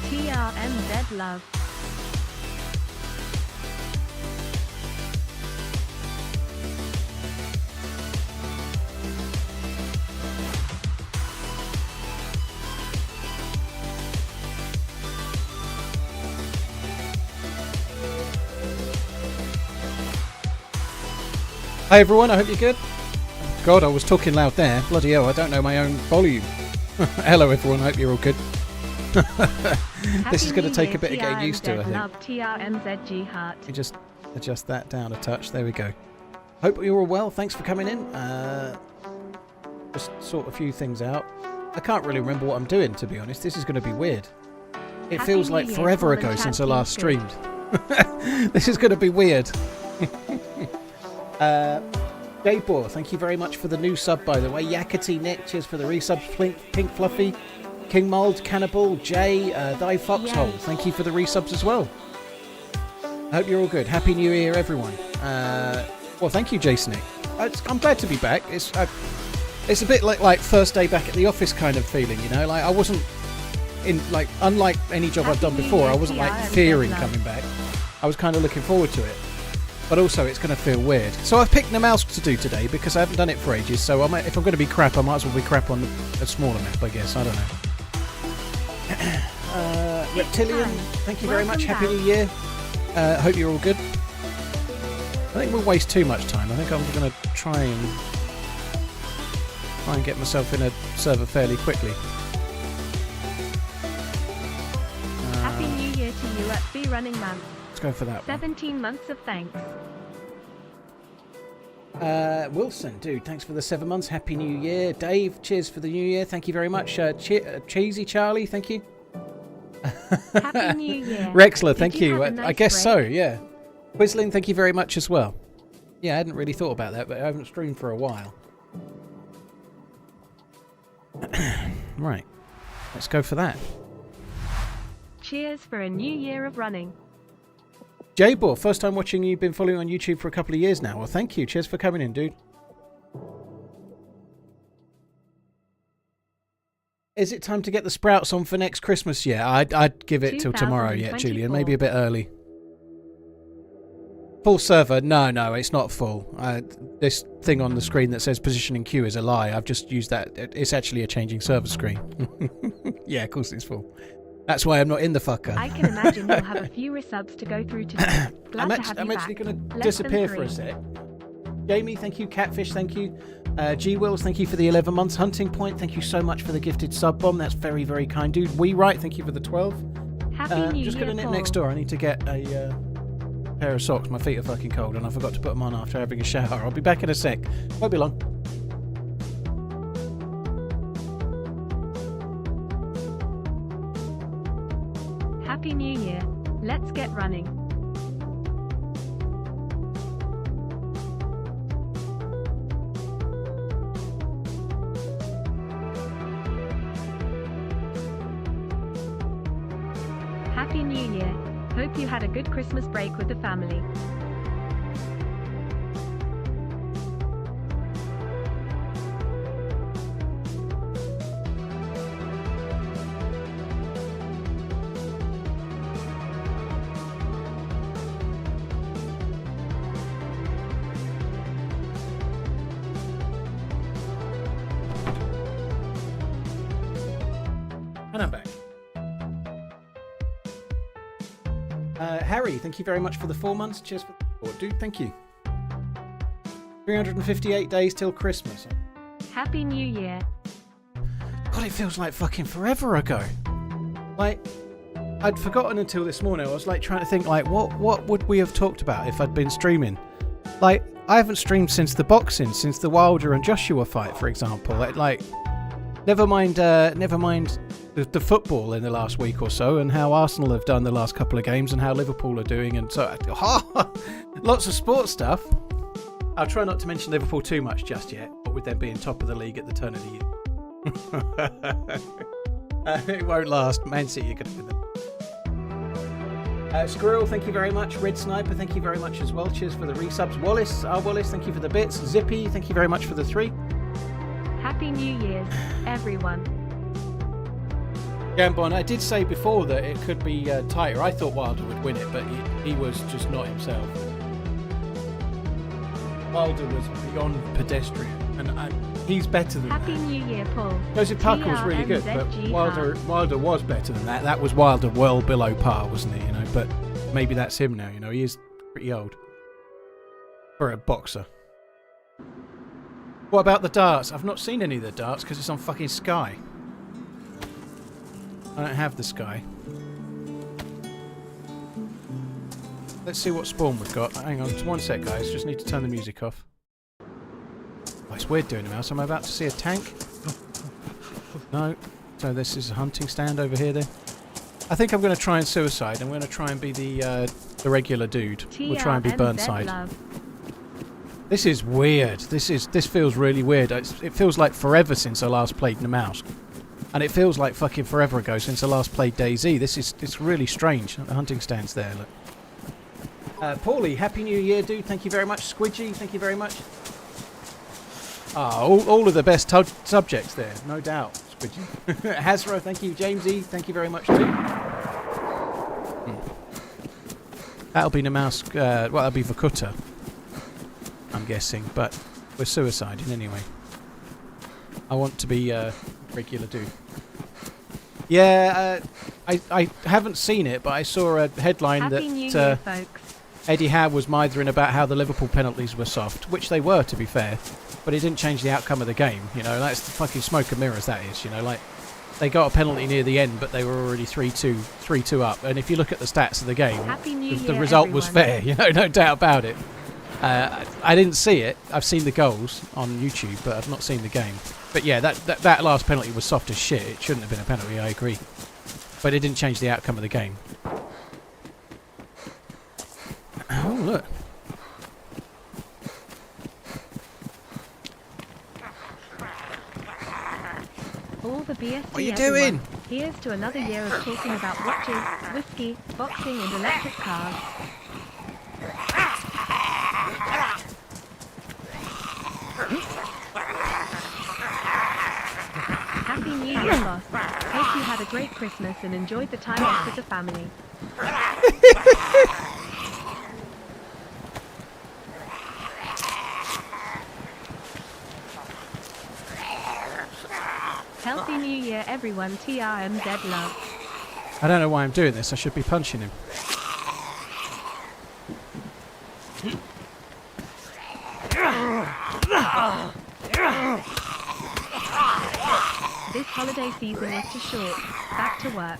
TRMZ love. Hi everyone, I hope you're good. God, I was talking loud there. Bloody hell, I don't know my own volume. Hello everyone, I hope you're all good. This is going to take a bit of getting used to, I think. Love TRMZG heart. Let me just adjust that down a touch. There we go. Hope you're all well. Thanks for coming in. Just sort a few things out. I can't really remember what I'm doing, to be honest. This is going to be weird. It feels like forever ago since I last streamed. This is going to be weird. Daybor, thank you very much for the new sub, by the way. Yakety Nick, cheers for the resub. Pink Fluffy, King Mold, Cannibal, Jay, Die Foxhole, thank you for the resubs as well. I hope you're all good. Happy New Year, everyone. Well, thank you, Jason Nick. I'm glad to be back. It's a bit like first day back at the office kind of feeling, you know. Like I wasn't in unlike any job I've done before. I wasn't like fearing coming back. I was kind of looking forward to it. But also, it's going to feel weird. So I've picked Namalsk to do today because I haven't done it for ages. So if I'm going to be crap, I might as well be crap on a smaller map, I guess. I don't know. Reptilian, thank you very much. Happy New Year. Hope you're all good. I think we'll waste too much time. I think I'm going to try and get myself in a server fairly quickly. Happy New Year to you at TheRunningManZ. Let's go for that 17 one. months of thanks. Wilson, dude, thanks for the 7 months. Happy New Year. Dave, cheers for the New Year. Thank you very much. Cheesy Charlie, thank you. Happy New Year. Rexler, thank you. Nice I guess break? so, yeah. Quisling, thank you very much as well. Yeah, I hadn't really thought about that, but I haven't streamed for a while. Right, let's go for that. Cheers for a new year of running. Jaybor, first time watching you. Been following on YouTube for a couple of years now. Well, thank you. Cheers for coming in, dude. Is it time to get the sprouts on for next Christmas? Yeah, I'd give it till tomorrow yet, Julian. Maybe a bit early. Full server? No, it's not full. This thing on the screen that says positioning queue is a lie. I've just used that. It's actually a changing server screen. Yeah, of course it's full. That's why I'm not in the fucker. I can imagine you'll have a few resubs to go through today. I'm actually going to disappear for a sec. Jamie, thank you. Catfish, thank you. G-Wills, thank you for the 11 months. Hunting Point, thank you so much for the gifted sub bomb. That's very, very kind, dude. We Right, thank you for the 12. Happy New just Year, going to nip next door. I need to get a pair of socks. My feet are fucking cold and I forgot to put them on after having a shower. I'll be back in a sec. Won't be long. Happy New Year. Let's get running. Happy New Year. Hope you had a good Christmas break with the family. And I'm back. Harry, thank you very much for the 4 months. Cheers for the support, dude. Thank you. 358 days till Christmas. Happy New Year. God, it feels like fucking forever ago. Like, I'd forgotten until this morning. I was like trying to think, like, what would we have talked about if I'd been streaming? Like, I haven't streamed since the boxing, since the Wilder and Joshua fight, for example. Like, never mind the football in the last week or so, and how Arsenal have done the last couple of games, and how Liverpool are doing, and so lots of sports stuff. I'll try not to mention Liverpool too much just yet, but with them being top of the league at the turn of the year. It won't last. Man City are going to win them. Squirrel, thank you very much. Red Sniper, thank you very much as well. Cheers for the resubs. Wallace, thank you for the bits. Zippy, thank you very much for the 3. Happy New Year's, everyone. Gambon, I did say before that it could be tighter. I thought Wilder would win it, but he was just not himself. Wilder was beyond pedestrian, and he's better than Happy that. New Year, Paul. Joseph Parker was really good, but Wilder was better than that. That was Wilder well below par, wasn't he? You know, but maybe that's him now. You know, he is pretty old for a boxer. What about the darts? I've not seen any of the darts because it's on fucking Sky. I don't have the Sky. Let's see what spawn we've got. Hang on, just one sec, guys. Just need to turn the music off. Oh, it's weird doing it now. So am I about to see a tank? No. So this is a hunting stand over here then. I think I'm going to try and suicide. I'm going to try and be the regular dude. We'll try and be Burnside. This is weird. This feels really weird. It feels like forever since I last played Namalsk. And it feels like fucking forever ago since I last played DayZ. It's really strange. The hunting stand's there, look. Paulie, Happy New Year, dude. Thank you very much. Squidgy, thank you very much. Ah, all of the best subjects there, no doubt. Squidgy. Hasra, thank you. Jamesy, thank you very much too. That'll be Namalsk. Well, that'll be Vorkuta, I'm guessing. But we're suiciding anyway. I want to be regular dude. Yeah, I haven't seen it, but I saw a headline Happy New that Year, folks. Eddie Howe was mithering about how the Liverpool penalties were soft, which they were, to be fair, but it didn't change the outcome of the game. You know, that's the fucking smoke and mirrors, that is. You know, like, they got a penalty near the end, but they were already 3-2 up. And if you look at the stats of the game, the result was fair. You know, no doubt about it. I didn't see it. I've seen the goals on YouTube, but I've not seen the game. But yeah, that last penalty was soft as shit. It shouldn't have been a penalty, I agree. But it didn't change the outcome of the game. Oh, look. All the BSC. What are you everyone. doing? Here's to another year of talking about watches, whiskey, boxing and electric cars. Happy New Year, boss. Hope you had a great Christmas and enjoyed the time off with the family. Healthy New Year, everyone. TRMZ love. I don't know why I'm doing this. I should be punching him. This holiday season was too short. Back to work.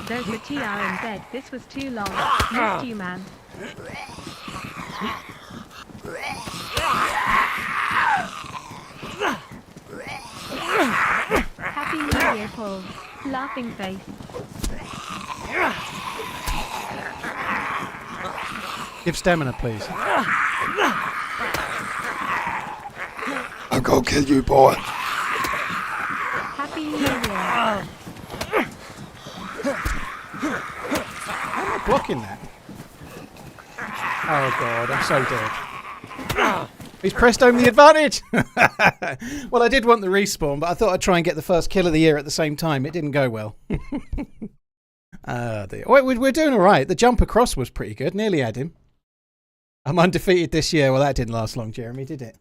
There's the TRMZ. This was too long. Missed you, man. Happy New Year, Paul. Laughing face. Give stamina, please. I'll go kill you, boy. Happy New Year. How am I blocking that? Oh god, I'm so dead. He's pressed home the advantage! Well, I did want the respawn, but I thought I'd try and get the first kill of the year at the same time. It didn't go well. We're doing alright. The jump across was pretty good. Nearly had him. I'm undefeated this year. Well, that didn't last long, Jeremy, did it?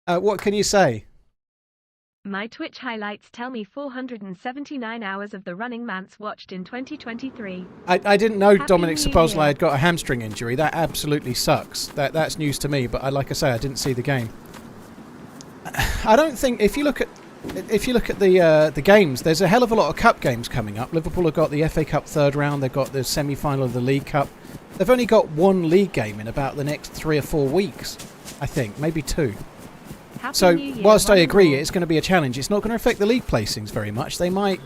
What can you say? My Twitch highlights tell me 479 hours of TheRunningManZ watched in 2023. I didn't know Happy Dominic New Szoboszlai Year. had got a hamstring injury. That absolutely sucks. That's news to me, but like I say, I didn't see the game. I don't think if you look at the games, there's a hell of a lot of cup games coming up. Liverpool have got the FA Cup third round, they've got the semi-final of the League Cup. They've only got one league game in about the next 3 or 4 weeks, I think, maybe 2. Happy So New Year, whilst I one agree more. it's going to be a challenge, it's not going to affect the league placings very much. They might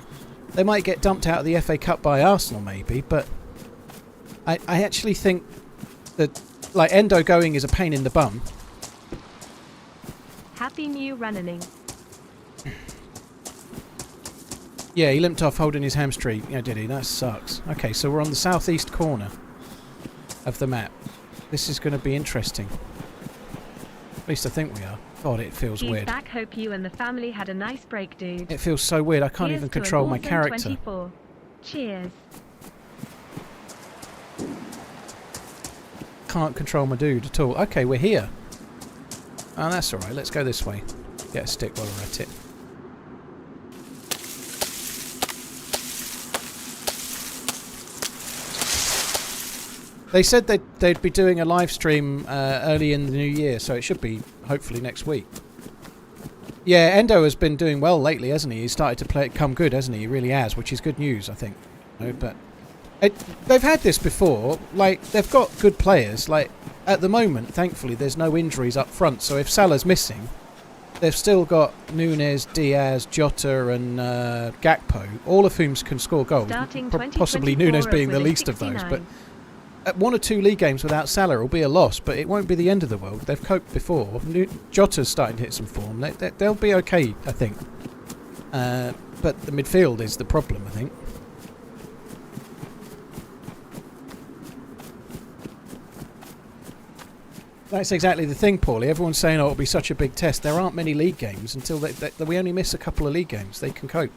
get dumped out of the FA Cup by Arsenal maybe, but I actually think that like Endo going is a pain in the bum. Happy New Running. Yeah, he limped off holding his hamstring. Yeah, did he? That sucks. Okay, so we're on the southeast corner of the map. This is going to be interesting. At least I think we are. God, it feels He's weird. back. Hope you and the family had a nice break, dude. It feels so weird. I can't Here's even to an control my awesome character. 24. Cheers. Can't control my dude at all. Okay, we're here. Oh, that's alright. Let's go this way. Get a stick while we're at it. They said they'd be doing a live stream early in the new year, so it should be hopefully next week. Yeah, Endo has been doing well lately, hasn't he? He's started to come good, hasn't he? He really has, which is good news, I think. No, but they've had this before. Like, they've got good players. Like, at the moment, thankfully, there's no injuries up front. So if Salah's missing, they've still got Nunes, Diaz, Jota, and Gakpo, all of whom can score goals. Starting Possibly 2024 Nunes being the with a least of those, 69. but. 1 or 2 league games without Salah will be a loss, but it won't be the end of the world. They've coped before. Jota's starting to hit some form. They'll be okay, I think. But the midfield is the problem, I think. That's exactly the thing, Paulie. Everyone's saying, oh, it'll be such a big test. There aren't many league games until we only miss a couple of league games. They can cope.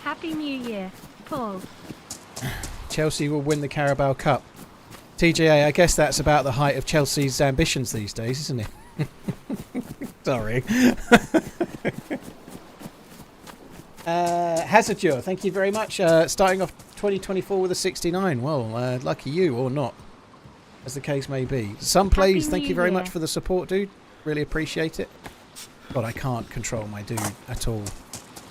Happy New Year, Paul. Chelsea will win the Carabao Cup. TJA, I guess that's about the height of Chelsea's ambitions these days, isn't it? Sorry. Hazardure, thank you very much. Starting off 2024 with a 69. Well, lucky you, or not, as the case may be. Some plays, Happy thank New you very Year. much for the support, dude. Really appreciate it. But I can't control my dude at all.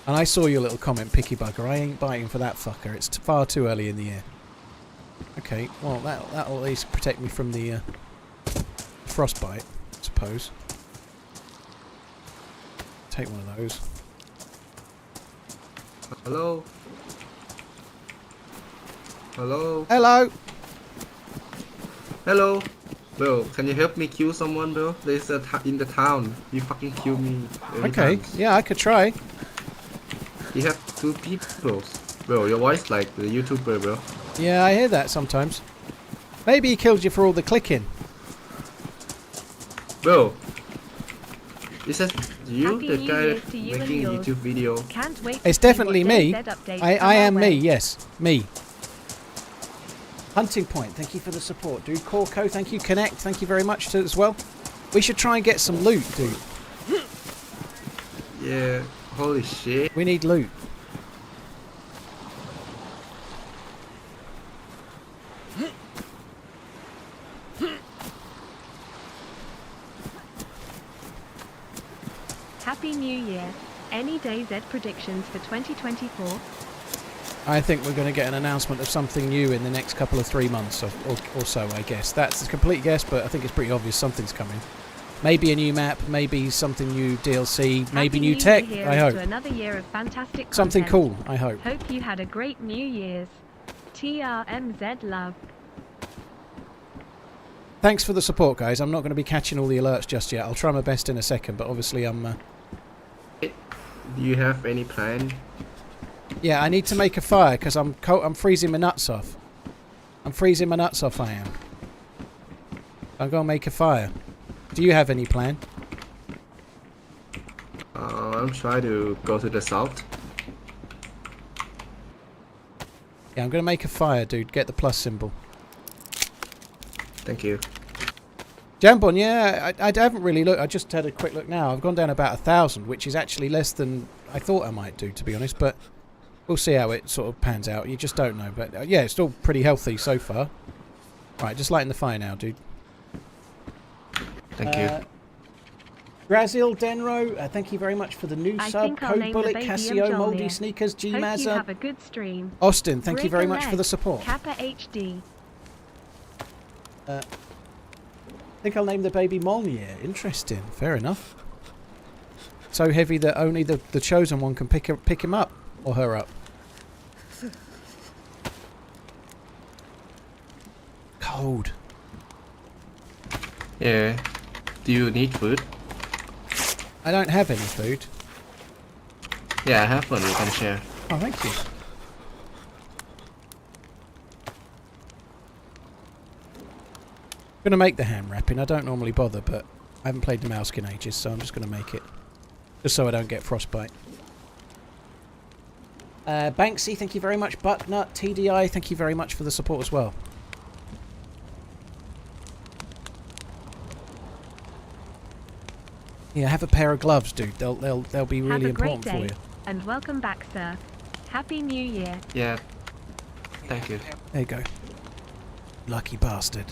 And I saw your little comment, picky bugger. I ain't biting for that fucker. It's far too early in the year. Okay, well, that'll at least protect me from the frostbite, I suppose. Take one of those. Hello? Hello? Hello! Hello? Bro, can you help me kill someone, bro? There's a in the town. You fucking kill me every Okay, time. yeah, I could try. You have 2 people. Bro, your voice like the YouTuber, bro. Yeah, I hear that sometimes. Maybe he killed you for all the clicking. Bro, is that you, Happy the New guy Year's to you and making a yours. YouTube video? Can't wait to It's see definitely what me. DayZ updates I come am our me, way. yes. Me. Hunting Point, thank you for the support, dude. Corco, thank you. Connect, thank you very much to as well. We should try and get some loot, dude. Yeah, holy shit. We need loot. Happy New Year. Any DayZ predictions for 2024? I think we're going to get an announcement of something new in the next couple of 3 months or so, I guess. That's a complete guess, but I think it's pretty obvious something's coming. Maybe a new map, maybe something new DLC, maybe Happy new New tech, Year I to hope. another year of fantastic Something content. cool, I hope. Hope you had a great New Year's. TRMZ love. Thanks for the support, guys. I'm not going to be catching all the alerts just yet. I'll try my best in a second, but obviously I'm... Do you have any plan? Yeah, I need to make a fire because I'm freezing my nuts off. I'm freezing my nuts off, I am. I'm going to make a fire. Do you have any plan? I'm trying to go to the south. Yeah, I'm going to make a fire, dude. Get the plus symbol. Thank you. Jambon, yeah, I haven't really looked. I just had a quick look now. I've gone down about 1,000, which is actually less than I thought I might do, to be honest. But we'll see how it sort of pans out. You just don't know. But yeah, it's still pretty healthy so far. Right, just lighting the fire now, dude. Thank you. Brazil Denro, thank you very much for the new I sub. think I'll Code name the Bullet, baby Casio, Amjolia. Moldy Sneakers, Hope you G-Mazza. have a good stream. Austin, thank you Break very a much for leg. the support. Kappa HD. I think I'll name the baby Molnier. Interesting. Fair enough. So heavy that only the chosen one can pick him up or her up. Cold. Yeah. Do you need food? I don't have any food. Yeah, I have one. We can share. Oh, thank you. I'm going to make the ham wrapping. I don't normally bother, but I haven't played Namalsk in ages, so I'm just going to make it. Just so I don't get frostbite. Banksy, thank you very much. Bucknut, TDI, thank you very much for the support as well. Yeah, have a pair of gloves, dude. They'll be really important for you. And welcome back, sir. Happy New Year. Yeah. Thank you. There you go. Lucky bastard.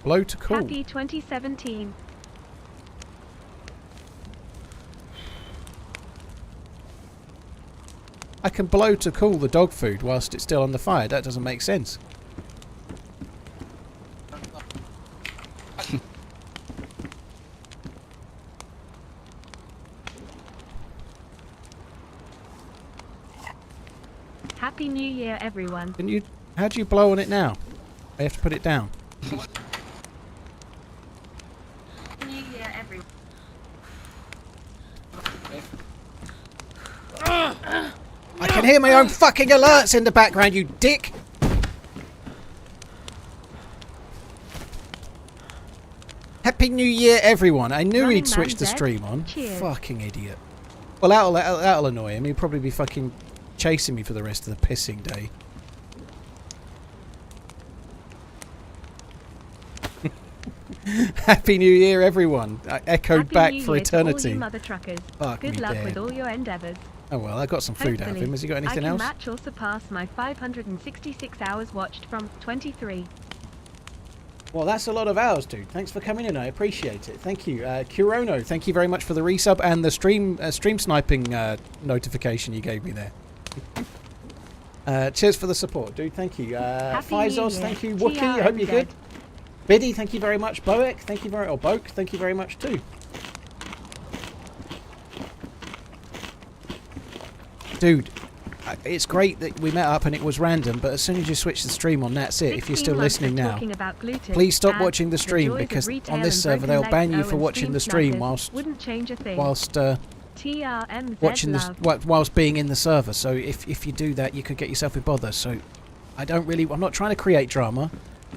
Blow to cool. Happy 2017. I can blow to cool the dog food whilst it's still on the fire. That doesn't make sense. Happy New Year, everyone. Can you? How do you blow on it now? I have to put it down. New Year, everyone. I can hear my own fucking alerts in the background, you dick! Happy New Year, everyone. I knew he'd switch the LIVESTREAM stream on. Cheers. Fucking idiot. Well, that'll annoy him. He'll probably be fucking chasing me for the rest of the pissing day. Happy New Year, everyone. I echoed Happy back New for Year to all eternity. you mother truckers. Fuck Good me luck dead. with all your endeavours. Oh well, I got some food out of him. Has he got anything I can else? match or surpass my 566 hours watched from 23. Well, that's a lot of hours, dude. Thanks for coming in. I appreciate it. Thank you. Kurono, thank you very much for the resub and the stream sniping notification you gave me there. Cheers for the support, dude. Thank you. Fizos, thank you. Wookie, I hope you're good. Biddy, thank you very much. Boek, thank you very much. Or Boke, thank you very much too. Dude, it's great that we met up and it was random, but as soon as you switch the stream on, that's it. If you're still listening now, please stop watching the stream, because on this server they'll ban you for watching the stream whilst TRMZ watching this whilst being in the server. So if you do that, you could get yourself in bother. So I'm not trying to create drama,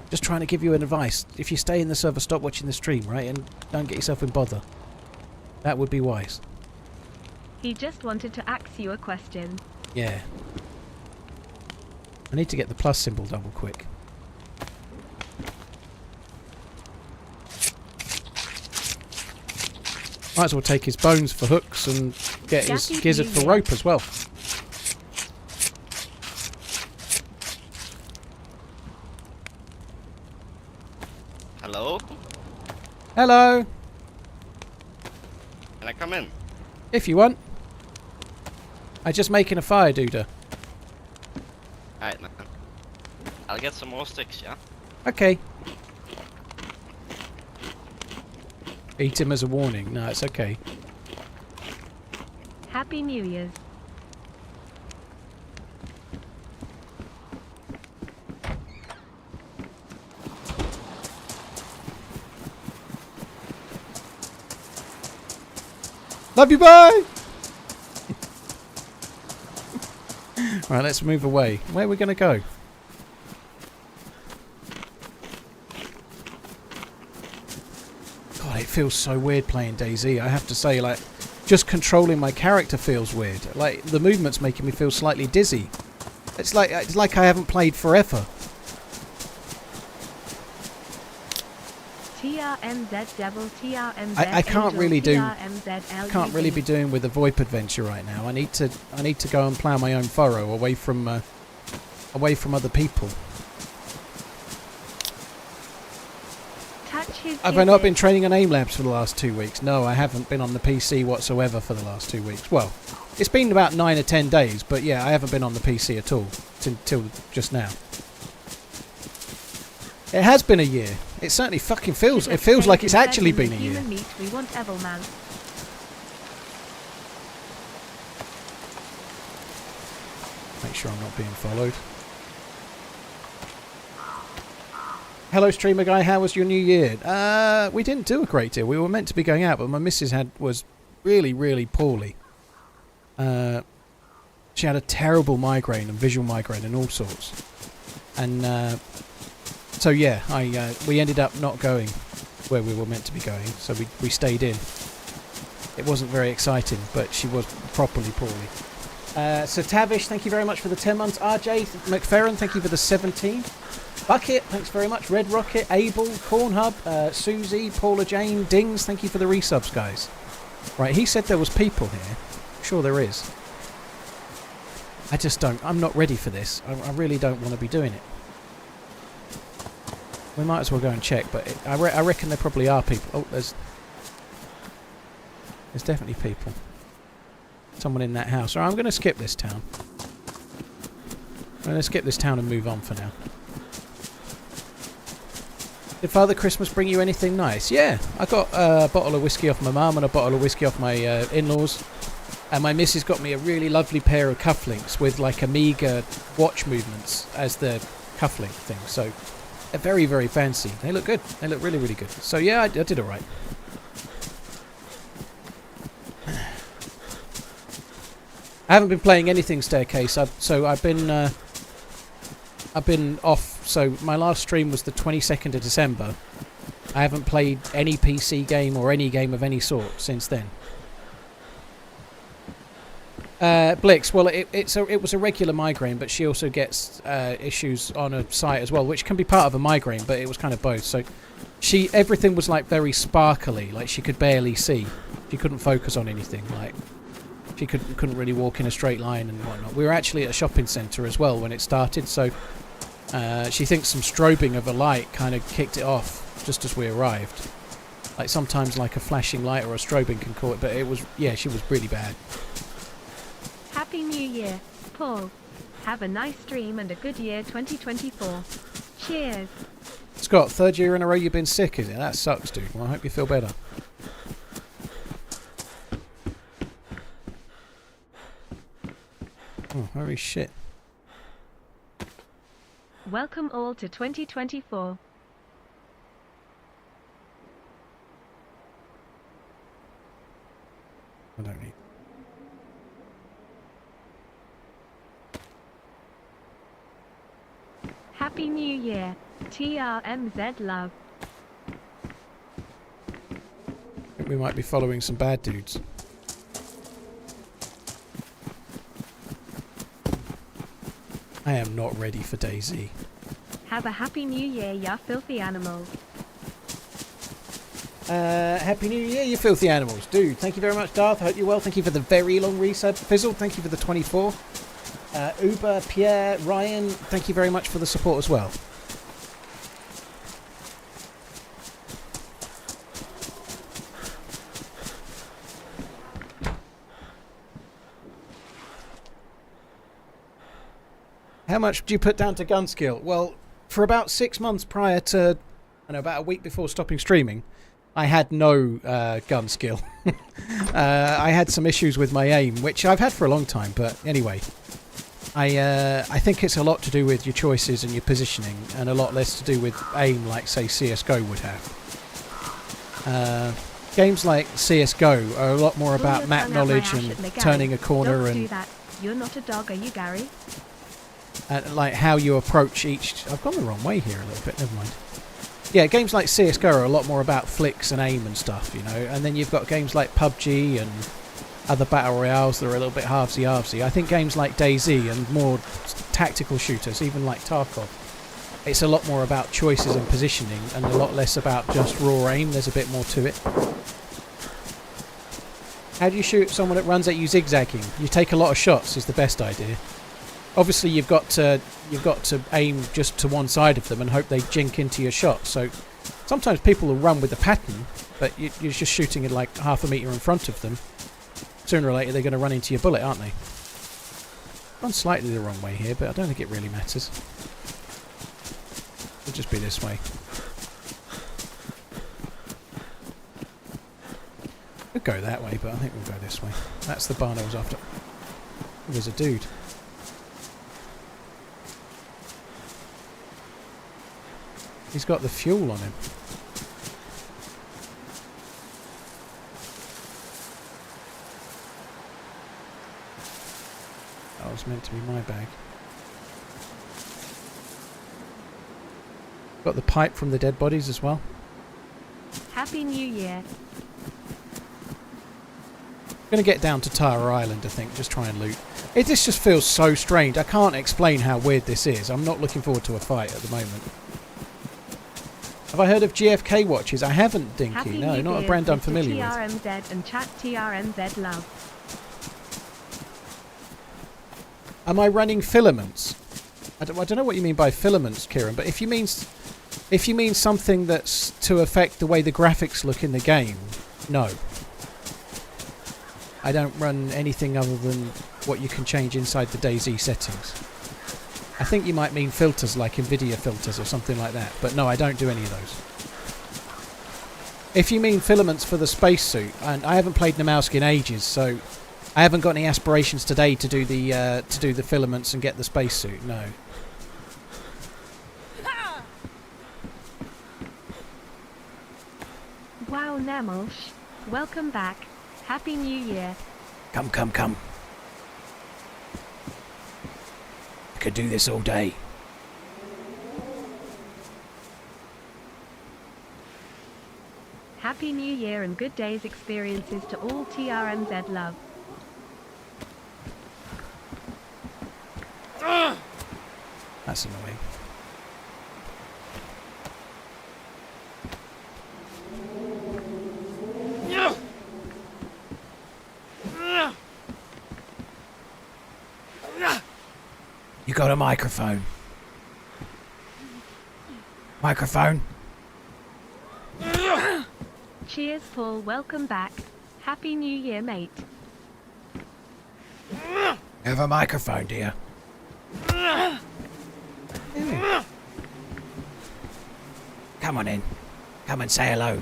just trying to give you an advice. If you stay in the server, stop watching the stream, right, and don't get yourself in bother. That would be wise. He just wanted to ask you a question. Yeah. I need to get the plus symbol double quick. Might as well take his bones for hooks and get his gizzard for rope as well. Hello? Hello! Can I come in? If you want. I'm just making a fire, duder. Alright, man. I'll get some more sticks, yeah? Okay. Eat him as a warning. No, it's okay. Happy New Year's. Love you, bye! Right, let's move away. Where are we going to go? God, it feels so weird playing DayZ. I have to say, like, just controlling my character feels weird. Like, the movement's making me feel slightly dizzy. It's like I haven't played forever. TRMZ Devil, TRMZ I can't Angel, really do. TRMZ Can't really LUV. be doing with the VoIP adventure right now. I need to go and plough my own furrow away from other people. Touch his Have I not kisses. been training on AIM Labs for the last 2 weeks? No, I haven't been on the PC whatsoever for the last 2 weeks. Well, it's been about 9 or 10 days, but yeah, I haven't been on the PC at all till just now. It has been a year. It certainly fucking feels. It feels like it's actually been a year. Human meat, we want Evilman. Make sure I'm not being followed. Hello, streamer guy. How was your new year? We didn't do a great deal. We were meant to be going out, but my missus was really, really poorly. She had a terrible migraine and visual migraine and all sorts. And so yeah, we ended up not going where we were meant to be going. So we stayed in. It wasn't very exciting, but she was properly poorly. So Tavish, thank you very much for the 10 months. RJ McFerrin, thank you for the 17. Bucket, thanks very much. Red Rocket, Abel, Cornhub, Susie, Paula Jane, Dings, thank you for the resubs, guys. Right, he said there was people here. Sure there is. I just don't. I'm not ready for this. I really don't want to be doing it. We might as well go and check, but I reckon there probably are people. Oh, there's definitely people. Someone in that house. Alright, I'm going to skip this town. I'm going to skip this town and move on for now. Did Father Christmas bring you anything nice? Yeah, I got a bottle of whiskey off my mum and a bottle of whiskey off my in-laws. And my missus got me a really lovely pair of cufflinks with like Amiga watch movements as the cufflink thing. So they're very, very fancy. They look good. They look really, really good. So yeah, I did alright. I haven't been playing anything Staircase. So I've been off. So my last stream was the 22nd of December. I haven't played any PC game or any game of any sort since then. Blix, well, it was a regular migraine, but she also gets issues on a site as well, which can be part of a migraine, but it was kind of both. So everything was like very sparkly, like she could barely see. She couldn't focus on anything, like she couldn't really walk in a straight line and whatnot. We were actually at a shopping centre as well when it started, so she thinks some strobing of a light kind of kicked it off just as we arrived. Like sometimes like a flashing light or a strobing can cause it, but it was, yeah, she was really bad. Happy New Year, Paul. Have a nice stream and a good year 2024. Cheers. Scott, 3rd year in a row you've been sick, is it? That sucks, dude. Well, I hope you feel better. Oh, holy shit. Welcome all to 2024. I don't need... Happy New Year, TRMZ love. I think we might be following some bad dudes. I am not ready for DayZ. Have a happy New Year, ya filthy animals. Happy New Year, you filthy animals. Dude, thank you very much, Darth. I hope you're well. Thank you for the very long resub. Fizzle, thank you for the 24. Uber, Pierre, Ryan, thank you very much for the support as well. How much do you put down to gun skill? Well, for about 6 months prior to, I know, about a week before stopping streaming, I had no gun skill. I had some issues with my aim, which I've had for a long time, but anyway. I think it's a lot to do with your choices and your positioning, and a lot less to do with aim like, say, CSGO would have. Games like CSGO are a lot more about map knowledge and turning a corner and... do that. You're not a dog, are you, Gary? like how you approach each... I've gone the wrong way here a little bit, never mind. Yeah, games like CSGO are a lot more about flicks and aim and stuff, you know, and then you've got games like PUBG and other battle royales that are a little bit halvesy-halvesy. I think games like DayZ and more tactical shooters, even like Tarkov, it's a lot more about choices and positioning and a lot less about just raw aim. There's a bit more to it. How do you shoot someone that runs at you zigzagging? You take a lot of shots is the best idea. Obviously you've got to aim just to one side of them and hope they jink into your shot. So sometimes people will run with the pattern, but you're just shooting it like half a metre in front of them. Sooner or later they're going to run into your bullet, aren't they? Run slightly the wrong way here, but I don't think it really matters. It'll just be this way. We'll go that way, but I think we'll go this way. That's the barn I was after. Oh, there's a dude. He's got the fuel on him. That was meant to be my bag. Got the pipe from the dead bodies as well. Happy New Year. Going to get down to Tower Island, I think, just try and loot. This just feels so strange. I can't explain how weird this is. I'm not looking forward to a fight at the moment. Have I heard of GFK watches? I haven't, Dinky. Happy No, New not a Year, brand I'm Mr. familiar with. TRMZ and chat TRMZ love. Am I running filaments? I don't know what you mean by filaments, Kieran, but if you mean something that's to affect the way the graphics look in the game, no. I don't run anything other than what you can change inside the DayZ settings. I think you might mean filters like NVIDIA filters or something like that, but no, I don't do any of those. If you mean filaments for the spacesuit, and I haven't played Namalsk in ages, so I haven't got any aspirations today to do the filaments and get the spacesuit. No. Wow, Namalsk. Welcome back. Happy New Year. Come, come, come. I could do this all day. Happy New Year and good days experiences to all TRMZ love. That's annoying. You got a microphone. Microphone. Cheers, Paul. Welcome back. Happy New Year, mate. You have a microphone, dear. Come on in. Come and say hello.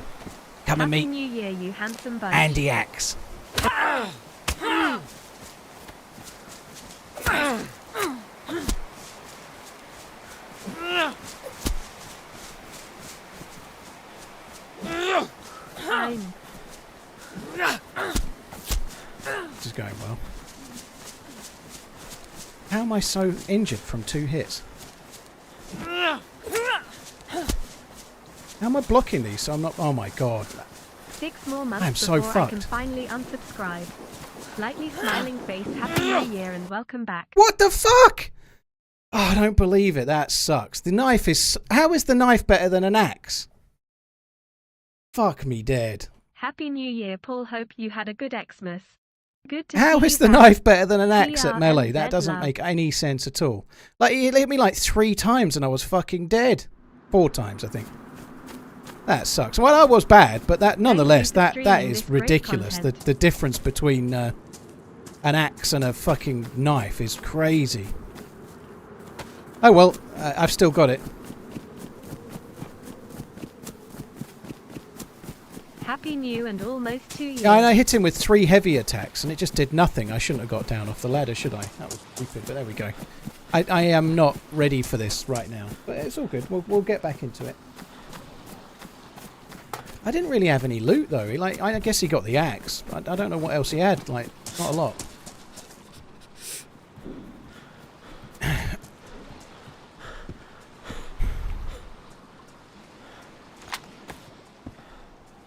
Come and Happy meet New Year, you handsome bunch. Andy Axe. I'm This is going well. How am I so injured from 2 hits? How am I blocking these so I'm not... Oh my god. 6 more months I'm so before I can fucked. finally unsubscribe. Slightly smiling face. Happy New Year and welcome back. What the fuck? Oh, I don't believe it. That sucks. The knife is... How is the knife better than an axe? Fuck me dead. Happy New Year, Paul. Hope you had a good Xmas. Good to How see is you the back. knife better than an axe at TRMZ melee? That doesn't love. make any sense at all. Like, it hit me like 3 times and I was fucking dead. 4 times, I think. That sucks. Well, that was bad, but that nonetheless, Thank you for that streaming is this great ridiculous. content. The difference between an axe and a fucking knife is crazy. Oh well, I've still got it. Happy New and almost 2 years. Yeah, and I hit him with 3 heavy attacks, and it just did nothing. I shouldn't have got down off the ladder, should I? That was stupid, but there we go. I am not ready for this right now, but it's all good. We'll get back into it. I didn't really have any loot though. Like, I guess he got the axe. I don't know what else he had. Like, not a lot.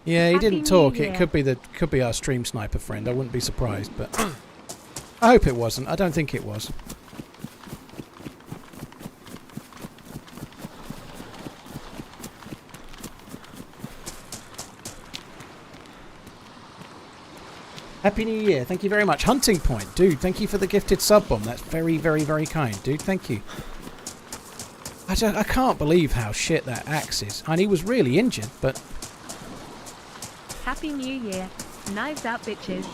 Yeah, he Happy didn't New talk. Year. It could be our stream sniper friend. I wouldn't be surprised, but I hope it wasn't. I don't think it was. Happy New Year. Thank you very much. Hunting Point. Dude, thank you for the gifted sub bomb. That's very, very, very kind. Dude, thank you. I can't believe how shit that axe is. And he was really injured, but... Happy New Year. Knives out, bitches.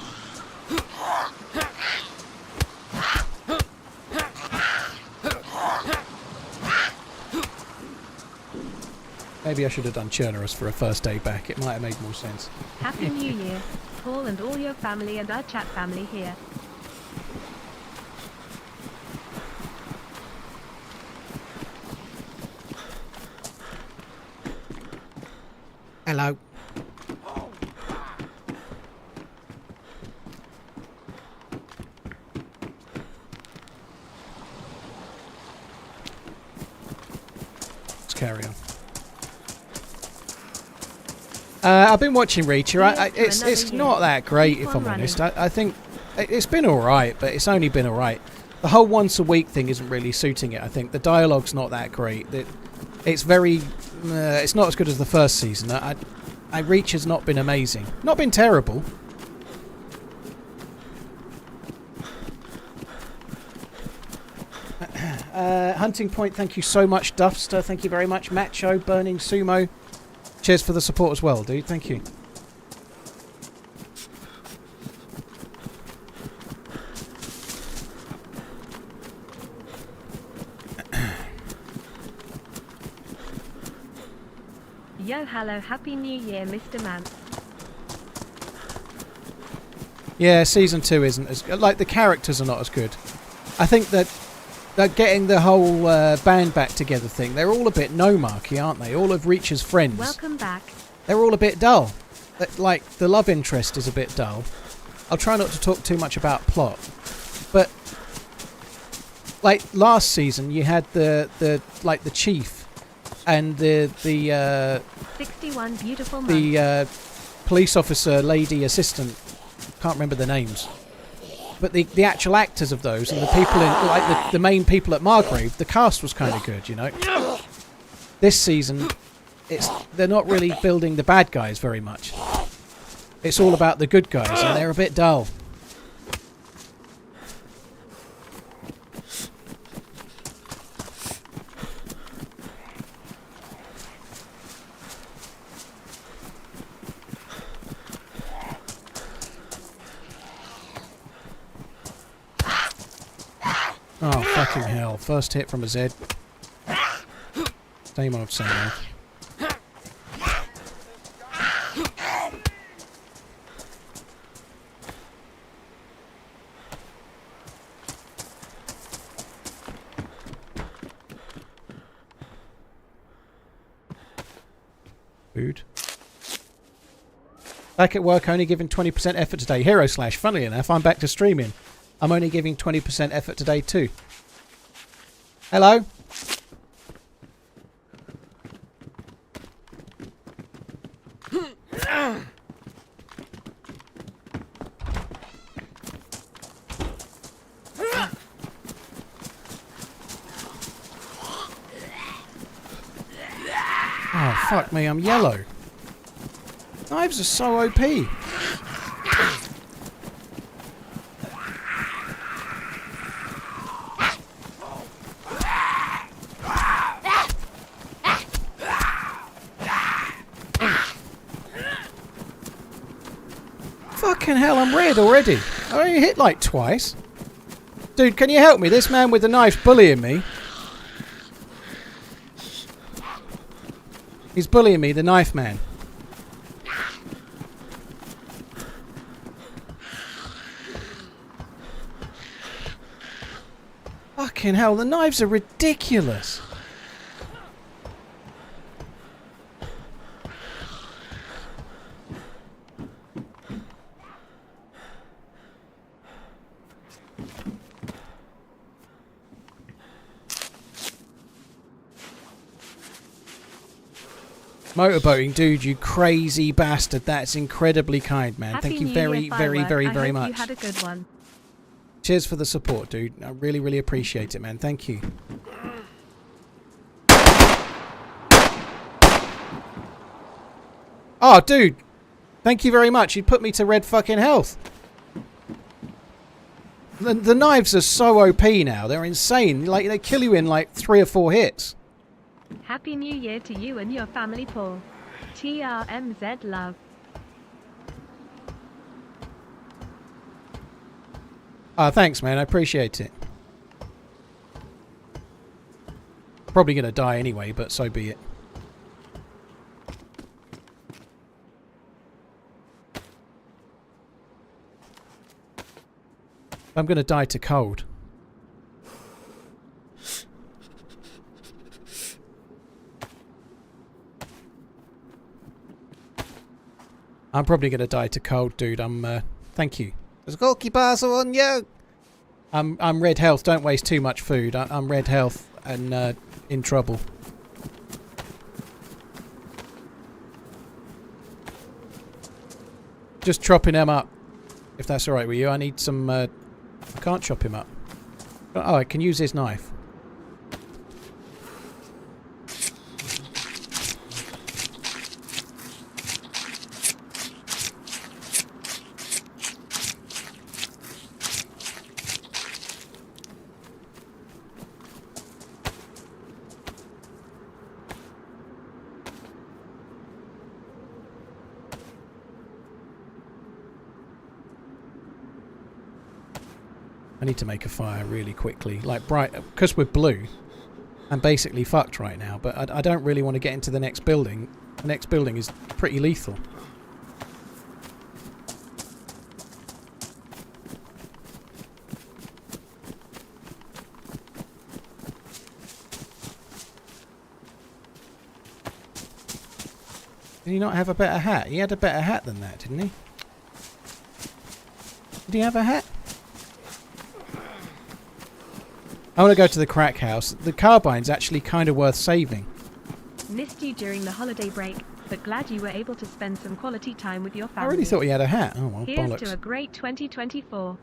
Maybe I should have done Churnerous for a first day back. It might have made more sense. Happy New Year. Paul and all your family and our chat family here. Hello. Let's carry on. I've been watching Reacher. It's not that great, if I'm honest. I think it's been alright, but it's only been alright. The whole once a week thing isn't really suiting it, I think. The dialogue's not that great. It's very... it's not as good as the first season. Reacher's not been amazing. Not been terrible. Hunting Point, thank you so much. Duffster, thank you very much. Macho, Burning Sumo. Cheers for the support as well, dude. Thank you. Yo, hello, Happy New Year, Mr. Manz. Yeah, season 2 isn't as... Like, the characters are not as good. I think that getting the whole band back together thing, they're all a bit no-marky, aren't they? All of Reacher's friends. Welcome back. They're all a bit dull. Like, the love interest is a bit dull. I'll try not to talk too much about plot. But, like, last season, you had the chief and the 61 beautiful months. the police officer lady assistant. Can't remember the names. But the actual actors of those and the people in, like, the main people at Margrave, the cast was kind of good, you know. This season, they're not really building the bad guys very much. It's all about the good guys, and they're a bit dull. Oh, fucking hell. First hit from a Z. Same old, same old. Food. Back at work, only giving 20% effort today. Hero Slash, funnily enough, I'm back to streaming. I'm only giving 20% effort today too. Hello? Oh, fuck me, I'm yellow. Knives are so OP. Fucking hell, I'm red already. I only hit like twice. Dude, can you help me? This man with the knife's bullying me. He's bullying me, the knife man. Fucking hell, the knives are ridiculous. Motorboating dude, you crazy bastard. That's incredibly kind, man. Happy Thank you New very, Year, very, Firework. very, I very hope much. You had a good one. Cheers for the support, dude. I really, really appreciate it, man. Thank you. Oh, dude. Thank you very much. You put me to red fucking health. The knives are so OP now. They're insane. Like, they kill you in like 3 or 4 hits. Happy New Year to you and your family, Paul. TRMZ love. Ah, thanks, man. I appreciate it. Probably going to die anyway, but so be it. I'm going to die to cold. I'm probably going to die to cold, dude. Thank you. There's a Gorky parcel on you. I'm red health. Don't waste too much food. I'm red health and in trouble. Just chopping them up, if that's all right with you. I need some. I can't chop him up. Oh, I can use his knife. I need to make a fire really quickly, like bright, because we're blue. I'm basically fucked right now, but I don't really want to get into the next building. The next building is pretty lethal. Did he not have a better hat? He had a better hat than that, didn't he? Did he have a hat? I want to go to the crack house. The carbine's actually kind of worth saving. Missed you during the holiday break, but glad you were able to spend some quality time with your family. I really thought he had a hat. Oh, well, Here's bollocks. to a great 2024.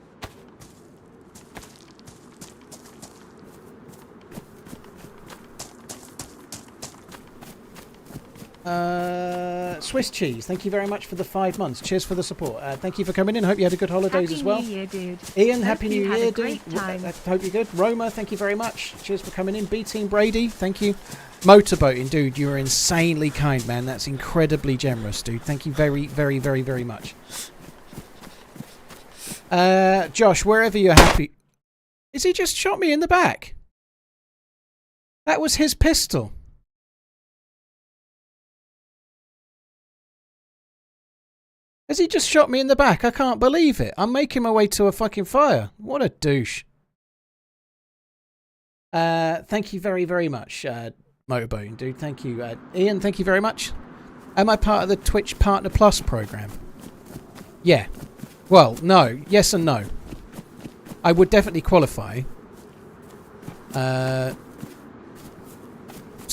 Swiss cheese. Thank you very much for the 5 months. Cheers for the support. Thank you for coming in. Hope you had a good holidays as well. Happy New Year, dude. Ian, Hope Happy you New had a Year, dude. great time. Hope you're good. Roma, thank you very much. Cheers for coming in. B-Team Brady, thank you. Motorboating, dude, you're insanely kind, man. That's incredibly generous, dude. Thank you very, very, very, very much. Josh, wherever you're happy... Is he just shot me in the back? That was his pistol. Has he just shot me in the back? I can't believe it. I'm making my way to a fucking fire. What a douche. Thank you very, very much, Motorboating, dude. Thank you. Ian, thank you very much. Am I part of the Twitch Partner Plus program? Yeah. Well, no. Yes and no. I would definitely qualify. So,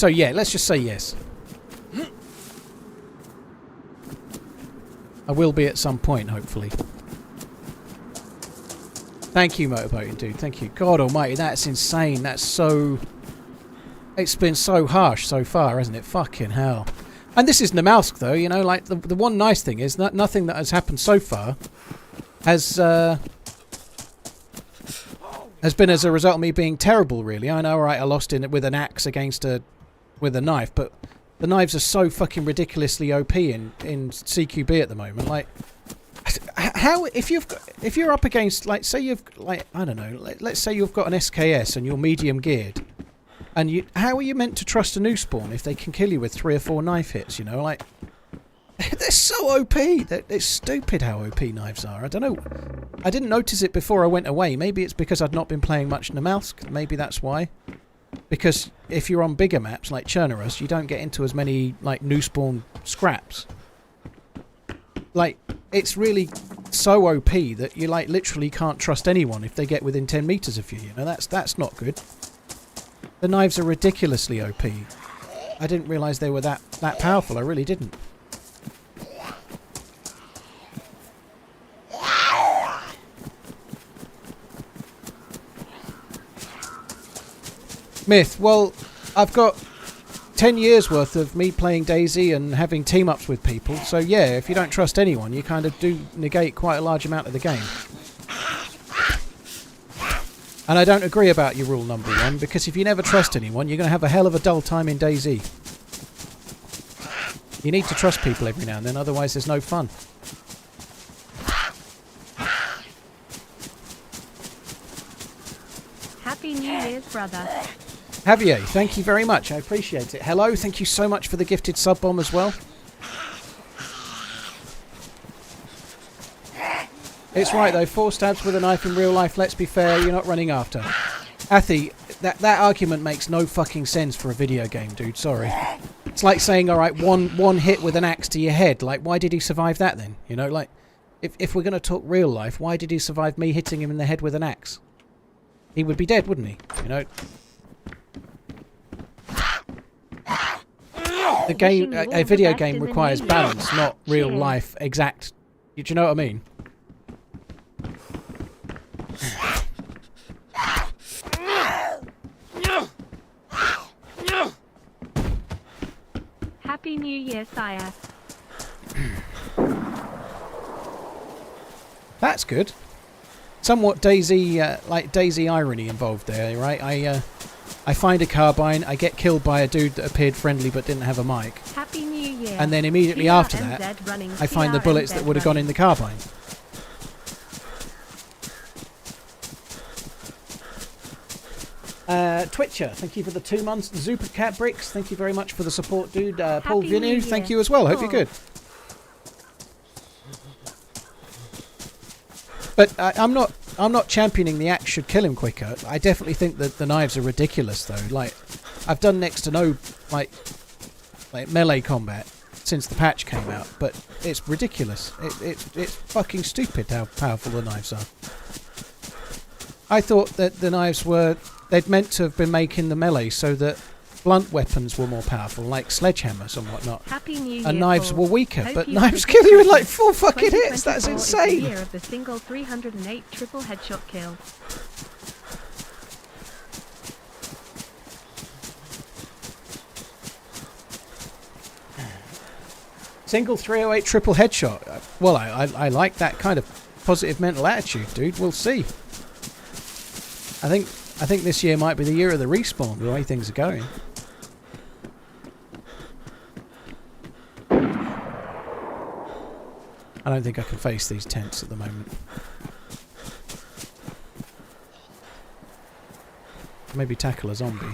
yeah, let's just say yes. I will be at some point, hopefully. Thank you, Motorboating, dude. Thank you. God almighty, that's insane. That's so... It's been so harsh so far, hasn't it? Fucking hell. And this is Namalsk, though, you know, like, the one nice thing is that nothing that has happened so far has been as a result of me being terrible, really. I know, right, I lost in it with an axe against with a knife, but the knives are so fucking ridiculously OP in CQB at the moment. Like, how if you're up against, like, say you've, like, I don't know, let's say you've got an SKS and you're medium geared, and how are you meant to trust a new spawn if they can kill you with 3 or 4 knife hits? You know, like, they're so OP. It's stupid how OP knives are. I don't know. I didn't notice it before I went away. Maybe it's because I'd not been playing much Namalsk. Maybe that's why. Because if you're on bigger maps like Chernorus, you don't get into as many, like, new spawn scraps. Like, it's really so OP that you, like, literally can't trust anyone if they get within 10 meters of you. You know, that's not good. The knives are ridiculously OP. I didn't realise they were that powerful. I really didn't. Myth. Well, I've got 10 years worth of me playing DayZ and having team ups with people. So yeah, if you don't trust anyone, you kind of do negate quite a large amount of the game. And I don't agree about your rule number 1, because if you never trust anyone, you're going to have a hell of a dull time in DayZ. You need to trust people every now and then, otherwise there's no fun. Happy New Year's, brother. Javier, thank you very much. I appreciate it. Hello, thank you so much for the gifted sub bomb as well. It's right though, 4 stabs with a knife in real life, let's be fair, you're not running after. Athi, that argument makes no fucking sense for a video game, dude, sorry. It's like saying, alright, one hit with an axe to your head, like, why did he survive that then? You know, like, if we're going to talk real life, why did he survive me hitting him in the head with an axe? He would be dead, wouldn't he? You know? The game, a video game requires balance, not real life exact. Do you know what I mean? Happy New Year, sire. That's good. Somewhat DayZ, like DayZ irony involved there, right? I find a carbine, I get killed by a dude that appeared friendly but didn't have a mic. Happy New Year. And then immediately after that, I find the bullets that would have gone in the carbine. Twitcher, thank you for the 2 months. Zupa Cat Bricks, thank you very much for the support, dude. Paul Vinu, thank you as well. Hope you're good. But I'm not championing the axe should kill him quicker. I definitely think that the knives are ridiculous, though. Like, I've done next to no like melee combat since the patch came out, but it's ridiculous. It's fucking stupid how powerful the knives are. I thought that the knives they'd meant to have been making the melee so that blunt weapons were more powerful, like sledgehammers and whatnot. Happy New Year, and knives Paul. were weaker, Hope but you knives have a kill good you in like Christmas. 4 fucking hits. That's 2024 is insane. the year of the single 308 triple headshot kill. Single 308 triple headshot. Well, I like that kind of positive mental attitude, dude. We'll see. I think this year might be the year of the respawn, the way things are going. I don't think I can face these tents at the moment. Maybe tackle a zombie.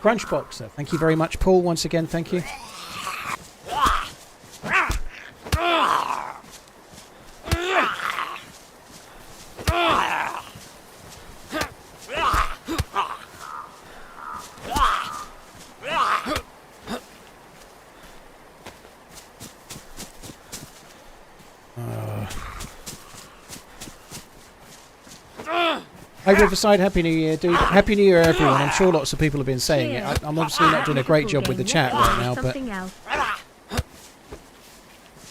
Crunchboxer, thank you very much, Paul. Once again, thank you. Hey Riverside, Happy New Year, dude. Happy New Year, everyone. I'm sure lots of people have been saying it. I'm obviously not doing a great job with the chat right now, but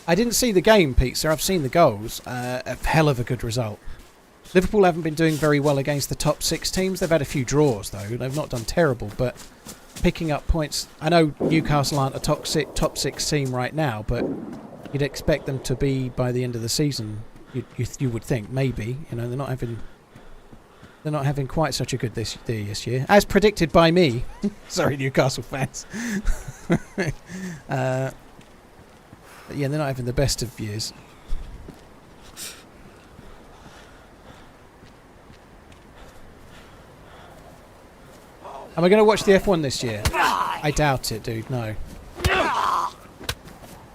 I didn't see the game, Pizza. I've seen the goals. A hell of a good result. Liverpool haven't been doing very well against the top 6 teams. They've had a few draws, though. They've not done terrible, but picking up points. I know Newcastle aren't a top 6 team right now, but you'd expect them to be by the end of the season. You would think, maybe. You know, they're not having quite such a good this year, as predicted by me. Sorry, Newcastle fans. But yeah, they're not having the best of years. Am I going to watch the F1 this year? I doubt it, dude. No.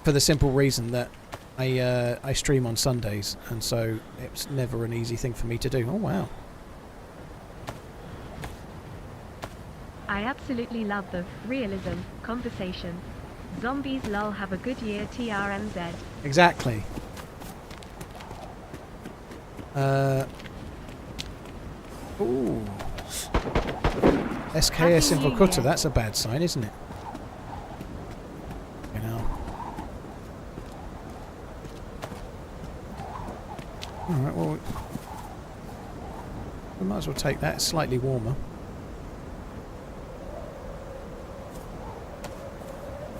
For the simple reason that I stream on Sundays, and so it's never an easy thing for me to do. Oh wow. I absolutely love the realism conversation. Zombies lol, have a good year, TRMZ. Exactly. Ooh. SKS in Happy New Vorkuta, Year. that's a bad sign, isn't it? You know. Alright, well, we might as well take that. It's slightly warmer.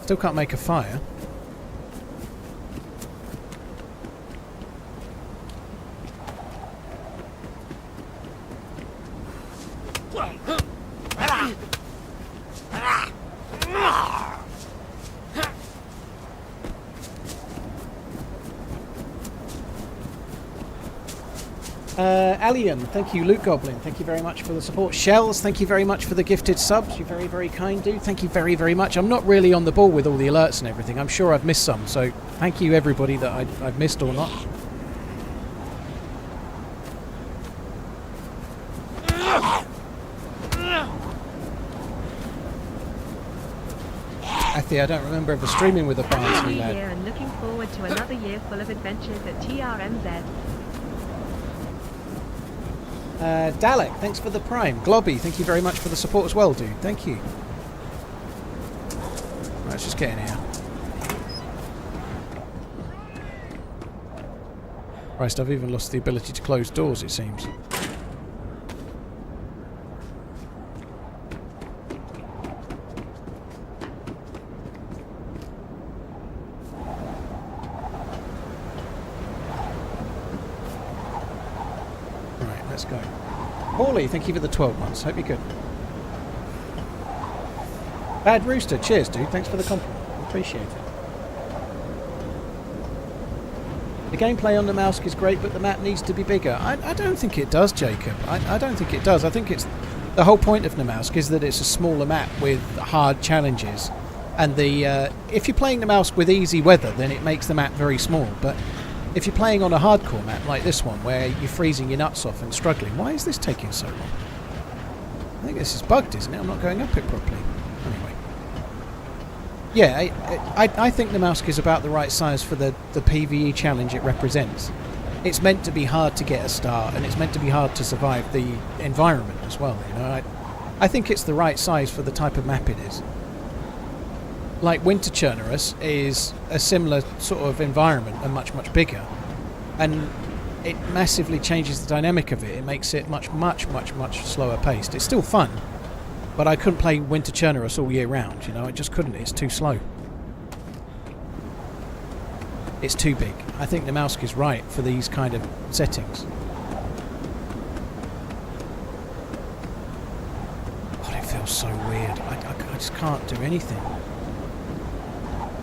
Still can't make a fire. Alien, thank you. Luke Goblin, thank you very much for the support. Shells, thank you very much for the gifted subs. You're very, very kind, dude. Thank you very, very much. I'm not really on the ball with all the alerts and everything. I'm sure I've missed some, so thank you everybody that I've missed or not. Athy, I don't remember ever streaming with a Happy Barnsley New lad. Year and looking forward to another year full of adventures at TRMZ. Dalek, thanks for the prime. Globby, thank you very much for the support as well, dude. Thank you. Right, let's just get in here. Christ, I've even lost the ability to close doors, it seems. Right, let's go. Paulie, thank you for the 12 months. Hope you're good. Bad Rooster, cheers, dude. Thanks for the compliment. Appreciate it. The gameplay on the Namalsk is great, but the map needs to be bigger. I don't think it does, Jacob. I don't think it does. I think it's... The whole point of Namalsk is that it's a smaller map with hard challenges. And the if you're playing Namalsk with easy weather, then it makes the map very small. But if you're playing on a hardcore map like this one, where you're freezing your nuts off and struggling... Why is this taking so long? I think this is bugged, isn't it? I'm not going up it properly. Anyway. Yeah, I think Namalsk is about the right size for the PvE challenge it represents. It's meant to be hard to get a start, and it's meant to be hard to survive the environment as well. You know, I think it's the right size for the type of map it is. Like Winter Chernerus is a similar sort of environment and much, much bigger, and it massively changes the dynamic of it. It makes it much, much, much, much slower paced. It's still fun. But I couldn't play Winter Chernerus all year round, you know, I just couldn't. It's too slow. It's too big. I think Namalsk is right for these kind of settings. God, it feels so weird. I just can't do anything.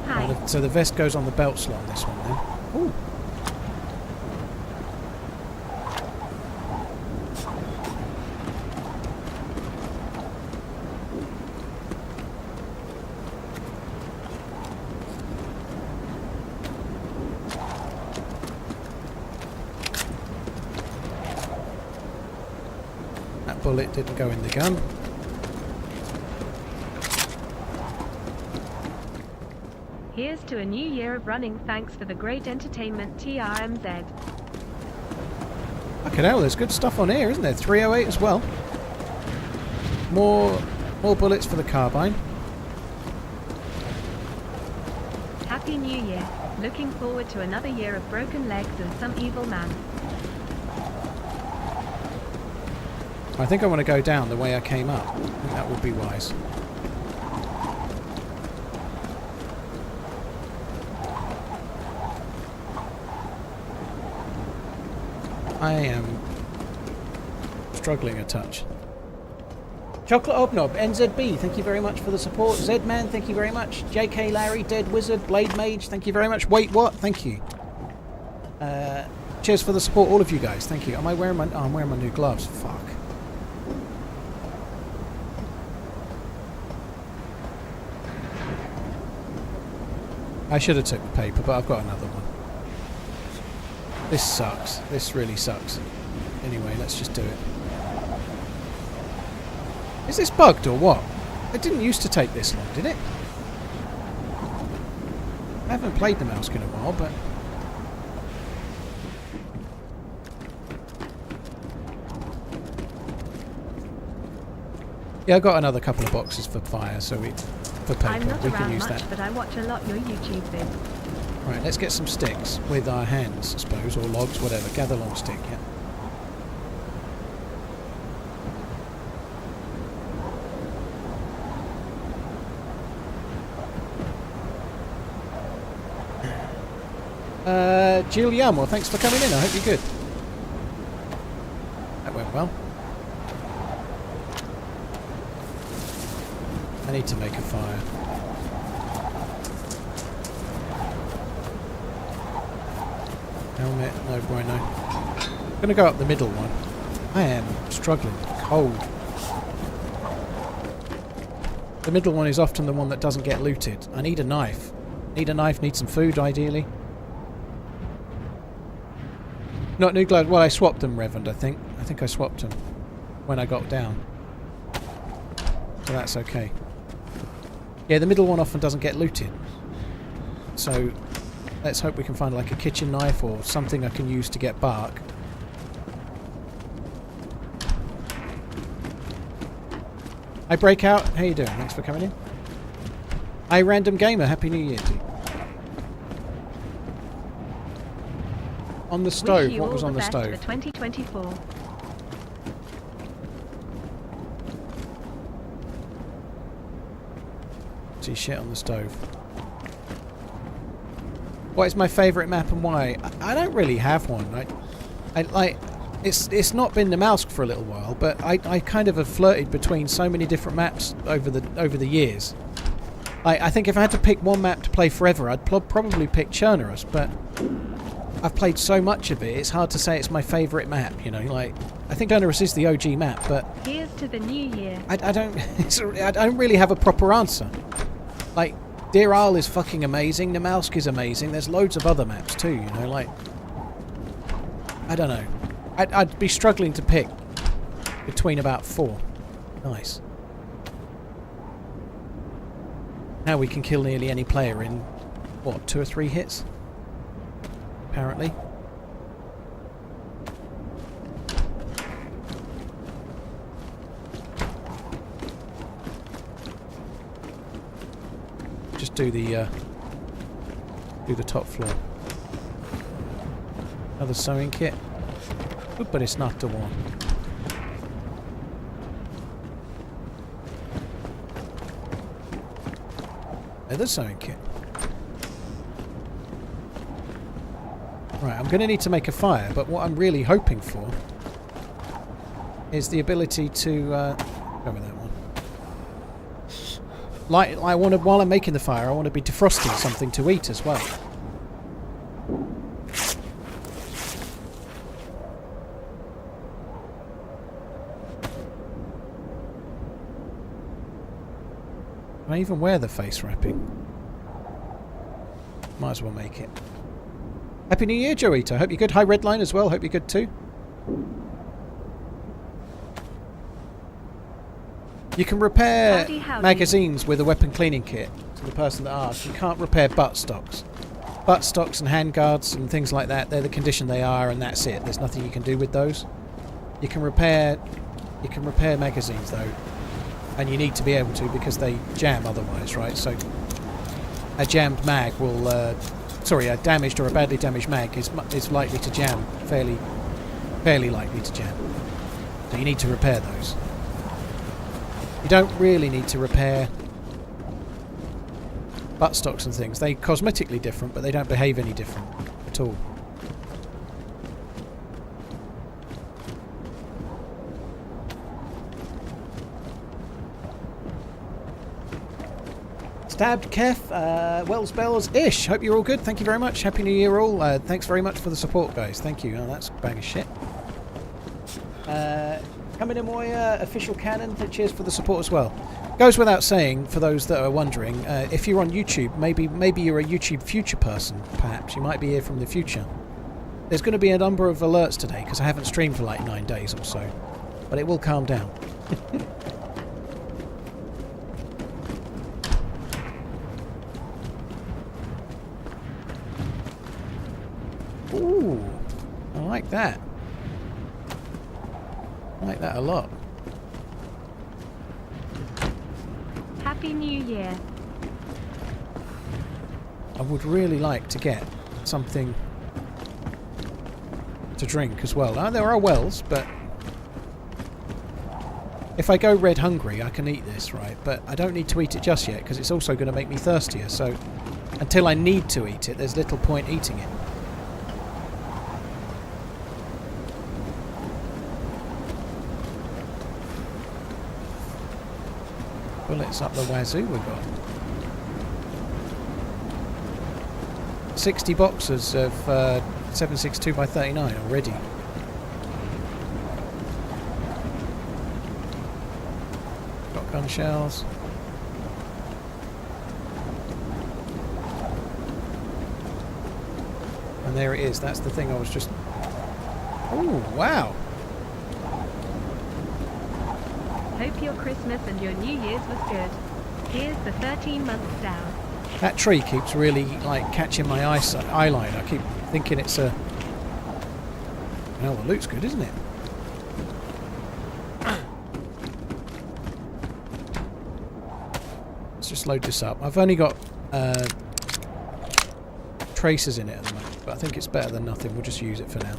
Hi. Oh, so the vest goes on the belt slot on this one then. Ooh. Bullet didn't go in the gun. Here's to a new year of running. Thanks for the great entertainment, TRMZ. Fucking hell, there's good stuff on here, isn't there? 308 as well. More bullets for the carbine. Happy New Year. Looking forward to another year of broken legs and some evil man. I think I want to go down the way I came up. I think that would be wise. I am struggling a touch. Chocolate Obnob, NZB, thank you very much for the support. Zedman, thank you very much. JK Larry, Dead Wizard, Blade Mage, thank you very much. Wait, what? Thank you. Cheers for the support, all of you guys. Thank you. Am I wearing my... Oh, I'm wearing my new gloves. Fuck. I should have took the paper, but I've got another one. This sucks. This really sucks. Anyway, let's just do it. Is this bugged or what? It didn't used to take this long, did it? I haven't played Namalsk in a while, but... Yeah, I got another couple of boxes for fire, so for paper. I'm not We can around use much, that. but I watch a lot your YouTube vids. Right, let's get some sticks with our hands, I suppose, or logs, whatever. Gather long stick, yeah. Giuliano, thanks for coming in. I hope you're good. That went well. I need to make a fire. Helmet, no bueno. I'm going to go up the middle one. I am struggling. Cold. The middle one is often the one that doesn't get looted. I need a knife. Need a knife, need some food, ideally. Not new gloves. Well, I swapped them, Reverend, I think. I think I swapped them when I got down. So that's okay. Yeah, the middle one often doesn't get looted. So let's hope we can find like a kitchen knife or something I can use to get bark. Hi Breakout, how you doing? Thanks for coming in. Hi Random Gamer, Happy New Year to you. On the stove, Wish you what was all on the best stove? for 2024. See shit on the stove. What is my favourite map and why? I don't really have one. I like it's not been Namalsk for a little while, but I kind of have flirted between so many different maps over the years. I think if I had to pick one map to play forever, I'd probably pick Chernerus, but I've played so much of it, it's hard to say it's my favourite map, you know, like, I think Chernerus is the OG map, but Here's to the new year. I don't I don't really have a proper answer. Like, Deir Al is fucking amazing, Namalsk is amazing, there's loads of other maps too, you know, like, I don't know. I'd be struggling to pick between about 4. Nice. Now we can kill nearly any player in, what, 2 or 3 hits? Apparently. Just do the top floor. Another sewing kit. Ooh, but it's not the one. Another sewing kit. Right, I'm going to need to make a fire, but what I'm really hoping for is the ability to go with that one. Like, I want to, while I'm making the fire, I want to be defrosting something to eat as well. Can I even wear the face wrapping? Might as well make it. Happy New Year, Joito. Hope you're good. Hi, Redline as well. Hope you're good too. You can repair Howdy. magazines with a weapon cleaning kit. To the person that asked, you can't repair butt stocks. Butt stocks and handguards and things like that, they're the condition they are, and that's it. There's nothing you can do with those. You can repair magazines though, and you need to be able to because they jam otherwise, right? So a jammed mag will, a damaged or a badly damaged mag is likely to jam, fairly likely to jam. So you need to repair those. You don't really need to repair butt stocks and things. They're cosmetically different, but they don't behave any different at all. Stabbed Kef, Wells Bells Ish. Hope you're all good. Thank you very much. Happy New Year all. Thanks very much for the support, guys. Thank you. Oh, that's a bag of shit. Coming in my official cannon. Cheers for the support as well. Goes without saying, for those that are wondering, if you're on YouTube, maybe you're a YouTube future person, perhaps. You might be here from the future. There's going to be a number of alerts today, because I haven't streamed for like 9 days or so. But it will calm down. Ooh, I like that. I like that a lot. Happy New Year. I would really like to get something to drink as well. There are wells, but if I go red hungry, I can eat this, right? But I don't need to eat it just yet, because it's also going to make me thirstier. So until I need to eat it, there's little point eating it. Bullets up the wazoo we got. 60 boxes of 7.62 by 39 already. Shotgun shells. And there it is. That's the thing I was just... Oh, wow. Hope your Christmas and your New Year's was good. Here's the 13 months down. That tree keeps really, like, catching my eye line. I keep thinking it's a... Well, the loot's good, isn't it? Let's just load this up. I've only got tracers in it at the moment, but I think it's better than nothing. We'll just use it for now.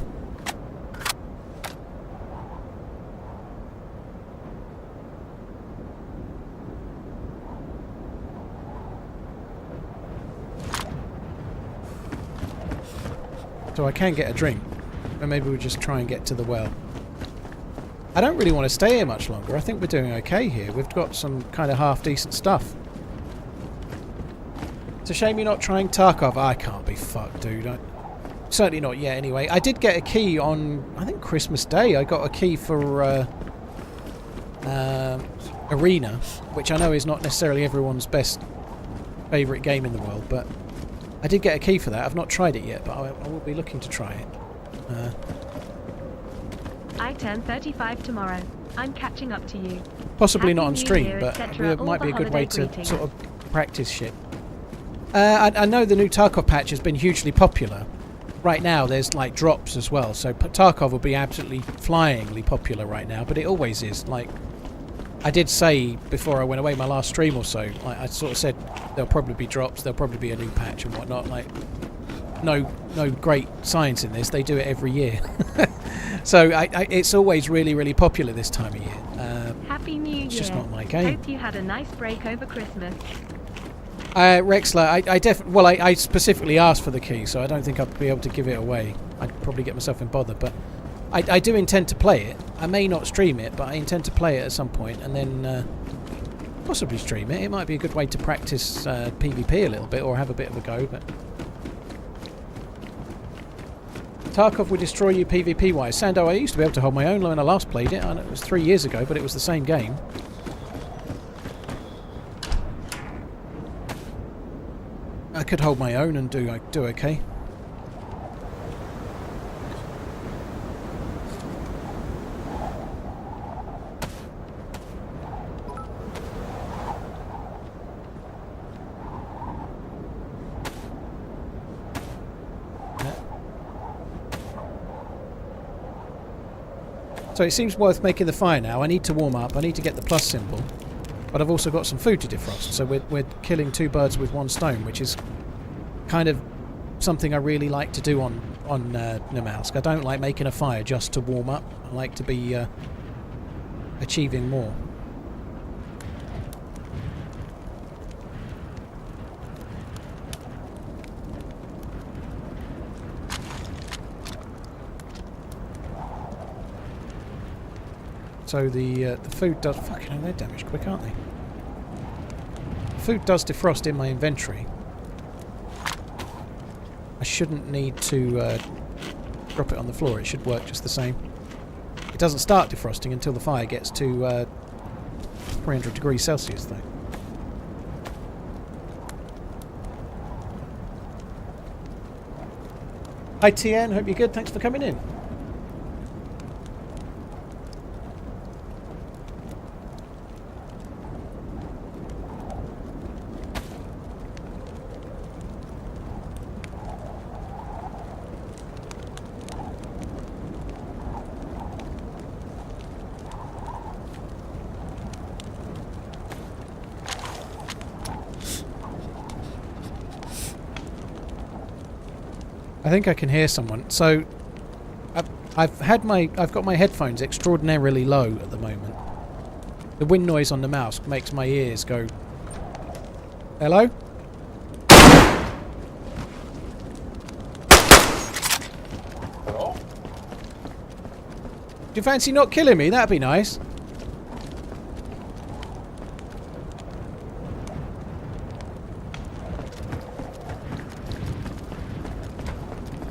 So I can get a drink, but maybe we'll just try and get to the well. I don't really want to stay here much longer. I think we're doing okay here. We've got some kind of half-decent stuff. It's a shame you're not trying Tarkov. I can't be fucked, dude. Certainly not yet, anyway. I did get a key on, I think, Christmas Day. I got a key for Arena, which I know is not necessarily everyone's best favourite game in the world, but I did get a key for that. I've not tried it yet, but I will be looking to try it. I turn 35 tomorrow. I'm catching up to you. Possibly Happy not on New stream, Year, but etc., it might all be the a good way holiday to greetings. sort of practice shit. I know the new Tarkov patch has been hugely popular. Right now there's like drops as well, so Tarkov will be absolutely flyingly popular right now, but it always is. Like I did say before I went away, my last stream or so, like I sort of said there'll probably be drops, there'll probably be a new patch and whatnot. Like no great science in this, they do it every year. So it's always really, really popular this time of year. Happy New Year. It's just not my game. Hope you had a nice break over Christmas. Rexler, I specifically asked for the key, so I don't think I'd be able to give it away. I'd probably get myself in bother, but I do intend to play it. I may not stream it, but I intend to play it at some point, and then possibly stream it. It might be a good way to practice PvP a little bit, or have a bit of a go, but... Tarkov will destroy you PvP-wise. Sando, I used to be able to hold my own when I last played it. I know it was 3 years ago, but it was the same game. I could hold my own and do okay. So it seems worth making the fire now. I need to warm up. I need to get the plus symbol. But I've also got some food to defrost. So we're killing two birds with one stone, which is kind of something I really like to do on Namalsk. I don't like making a fire just to warm up. I like to be achieving more. So the food does... Fucking hell, they're damaged quick, aren't they? Food does defrost in my inventory. I shouldn't need to drop it on the floor. It should work just the same. It doesn't start defrosting until the fire gets to 300 degrees Celsius, though. Hi, TN. Hope you're good. Thanks for coming in. I think I can hear someone. So I've got my headphones extraordinarily low at the moment. The wind noise on the mouse makes my ears go. Hello? Hello? Do you fancy not killing me? That'd be nice.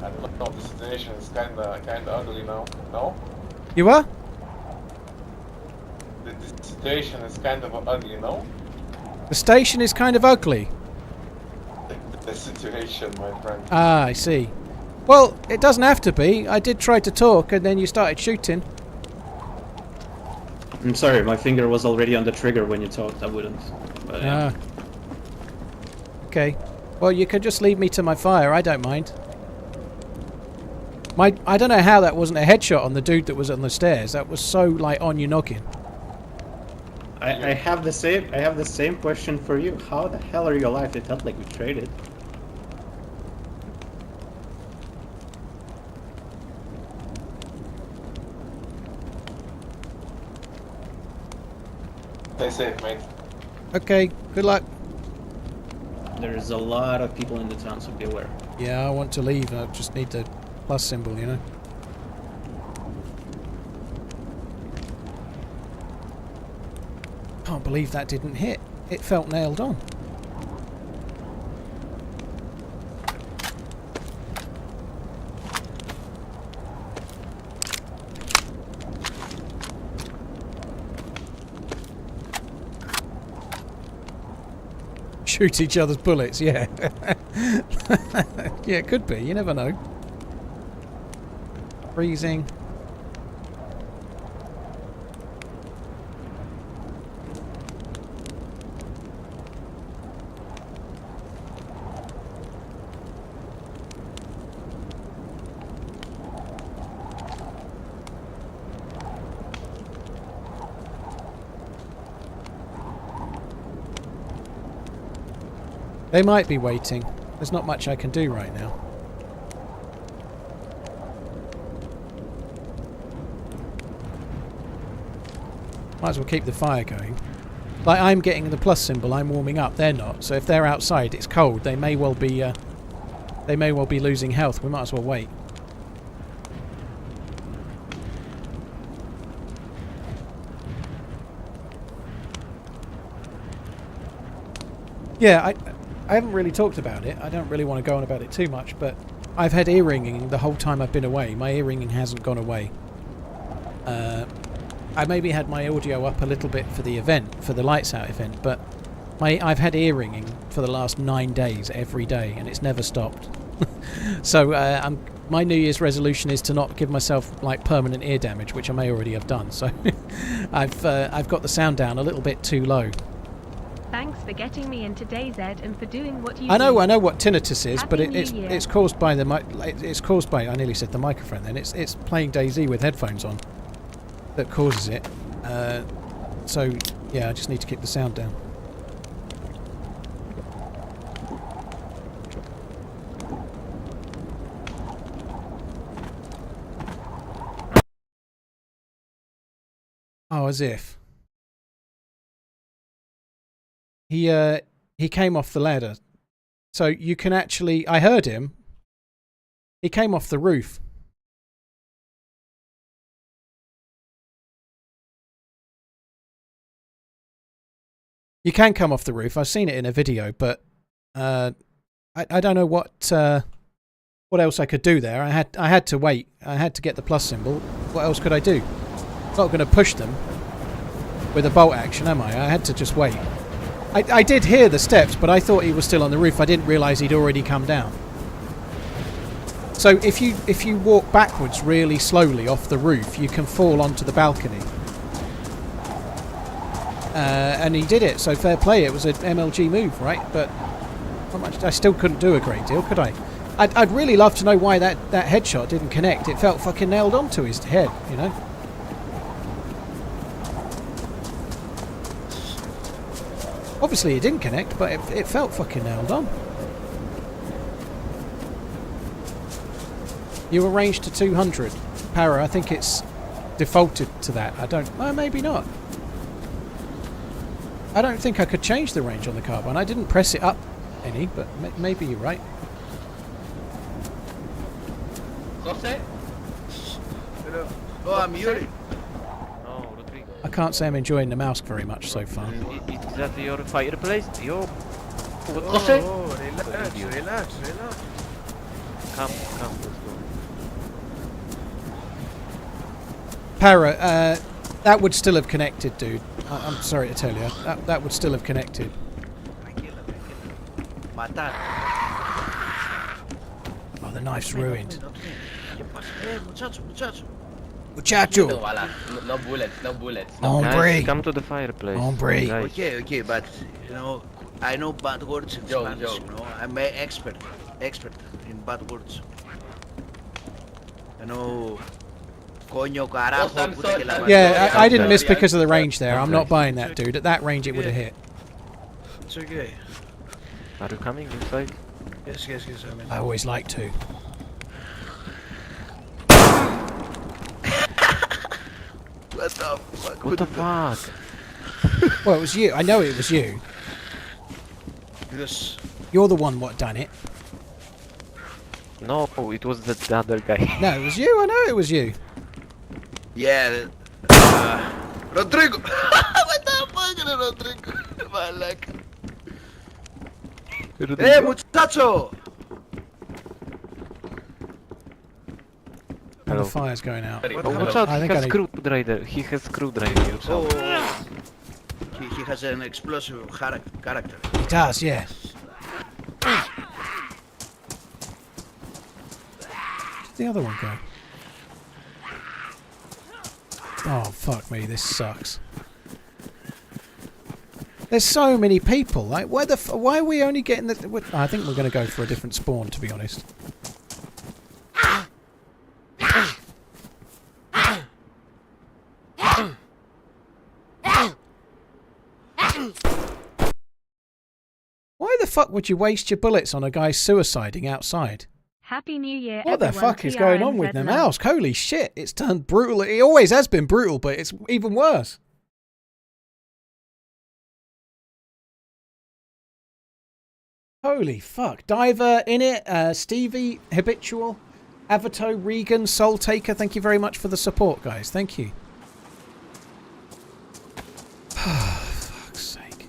I don't know, the situation is kinda ugly now. No? You are? The situation is kind of ugly, no? The station is kind of ugly. The situation, my friend. Ah, I see. Well, it doesn't have to be. I did try to talk and then you started shooting. I'm sorry, my finger was already on the trigger when you talked. I wouldn't. But, yeah. Okay. Well, you could just leave me to my fire. I don't mind. I don't know how that wasn't a headshot on the dude that was on the stairs. That was so like on your noggin. I have the same question for you. How the hell are you alive? It felt like we traded. Stay safe, mate. Okay. Good luck. There's a lot of people in the town, so be aware. Yeah, I want to leave. I just need the plus symbol, you know. Can't believe that didn't hit. It felt nailed on. Shoot each other's bullets, yeah. Yeah, it could be. You never know. Freezing. They might be waiting. There's not much I can do right now. Might as well keep the fire going. Like, I'm getting the plus symbol, I'm warming up, they're not. So if they're outside, it's cold, they may well be losing health. We might as well wait. Yeah, I haven't really talked about it. I don't really want to go on about it too much, but I've had ear ringing the whole time I've been away. My ear ringing hasn't gone away. I maybe had my audio up a little bit for the event, for the Lights Out event, but I've had ear ringing for the last 9 days, every day, and it's never stopped. So my New Year's resolution is to not give myself like permanent ear damage, which I may already have done. So I've got the sound down a little bit too low. Thanks for getting me into DayZ and for doing what you I do. know what tinnitus is, but Happy New Year. it's caused by it's caused by, I nearly said the microphone then. It's playing DayZ with headphones on that causes it. So yeah, I just need to keep the sound down. Oh, as if. He came off the ladder. So you can actually... I heard him. He came off the roof. You can come off the roof. I've seen it in a video, but I don't know what else I could do there. I had to wait. I had to get the plus symbol. What else could I do? I'm not going to push them with a bolt action, am I? I had to just wait. I did hear the steps, but I thought he was still on the roof. I didn't realise he'd already come down. So if you walk backwards really slowly off the roof, you can fall onto the balcony. And he did it, so fair play. It was an MLG move, right? But not much, I still couldn't do a great deal, could I? I'd really love to know why that headshot didn't connect. It felt fucking nailed onto his head, you know? Obviously it didn't connect, but it felt fucking nailed on. You were ranged to 200. Para, I think it's defaulted to that. I don't... Well, maybe not. I don't think I could change the range on the carbine. I didn't press it up any, but maybe you're right. Jose? Hello. Oh, I'm Yuri. No, Rodrigo. I can't say I'm enjoying Namalsk very much so far. Is that your fireplace? Yo. Jose? Oh, relax. Come, let's go. Para, that would still have connected, dude. I'm sorry to tell you. That would still have connected. Tranquila. Matar. Oh, the knife's ruined. ¿Qué pasa? Muchacho. Muchacho! No bullets. Hombre! Guys, come to the fireplace. Hombre! Guys. Okay, but you know, I know bad words in Spanish. You know, I'm an expert in bad words. I know. Coño, carajo, puta que la Yeah, I didn't miss because of the range there. I'm not buying that, dude. At that range, it would have hit. It's okay. Are you coming inside? Yes, I'm in. I always like to. What the fuck? What the fuck? Well, it was you. I know it was you. Because You're the one what done it. No, it was the other guy. No, it was you. I know it was you. yeah, Rodrigo. What the fuck, Rodrigo? Malaka. Hey, muchacho. And the fire's going out. Oh, watch out, I he think has I need- screwdriver. He has screwdriver. Oh, he has an explosive character. It does, yeah. Where'd the other one go? Oh, fuck me, this sucks. There's so many people. Like, why are we only getting the... I think we're going to go for a different spawn, to be honest. Why the fuck would you waste your bullets on a guy suiciding outside? Happy New Year, What the everyone. fuck is going on with TRMZ Namalsk? Holy shit, it's turned brutal. It always has been brutal, but it's even worse. Holy fuck. Diver in it, Stevie, Habitual, Avato, Regan, Soul Taker, thank you very much for the support, guys. Thank you. Fuck's sake.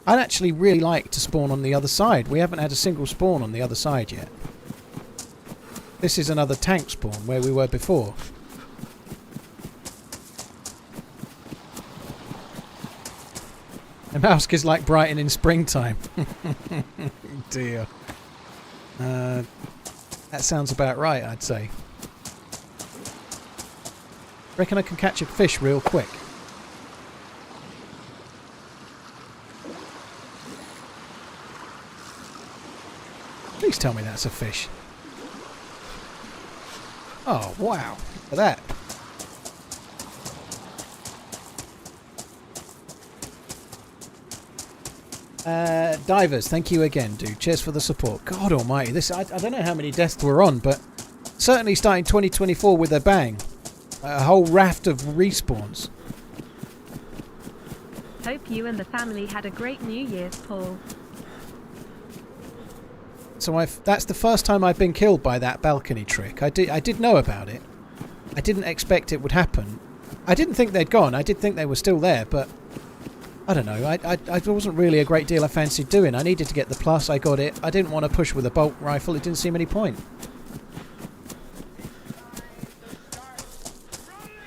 I'd actually really like to spawn on the other side. We haven't had a single spawn on the other side yet. This is another tank spawn where we were before. Namalsk is like Brighton in springtime. Dear. That sounds about right, I'd say. Reckon I can catch a fish real quick. Please tell me that's a fish. Oh, wow. Look at that. Divers, thank you again, dude. Cheers for the support. God almighty. This I don't know how many deaths we're on, but certainly starting 2024 with a bang. A whole raft of respawns. Hope you and the family had a great New Year's, Paul. So that's the first time I've been killed by that balcony trick. I did know about it. I didn't expect it would happen. I didn't think they'd gone. I did think they were still there, but I don't know. I wasn't really a great deal I fancied doing. I needed to get the plus. I got it. I didn't want to push with a bolt rifle. It didn't seem any point.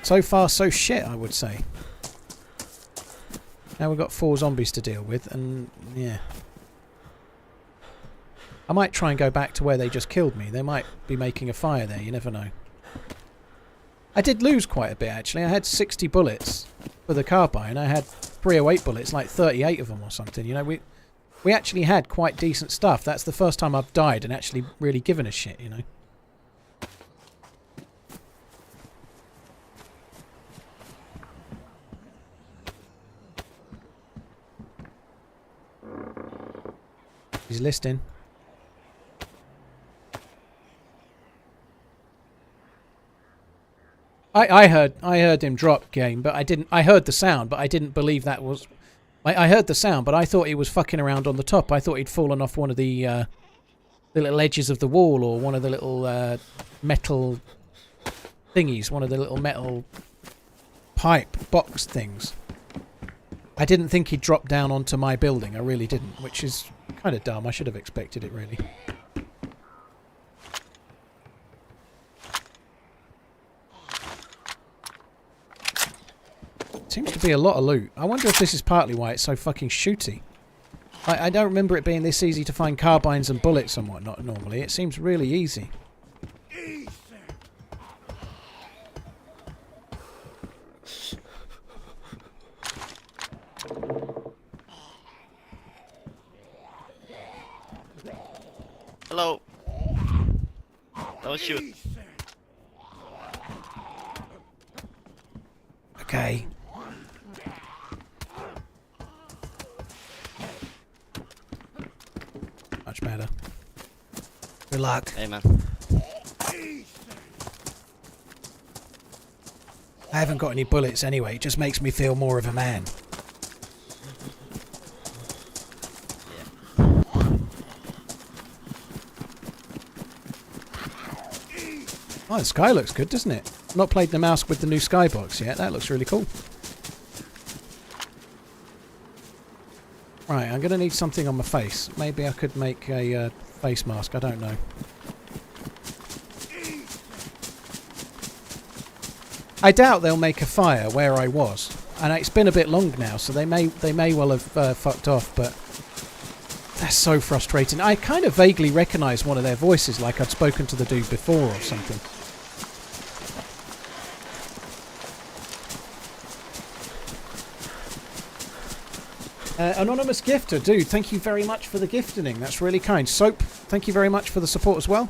So far, so shit, I would say. Now we've got 4 zombies to deal with, and yeah. I might try and go back to where they just killed me. They might be making a fire there, you never know. I did lose quite a bit, actually. I had 60 bullets for the carbine. I had 308 bullets, like 38 of them or something. You know, we actually had quite decent stuff. That's the first time I've died and actually really given a shit, you know. He's listening. I heard him drop game, but I heard the sound, but I didn't believe that was. I heard the sound, but I thought he was fucking around on the top. I thought he'd fallen off one of the little edges of the wall, or one of the little metal thingies, one of the little metal pipe box things. I didn't think he'd drop down onto my building. I really didn't, which is kind of dumb. I should have expected it, really. Seems to be a lot of loot. I wonder if this is partly why it's so fucking shooty. I don't remember it being this easy to find carbines and bullets and whatnot normally. It seems really easy. Hello. Don't shoot. Okay. Much better. Good luck. Hey, man. I haven't got any bullets anyway. It just makes me feel more of a man. Oh, the sky looks good, doesn't it? Not played Namalsk with the new skybox yet. That looks really cool. Right, I'm going to need something on my face. Maybe I could make a face mask. I don't know. I doubt they'll make a fire where I was. And it's been a bit long now, so they may well have fucked off, but that's so frustrating. I kind of vaguely recognise one of their voices, like I'd spoken to the dude before or something. Anonymous gifter, dude, thank you very much for the gifting. That's really kind. Soap, thank you very much for the support as well.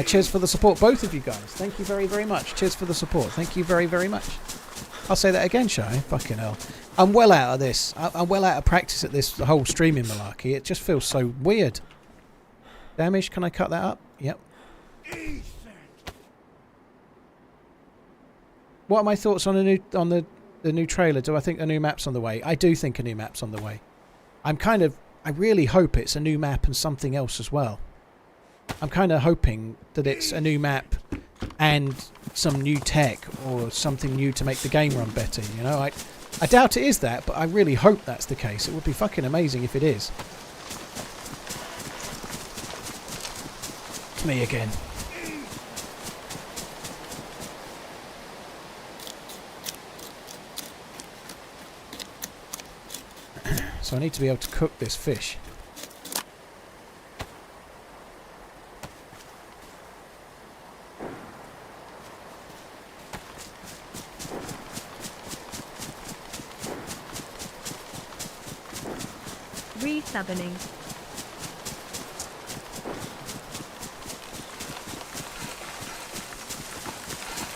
Cheers for the support, both of you guys. Thank you very, very much. Cheers for the support. Thank you very, very much. I'll say that again, shall I? Fucking hell. I'm well out of this. I'm well out of practice at this whole streaming malarkey. It just feels so weird. Damage, can I cut that up? Yep. What are my thoughts on the new trailer? Do I think a new map's on the way? I do think a new map's on the way. I really hope it's a new map and something else as well. I'm kind of hoping that it's a new map and some new tech or something new to make the game run better, you know? I doubt it is that, but I really hope that's the case. It would be fucking amazing if it is. It's me again. So I need to be able to cook this fish. Resubbing.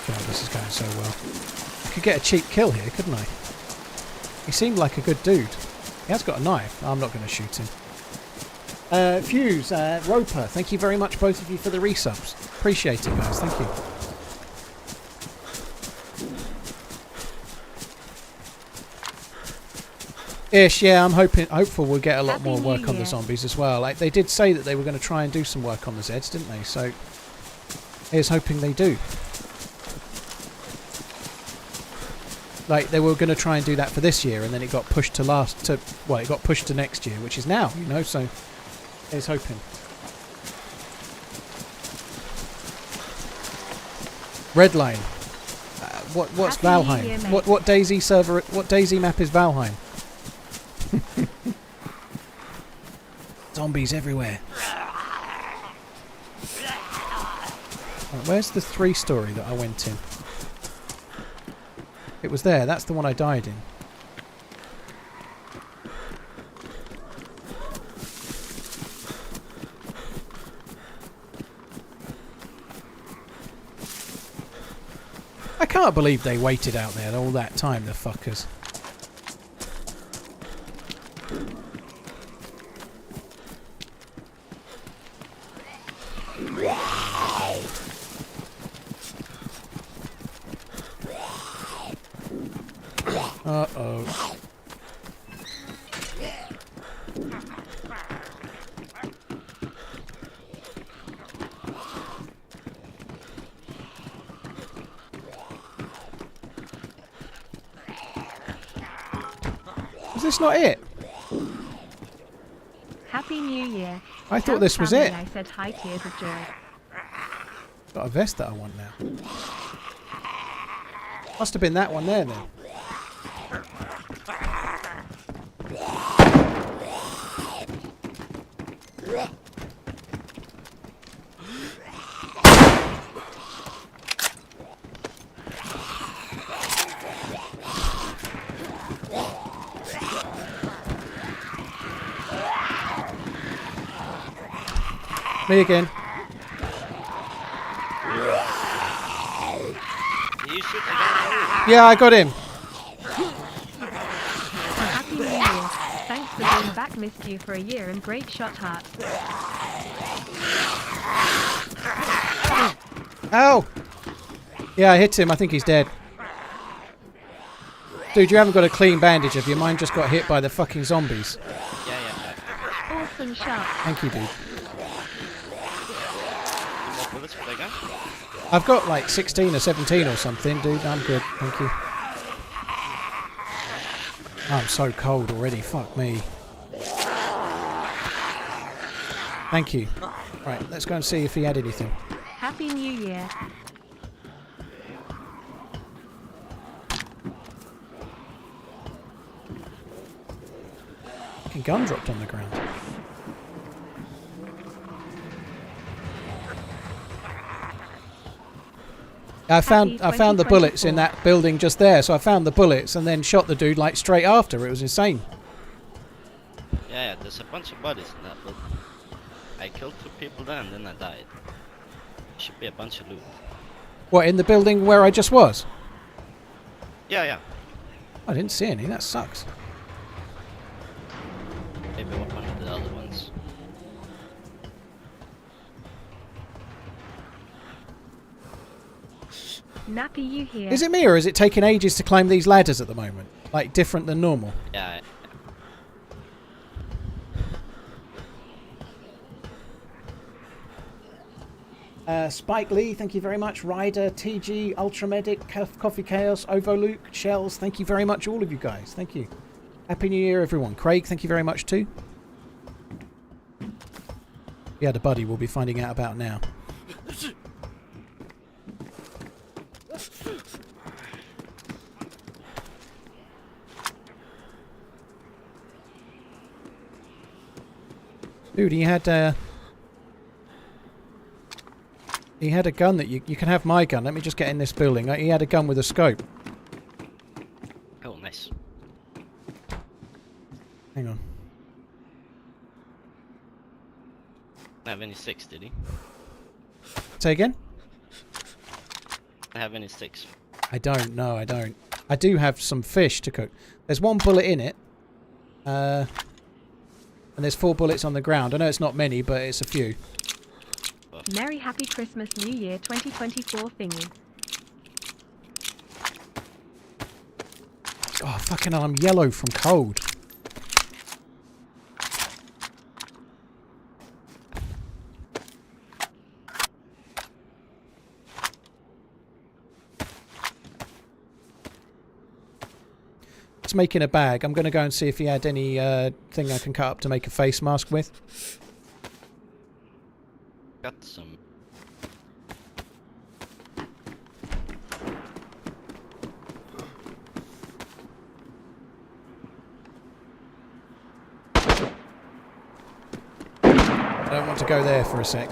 God, this is going so well. I could get a cheap kill here, couldn't I? He seemed like a good dude. He has got a knife. I'm not going to shoot him. Fuse, Roper, thank you very much, both of you, for the resubs. Appreciate it, guys. Thank you. Ish, yeah, I'm hopeful we'll get a lot more work on the zombies as well. Like, they did say that they were going to try and do some work on the Zeds, didn't they? So, here's hoping they do. Like, they were going to try and do that for this year, and then it got pushed to it got pushed to next year, which is now, you know, so here's hoping. Redline. What's Happy Valheim? New Year, mate. What DayZ server? What DayZ map is Valheim? Zombies everywhere. Right, where's the 3-story that I went in? It was there. That's the one I died in. I can't believe they waited out there all that time, the fuckers. Uh-oh. Is this not it? Happy New Year. I thought Tell this the was family it. I said hi, tears of joy. Got a vest that I want now. Must have been that one there then. Me again. You shoot the guy. Yeah, I got him. Happy New Year. Thanks for being back. Missed you for a year and great shot, heart. Ow! Yeah, I hit him. I think he's dead. Dude, you haven't got a clean bandage, have you? Mine just got hit by the fucking zombies. Yeah. Awesome shot. Thank you, dude. More bullets for the gun? I've got like 16 or 17 or something, dude. I'm good. Thank you. I'm so cold already. Fuck me. Thank you. Right, let's go and see if he had anything. Happy New Year. Fucking gun dropped on the ground. I found the bullets in that building just there, so I found the bullets and then shot the dude like straight after. It was insane. Yeah, there's a bunch of bodies in that building. I killed 2 people there and then I died. Should be a bunch of loot. What, in the building where I just was? Yeah. I didn't see any. That sucks. Maybe one of the other ones. Nappy, you here? Is it me or is it taking ages to climb these ladders at the moment? Like different than normal? Yeah. Spike Lee, thank you very much. Ryder, TG, Ultramedic, Coffee Chaos, Ovo Luke, Shells, thank you very much, all of you guys. Thank you. Happy New Year, everyone. Craig, thank you very much too. He had a buddy we'll be finding out about now. Dude, he had a gun that you can have my gun. Let me just get in this building. He had a gun with a scope. Oh, nice. Hang on. I have any sticks, did he? Say again? I have any sticks. I don't. No, I don't. I do have some fish to cook. There's 1 bullet in it. And there's 4 bullets on the ground. I know it's not many, but it's a few. Merry Happy Christmas New Year 2024 thingy. Oh, fucking hell, I'm yellow from cold. It's making a bag. I'm going to go and see if he had any thing I can cut up to make a face mask with. Got some. I don't want to go there for a sec.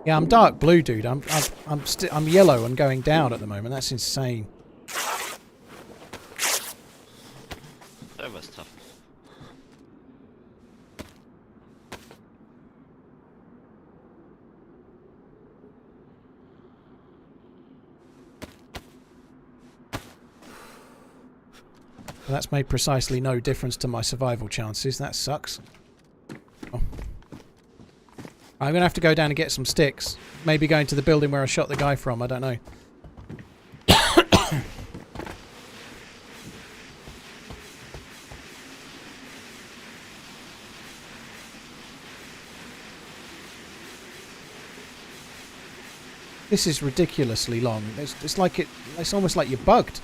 Yeah, I'm dark blue, dude. I'm yellow and going down at the moment. That's insane. That was tough. Well, that's made precisely no difference to my survival chances. That sucks. Oh. I'm going to have to go down and get some sticks. Maybe going to the building where I shot the guy from. I don't know. This is ridiculously long. It's like it's almost like you're bugged.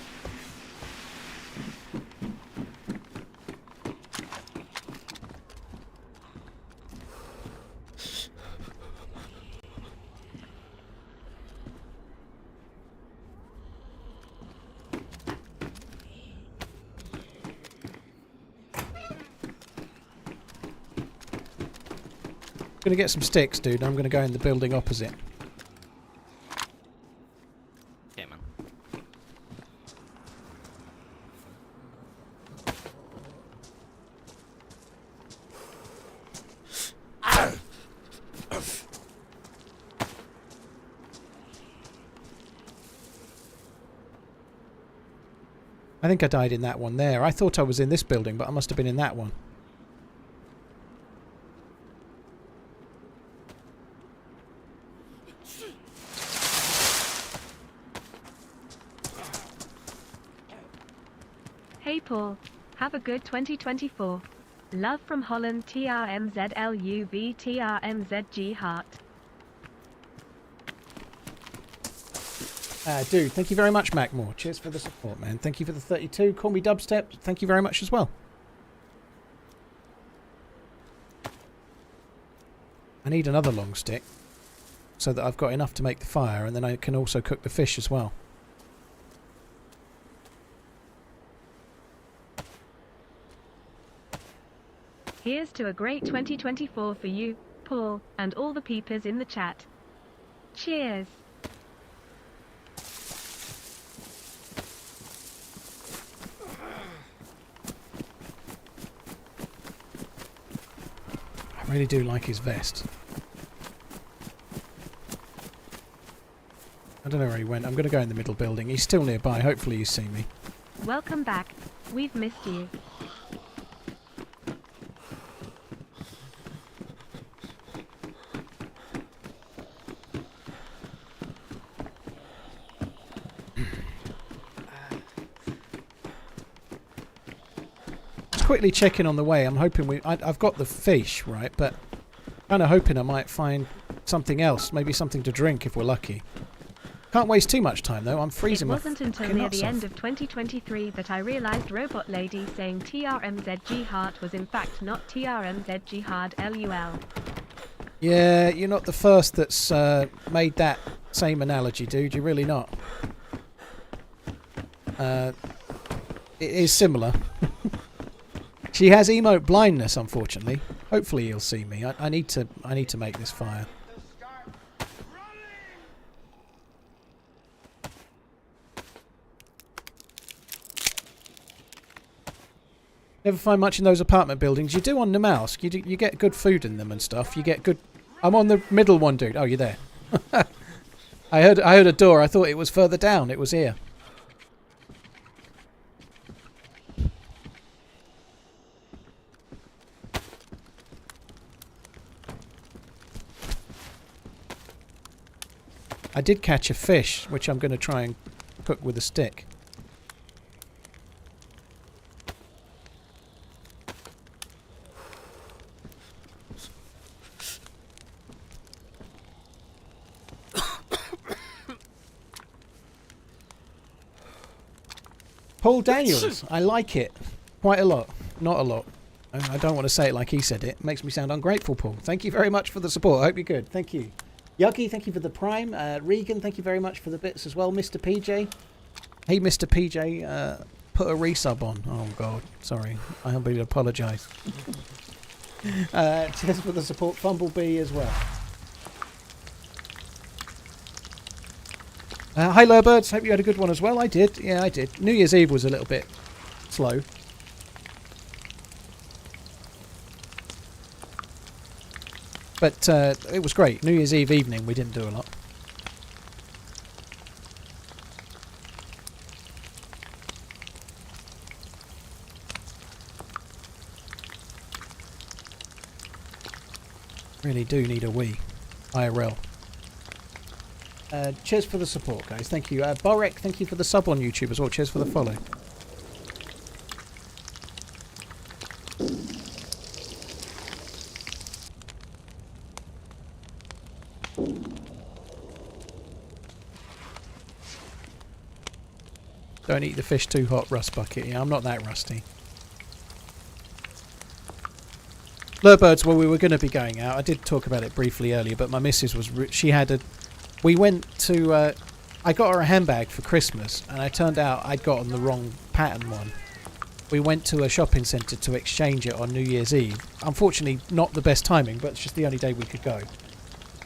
I'm gonna get some sticks, dude. I'm gonna go in the building opposite. Okay, man. I think I died in that one there. I thought I was in this building, but I must have been in that one. Hey Paul, have a good 2024. Love from Holland TRMZ LUV TRMZG Heart. Dude, thank you very much, Macmore. Cheers for the support, man. Thank you for the 32. Call me Dubstep. Thank you very much as well. I need another long stick so that I've got enough to make the fire, and then I can also cook the fish as well. Here's to a great 2024 for you, Paul, and all the peepers in the chat. Cheers. I really do like his vest. I don't know where he went. I'm going to go in the middle building. He's still nearby. Hopefully you see me. Welcome back. We've missed you. Quickly checking on the way. I'm hoping I've got the fish, right? But kind of hoping I might find something else. Maybe something to drink if we're lucky. Can't waste too much time though. I'm freezing my It wasn't until near the end of 2023 that I realized Robot Lady saying TRMZG Heart was in fact not TRMZG Hard LUL. Yeah, you're not the first that's made that same analogy, dude. You're really not. It is similar. She has emote blindness, unfortunately. Hopefully you'll see me. I need to make this fire. Never find much in those apartment buildings. You do on Namalsk. You get good food in them and stuff. You get good. I'm on the middle one, dude. Oh, you're there. I heard a door. I thought it was further down. It was here. I did catch a fish, which I'm going to try and cook with a stick. Paul Daniels, I like it. Quite a lot. Not a lot. I don't want to say it like he said it. Makes me sound ungrateful, Paul. Thank you very much for the support. I hope you're good. Thank you. Yucky, thank you for the prime. Regan, thank you very much for the bits as well. Mr. PJ. Hey, Mr. PJ, put a resub on. Oh, God. Sorry. I humbly apologise. Cheers for the support. Fumblebee as well. Hi, Lurbirds. Hope you had a good one as well. I did. Yeah, I did. New Year's Eve was a little bit slow. But it was great. New Year's Eve evening, we didn't do a lot. Really do need a wee. IRL. Cheers for the support, guys. Thank you. Borek, thank you for the sub on YouTube as well. Cheers for the follow. Don't eat the fish too hot, Rust Bucket. Yeah, I'm not that rusty. Lurbirds, well, we were going to be going out. I did talk about it briefly earlier, but my missus was... She had a... We went to... I got her a handbag for Christmas, and it turned out I'd gotten the wrong pattern one. We went to a shopping centre to exchange it on New Year's Eve. Unfortunately, not the best timing, but it's just the only day we could go.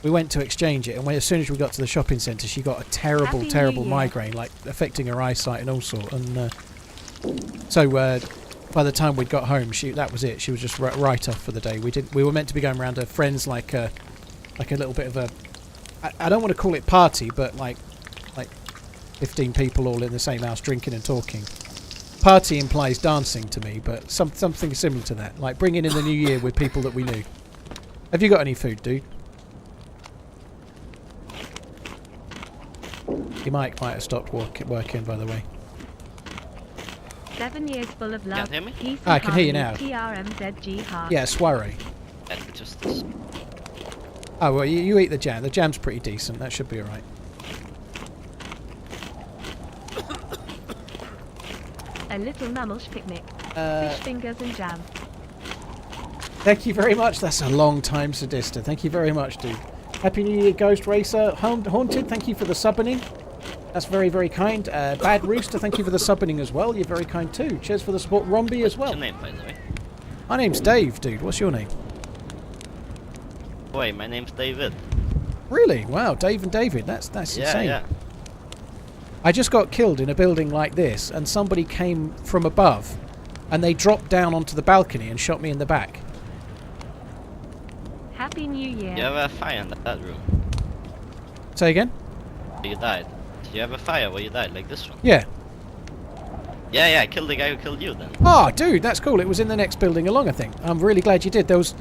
We went to exchange it, and as soon as we got to the shopping centre, she got a terrible, Happy terrible New Year. migraine, like affecting her eyesight and all sort. And so by the time we'd got home, that was it. She was just right off for the day. We were meant to be going around her friends like a little bit of a... I don't want to call it party, but like 15 people all in the same house drinking and talking. Party implies dancing to me, but something similar to that, like bringing in the new year with people that we knew. Have you got any food, dude? Your mic might have stopped working, by the way. 7 years full of love. Can't hear me? Peace I and can hear you harmony, now. TRMZ jihad. Yeah, soiree. And just this. Oh, well, you eat the jam. The jam's pretty decent. That should be alright. A little Namalsk picnic. Fish fingers and jam. Thank you very much. That's a long time, Sadista. Thank you very much, dude. Happy New Year, Ghost Racer. Haunted, thank you for the subbining. That's very, very kind. Bad Rooster, thank you for the subbining as well. You're very kind too. Cheers for the support. Romby as well. What's your name, by the way? My name's Dave, dude. What's your name? Wait, my name's David. Really? Wow, Dave and David. That's Yeah, insane. yeah. I just got killed in a building like this, and somebody came from above, and they dropped down onto the balcony and shot me in the back. Happy New Year. You have a fire in that room. Say again? You died. You have a fire where you died, like this one. Yeah. Yeah, I killed the guy who killed you then. Oh, dude, that's cool. It was in the next building along, I think. I'm really glad you did. There was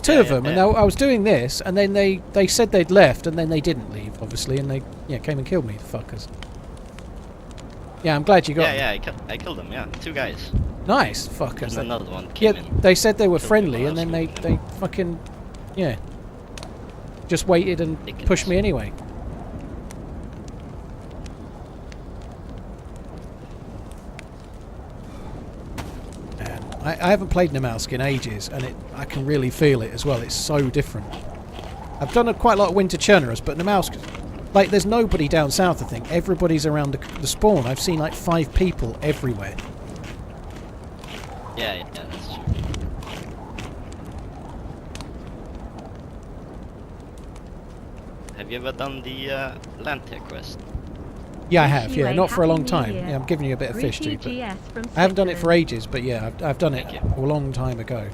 two of them, and I was doing this, and then they said they'd left, and then they didn't leave, obviously, and they came and killed me, the fuckers. Yeah, I'm glad you got them. Yeah, I killed them, yeah. 2 guys. Nice, fuckers. And another one came Yeah, in. they said they were Killed friendly, people and then else. they fucking, yeah, just waited and Ridiculous. pushed me anyway. And I haven't played Namalsk in ages, and I can really feel it as well. It's so different. I've done quite a lot of winter churnerers, but Namalsk, like, there's nobody down south, I think. Everybody's around the spawn. I've seen like 5 people everywhere. Yeah, that's true. Have you ever done the Lantia quest? Yeah, I Wish have. you Yeah, a not for a happy long New time. Year. Yeah, I'm giving you a bit of fish, dude. But GS from I haven't done it for Switzerland. ages, but yeah, I've done it Thank you. a long time ago.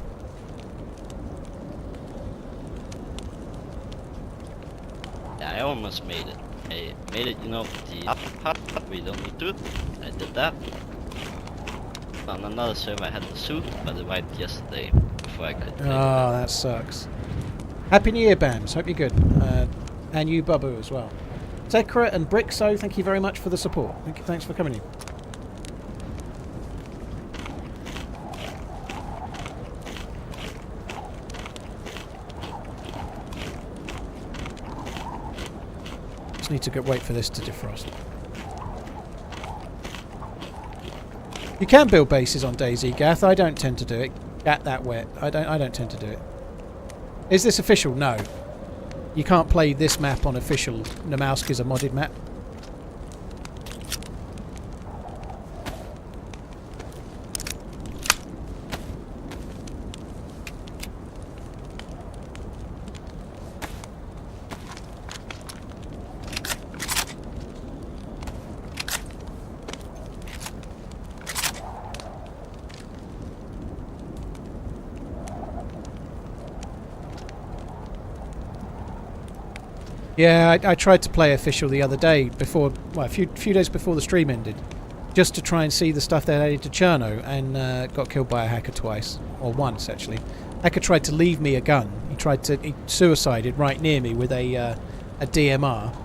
Yeah, I almost made it. I made it, you know, the upper part, but we don't need to. I did that. On another server I had the suit, but it wiped yesterday before I could play. Oh, that sucks. Happy New Year, Bams. Hope you're good. And you, Babu, as well. Tekra and Brixo, thank you very much for the support. Thanks for coming in. Just need to wait for this to defrost. You can build bases on DayZ, Gath. I don't tend to do it. At that wet. I don't tend to do it. Is this official? No. You can't play this map on official. Namalsk is a modded map. Yeah, I tried to play official the other day before, well, a few days before the stream ended, just to try and see the stuff they added to Cherno, and got killed by a hacker twice, or once actually. Hacker tried to leave me a gun. He suicided right near me with a DMR,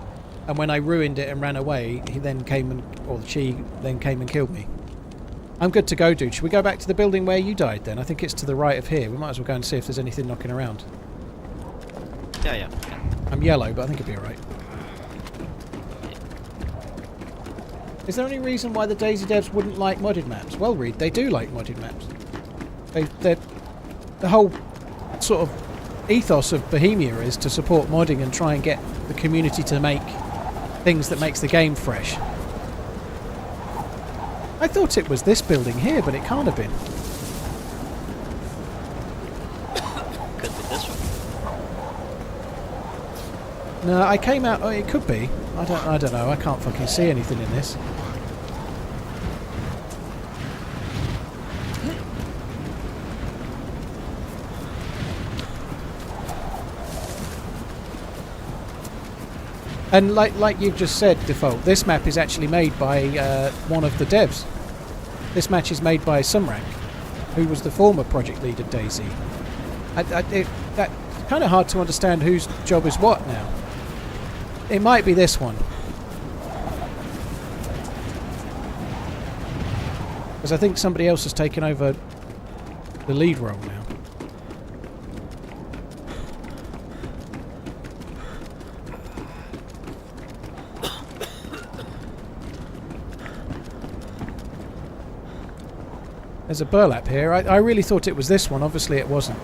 and when I ruined it and ran away, he then came and killed me. I'm good to go, dude. Should we go back to the building where you died then? I think it's to the right of here. We might as well go and see if there's anything knocking around. Yeah. I'm yellow, but I think it'll be alright. Is there any reason why the DayZ devs wouldn't like modded maps? Well, Reed, they do like modded maps. The whole sort of ethos of Bohemia is to support modding and try and get the community to make things that makes the game fresh. I thought it was this building here, but it can't have been. Could be this one. No, I came out. Oh, it could be. I don't know. I can't fucking see anything in this. And like you've just said, Default, this map is actually made by one of the devs. This match is made by Sumrank, who was the former project lead of DayZ. That's kind of hard to understand whose job is what now. It might be this one. Because I think somebody else has taken over the lead role now. There's a burlap here. I really thought it was this one. Obviously it wasn't.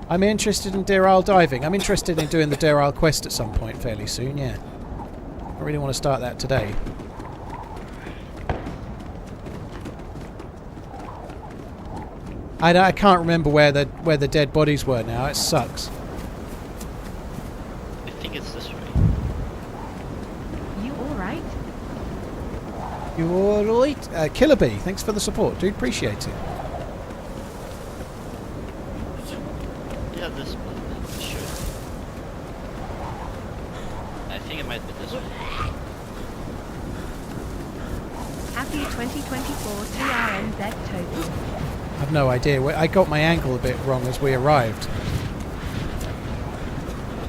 I'm interested in Deer Isle diving. I'm interested in doing the Deer Isle quest at some point fairly soon, yeah. I really want to start that today. I can't remember where the dead bodies were now. It sucks. I think it's this way. You alright? You alright? Killer Bee, thanks for the support, dude. Appreciate it. Yeah, this one. Sure. I think it might be this one. Happy 2024 TRMZ total. I've no idea. I got my angle a bit wrong as we arrived.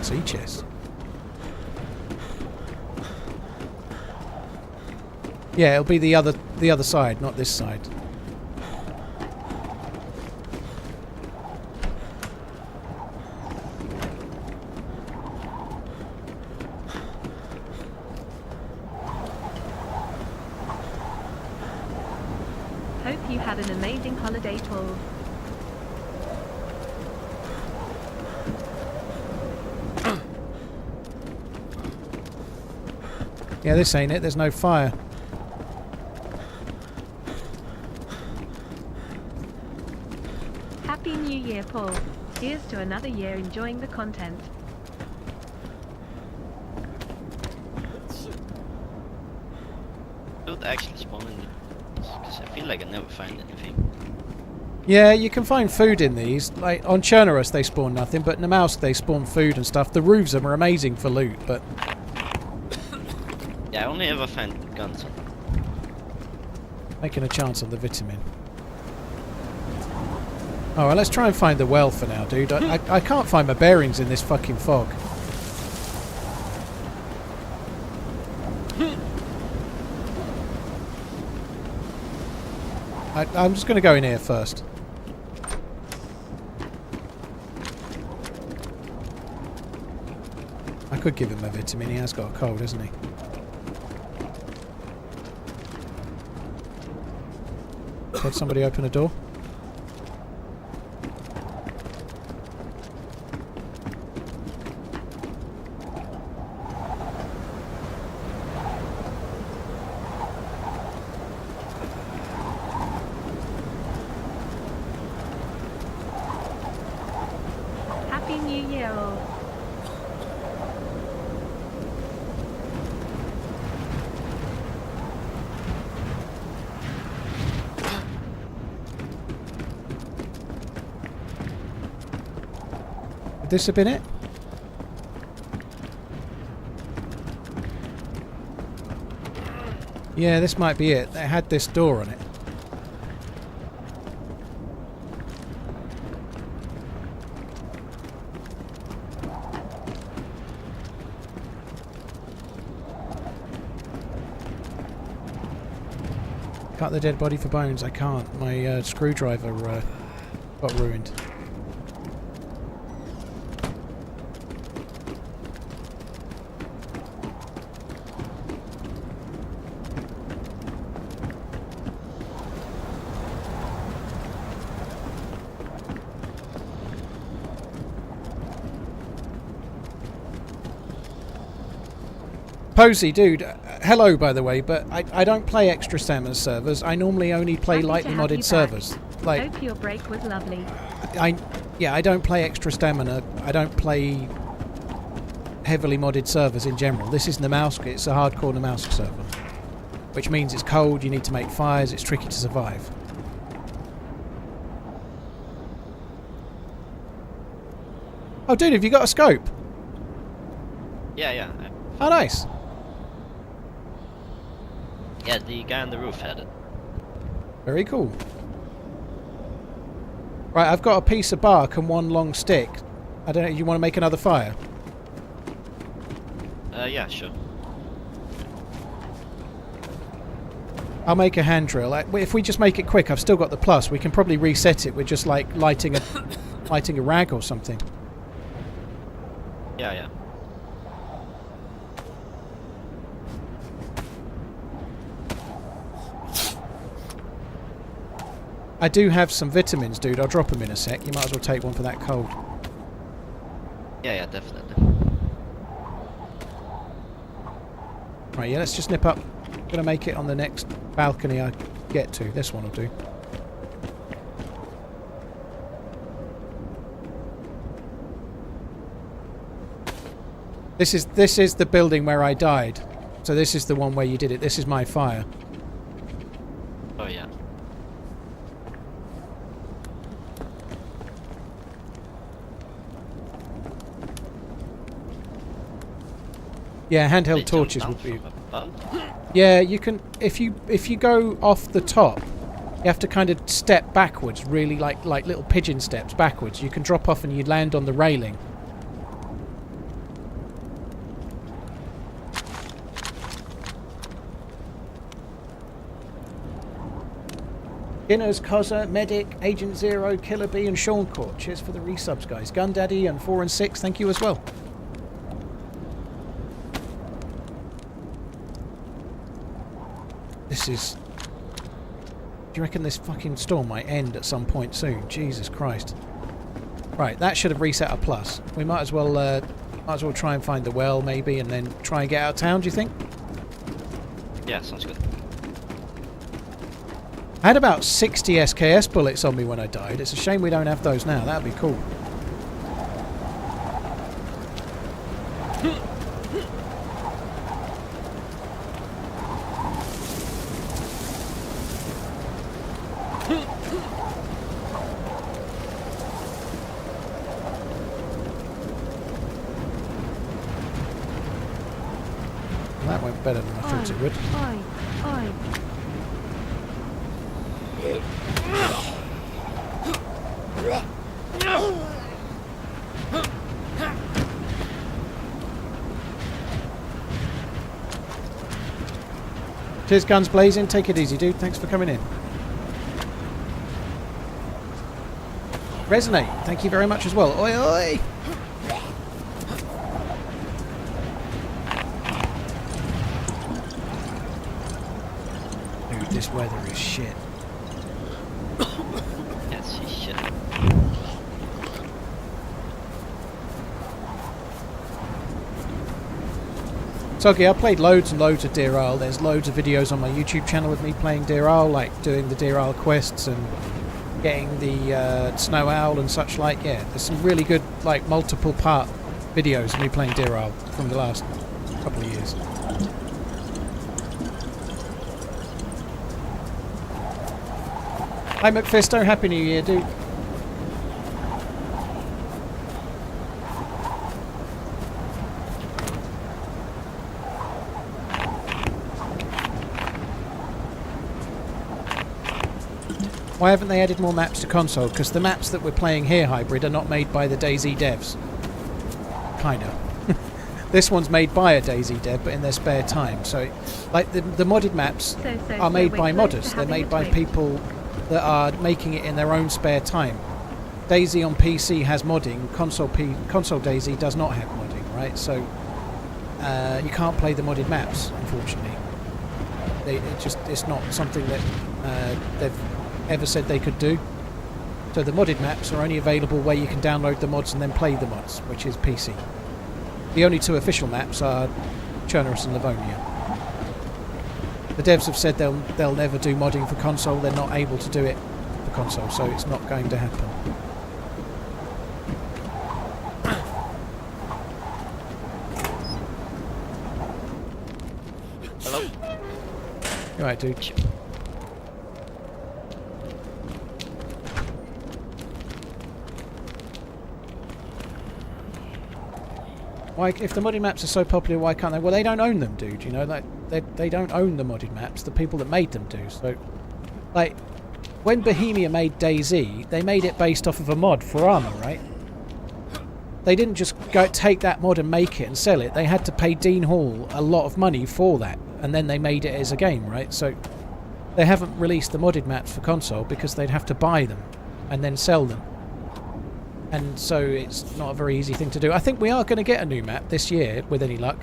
Sea chest. Yeah, it'll be the other side, not this side. Hope you had an amazing holiday tour. Yeah, this ain't it. There's no fire. Happy New Year, Paul. Here's to another year enjoying the content. Don't actually spawn in this, because I feel like I never find anything. Yeah, you can find food in these. Like on Chernobyl they spawn nothing, but Namalsk they spawn food and stuff. The roofs are amazing for loot, but Yeah, I only ever find guns. making a chance on the vitamin. Alright, let's try and find the well for now, dude. I can't find my bearings in this fucking fog. I'm just going to go in here first. I could give him a vitamin. He has got a cold, hasn't he? Had somebody open a door? Happy New Year, all. Would this have been it? Yeah, this might be it. It had this door on it. Cut the dead body for bones. I can't. My screwdriver got ruined. Posey, dude, hello by the way, but I don't play extra stamina servers. I normally only play Happy to lightly have you modded back. servers. Like, Hope your break was lovely. I don't play extra stamina. I don't play heavily modded servers in general. This is Namalsk. It's a hardcore Namalsk server, which means it's cold. You need to make fires. It's tricky to survive. Oh, dude, have you got a scope? Yeah. Oh, nice. Yeah, the guy on the roof had it. Very cool. Right, I've got a piece of bark and one long stick. I don't know, you want to make another fire? Yeah, sure. I'll make a hand drill. If we just make it quick, I've still got the plus. We can probably reset it with just like lighting a rag or something. Yeah. I do have some vitamins, dude. I'll drop them in a sec. You might as well take one for that cold. Yeah, definitely. Right, yeah, let's just nip up. I'm gonna make it on the next balcony I get to. This one will do. This is the building where I died. So this is the one where you did it. This is my fire. Oh yeah. Yeah, They handheld jumped torches down would be. from above? Yeah, you can if you go off the top, you have to kind of step backwards, really like little pigeon steps backwards. You can drop off and you land on the railing. Guinness, Cozza, Medic, Agent Zero, Killer B, and Sean Court. Cheers for the resubs, guys. Gundaddy and 4 and 6, thank you as well. This is... Do you reckon this fucking storm might end at some point soon? Jesus Christ. Right, that should have reset a plus. We might as well try and find the well, maybe, and then try and get out of town, do you think? Yeah, sounds good. I had about 60 SKS bullets on me when I died. It's a shame we don't have those now. That'd be cool. Well, that went better than I thought it would. Oi. Cheers, guns blazing. Take it easy, dude. Thanks for coming in. Resonate. Thank you very much as well. Oi, oi. Dude, this weather is shit. Yes, she shit. Soggy, I played loads and loads of Deer Isle. There's loads of videos on my YouTube channel of me playing Deer Isle, like doing the Deer Isle quests and getting the Snow Owl and such like. Yeah, there's some really good, like, multiple part videos of me playing Deer Isle from the last couple of years. Hi McFisto, Happy New Year, dude. Why haven't they added more maps to console? Because the maps that we're playing here, Hybrid, are not made by the DayZ devs. Kinda. This one's made by a DayZ dev, but in their spare time. So, like the modded maps are made we're by close to modders. They're having made a by twist. people that are making it in their own spare time. DayZ on PC has modding. Console DayZ does not have modding, right? So you can't play the modded maps, unfortunately. It's not something that they've ever said they could do. So the modded maps are only available where you can download the mods and then play the mods, which is PC. The only two official maps are Chernobyl and Livonia. The devs have said they'll never do modding for console. They're not able to do it for console, so it's not going to happen. Hello? You alright, dude? Why, if the modded maps are so popular, why can't they? Well, they don't own them, dude. You know, like they don't own the modded maps. The people that made them do. So, like, when Bohemia made DayZ, they made it based off of a mod for Arma, right? They didn't just go take that mod and make it and sell it. They had to pay Dean Hall a lot of money for that, and then they made it as a game, right? So, they haven't released the modded maps for console because they'd have to buy them and then sell them. And so it's not a very easy thing to do. I think we are going to get a new map this year, with any luck.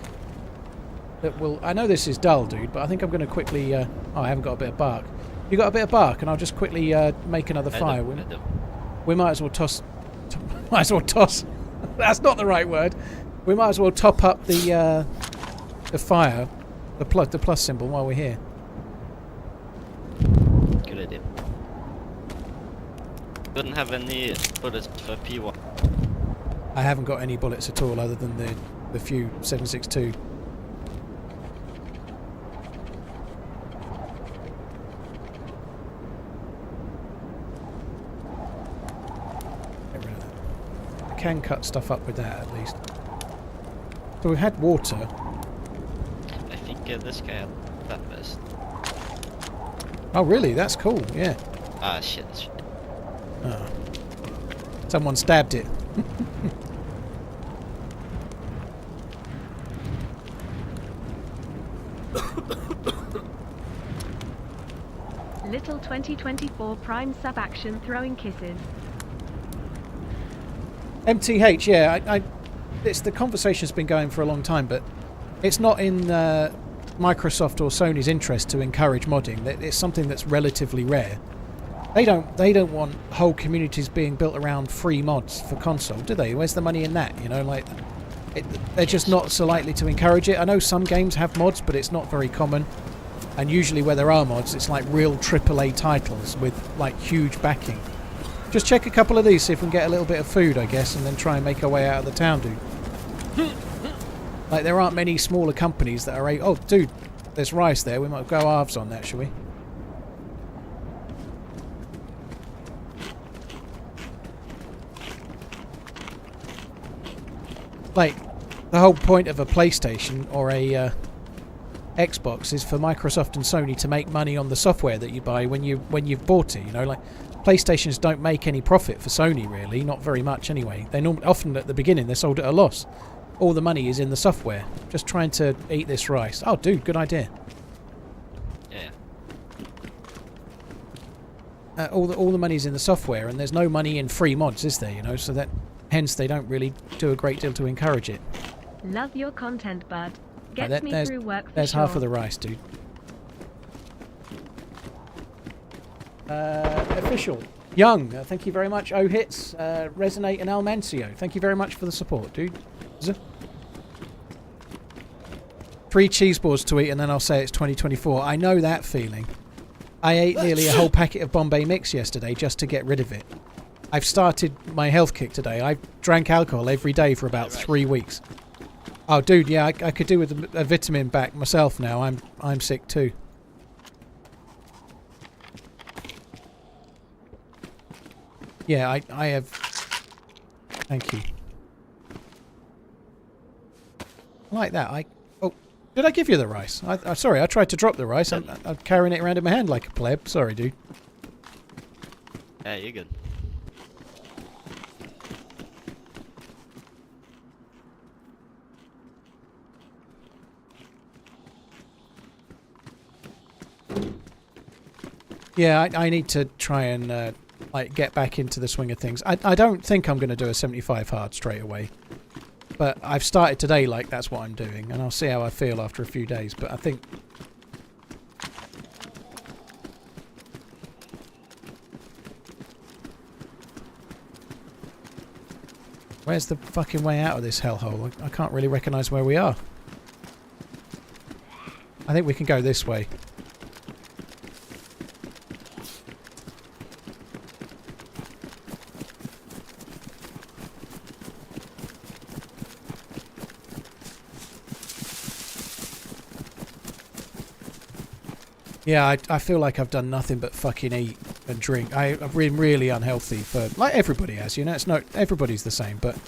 That will. I know this is dull, dude, but I think I'm going to quickly... oh, I haven't got a bit of bark. You got a bit of bark, and I'll just quickly make another fire. We might as well toss... Might as well toss... That's not the right word. We might as well top up the fire, the plus symbol, while we're here. Good idea. Couldn't have any bullets for P1. I haven't got any bullets at all, other than the few 7.62. Get rid of that. I can cut stuff up with that, at least. So we've had water. I think this guy had that vest. Oh, really? That's cool, yeah. Ah, shit. Oh. Someone stabbed it. Little 2024 Prime sub action throwing kisses. MTH, yeah. It's the conversation's been going for a long time, but it's not in Microsoft or Sony's interest to encourage modding. It's something that's relatively rare. They don't want whole communities being built around free mods for console, do they? Where's the money in that? You know, like they're just not so likely to encourage it. I know some games have mods, but it's not very common. And usually where there are mods, it's like real AAA titles with like huge backing. Just check a couple of these, see if we can get a little bit of food, I guess, and then try and make our way out of the town, dude. Like there aren't many smaller companies that are... Oh, dude, there's rice there. We might go halves on that, shall we? Like, the whole point of a PlayStation or a Xbox is for Microsoft and Sony to make money on the software that you buy when you've bought it. You know, like PlayStations don't make any profit for Sony, really, not very much anyway. They often at the beginning they're sold at a loss. All the money is in the software. Just trying to eat this rice. Oh, dude, good idea. Yeah. All the money's in the software, and there's no money in free mods, is there? You know, so that hence they don't really do a great deal to encourage it. Love your content, bud. Gets Right, me through work for there's sure. half of the rice, dude. Official. Young, thank you very much. O-Hits, Resonate and Almancio. Thank you very much for the support, dude. 3 cheese boards to eat and then I'll say it's 2024. I know that feeling. I ate nearly a whole packet of Bombay Mix yesterday just to get rid of it. I've started my health kick today. I drank alcohol every day for about 3 weeks. Oh, dude, yeah, I could do with a vitamin back myself now. I'm sick too. Yeah, I have... Thank you. Like that, Oh, did I give you the rice? I'm sorry, I tried to drop the rice. I'm carrying it around in my hand like a pleb. Sorry, dude. Yeah, you're good. Yeah, I need to try and like get back into the swing of things. I don't think I'm going to do a 75 hard straight away. But I've started today like that's what I'm doing. And I'll see how I feel after a few days. But I think... Where's the fucking way out of this hellhole? I can't really recognise where we are. I think we can go this way. Yeah, I feel like I've done nothing but fucking eat and drink. I've been really unhealthy for, like everybody has, you know. It's not everybody's the same, but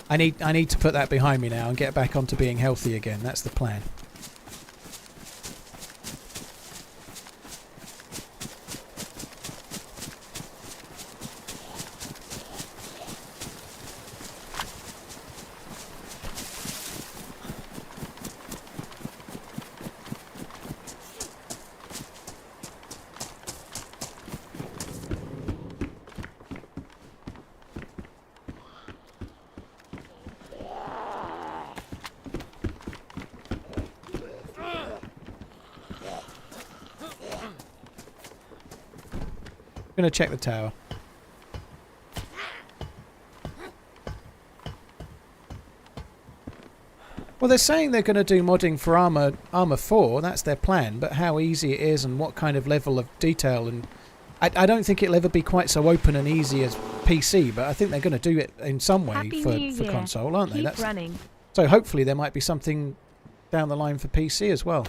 I need to put that behind me now and get back onto being healthy again. That's the plan. I'm going to check the tower. Well, they're saying they're going to do modding for Armour 4. That's their plan. But how easy it is and what kind of level of detail, and I don't think it'll ever be quite so open and easy as PC. But I think they're going to do it in some way for console, aren't they? Keep running. So hopefully there might be something down the line for PC as well.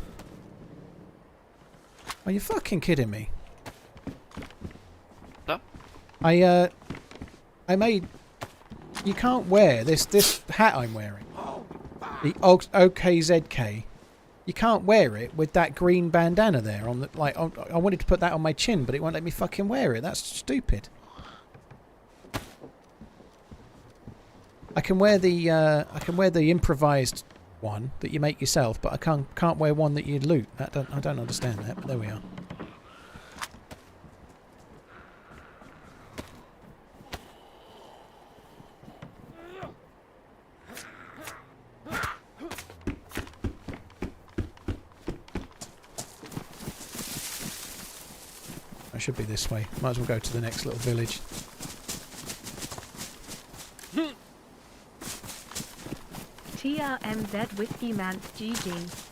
Are you fucking kidding me? No. I made... You can't wear this hat I'm wearing. The OKZK. You can't wear it with that green bandana there on the... Like, I wanted to put that on my chin, but it won't let me fucking wear it. That's stupid. I can wear the improvised one that you make yourself, but I can't wear one that you loot. I don't understand that, but there we are. I should be this way. Might as well go to the next little village. TRMZ Whiskey Man's GG.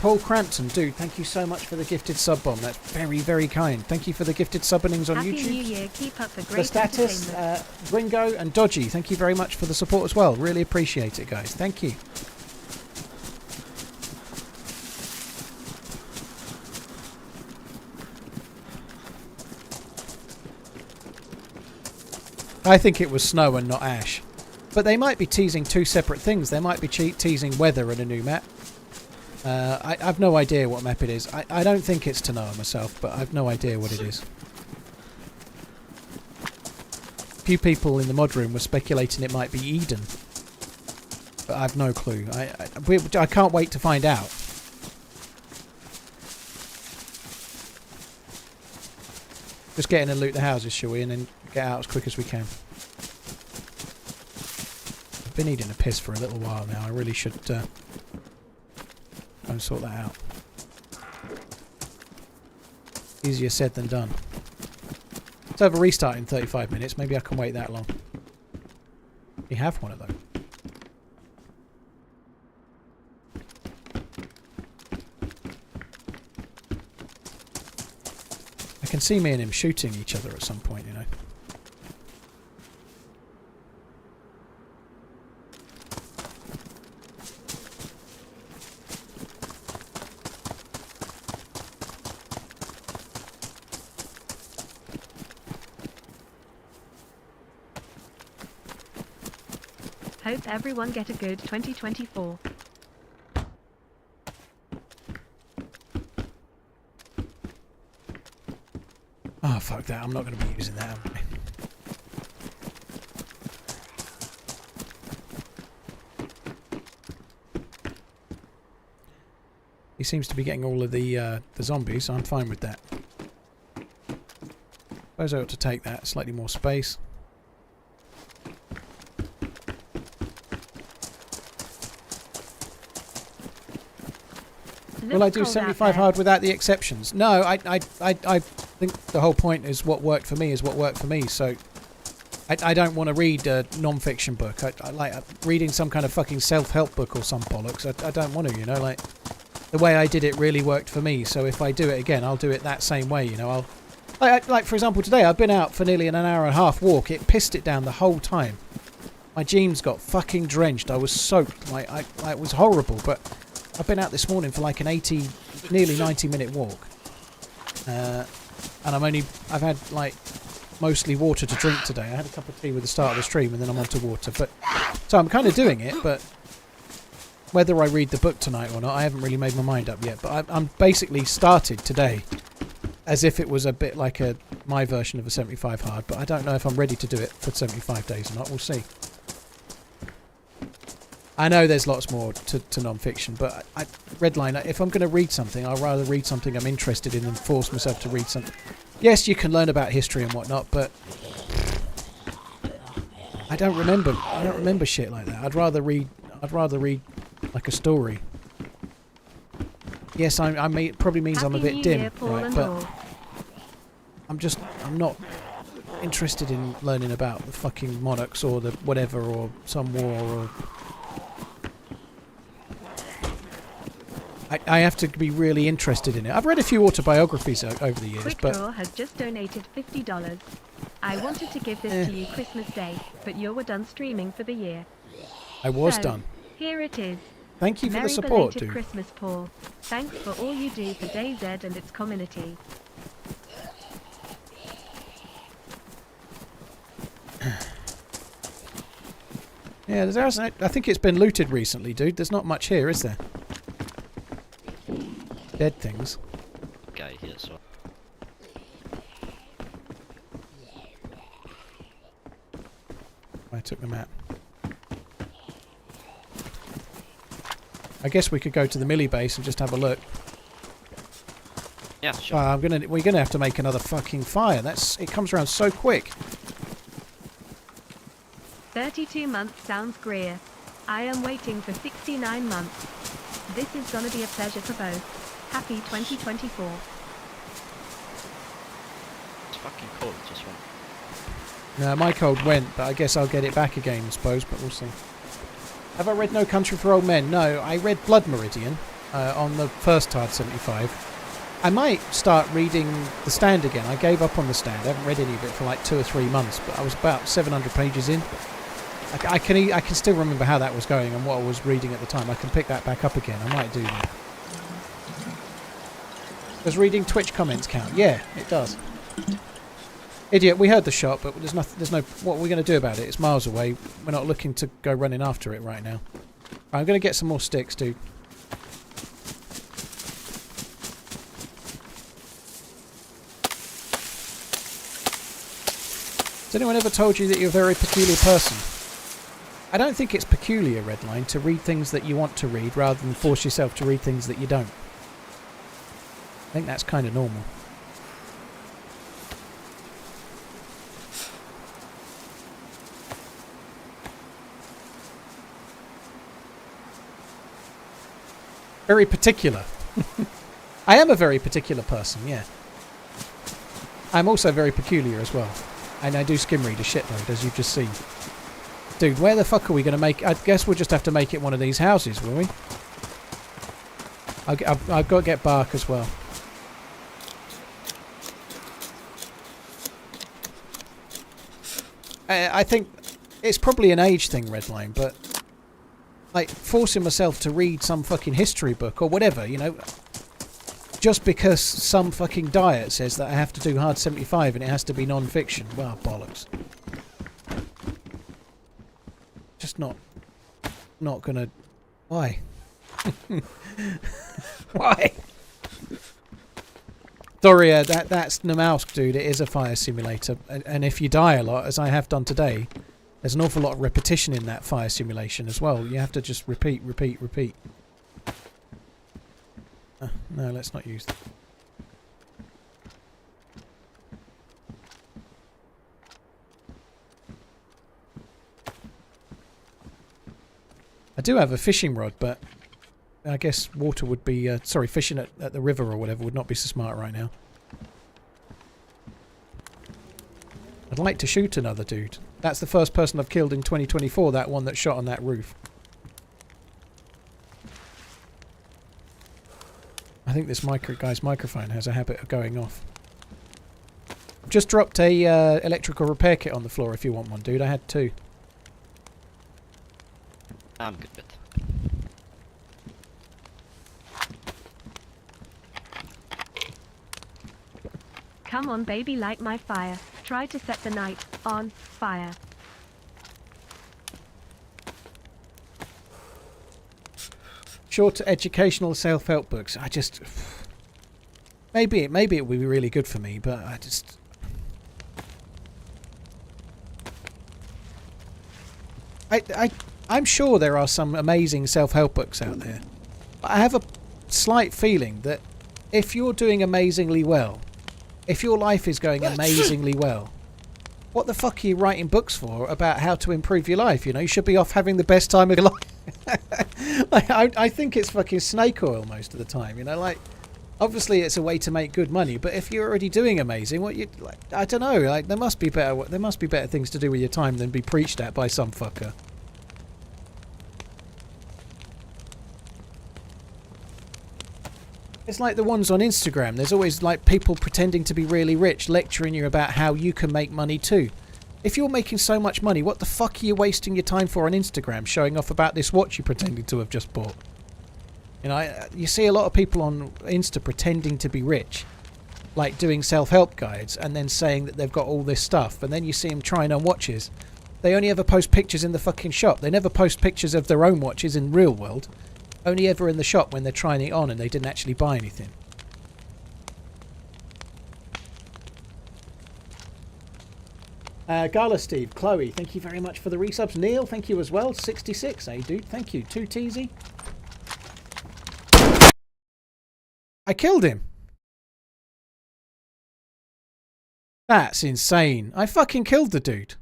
Paul Crampton, dude, thank you so much for the gifted sub bomb. That's very, very kind. Thank you for the gifted subbonings on Happy YouTube. New Year. Keep up the The great status, entertainment. Gringo and Dodgy, thank you very much for the support as well. Really appreciate it, guys. Thank you. I think it was snow and not ash. But they might be teasing two separate things. They might be teasing weather and a new map. I've no idea what map it is. I don't think it's Tanoa myself, but I've no idea what it is. A few people in the mod room were speculating it might be Eden. But I've no clue. I can't wait to find out. Just get in and loot the houses, shall we? And then get out as quick as we can. I've been needing a piss for a little while now. I really should go and sort that out. Easier said than done. Let's have a restart in 35 minutes. Maybe I can wait that long. You have one of those. I can see me and him shooting each other at some point, you know. Hope everyone get a good 2024. Oh, fuck that. I'm not going to be using that, am I? He seems to be getting all of the zombies, so I'm fine with that. Suppose I ought to take that, slightly more space. Will I do 75 hard without the exceptions? No, I think the whole point is what worked for me is what worked for me. So I don't want to read a non-fiction book. I like reading some kind of fucking self-help book or some bollocks. I don't want to, you know, like the way I did it really worked for me. So if I do it again, I'll do it that same way, you know. Like for example, today I've been out for nearly an hour and a half walk. It pissed it down the whole time. My jeans got fucking drenched. I was soaked. Like it was horrible, but I've been out this morning for like an nearly 90-minute walk, and I've had like mostly water to drink today. I had a cup of tea with the start of the stream, and then I'm onto water. But so I'm kind of doing it, but whether I read the book tonight or not, I haven't really made my mind up yet. But I'm basically started today as if it was a bit like my version of a 75 hard. But I don't know if I'm ready to do it for 75 days or not. We'll see. I know there's lots more to non-fiction, but Redline, if I'm going to read something, I'd rather read something I'm interested in than force myself to read something. Yes, you can learn about history and whatnot, but I don't remember shit like that. I'd rather read like a story. Yes, it probably means I'm a bit dim, right? But I'm not interested in learning about the fucking monarchs or the whatever or some war or. I have to be really interested in it. I've read a few autobiographies over the years, Quick but Draw has just donated $50. I wanted to give this to you Christmas Day, but you were done streaming for the year. I was So, done. Here it is. Thank you for Merry the support, belated dude. Christmas, Paul. Thanks for all you do for DayZ and its community. Yeah, I think it's been looted recently, dude. There's not much here, is there? Dead things. Guy here, so. I took the map. I guess we could go to the Millie base and just have a look. Yeah, sure. We're gonna have to make another fucking fire. It comes around so quick. 32 months sounds great. I am waiting for 69 months. This is gonna be a pleasure for both. Happy 2024. It's fucking cold, just one. No, my code went, but I guess I'll get it back again, I suppose, but we'll see. Have I read No Country for Old Men? No, I read Blood Meridian on the first Hard 75. I might start reading The Stand again. I gave up on The Stand. I haven't read any of it for like 2 or 3 months, but I was about 700 pages in. I can still remember how that was going and what I was reading at the time. I can pick that back up again. I might do that. Does reading Twitch comments count? Yeah, it does. Idiot, we heard the shot, but there's no. What are we going to do about it? It's miles away. We're not looking to go running after it right now. I'm going to get some more sticks, dude. Has anyone ever told you that you're a very peculiar person? I don't think it's peculiar, Redline, to read things that you want to read rather than force yourself to read things that you don't. I think that's kind of normal. Very particular. I am a very particular person, yeah. I'm also very peculiar as well. And I do skim read a shitload, as you've just seen. Dude, where the fuck are we going to make... I guess we'll just have to make it one of these houses, will we? I've got to get bark as well. I think it's probably an age thing, Redline, but... like, forcing myself to read some fucking history book or whatever, you know... just because some fucking diet says that I have to do Hard 75 and it has to be non-fiction. Well, bollocks. Just not gonna... Why? Why? Doria, that's Namalsk, dude. It is a fire simulator. And if you die a lot, as I have done today, there's an awful lot of repetition in that fire simulation as well. You have to just repeat, repeat, repeat. No, let's not use that. I do have a fishing rod, but I guess water would be... sorry, fishing at the river or whatever would not be so smart right now. I'd like to shoot another dude. That's the first person I've killed in 2024, that one that shot on that roof. I think this guy's microphone has a habit of going off. Just dropped a electrical repair kit on the floor if you want one, dude. I had 2. I'm good. Come on, baby, light my fire. Try to set the night on fire. Short educational self-help books. I just... Maybe it would be really good for me, but I just... I'm sure there are some amazing self-help books out there. But I have a slight feeling that if you're doing amazingly well, if your life is going amazingly well, what the fuck are you writing books for about how to improve your life? You know, you should be off having the best time of your life. Like, I think it's fucking snake oil most of the time, you know, like, obviously it's a way to make good money, but if you're already doing amazing, what you, like, I don't know, like, there must be better things to do with your time than be preached at by some fucker. It's like the ones on Instagram. There's always like people pretending to be really rich, lecturing you about how you can make money too. If you're making so much money, what the fuck are you wasting your time for on Instagram, showing off about this watch you pretended to have just bought? You know, you see a lot of people on Insta pretending to be rich, like doing self-help guides, and then saying that they've got all this stuff, and then you see them trying on watches. They only ever post pictures in the fucking shop. They never post pictures of their own watches in real world. Only ever in the shop when they're trying it on and they didn't actually buy anything. Gala Steve, Chloe, thank you very much for the resubs. Neil, thank you as well. 66, hey dude, thank you. 2TZ. I killed him. That's insane. I fucking killed the dude.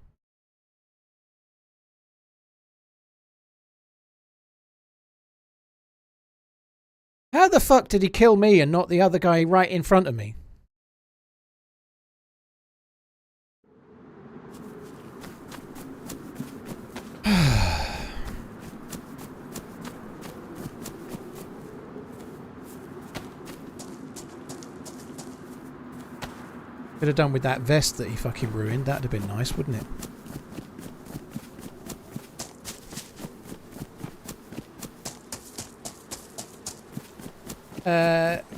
How the fuck did he kill me and not the other guy right in front of me? Could have done with that vest that he fucking ruined. That'd have been nice, wouldn't it?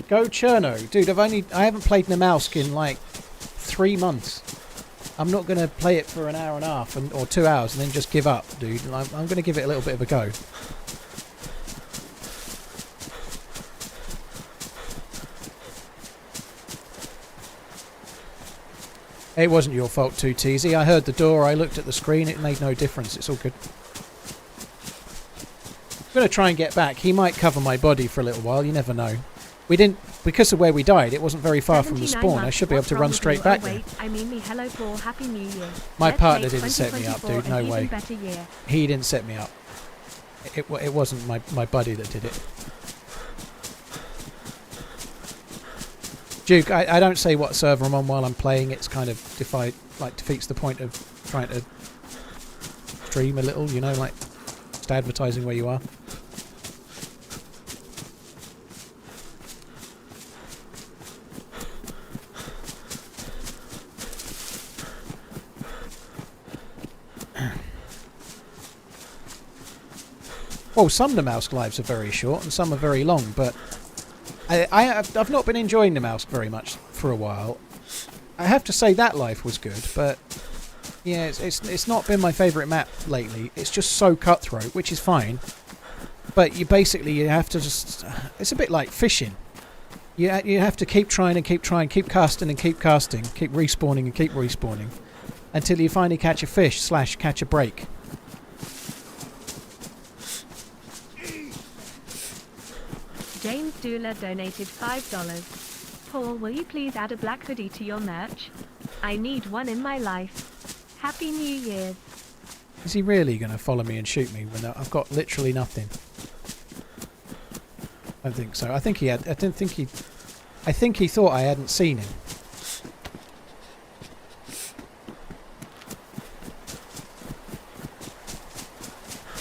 Go Cherno. Dude, I haven't played Namalsk in like 3 months. I'm not going to play it for an hour and a half or 2 hours and then just give up, dude. I'm going to give it a little bit of a go. It wasn't your fault, 2TZ. I heard the door, I looked at the screen, it made no difference. It's all good. I'm going to try and get back. He might cover my body for a little while, you never know. We didn't, because of where we died, it wasn't very far from the spawn. I should be able to run straight back there. I mean me, hello Paul, happy new year. My partner didn't set me up, dude, no way. He didn't set me up. It wasn't my buddy that did it. Duke, I don't say what server I'm on while I'm playing. It's kind of defeats the point of trying to stream a little, you know, like just advertising where you are. Well, some Namalsk lives are very short and some are very long, but I've not been enjoying Namalsk very much for a while. I have to say that life was good, but yeah, it's not been my favourite map lately. It's just so cutthroat, which is fine. But you have to just... It's a bit like fishing. You have to keep trying and keep trying, keep casting and keep casting, keep respawning and keep respawning, until you finally catch a fish / catch a break. James Doula donated $5. Paul, will you please add a black hoodie to your merch? I need one in my life. Happy New Year's. Is he really going to follow me and shoot me when I've got literally nothing? I don't think so. I think he had. I think he thought I hadn't seen him.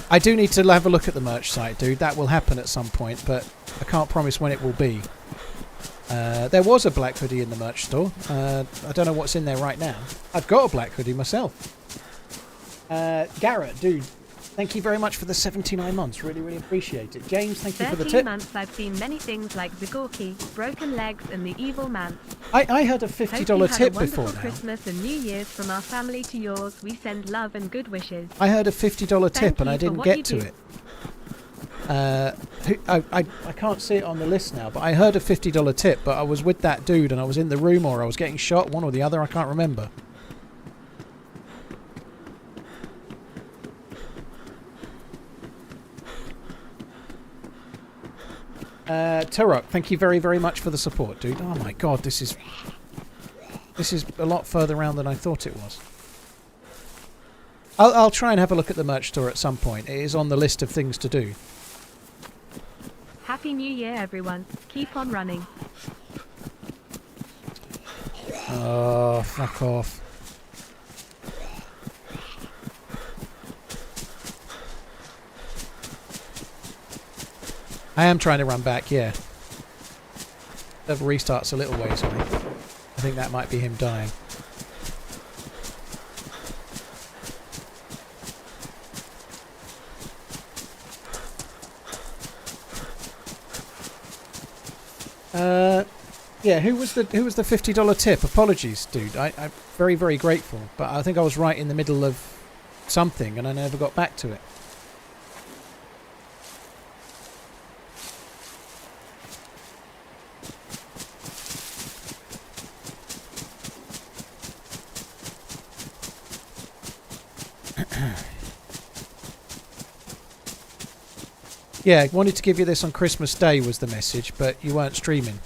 I do need to have a look at the merch site, dude. That will happen at some point, but I can't promise when it will be. There was a black hoodie in the merch store. I don't know what's in there right now. I've got a black hoodie myself. Garrett, dude, thank you very much for the 79 months. Really, really appreciate it. James, thank you for the 13 tip. months I've seen many things like Zagorki, Broken Legs and the Evil Man. I had a Hope you $50 had tip a before wonderful now. Christmas and New Year's from our family to yours. We send love and good wishes. I heard a $50 tip and I you for didn't what get you to do. it. I can't see it on the list now, but I heard a $50 tip, but I was with that dude and I was in the room or I was getting shot, one or the other, I can't remember. Turok, thank you very, very much for the support, dude. Oh my god, this is a lot further around than I thought it was. I'll try and have a look at the merch store at some point. It is on the list of things to do. Happy New Year, everyone. Keep on running. Oh, fuck off. I am trying to run back, yeah. Level restarts a little ways away. I think that might be him dying. Yeah, who was the $50 tip? Apologies, dude. I'm very, very grateful, but I think I was right in the middle of something and I never got back to it. Yeah, I wanted to give you this on Christmas Day was the message, but you weren't streaming.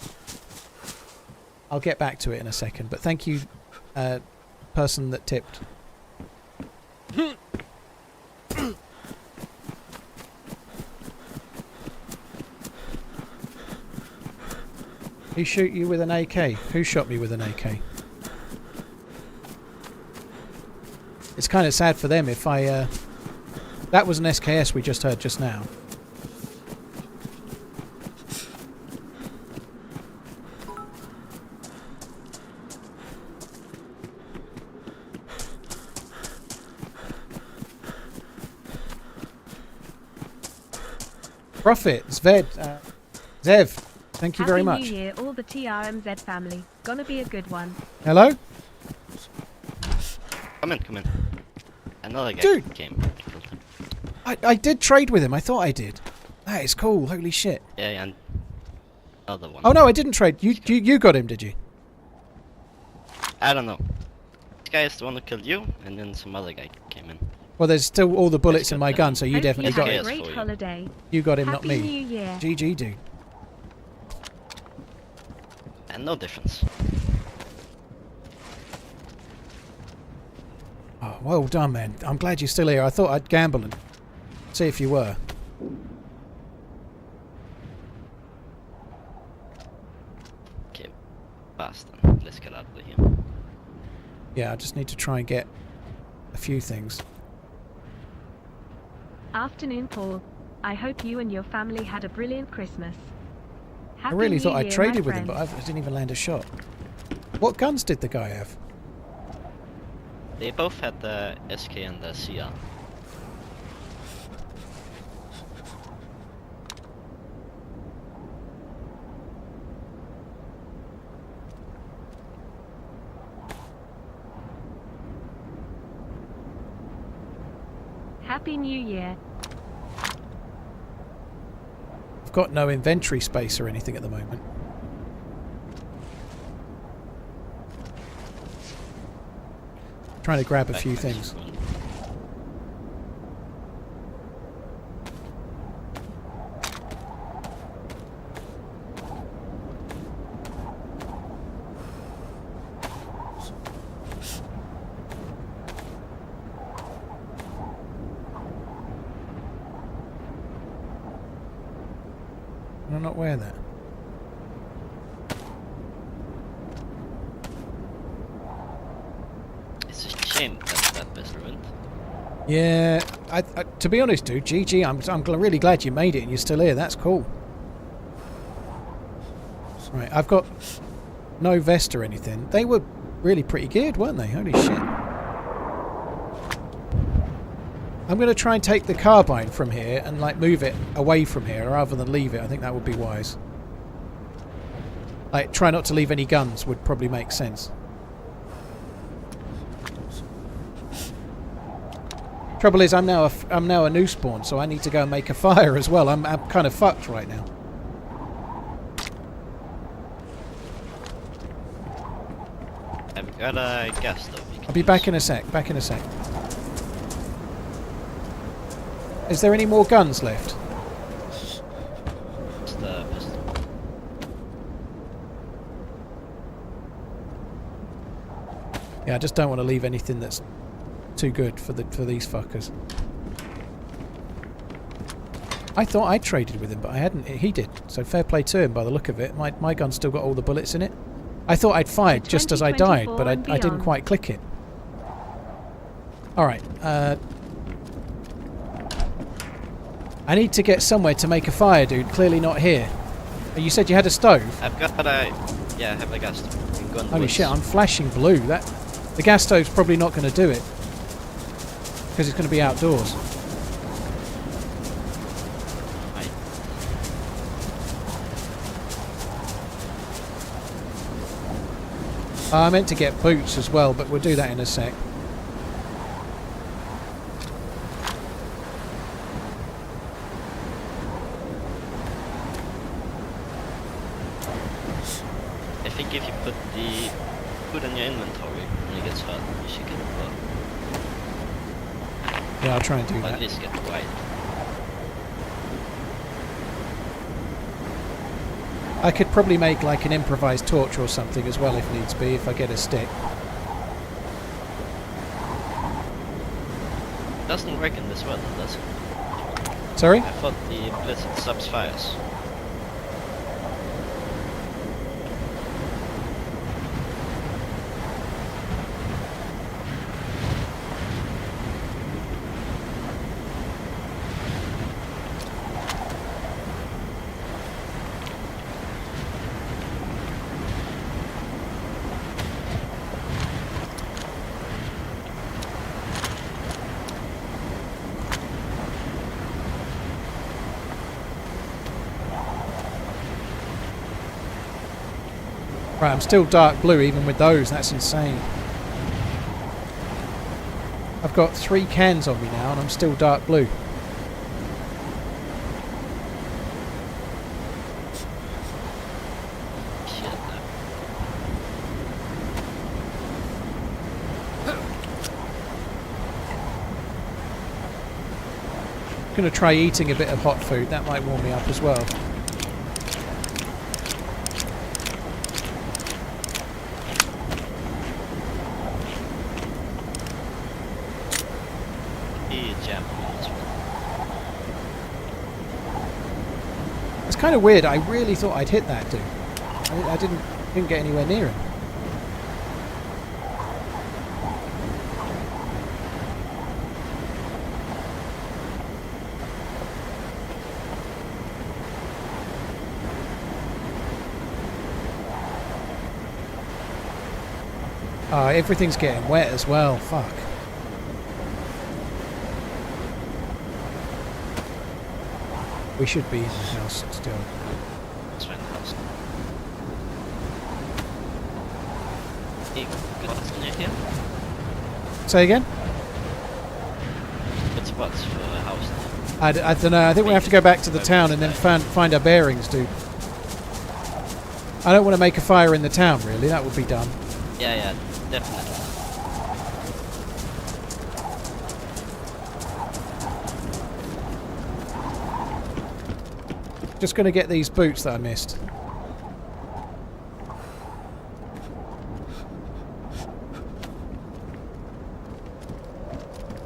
I'll get back to it in a second, but thank you, person that tipped. Who shoot you with an AK? Who shot me with an AK? It's kind of sad for them if I... that was an SKS we just heard just now. Profit, Zved, Zev, thank you very much. Happy New Year, all the TRMZ family. Gonna be a good one. Hello? Come in. Another guy Dude. came. I killed him. I did trade with him, I thought I did. That is cool, holy shit. Yeah, and another one. Oh no, I didn't trade. You got him, did you? I don't know. This guy is the one who killed you, and then some other guy came in. Well, there's still all the bullets Let's in go my then. gun, so you Hope definitely you got have him. a great for you. holiday. You got him, Happy not me. New Year. GG, dude. And no difference. Oh, well done, man. I'm glad you're still here. I thought I'd gamble and see if you were. Okay, fast then. Let's get out of here. Yeah, I just need to try and get a few things. Afternoon, Paul. I hope you and your family had a brilliant Christmas. I Happy really New thought I Year, traded my with him, but I friends. didn't even land a shot. What guns did the guy have? They both had the SK and the CR. Happy New Year. I've got no inventory space or anything at the moment. Trying to grab a few things. I not wear that? It's a shame that was ruined. Yeah, I, to be honest, dude, GG, I'm really glad you made it and you're still here. That's cool. Right, I've got no vest or anything. They were really pretty geared, weren't they? Holy shit. I'm going to try and take the carbine from here and like move it away from here rather than leave it. I think that would be wise. Like, try not to leave any guns would probably make sense. Trouble is, I'm now a new spawn, so I need to go and make a fire as well. I'm kind of fucked right now. I've got a gas stove. I'll be back in a sec. Back in a sec. Is there any more guns left? It's the pistol. Yeah, I just don't want to leave anything that's too good for these fuckers. I thought I traded with him, but I hadn't. He did. So fair play to him by the look of it. My gun's still got all the bullets in it. I thought I'd fired just as I died, but I didn't quite click it. Alright. I need to get somewhere to make a fire, dude. Clearly not here. You said you had a stove? I've got a... Yeah, I have a gas stove. Holy shit, I'm flashing blue. The gas stove's probably not going to do it. Because it's going to be outdoors. I meant to get boots as well, but we'll do that in a sec. I think if you put the food in your inventory when it gets hot, you should get the Yeah, I'll try and do at that. least get white. I could probably make like an improvised torch or something as well if needs be, if I get a stick. It doesn't work in this weather, does it? Sorry? I thought the blizzard stops fires. Right, I'm still dark blue even with those. That's insane. I've got 3 cans on me now and I'm still dark blue. Shit. I'm going to try eating a bit of hot food. That might warm me up as well. It's kind of weird. I really thought I'd hit that dude. I didn't get anywhere near him. Oh, everything's getting wet as well. Fuck. We should be in the house still. Let's find the house. Hey, good spots near here? Say again? Good spots for a house. I don't know. I think we have to go back to the town and then find our bearings, dude. I don't want to make a fire in the town, really. That would be dumb. Yeah, definitely. Just going to get these boots that I missed.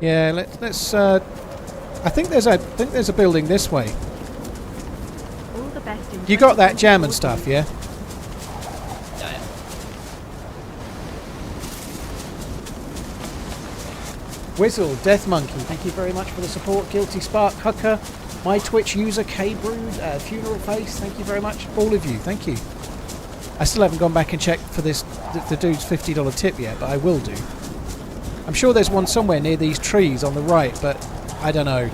Yeah, let's. I think there's a building this way. All the best in You got that jam and 2014. stuff, yeah? Yeah, yeah. Whizzle, Death Monkey, thank you very much for the support. Guilty Spark, Hucker, my Twitch user, K-Brood, Funeral Face, thank you very much. All of you, thank you. I still haven't gone back and checked for this the dude's $50 tip yet, but I will do. I'm sure there's one somewhere near these trees on the right, but I don't know.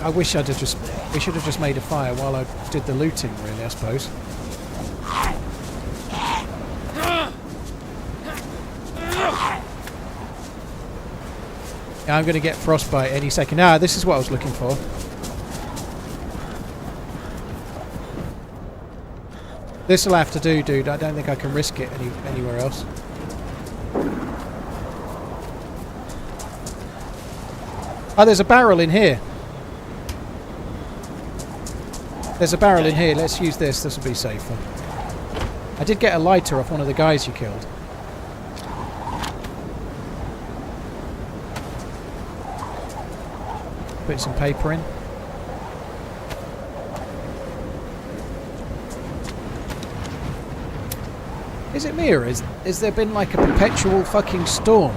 I wish I'd have just. We should have just made a fire while I did the looting, really, I suppose. Yeah, I'm going to get frostbite any second. Ah, this is what I was looking for. This will have to do, dude. I don't think I can risk it anywhere else. Oh, there's a barrel in here. There's a barrel in here. Let's use this. This will be safer. I did get a lighter off one of the guys you killed. Put some paper in. Is it me, or is there been like a perpetual fucking storm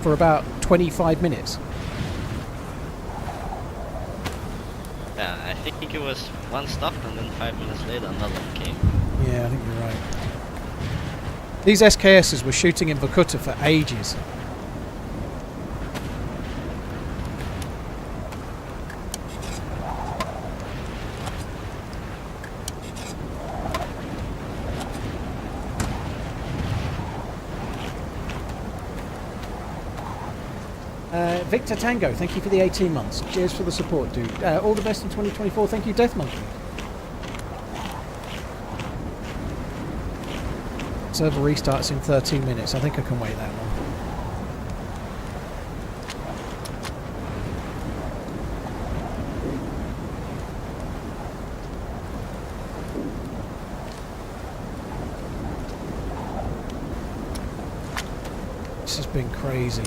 for about 25 minutes? Yeah, I think it was one stopped and then 5 minutes later another one came. Yeah, I think you're right. These SKSs were shooting in Vorkuta for ages. Victor Tango, thank you for the 18 months. Cheers for the support, dude. All the best in 2024. Thank you, Death Monkey. Server restarts in 13 minutes. I think I can wait that long. This has been crazy.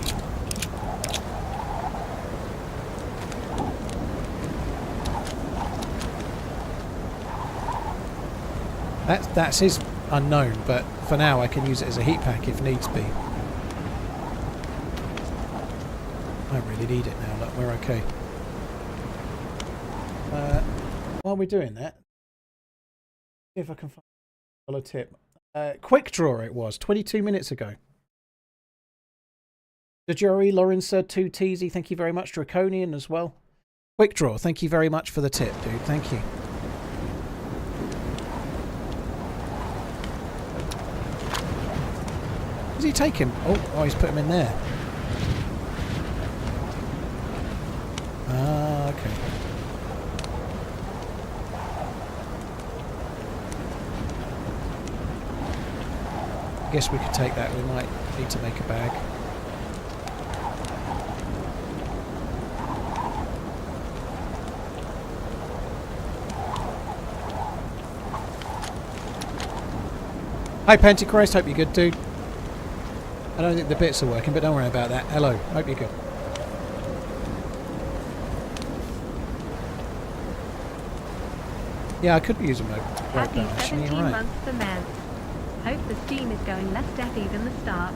That's his unknown, but for now I can use it as a heat pack if needs be. I really need it now, look, we're okay. While we're doing that, see if I can find a tip. Quick draw it was, 22 minutes ago. Dejori, Lawrence, 2TZ, thank you very much. Draconian as well. Quick draw, thank you very much for the tip, dude, thank you. Does he take him? Oh, he's put him in there. Ah, okay. I guess we could take that. We might need to make a bag. Hi, Pentichrist. Hope you're good, dude. I don't think the bits are working, but don't worry about that. Hello, hope you're good. Yeah, I could use a rope Happy now, actually, 17 you're right. months for Manz. Hope the steam is going less deathy than the start.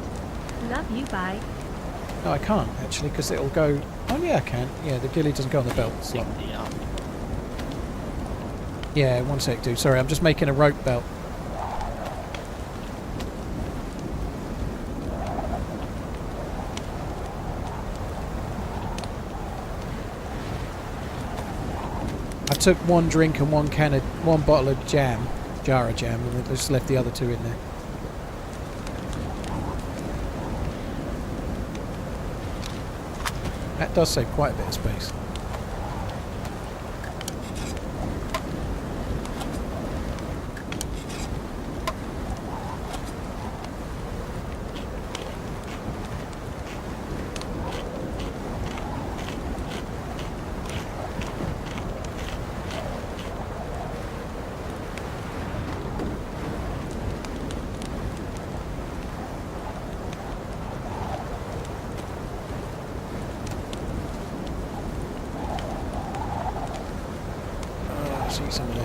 Love you, bye. No, I can't, actually, because it'll go... Oh, yeah, I can. Yeah, the ghillie doesn't go on the belt slot. Yeah. Yeah, one sec, dude. Sorry, I'm just making a rope belt. I took one drink and one bottle of jam, jar of jam, and just left the other two in there. That does save quite a bit of space.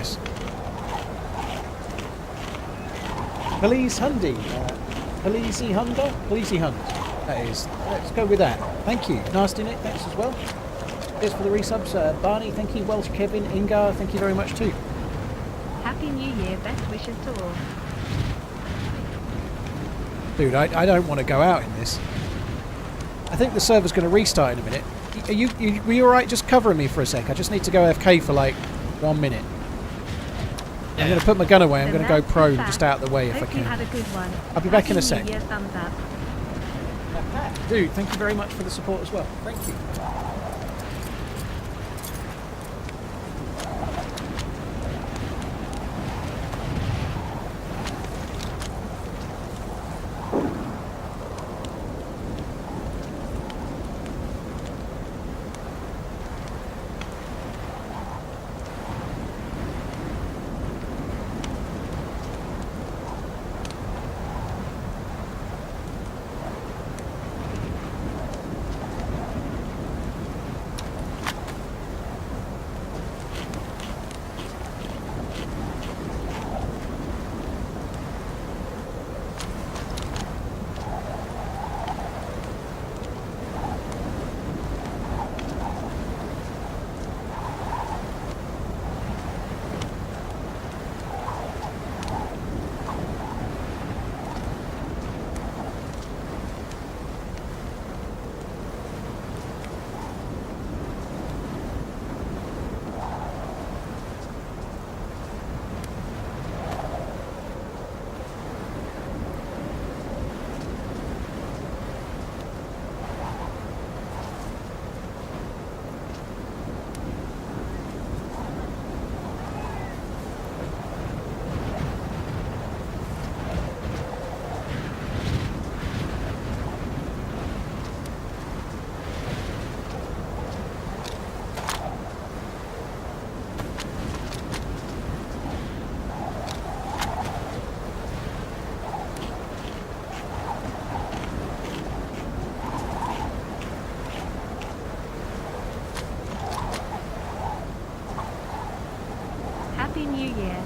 this. Police Hundy. Polisi Honda? Polisi Hunt. That is. Let's go with that. Thank you. Nasty Nick, thanks as well. Here's for the resubs. Barney, thank you. Welsh Kevin, Ingar, thank you very much too. Happy New Year, best wishes to all. Dude, I don't want to go out in this. I think the server's going to restart in a minute. Were you alright just covering me for a sec? I just need to go AFK for like 1 minute. I'm going to put my gun away. I'm going to go prone just out of the way if I Hope you had can. a good one. I'll be back in a Happy sec. New Year, thumbs up. Dude, thank you very much for the support as well. Thank you. Happy New Year.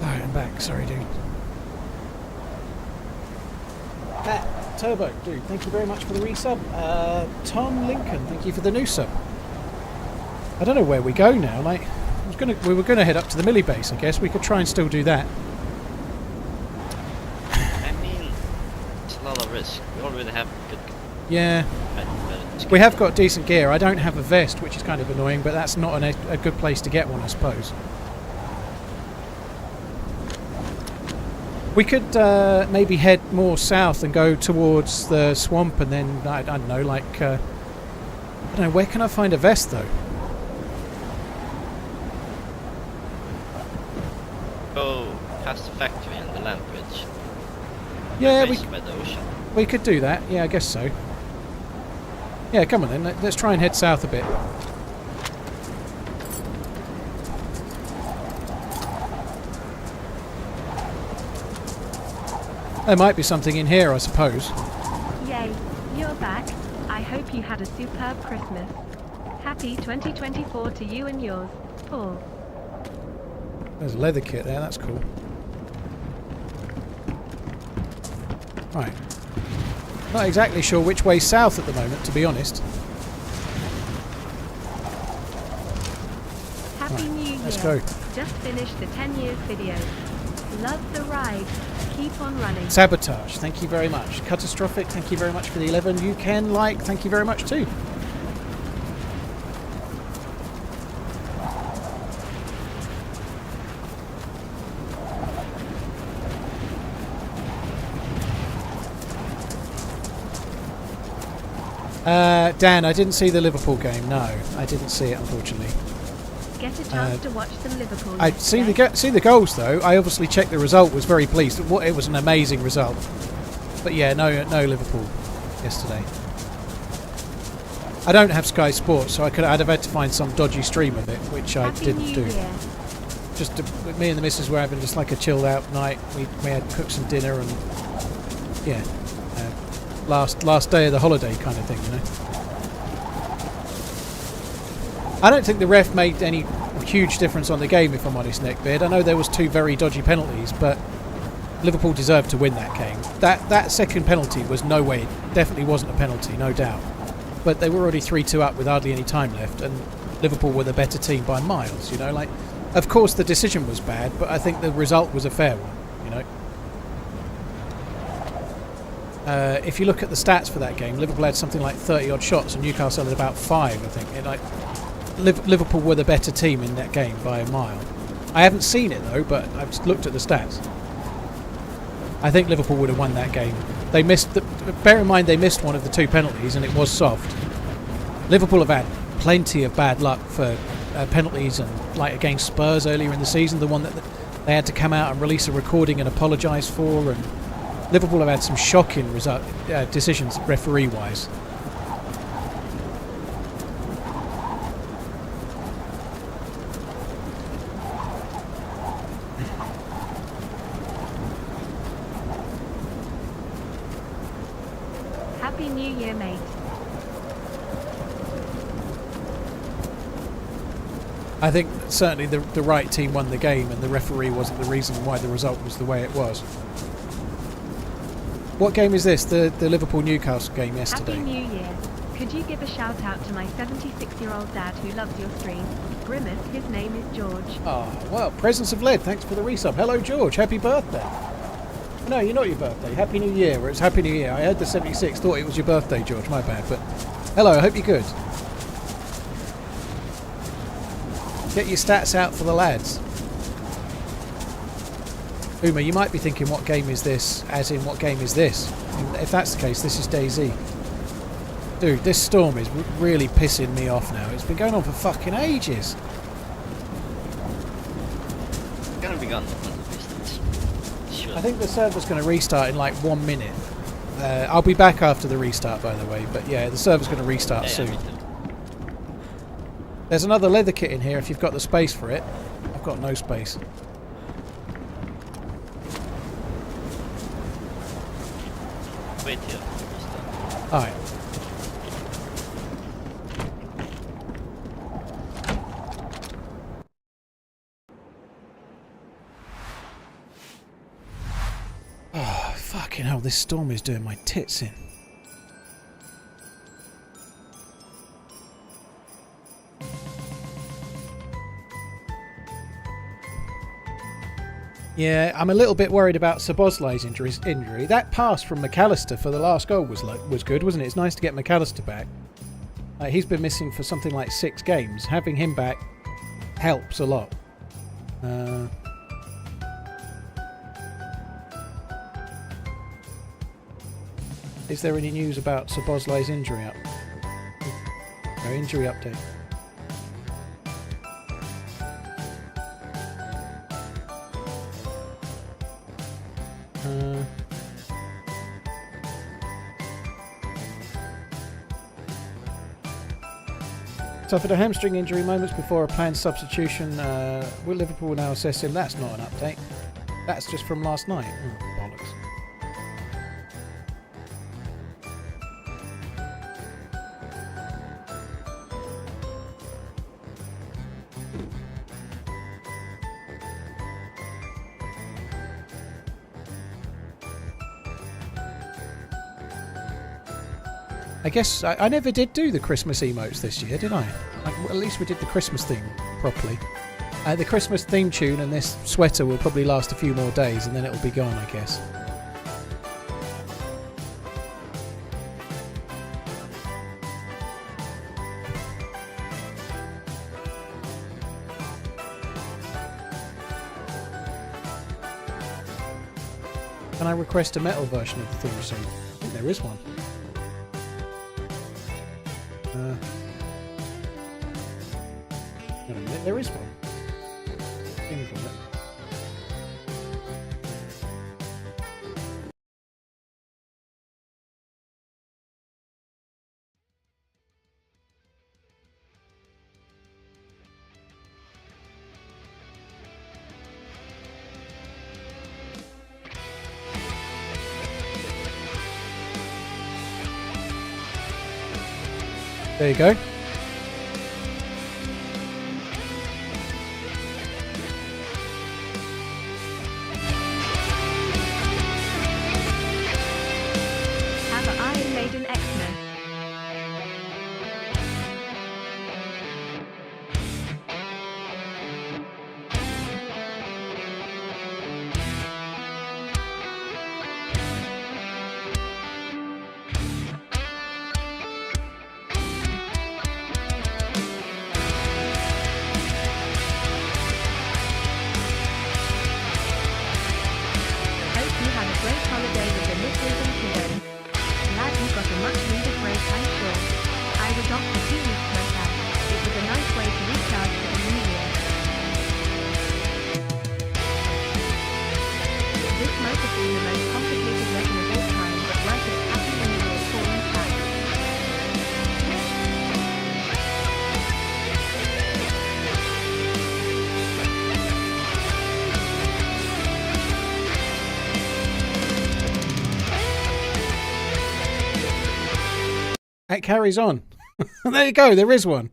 Alright, I'm back. Sorry, dude. Pat, Turbo, dude, thank you very much for the resub. Tom Lincoln, thank you for the new sub. I don't know where we go now. Like, we were gonna head up to the Millie base. I guess we could try and still do that. I mean, it's a lot of risk. We already have good. Yeah, we have got decent gear. I don't have a vest, which is kind of annoying, but that's not a good place to get one, I suppose. We could maybe head more south and go towards the swamp, and then I don't know, like I don't know, where can I find a vest though? Go past the factory and the land bridge. Yeah, By the ocean. we could do that. Yeah, I guess so. Yeah, come on then. Let's try and head south a bit. There might be something in here, I suppose. Yay, you're back. I hope you had a superb Christmas. Happy 2024 to you and yours, Paul. There's a leather kit there, that's cool. Right. Not exactly sure which way south at the moment, to be honest. Happy Right, New Year. let's go. Just finished the 10 years video. Love the ride. Keep on running. Sabotage, thank you very much. Catastrophic, thank you very much for the 11. You can like, thank you very much too. Dan, I didn't see the Liverpool game. No, I didn't see it, unfortunately. Get a chance to watch some Liverpool. I see the goals though. I obviously checked the result. Was very pleased. It was an amazing result. But yeah, no Liverpool yesterday. I don't have Sky Sports, so I'd have had to find some dodgy stream of it, which I Happy didn't New do. Year. Just me and the missus were having just like a chilled out night. We had cooked some dinner and yeah, last day of the holiday kind of thing, you know. I don't think the ref made any huge difference on the game, if I'm honest, Neckbeard. I know there was 2 very dodgy penalties, but Liverpool deserved to win that game. That second penalty was no way, definitely wasn't a penalty, no doubt. But they were already 3-2 up with hardly any time left, and Liverpool were the better team by miles, you know. Like, of course the decision was bad, but I think the result was a fair one, you know. If you look at the stats for that game, Liverpool had something like 30 odd shots and Newcastle had about 5, I think. Liverpool were the better team in that game by a mile. I haven't seen it though, but I've just looked at the stats. I think Liverpool would have won that game. They missed. Bear in mind they missed one of the 2 penalties, and it was soft. Liverpool have had plenty of bad luck for penalties, and like against Spurs earlier in the season, the one that they had to come out and release a recording and apologise for, and Liverpool have had some shocking decisions referee-wise. Happy New Year, mate. I think certainly the right team won the game, and the referee wasn't the reason why the result was the way it was. What game is this? The Liverpool-Newcastle game yesterday? Happy New Year. Could you give a shout out to my 76-year-old dad who loves your stream? Grimace, his name is George. Oh, well, Presence of Lead, thanks for the resub. Hello, George, happy birthday. No, you're not your birthday. Happy New Year, or it's Happy New Year. I heard the 76, thought it was your birthday, George, my bad. But hello, I hope you're good. Get your stats out for the lads. Uma, you might be thinking, what game is this? As in, what game is this? And if that's the case, this is DayZ. Dude, this storm is really pissing me off now. It's been going on for fucking ages. It's gonna be gone at the distance. Sure. I think the server's going to restart in like 1 minute. I'll be back after the restart, by the way. But yeah, the server's going to restart soon. Me too. There's another leather kit in here if you've got the space for it. I've got no space. Wait here. Alright. Oh, fucking hell, this storm is doing my tits in. Yeah, I'm a little bit worried about Szoboszlai's injury. That pass from McAllister for the last goal was good, wasn't it? It's nice to get McAllister back. He's been missing for something like 6 games. Having him back helps a lot. Is there any news about Szoboszlai's injury No, injury update. Suffered a hamstring injury moments before a planned substitution. Will Liverpool now assess him? That's not an update. That's just from last night. Oh, bollocks. I guess I never did do the Christmas emotes this year, did I? Well, at least we did the Christmas theme properly. The Christmas theme tune and this sweater will probably last a few more days and then it'll be gone, I guess. Can I request a metal version of the theme song? I think there is one. Wait a minute, there is one. Think of it. There you go. Have an Iron Maiden Xmas. Hope you had a great holiday with the misses and kiddos. Glad you got a much needed break, I'm sure. I was off for 2 weeks myself. It was a nice way to recharge for the new year. This might have been the most complicated lesson of all time, but worth it. Happy New Year, Paul and Pat. It carries on. There you go. There is one.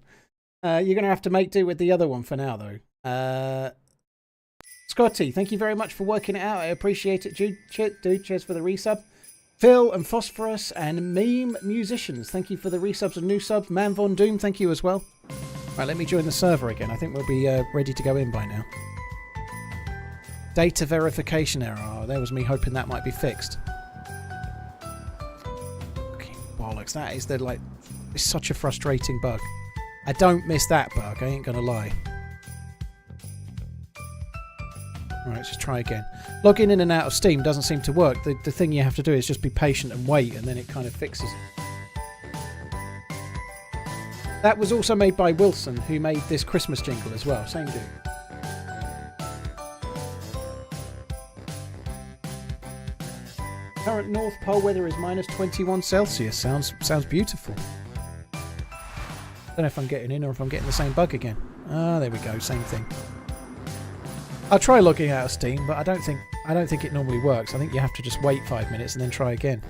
You're going to have to make do with the other one for now, though. Scotty, thank you very much for working it out. I appreciate it, dude. Cheers for the resub. Phil and Phosphorus and Meme Musicians, thank you for the resubs and new subs. Man Von Doom, thank you as well. Right, let me join the server again. I think we'll be ready to go in by now. Data verification error. Oh, there was me hoping that might be fixed. Okay, bollocks. That is it's such a frustrating bug. I don't miss that bug, I ain't gonna lie. Alright, let's just try again. Logging in and out of Steam doesn't seem to work. The thing you have to do is just be patient and wait, and then it kind of fixes it. That was also made by Wilson, who made this Christmas jingle as well. Same dude. Current North Pole weather is minus 21 Celsius. Sounds beautiful. Don't know if I'm getting in or if I'm getting the same bug again. Ah, there we go. Same thing. I'll try logging out of Steam, but I don't think it normally works. I think you have to just wait 5 minutes and then try again.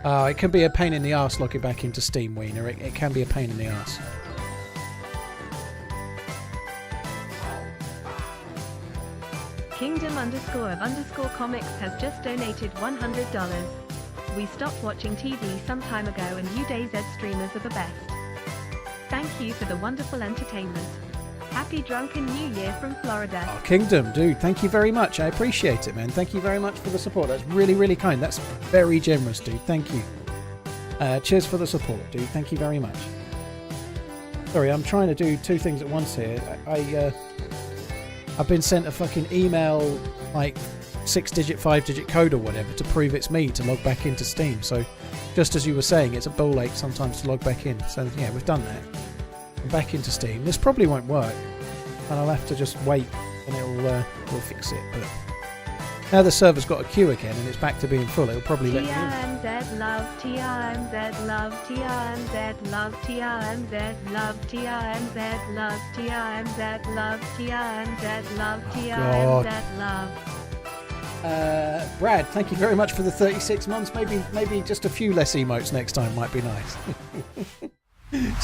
Oh, it can be a pain in the arse logging back into Steam, Wiener. It can be a pain in the arse. Kingdom_of_comics has just donated $100. We stopped watching TV some time ago and you DayZ streamers are the best. Thank you for the wonderful entertainment. Happy Drunken New Year from Florida. Oh, Kingdom, dude, thank you very much. I appreciate it, man. Thank you very much for the support. That's really, really kind. That's very generous, dude. Thank you. Cheers for the support, dude. Thank you very much. Sorry, I'm trying to do two things at once here. I've been sent a fucking email, like 6-digit, 5-digit code or whatever to prove it's me to log back into Steam. So, just as you were saying, it's a ball ache sometimes to log back in. So yeah, we've done that. I'm back into Steam. This probably won't work, and I'll have to just wait, and it'll fix it. But now the server's got a queue again, and it's back to being full. It'll probably let me in. TRMZ love, TRMZ love, TRMZ love, TRMZ love, TRMZ love, TRMZ love, TRMZ love, TRMZ love. Brad, thank you very much for the 36 months. Maybe just a few less emotes next time might be nice.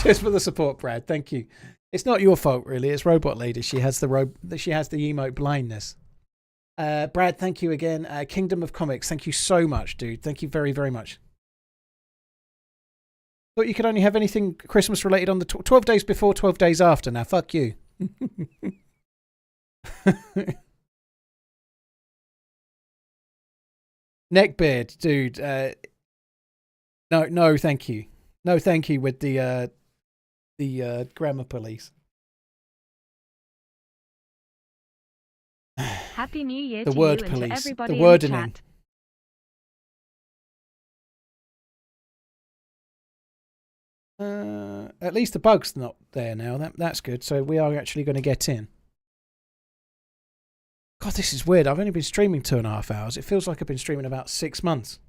Cheers for the support, Brad. Thank you. It's not your fault, really. It's Robot Lady. She has the emote blindness. Brad, thank you again. Kingdom of Comics, thank you so much, dude. Thank you very, very much. Thought you could only have anything Christmas related on the 12 days before, 12 days after. Now, fuck you. Neckbeard, dude. No, thank you. No, thank you with the grammar police. Happy New Year The to word you police. and to everybody The in the wordening. chat. At least the bug's not there now. That's good. So we are actually going to get in. God, this is weird. I've only been streaming 2.5 hours. It feels like I've been streaming about 6 months.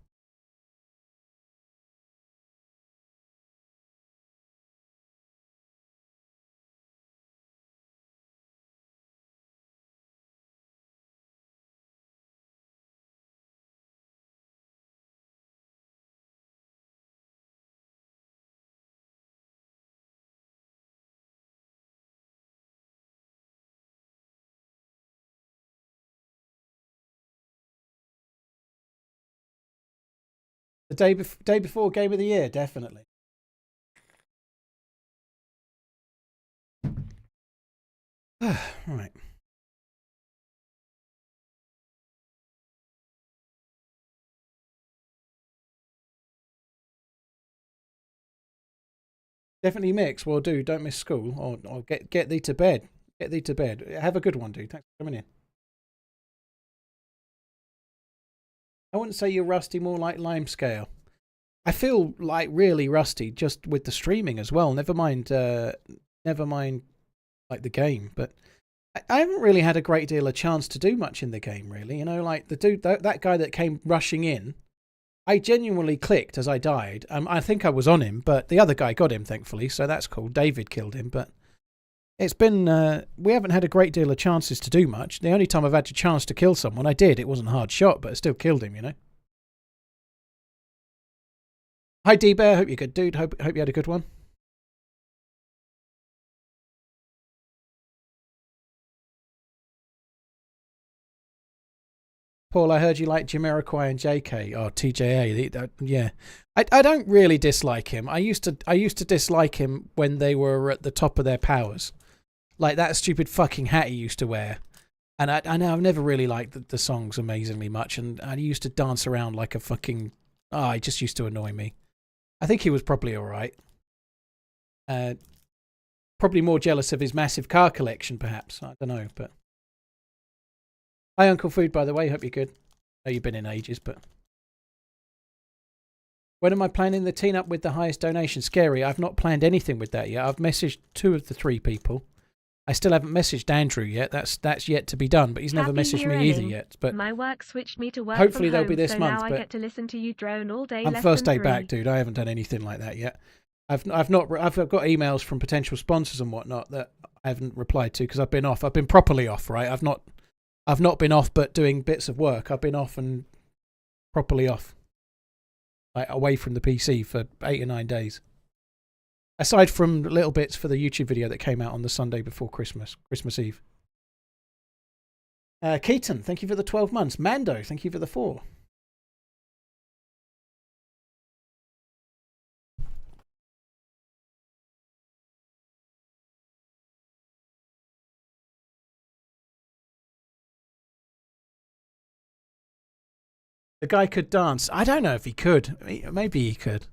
The day before Game of the Year, definitely. Right. Definitely mix. Well, do. Don't miss school. Or get thee to bed. Get thee to bed. Have a good one, dude. Thanks for coming in. I wouldn't say you're rusty, more like Limescale. I feel like really rusty just with the streaming as well. Never mind like the game, but I haven't really had a great deal of chance to do much in the game, really. You know, like the dude, that guy that came rushing in, I genuinely clicked as I died. I think I was on him, but the other guy got him, thankfully, so that's cool. David killed him, but it's been, we haven't had a great deal of chances to do much. The only time I've had a chance to kill someone, I did. It wasn't a hard shot, but I still killed him, you know. Hi, D-Bear. Hope you're good, dude. Hope you had a good one. Paul, I heard you like Jamiroquai and JK or TJA. Yeah, I don't really dislike him. I used to dislike him when they were at the top of their powers, like that stupid fucking hat he used to wear. And I know I've never really liked the songs amazingly much, and I used to dance around like a fucking. Oh, it just used to annoy me. I think he was probably all right. Probably more jealous of his massive car collection, perhaps. I don't know, but. Hi, Uncle Food, by the way. Hope you're good. I know you've been in ages, but... When am I planning the teen up with the highest donation? Scary, I've not planned anything with that yet. I've messaged 2 of the 3 people. I still haven't messaged Andrew yet. That's yet to be done, but he's never messaged me either yet. But my work switched me to work hopefully from they'll home, be this so month. Now but I get to listen to you drone all day. I'm first day back, dude. I haven't done anything like that yet. I've got emails from potential sponsors and whatnot that I haven't replied to because I've been off. I've been properly off, right? I've not been off, but doing bits of work. I've been off and properly off, like away from the PC for 8 or 9 days. Aside from little bits for the YouTube video that came out on the Sunday before Christmas Eve. Keaton, thank you for the 12 months. Mando, thank you for the 4. The guy could dance. I don't know if he could. Maybe he could.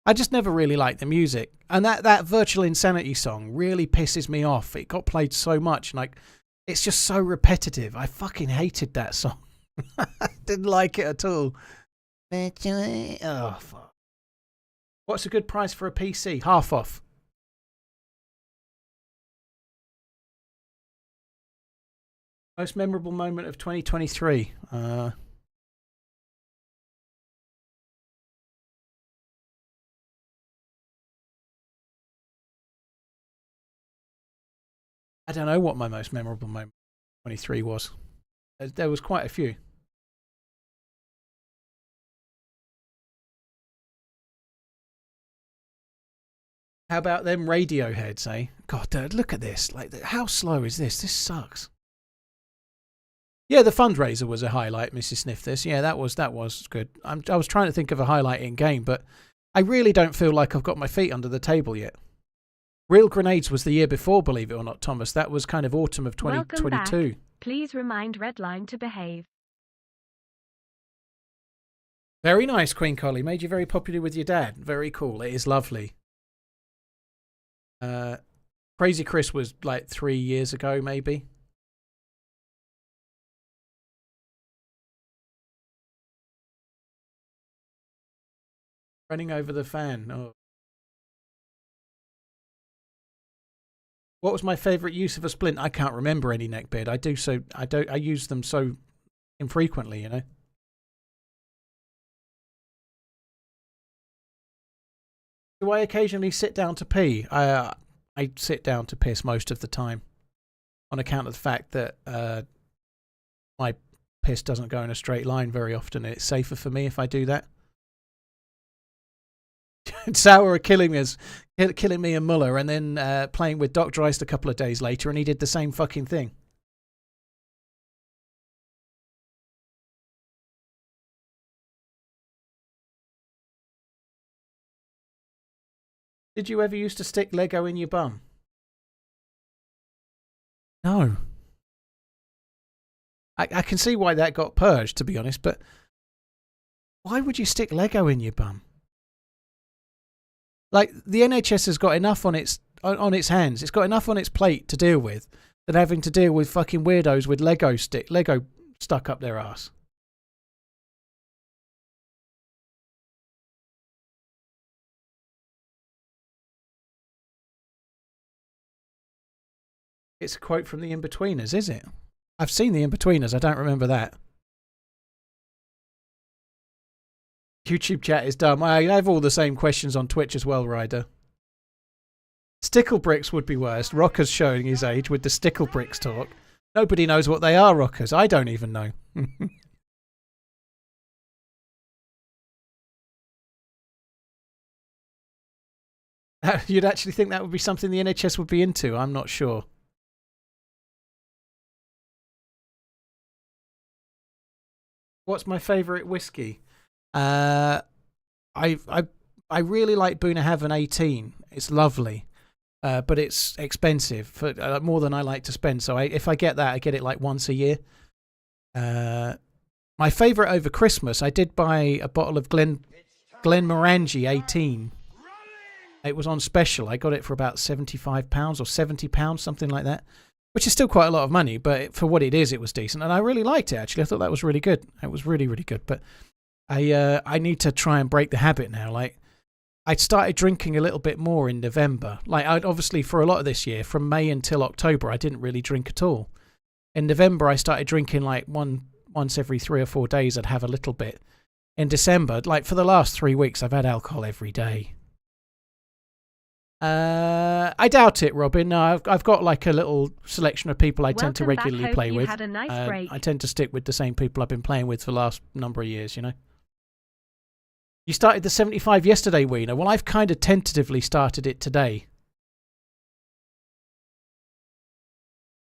I just never really liked the music. And that Virtual Insanity song really pisses me off. It got played so much. Like, it's just so repetitive. I fucking hated that song. I didn't like it at all. Oh, fuck. What's a good price for a PC? Half off. Most memorable moment of 2023. I don't know what my most memorable moment 23 was. There was quite a few. How about them Radioheads, eh? God, Dad, look at this. Like, how slow is this? This sucks. Yeah, the fundraiser was a highlight, Mrs. Sniff this. Yeah, that was good. I was trying to think of a highlight in game, but I really don't feel like I've got my feet under the table yet. Real Grenades was the year before, believe it or not, Thomas. That was kind of autumn of 2022. Welcome back. Please remind Redline to behave. Very nice, Queen Collie. Made you very popular with your dad. Very cool. It is lovely. Crazy Chris was like 3 years ago, maybe. Running over the fan. Oh. What was my favourite use of a splint? I can't remember any neckbeard. I use them so infrequently, you know. Do I occasionally sit down to pee? I sit down to piss most of the time, on account of the fact that my piss doesn't go in a straight line very often. It's safer for me if I do that. Sauer are killing me and Muller, and then playing with Doc Dreist a couple of days later, and he did the same fucking thing. Did you ever used to stick Lego in your bum? No. I can see why that got purged, to be honest, but why would you stick Lego in your bum? Like, the NHS has got enough on its hands. It's got enough on its plate to deal with than having to deal with fucking weirdos with Lego stuck up their ass. It's a quote from the In-Betweeners, is it? I've seen the In-Betweeners. I don't remember that. YouTube chat is dumb. I have all the same questions on Twitch as well, Ryder. Stickle bricks would be worst. Rocker's showing his age with the stickle bricks talk. Nobody knows what they are, Rockers. I don't even know. You'd actually think that would be something the NHS would be into? I'm not sure. What's my favourite whiskey? I really like Bunnahabhain 18. It's lovely, but it's expensive for more than I like to spend. So if I get that, I get it like once a year. My favourite over Christmas, I did buy a bottle of Glenmorangie 18. It was on special. I got it for about £75 or £70, something like that. Which is still quite a lot of money, but for what it is, it was decent. And I really liked it, actually. I thought that was really good. It was really, really good. But I need to try and break the habit now. Like, I started drinking a little bit more in November. Like, I'd obviously, for a lot of this year, from May until October, I didn't really drink at all. In November, I started drinking, like, once every 3 or 4 days, I'd have a little bit. In December, like, for the last 3 weeks, I've had alcohol every day. I doubt it, Robin. No, I've got like a little selection of people I tend to regularly play with. I tend to stick with the same people I've been playing with for the last number of years, you know. You started the 75 yesterday, Wiener. Well, I've kind of tentatively started it today.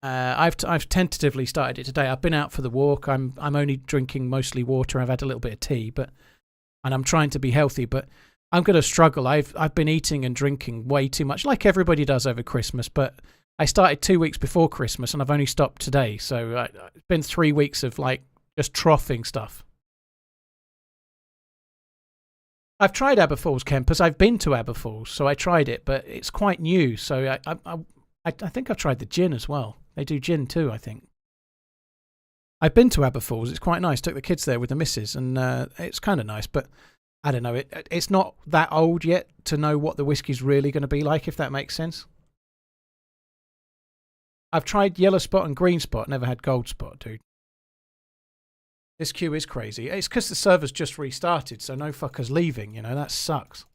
I've tentatively started it today. I've been out for the walk. I'm only drinking mostly water. I've had a little bit of tea, and I'm trying to be healthy, but I'm going to struggle. I've been eating and drinking way too much, like everybody does over Christmas, but I started 2 weeks before Christmas and I've only stopped today. So it's been 3 weeks of like just troughing stuff. I've tried Aberfoyle's Kempers. I've been to Aberfoyle's, so I tried it, but it's quite new. So I think I've tried the gin as well. They do gin too, I think. I've been to Aberfoyle's. It's quite nice. Took the kids there with the missus, and it's kind of nice, but I don't know. It's not that old yet to know what the whiskey's really going to be like, if that makes sense. I've tried yellow spot and green spot, never had gold spot, dude. This queue is crazy. It's because the server's just restarted, so no fuckers leaving, you know, that sucks.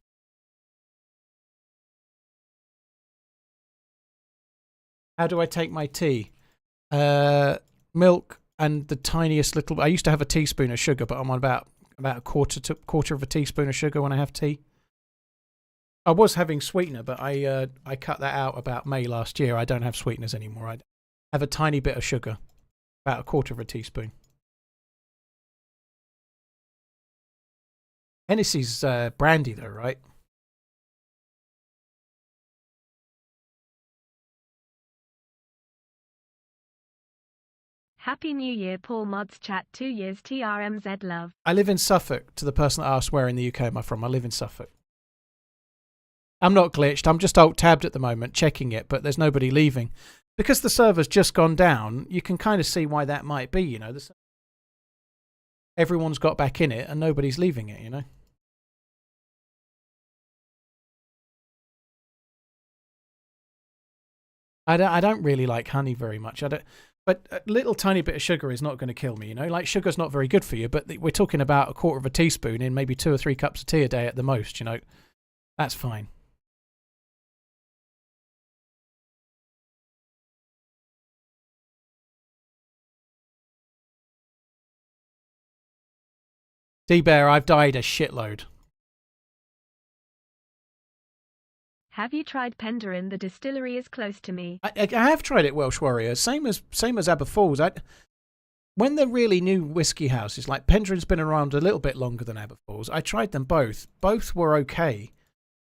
How do I take my tea? Milk and the tiniest little... I used to have a teaspoon of sugar, but I'm on about a quarter of a teaspoon of sugar when I have tea. I was having sweetener, but I cut that out about May last year. I don't have sweeteners anymore. I have a tiny bit of sugar, about a quarter of a teaspoon. Hennessy's brandy though, right? Happy New Year, Paul Mods chat. 2 years TRMZ love. I live in Suffolk, to the person that asked where in the UK am I from. I live in Suffolk. I'm not glitched. I'm just alt-tabbed at the moment, checking it, but there's nobody leaving. Because the server's just gone down, you can kind of see why that might be, you know. Everyone's got back in it and nobody's leaving it, you know. I don't really like honey very much. But a little tiny bit of sugar is not going to kill me, you know. Like, sugar's not very good for you, but we're talking about a quarter of a teaspoon in maybe 2 or 3 cups of tea a day at the most, you know. That's fine. D-Bear, I've died a shitload. Have you tried Penderyn? The distillery is close to me. I have tried it, Welsh Warrior. Same as Aberfoyle's. When they're really new whiskey houses, like Penderyn's been around a little bit longer than Aberfoyle's, I tried them both. Both were okay.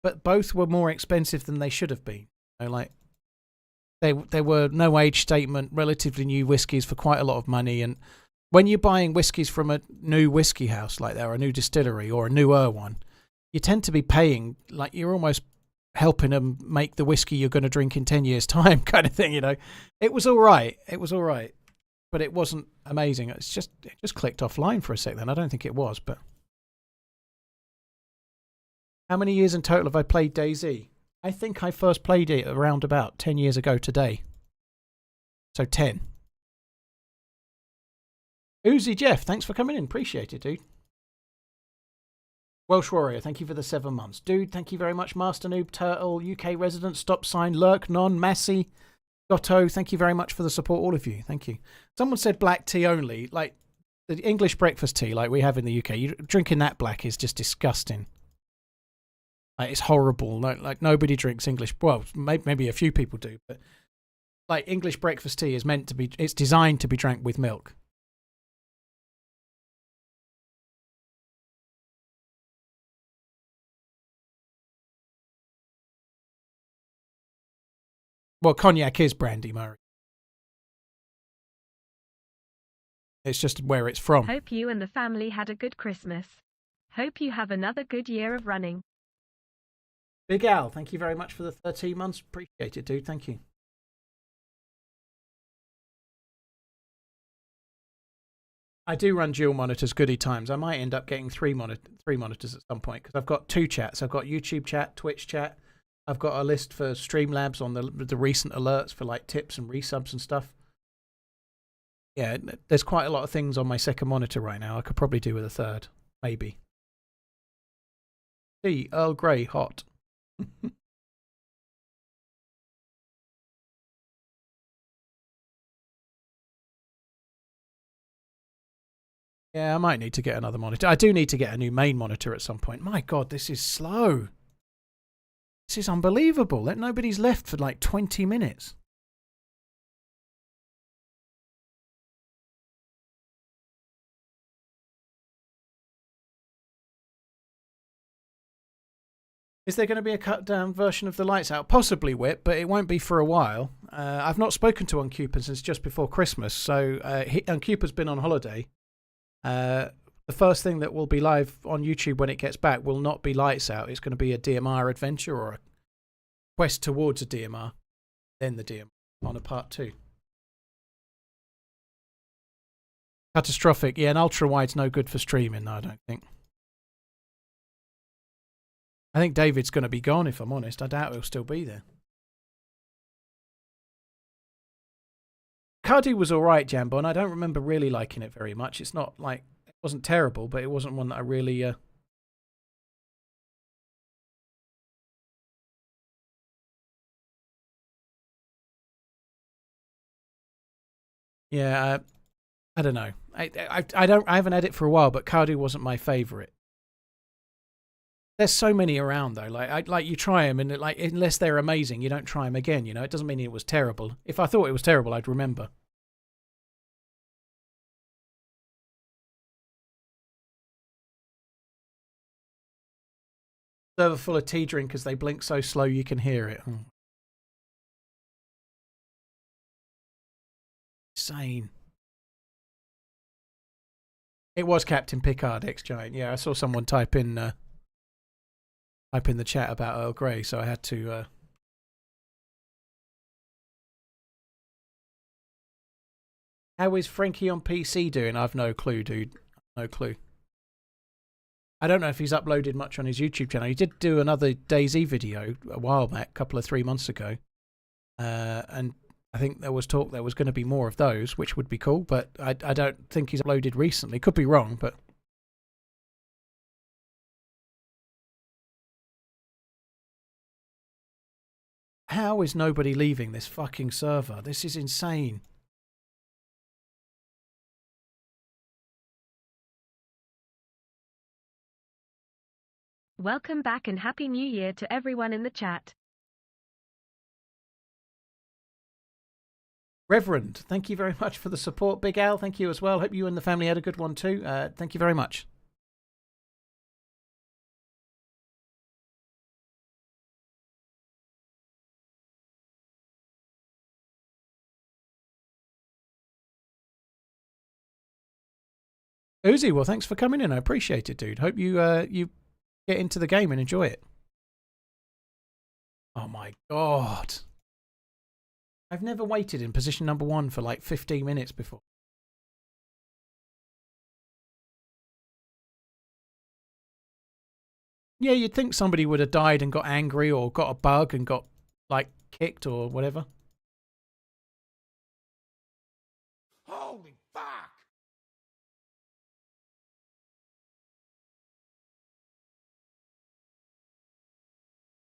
but both were more expensive than they should have been. You know, like there were no age statement, relatively new whiskies for quite a lot of money. And when you're buying whiskies from a new whiskey house like that, or a new distillery, or a newer one, you tend to be paying, like you're almost helping them make the whiskey you're going to drink in 10 years' time, kind of thing. You know, it was all right. It was all right, but it wasn't amazing. It just clicked offline for a sec. Then I don't think it was. But how many years in total have I played DayZ? I think I first played it around about 10 years ago today. So 10. Uzi Jeff, thanks for coming in. Appreciate it, dude. Welsh Warrior, thank you for the 7 months. Dude, thank you very much. Master Noob, Turtle, UK Resident, Stop Sign, Lurk, Non, Massey, Gotto, thank you very much for the support, all of you. Thank you. Someone said black tea only. Like, the English breakfast tea like we have in the UK, drinking that black is just disgusting. Like, it's horrible. Like nobody drinks English. Well, maybe a few people do, but like English breakfast tea is meant to be. It's designed to be drank with milk. Well, cognac is brandy, Murray. It's just where it's from. Hope you and the family had a good Christmas. Hope you have another good year of running. Big Al, thank you very much for the 13 months. Appreciate it, dude. Thank you. I do run dual monitors, goody times. I might end up getting three monitors at some point because I've got 2 chats. I've got YouTube chat, Twitch chat. I've got a list for Streamlabs on the recent alerts for like tips and resubs and stuff. Yeah, there's quite a lot of things on my second monitor right now. I could probably do with a third, maybe. Tea, Earl Grey, hot. Yeah, I might need to get another monitor. I do need to get a new main monitor at some point. My God, this is slow. This is unbelievable. Nobody's left for like 20 minutes. Is there going to be a cut down version of the Lights Out? Possibly, Whip, but it won't be for a while. I've not spoken to Uncupa since just before Christmas, so Uncupa's been on holiday. The first thing that will be live on YouTube when it gets back will not be Lights Out. It's going to be a DMR adventure or a quest towards a DMR, then the DMR on a part 2. Catastrophic. Yeah, an ultra-wide's no good for streaming, no, I don't think. I think David's going to be gone, if I'm honest. I doubt he'll still be there. Cardi was alright, Jambon. I don't remember really liking it very much. It's not like, it wasn't terrible, but it wasn't one that I really... Yeah, I don't know. I haven't had it for a while, but Cardi wasn't my favourite. There's so many around though. Like you try them, and unless they're amazing, you don't try them again. You know, it doesn't mean it was terrible. If I thought it was terrible, I'd remember. Server full of tea drinkers. They blink so slow you can hear it. Oh. Insane. It was Captain Picard, ex-Giant. Yeah, I saw someone type in the chat about Earl Grey, so I had to... How is Frankie on PC doing? I've no clue, dude. No clue. I don't know if he's uploaded much on his YouTube channel. He did do another DayZ video a while back, a couple of 3 months ago. And I think there was talk there was going to be more of those, which would be cool, but I don't think he's uploaded recently. Could be wrong, but... How is nobody leaving this fucking server? This is insane. Welcome back and Happy New Year to everyone in the chat. Reverend, thank you very much for the support. Big Al, thank you as well. Hope you and the family had a good one too. Thank you very much. Uzi, well, thanks for coming in. I appreciate it, dude. Hope you you get into the game and enjoy it. Oh my god. I've never waited in position number 1 for like 15 minutes before. Yeah, you'd think somebody would have died and got angry or got a bug and got like kicked or whatever. Holy fuck!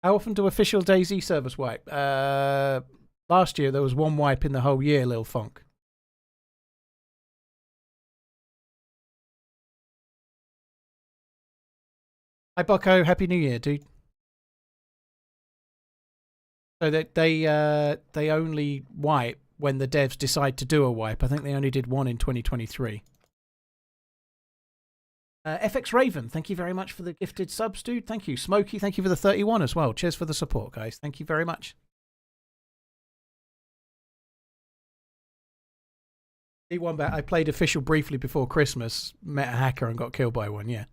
How often do official DayZ servers wipe? Last year there was 1 wipe in the whole year, Lil Funk. Hi Bucko, Happy New Year, dude. So that they only wipe when the devs decide to do a wipe. I think they only did 1 in 2023. FX Raven, thank you very much for the gifted subs, dude. Thank you. Smokey, thank you for the 31 as well. Cheers for the support, guys. Thank you very much. D1 bet. I played official briefly before Christmas, met a hacker and got killed by one, yeah.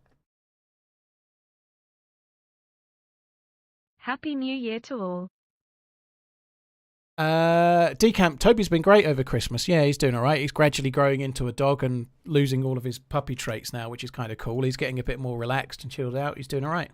Happy New Year to all. Decamp, Toby's been great over Christmas. Yeah, he's doing all right. He's gradually growing into a dog and losing all of his puppy traits now, which is kind of cool. He's getting a bit more relaxed and chilled out. He's doing all right.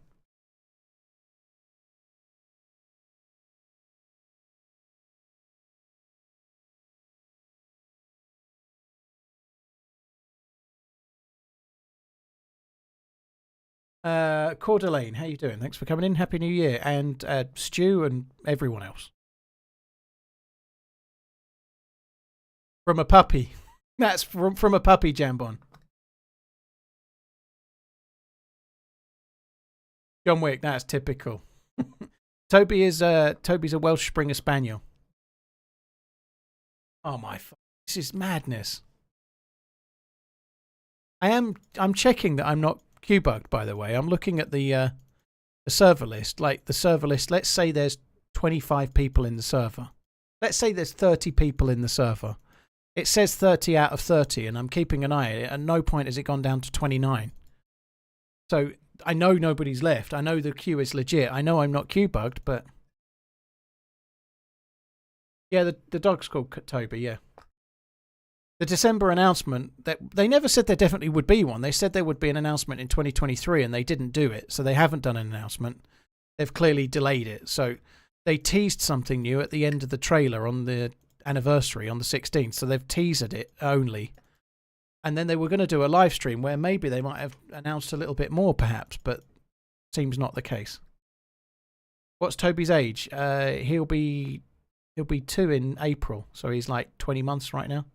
Cordelane, how you doing? Thanks for coming in. Happy New Year. And Stu and everyone else. From a puppy. That's from a puppy, Jambon. John Wick, that's typical. Toby's a Welsh Springer Spaniel. Oh my, this is madness. I'm checking that I'm not Q-bugged, by the way. I'm looking at the server list. Like the server list, let's say there's 25 people in the server. Let's say there's 30 people in the server. It says 30 out of 30, and I'm keeping an eye at it. At no point has it gone down to 29. So I know nobody's left. I know the queue is legit. I know I'm not Q-bugged, but... Yeah, the dog's called Toby, yeah. The December announcement, that they never said there definitely would be one. They said there would be an announcement in 2023, and they didn't do it. So they haven't done an announcement. They've clearly delayed it. So they teased something new at the end of the trailer on the anniversary on the 16th. So they've teased it only. And then they were going to do a live stream where maybe they might have announced a little bit more, perhaps, but seems not the case. What's Toby's age? He'll be 2 in April, so he's like 20 months right now.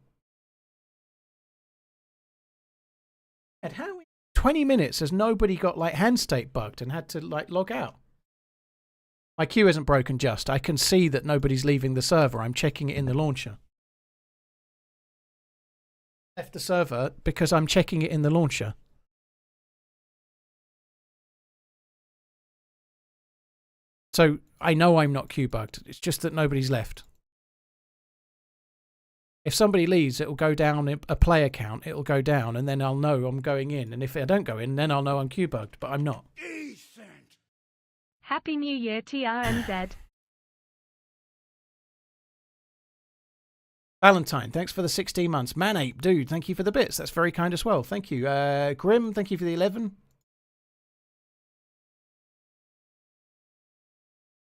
And how in 20 minutes has nobody got like hand state bugged and had to like log out? My queue isn't broken just. I can see that nobody's leaving the server. I'm checking it in the launcher. Left the server because I'm checking it in the launcher. So I know I'm not queue-bugged. It's just that nobody's left. If somebody leaves, it'll go down a player count. It'll go down, and then I'll know I'm going in. And if I don't go in, then I'll know I'm queue-bugged, but I'm not. Happy New Year, TRMZ. Valentine, thanks for the 16 months. Manape, dude, thank you for the bits. That's very kind as well. Thank you. Grim, thank you for the 11.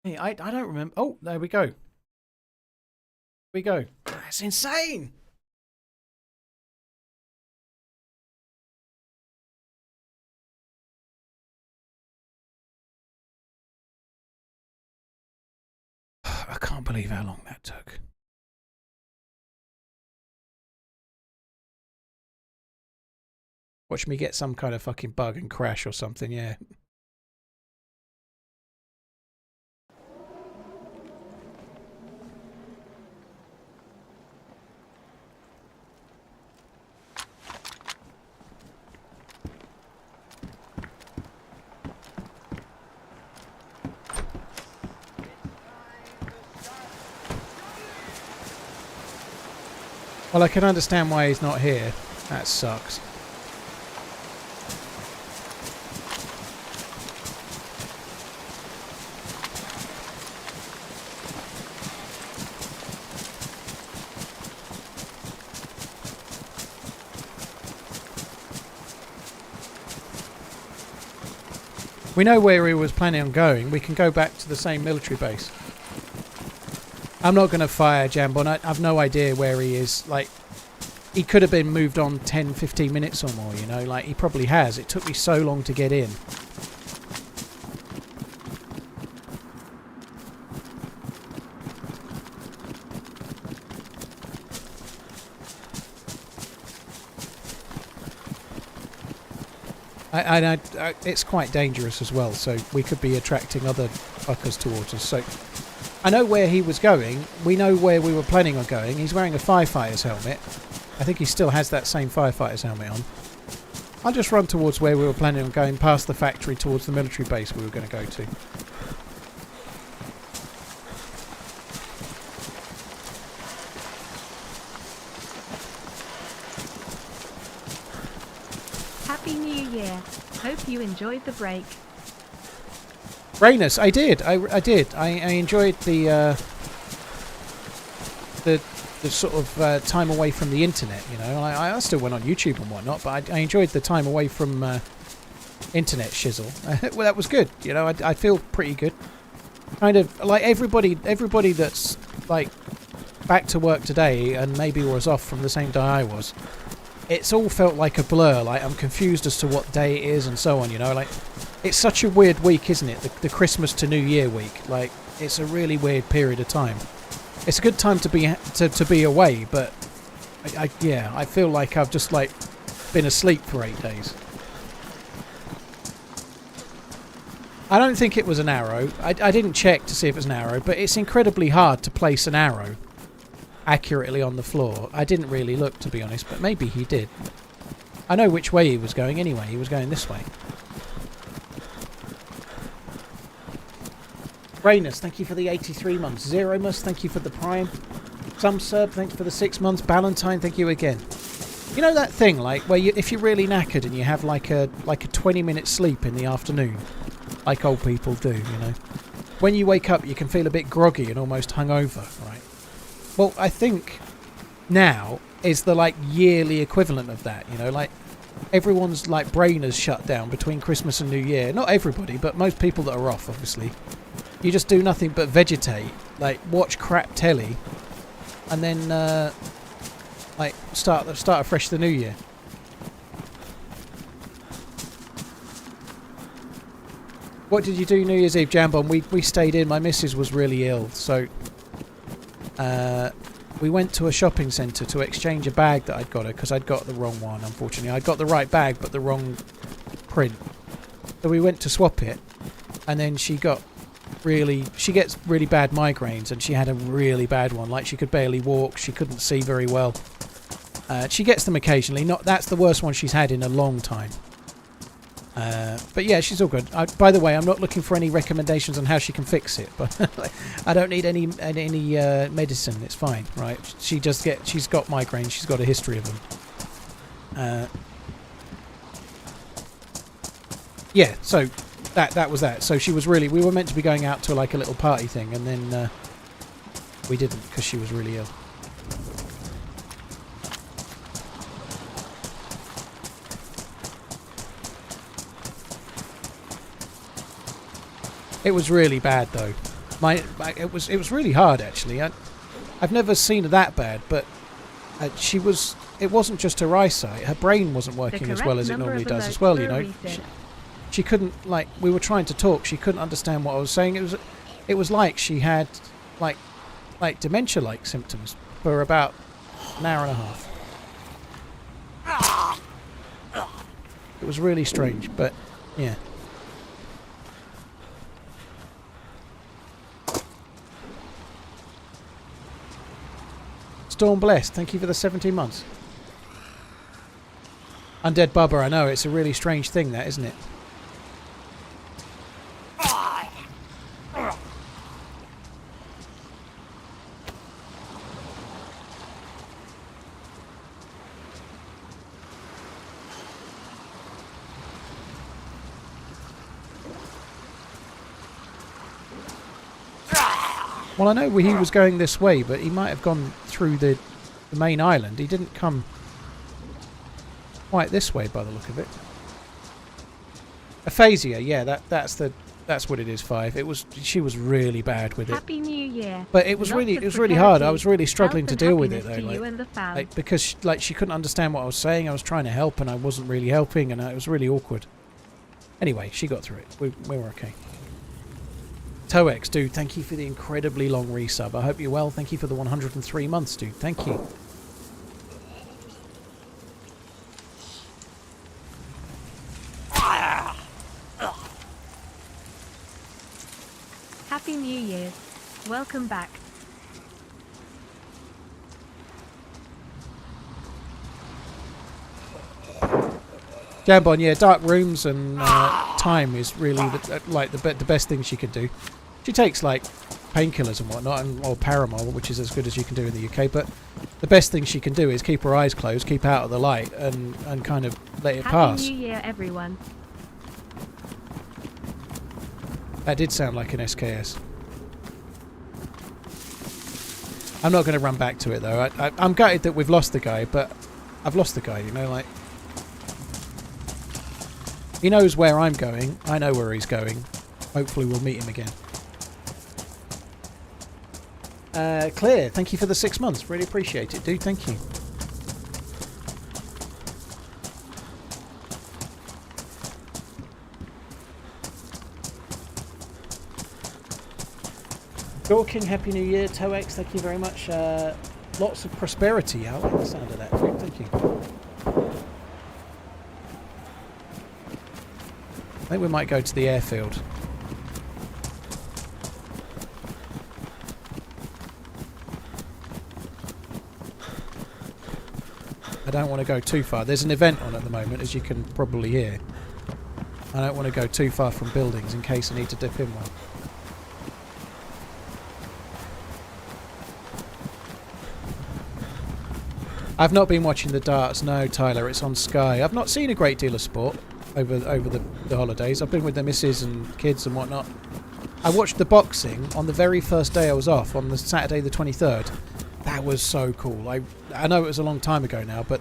Hey, I don't remember. Oh, there we go. We go. That's insane. I can't believe how long that took. Watch me get some kind of fucking bug and crash or something, yeah. Well, I can understand why he's not here. That sucks. We know where he was planning on going. We can go back to the same military base. I'm not going to fire Jambon. I've no idea where he is. Like, he could have been moved on 10, 15 minutes or more, you know. Like, he probably has. It took me so long to get in. It's quite dangerous as well, so we could be attracting other fuckers towards us. So I know where he was going. We know where we were planning on going. He's wearing a firefighter's helmet. I think he still has that same firefighter's helmet on. I'll just run towards where we were planning on going, past the factory towards the military base we were going to go to. Happy New Year. Hope you enjoyed the break. Rainus, I did. I did. I enjoyed the sort of time away from the internet. You know, I still went on YouTube and whatnot, but I enjoyed the time away from internet shizzle. Well, that was good. You know, I feel pretty good. Kind of like everybody that's like back to work today and maybe was off from the same day I was. It's all felt like a blur. Like, I'm confused as to what day it is and so on, you know. Like, it's such a weird week, isn't it? The Christmas to New Year week. Like, it's a really weird period of time. It's a good time to be away, but I feel like I've just like been asleep for 8 days. I don't think it was an arrow. I didn't check to see if it was an arrow, but it's incredibly hard to place an arrow accurately on the floor. I didn't really look, to be honest, but maybe he did. I know which way he was going anyway. He was going this way. Rainus, thank you for the 83 months. Zeromus, thank you for the Prime. Sumsub, thanks for the 6 months. Ballantyne, thank you again. You know that thing, like, where if you're really knackered and you have like a 20-minute sleep in the afternoon, like old people do, you know? When you wake up, you can feel a bit groggy and almost hungover, right? Well, I think now is the like yearly equivalent of that, you know, like everyone's like brain is shut down between Christmas and New Year. Not everybody, but most people that are off, obviously. You just do nothing but vegetate, like watch crap telly, and then like start afresh the new year. What did you do New Year's Eve, Jambon? We stayed in. My missus was really ill, so we went to a shopping centre to exchange a bag that I'd got her, because I'd got the wrong one, unfortunately. I'd got the right bag, but the wrong print. So we went to swap it, and then she gets really bad migraines, and she had a really bad one. Like, she could barely walk, she couldn't see very well. She gets them occasionally. That's the worst one she's had in a long time. But yeah, she's all good. By the way, I'm not looking for any recommendations on how she can fix it, but I don't need any medicine. It's fine, right? She's got migraines. She's got a history of them. Yeah, so that was that. So we were meant to be going out to like a little party thing, and then we didn't because she was really ill. It was really bad though. It was really hard actually. I've never seen her that bad, but it wasn't just her eyesight. Her brain wasn't working as well as it normally does as well, you know. She couldn't, like, we were trying to talk, she couldn't understand what I was saying. It was like she had like dementia-like symptoms for about an hour and a half. It was really strange, but yeah. Storm Blessed, thank you for the 17 months. Undead Bubba, I know, it's a really strange thing that, isn't it? Well, I know he was going this way, but he might have gone through the main island. He didn't come quite this way by the look of it. Aphasia, yeah, that's what it is. 5. She was really bad with it. Happy New Year. But it was Lots really of hard. I prosperity, was really struggling health to and deal with it happiness though, to you and the fam. because she couldn't understand what I was saying. I was trying to help and I wasn't really helping, and it was really awkward. Anyway, she got through it. We were okay. Toex, dude, thank you for the incredibly long resub. I hope you're well. Thank you for the 103 months, dude. Thank you. Happy New Year. Welcome back. Jambon, yeah, dark rooms and time is really the best thing she could do. She takes like painkillers and whatnot, or Paramol, which is as good as you can do in the UK. But the best thing she can do is keep her eyes closed, keep out of the light, and kind of let it pass. Happy New Year, everyone. That did sound like an SKS. I'm not going to run back to it though. I'm gutted that we've lost the guy, but I've lost the guy. You know, like. He knows where I'm going. I know where he's going. Hopefully we'll meet him again. Claire, thank you for the 6 months. Really appreciate it, dude. Thank you. Dorking, Happy New Year. Toex, thank you very much. Lots of prosperity. I like the sound of that. Thank you. I think we might go to the airfield. I don't want to go too far. There's an event on at the moment, as you can probably hear. I don't want to go too far from buildings in case I need to dip in one. I've not been watching the darts, no, Tyler. It's on Sky. I've not seen a great deal of sport over the holidays. I've been with the missus and kids and whatnot. I watched the boxing on the very first day I was off, on the Saturday the 23rd. That was so cool. I know it was a long time ago now, but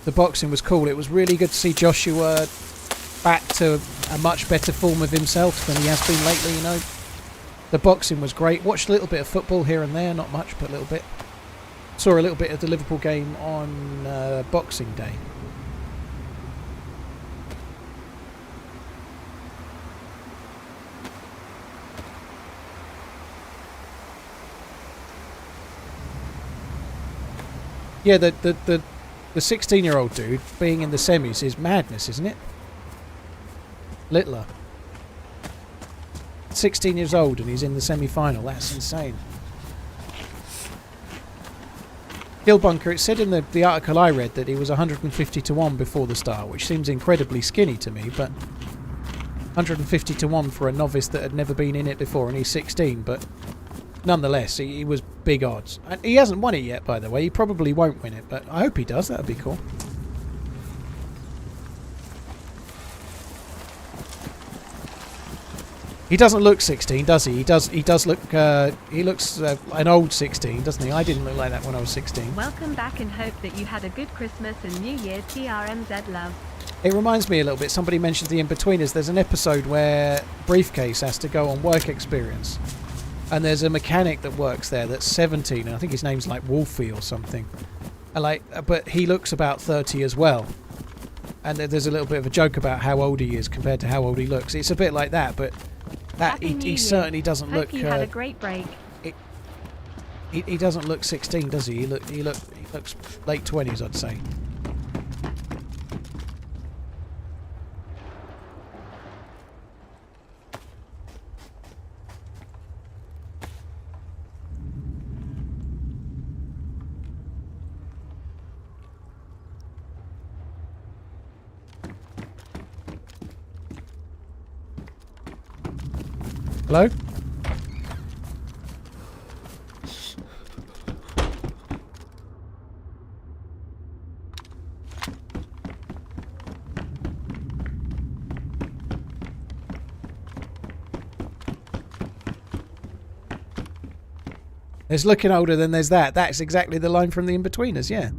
the boxing was cool. It was really good to see Joshua back to a much better form of himself than he has been lately, you know. The boxing was great. Watched a little bit of football here and there, not much, but a little bit. Saw a little bit of the Liverpool game on Boxing Day. Yeah, the 16-year-old dude being in the semis is madness, isn't it? Littler. 16 years old and he's in the semi-final. That's insane. Gilbunker, it said in the article I read that he was 150 to 1 before the start, which seems incredibly skinny to me, but 150 to 1 for a novice that had never been in it before, and he's 16, but nonetheless, he was big odds. And he hasn't won it yet, by the way. He probably won't win it, but I hope he does. That would be cool. He doesn't look 16, does he? He does look. He looks an old 16, doesn't he? I didn't look like that when I was 16. Welcome back and hope that you had a good Christmas and New Year. TRMZ love. It reminds me a little bit. Somebody mentioned the In-Betweeners. There's an episode where Briefcase has to go on work experience, and there's a mechanic that works there that's 17, and I think his name's like Wolfie or something. And but he looks about 30 as well. And there's a little bit of a joke about how old he is compared to how old he looks. It's a bit like that, but. That he certainly doesn't look. Hope you had a great break. He doesn't look 16, does he? He looks late 20s, I'd say. Hello? There's looking older than there's that. That's exactly the line from the In-Betweeners, yeah.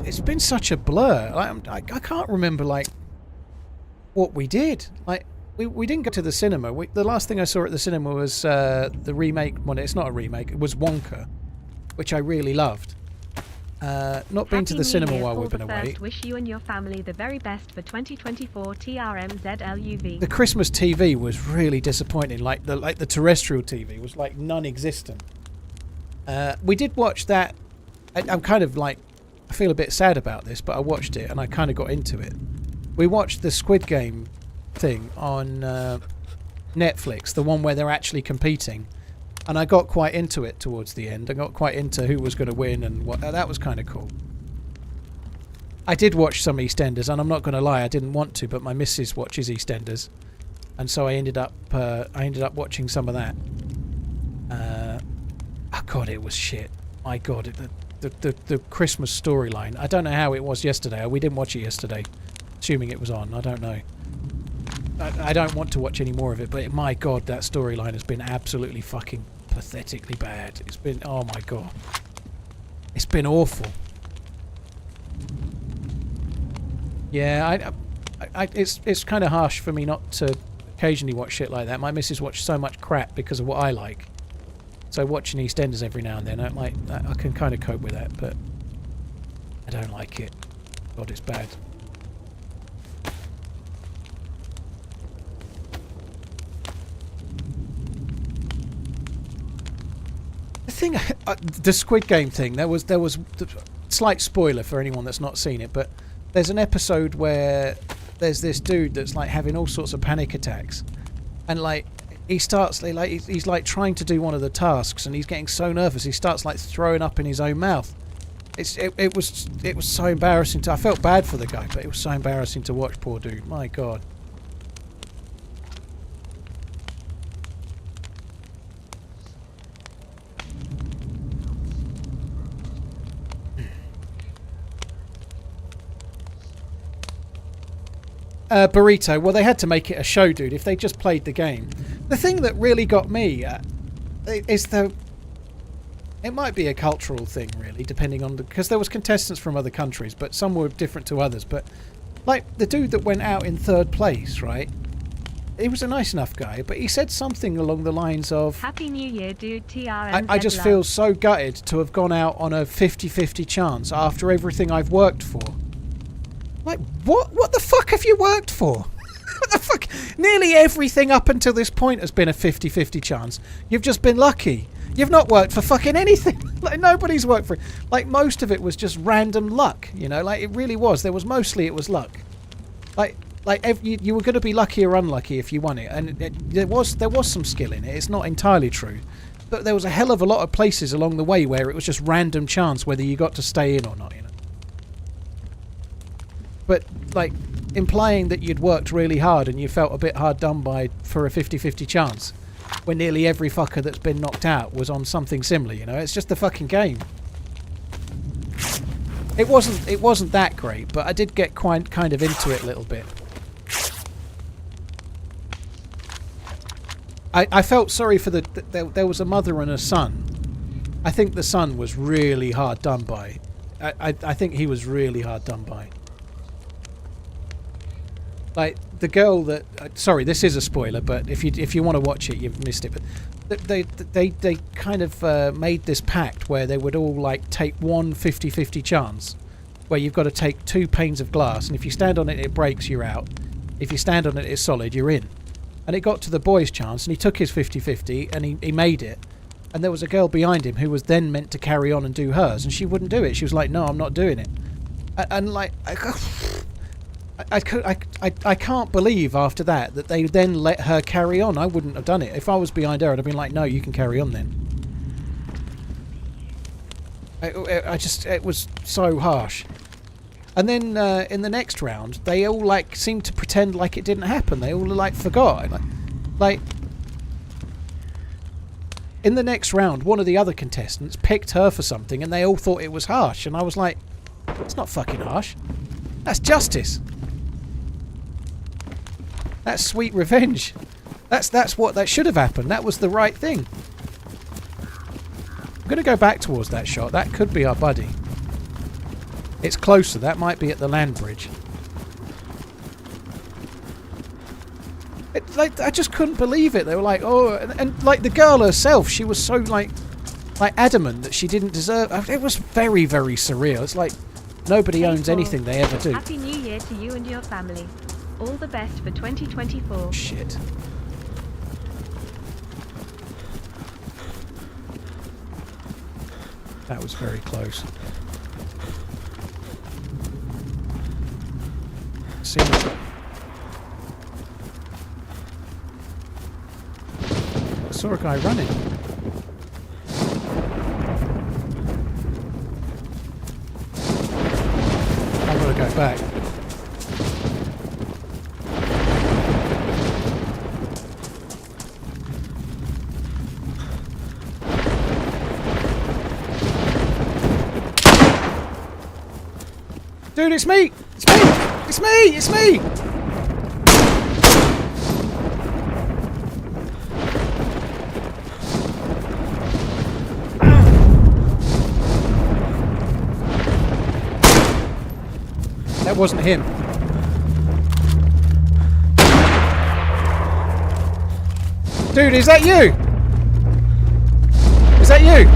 it's been such a blur. I can't remember like what we did. Like we didn't go to the cinema. The last thing I saw at the cinema was the remake. Well, it's not a remake. It was Wonka, which I really loved. Not been to the cinema while we've been away. Wish you and your family the very best for 2024 TRMZ LUV. The Christmas TV was really disappointing. Like the terrestrial TV was like non-existent. We did watch that. I'm kind of like, I feel a bit sad about this, but I watched it and I kind of got into it. We watched the Squid Game thing on Netflix, the one where they're actually competing. And I got quite into it towards the end. I got quite into who was going to win and what. That was kind of cool. I did watch some EastEnders, and I'm not going to lie, I didn't want to, but my missus watches EastEnders, and so I ended up watching some of that. Oh god, it was shit. My god, the Christmas storyline. I don't know how it was yesterday. We didn't watch it yesterday, assuming it was on. I don't know. I don't want to watch any more of it, but my god, that storyline has been absolutely fucking pathetically bad. It's been, oh my god, it's been awful. Yeah, it's kind of harsh for me not to occasionally watch shit like that. My missus watches so much crap because of what I like, so watching EastEnders every now and then, I can kind of cope with that, but I don't like it. God, it's bad. Thing, the Squid Game thing, there was slight spoiler for anyone that's not seen it, but there's an episode where there's this dude that's like having all sorts of panic attacks, and like he starts like he's like trying to do one of the tasks and he's getting so nervous he starts like throwing up in his own mouth. It was so embarrassing I felt bad for the guy, but it was so embarrassing to watch, poor dude. My god. Burrito, well, they had to make it a show, dude. If they just played the game. The thing that really got me is it might be a cultural thing, really, depending on because there was contestants from other countries, but some were different to others. But like the dude that went out in 3rd place, right? He was a nice enough guy, but he said something along the lines of, Happy New Year, dude. TRMZ. I just feel so gutted to have gone out on a 50-50 chance after everything I've worked for. Like, what the fuck have you worked for? What the fuck? Nearly everything up until this point has been a 50-50 chance. You've just been lucky. You've not worked for fucking anything. Like, nobody's worked for it. Like, most of it was just random luck, you know? Like, it really was. It was luck. Like you were going to be lucky or unlucky if you won it. And there was some skill in it. It's not entirely true. But there was a hell of a lot of places along the way where it was just random chance whether you got to stay in or not, you know? But, like, implying that you'd worked really hard and you felt a bit hard done by for a 50-50 chance when nearly every fucker that's been knocked out was on something similar, you know? It's just the fucking game. It wasn't that great, but I did get quite kind of into it a little bit. I felt sorry for there was a mother and a son. I think the son was really hard done by. I think he was really hard done by. Like the girl that sorry, this is a spoiler, but if you want to watch it, you've missed it. But they kind of made this pact where they would all like take one 50-50 chance, where you've got to take 2 panes of glass, and if you stand on it, it breaks, you're out. If you stand on it, it's solid, you're in. And it got to the boy's chance, and he took his 50-50, and he made it. And there was a girl behind him who was then meant to carry on and do hers, and she wouldn't do it. She was like, "No, I'm not doing it." And like. I can't believe after that they then let her carry on. I wouldn't have done it. If I was behind her, I'd have been like, no, you can carry on then. It was so harsh. And then in the next round, they all like seemed to pretend like it didn't happen. They all like forgot. Like in the next round, one of the other contestants picked her for something and they all thought it was harsh. And I was like, it's not fucking harsh. That's justice. That's sweet revenge. That's what that should have happened. That was the right thing. I'm going to go back towards that shot. That could be our buddy. It's closer. That might be at the land bridge. Like, I just couldn't believe it. They were like, oh, and like the girl herself, she was so like adamant that she didn't deserve. It was very, very surreal. It's like nobody owns anything they ever do. Happy New Year to you and your family. All the best for 2024. Shit. That was very close. See. I saw a guy running. I've got to go back. Dude, it's me! It's me! It's me! It's me! That wasn't him. Dude, is that you? Is that you?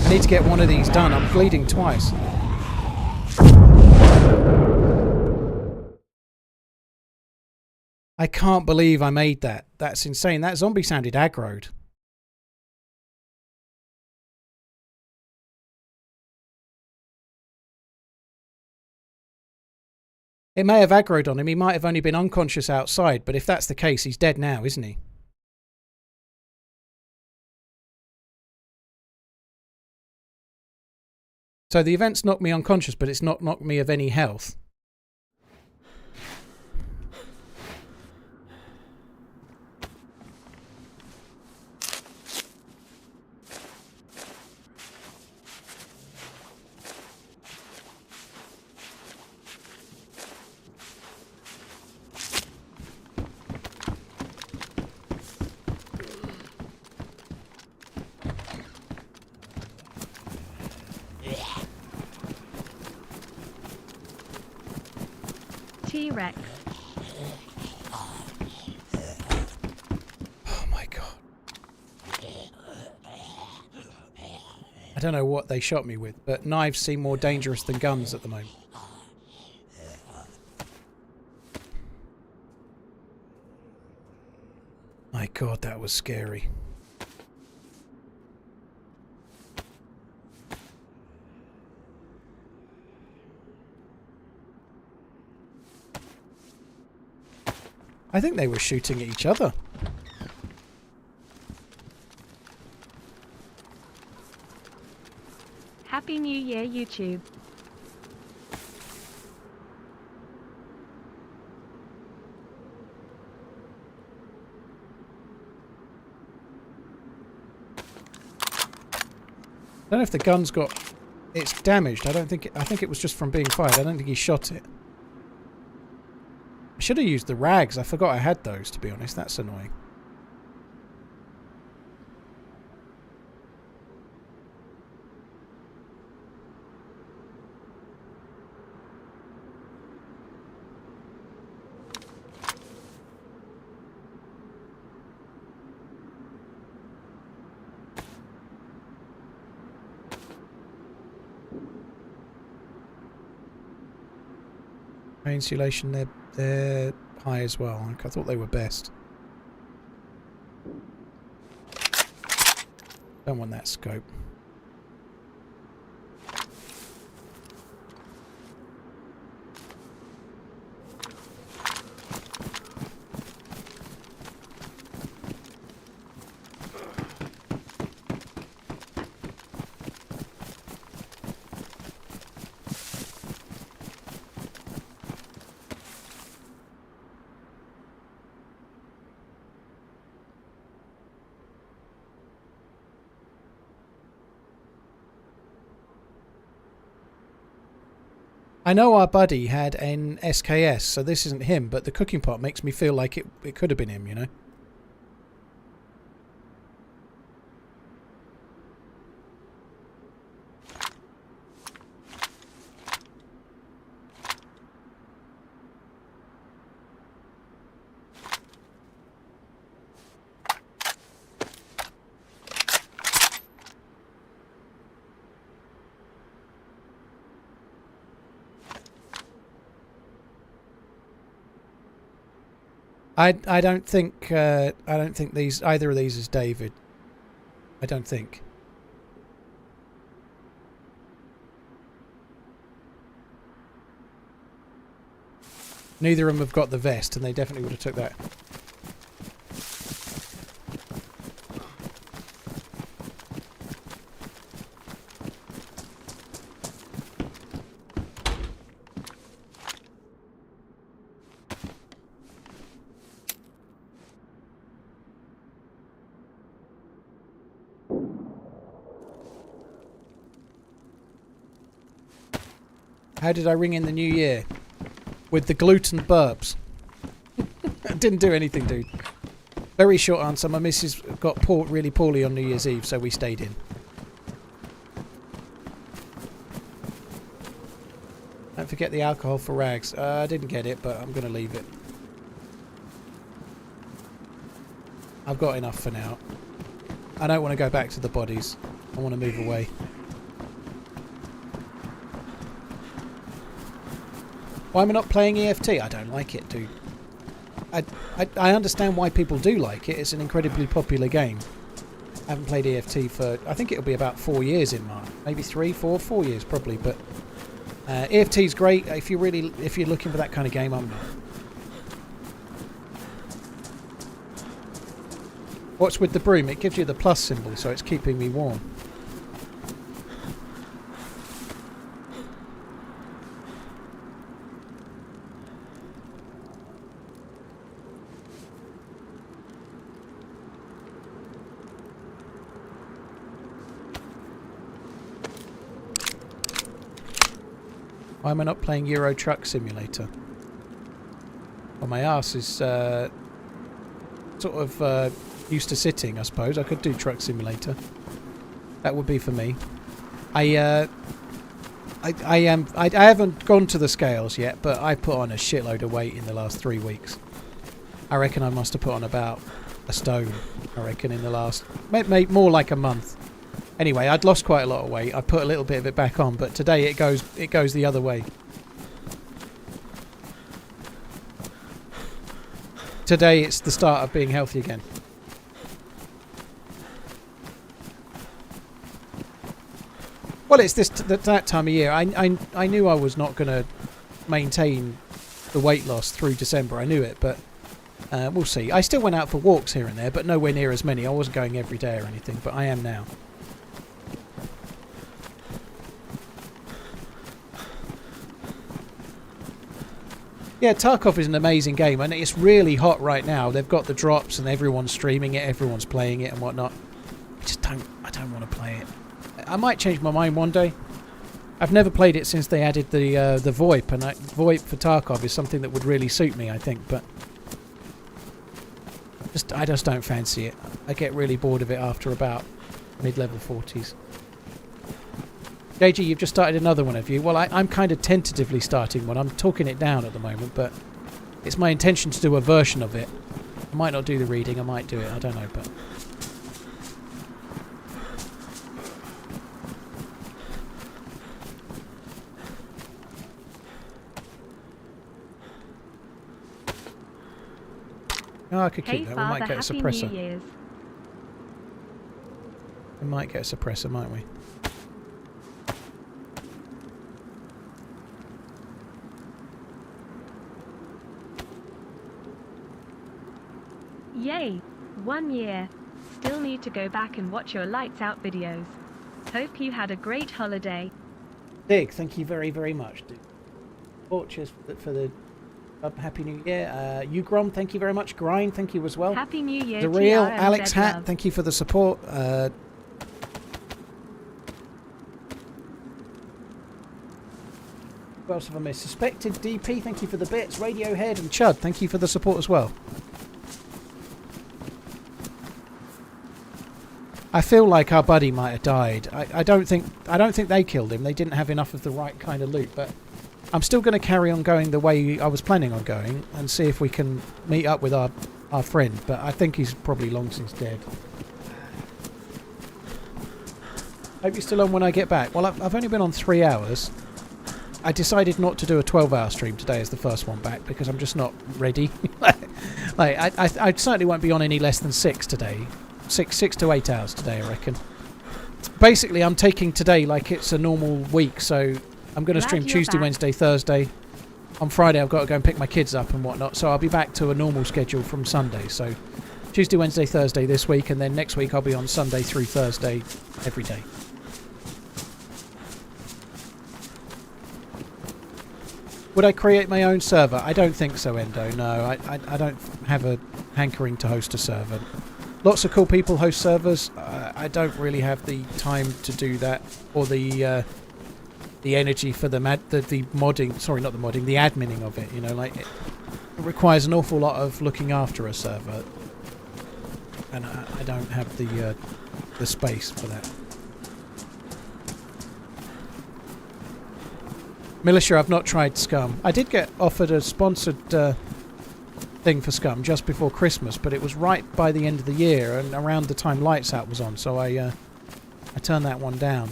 I need to get one of these done. I'm bleeding twice. I can't believe I made that. That's insane. That zombie sounded aggroed. It may have aggroed on him. He might have only been unconscious outside, but if that's the case, he's dead now, isn't he? So the event's knocked me unconscious, but it's not knocked me of any health. T-Rex. Oh my god. I don't know what they shot me with, but knives seem more dangerous than guns at the moment. My god, that was scary. I think they were shooting at each other. Happy New Year, YouTube. I don't know if the gun's got... It's damaged. I think it was just from being fired. I don't think he shot it. I should have used the rags. I forgot I had those, to be honest. That's annoying. Insulation, they're high as well. I thought they were best. Don't want that scope. I know our buddy had an SKS, so this isn't him, but the cooking pot makes me feel like it could have been him, you know? I don't think either of these is David. I don't think. Neither of them have got the vest, and they definitely would have took that. How did I ring in the new year? With the gluten burps. I didn't do anything, dude. Very short answer. My missus got really poorly on New Year's Eve, so we stayed in. Don't forget the alcohol for rags. I didn't get it, but I'm going to leave it. I've got enough for now. I don't want to go back to the bodies. I want to move away. Why am I not playing EFT? I don't like it, dude. I understand why people do like it. It's an incredibly popular game. I haven't played EFT for, I think it'll be about 4 years in March. Maybe 3, 4 years probably. But EFT's great if you're looking for that kind of game. I'm not. What's with the broom? It gives you the plus symbol, so it's keeping me warm. Why am I not playing Euro Truck Simulator? Well, my arse is sort of used to sitting, I suppose. I could do Truck Simulator. That would be for me. I haven't gone to the scales yet, but I put on a shitload of weight in the last 3 weeks. I reckon I must have put on about a stone, I reckon, in the last... more like a month. Anyway, I'd lost quite a lot of weight. I put a little bit of it back on, but today it goes the other way. Today it's the start of being healthy again. Well, it's that time of year. I knew I was not going to maintain the weight loss through December. I knew it, but we'll see. I still went out for walks here and there, but nowhere near as many. I wasn't going every day or anything, but I am now. Yeah, Tarkov is an amazing game, and it's really hot right now. They've got the drops, and everyone's streaming it, everyone's playing it, and whatnot. I don't want to play it. I might change my mind one day. I've never played it since they added the VoIP, and VoIP for Tarkov is something that would really suit me, I think. But I just don't fancy it. I get really bored of it after about mid-level 40s. JG, you've just started another one, have you? Well, I'm kind of tentatively starting one. I'm talking it down at the moment, but it's my intention to do a version of it. I might not do the reading, I might do it, I don't know, but... Oh, I could keep that. We might get a suppressor. We might get a suppressor, might we? Yay! 1 year. Still need to go back and watch your lights out videos. Hope you had a great holiday. Dig, thank you very, very much. Cheers for the Happy New Year. Ugrom, thank you very much. Grind, thank you as well. Happy New Year. The Real TRMZ Alex Hat, love. thank you for the support. Who else have I missed? Suspected DP, thank you for the bits. Radiohead and Chud, thank you for the support as well. I feel like our buddy might have died. I don't think they killed him. They didn't have enough of the right kind of loot, but I'm still going to carry on going the way I was planning on going and see if we can meet up with our friend, but I think he's probably long since dead. Hope you're still on when I get back. Well, I've only been on 3 hours. I decided not to do a 12-hour stream today as the first one back because I'm just not ready. I certainly won't be on any less than 6 today. 6 to 8 hours today, I reckon. Basically, I'm taking today like it's a normal week, so I'm going to stream Tuesday, Wednesday, Thursday. On Friday, I've got to go and pick my kids up and whatnot, so I'll be back to a normal schedule from Sunday. So Tuesday, Wednesday, Thursday this week, and then next week I'll be on Sunday through Thursday every day. Would I create my own server? I don't think so, Endo. No, I don't have a hankering to host a server. Lots of cool people host servers. I don't really have the time to do that, or the energy for the modding. Sorry, not the modding. The adminning of it. You know, like it requires an awful lot of looking after a server, and I don't have the space for that. Militia, I've not tried Scum. I did get offered a sponsored thing for Scum just before Christmas, but it was right by the end of the year and around the time Lights Out was on, so I turned that one down.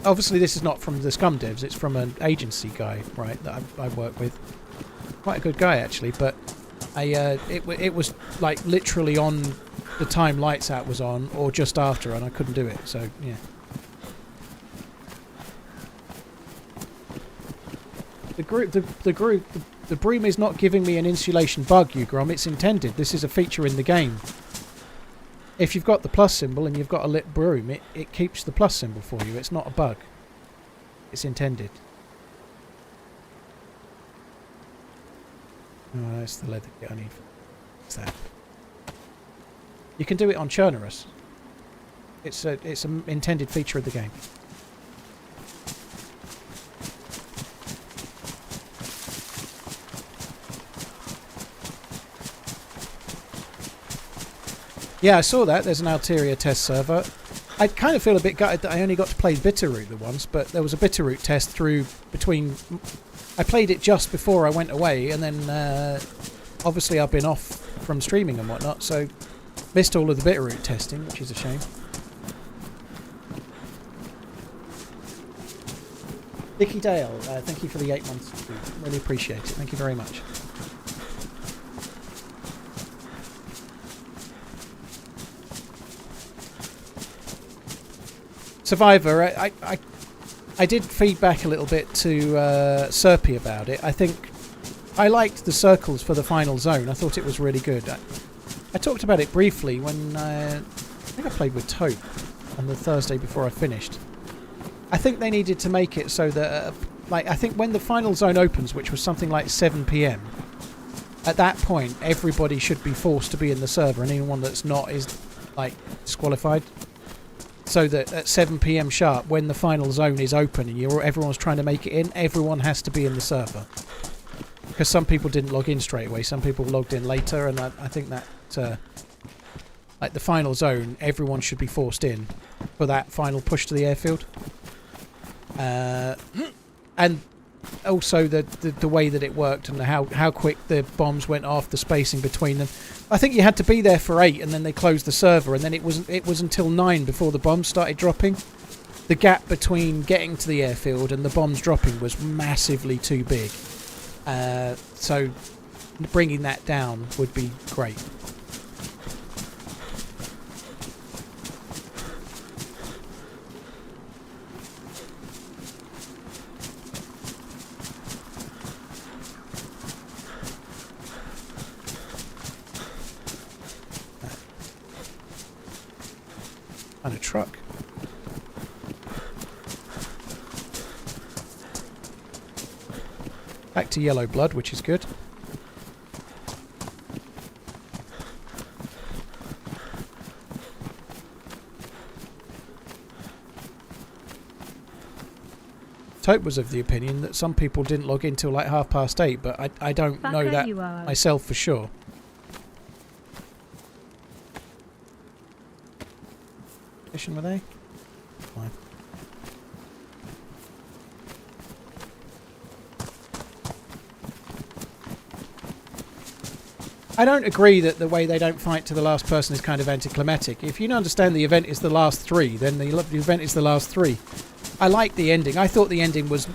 Obviously, this is not from the Scum devs; it's from an agency guy, right, that I work with. Quite a good guy actually, but it was like literally on the time Lights Out was on, or just after, and I couldn't do it. So yeah. The broom is not giving me an insulation bug, Ugrom. It's intended. This is a feature in the game. If you've got the plus symbol and you've got a lit broom, it keeps the plus symbol for you. It's not a bug. It's intended. Oh, that's the leather kit I need. What's that? You can do it on Churnerus. It's an intended feature of the game. Yeah, I saw that. There's an Altaria test server. I kind of feel a bit gutted that I only got to play Bitterroot the once, but there was a Bitterroot test through between... I played it just before I went away, and then obviously I've been off from streaming and whatnot, so missed all of the Bitterroot testing, which is a shame. Vicky Dale, thank you for the 8 months. Really appreciate it. Thank you very much. Survivor, I did feedback a little bit to Serpy about it. I think I liked the circles for the final zone. I thought it was really good. I talked about it briefly when I think I played with Tope on the Thursday before I finished. I think they needed to make it so that, like, I think when the final zone opens, which was something like 7 PM, at that point everybody should be forced to be in the server, and anyone that's not is, like, disqualified. So that at 7 PM sharp, when the final zone is open and everyone's trying to make it in, everyone has to be in the server. Because some people didn't log in straight away, some people logged in later, and I think that, like the final zone, everyone should be forced in for that final push to the airfield. And also the way that it worked and how quick the bombs went off, the spacing between them. I think you had to be there for 8 and then they closed the server, and then it was until 9 before the bombs started dropping. The gap between getting to the airfield and the bombs dropping was massively too big. So bringing that down would be great. And a truck. Back to yellow blood, which is good. Tope was of the opinion that some people didn't log in till like 8:30, but I don't know Fucker that you are. myself for sure. Mission were they? Fine. I don't agree that the way they don't fight to the last person is kind of anticlimactic. If you understand the event is the last three, then the event is the last three. I like the ending. I thought the ending was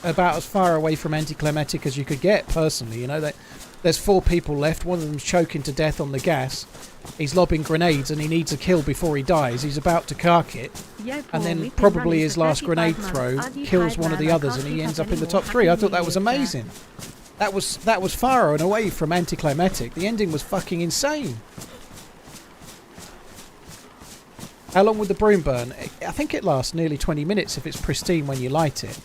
about as far away from anticlimactic as you could get, personally. You know, there's 4 people left. One of them's choking to death on the gas. He's lobbing grenades and he needs a kill before he dies. He's about to cark it. Yo, Paul, And then we've been probably running his for last 35 grenade months. throw Aren't you kills tired, one of the man? I others can't and he keep ends up up in the anymore. top 3. I Happy thought New that was Year, sir. amazing. That was far and away from anticlimactic. The ending was fucking insane. How long would the broom burn? I think it lasts nearly 20 minutes if it's pristine when you light it.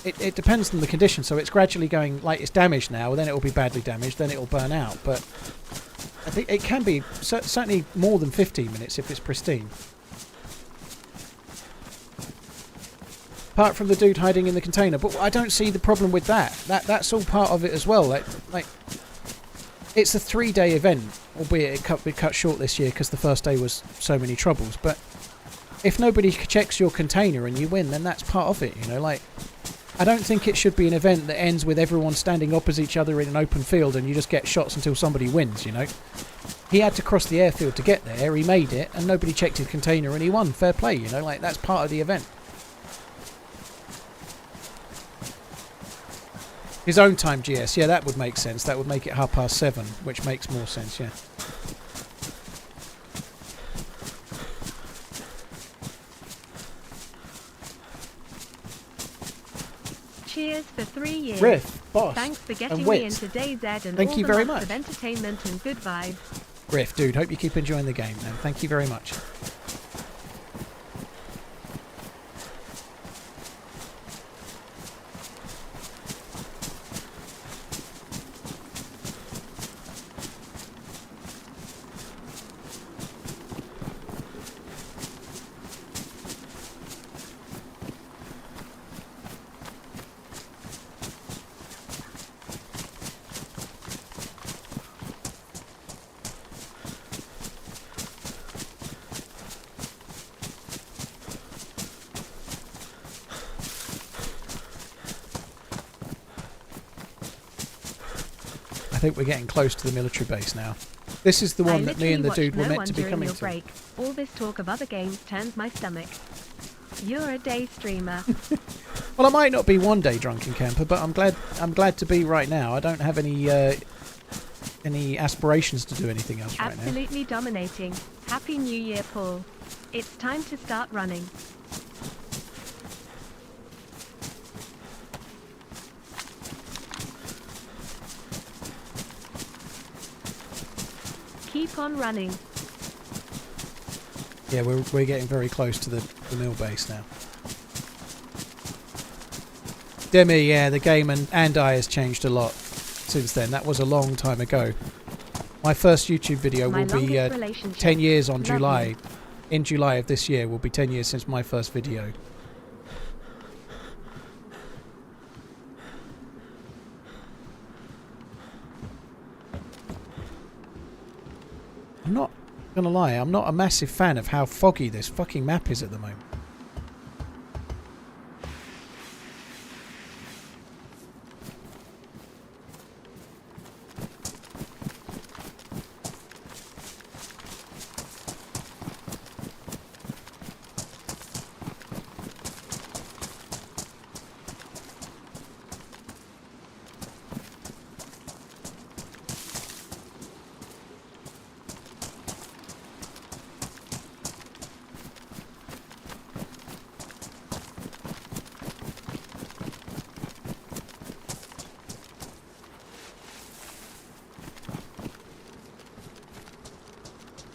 It depends on the condition, so it's gradually going, like it's damaged now, then it will be badly damaged, then it will burn out. But I think it can be certainly more than 15 minutes if it's pristine. Apart from the dude hiding in the container, but I don't see the problem with that. That's all part of it as well. Like it's a 3-day event, albeit it cut short this year because the first day was so many troubles. But if nobody checks your container and you win, then that's part of it. You know, like I don't think it should be an event that ends with everyone standing opposite each other in an open field and you just get shots until somebody wins. You know, he had to cross the airfield to get there. He made it, and nobody checked his container, and he won. Fair play. You know, like that's part of the event. His own time GS, yeah, that would make sense. That would make it 7:30, which makes more sense, yeah. Cheers for 3 years. Riff, boss, Thanks for and getting me Wit. into DayZ and Thank all you the very months much. of entertainment and good vibes. Riff, dude, hope you keep enjoying the game, man. Thank you very much. I think we're getting close to the military base now. This is the one that me and the dude were meant to be coming to. Break. All this talk of other games turns my stomach. You're a day streamer. Well, I might not be one day drunken camper, but I'm glad to be right now. I don't have any aspirations to do anything else right now. Absolutely dominating. Happy New Year, Paul. It's time to start running. Keep on running. Yeah, we're getting very close to the mill base now. Demi, yeah, the game and I has changed a lot since then. That was a long time ago. My first YouTube video will be 10 years on July. In July of this year will be 10 years since my first video. I'm not gonna lie, I'm not a massive fan of how foggy this fucking map is at the moment.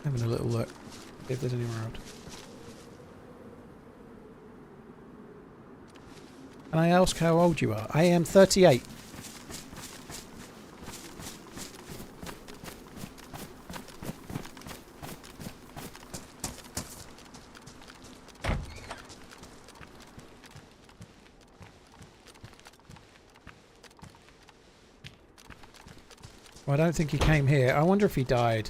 Having a little look, see if there's anywhere out. Can I ask how old you are? I am 38. Well, I don't think he came here. I wonder if he died.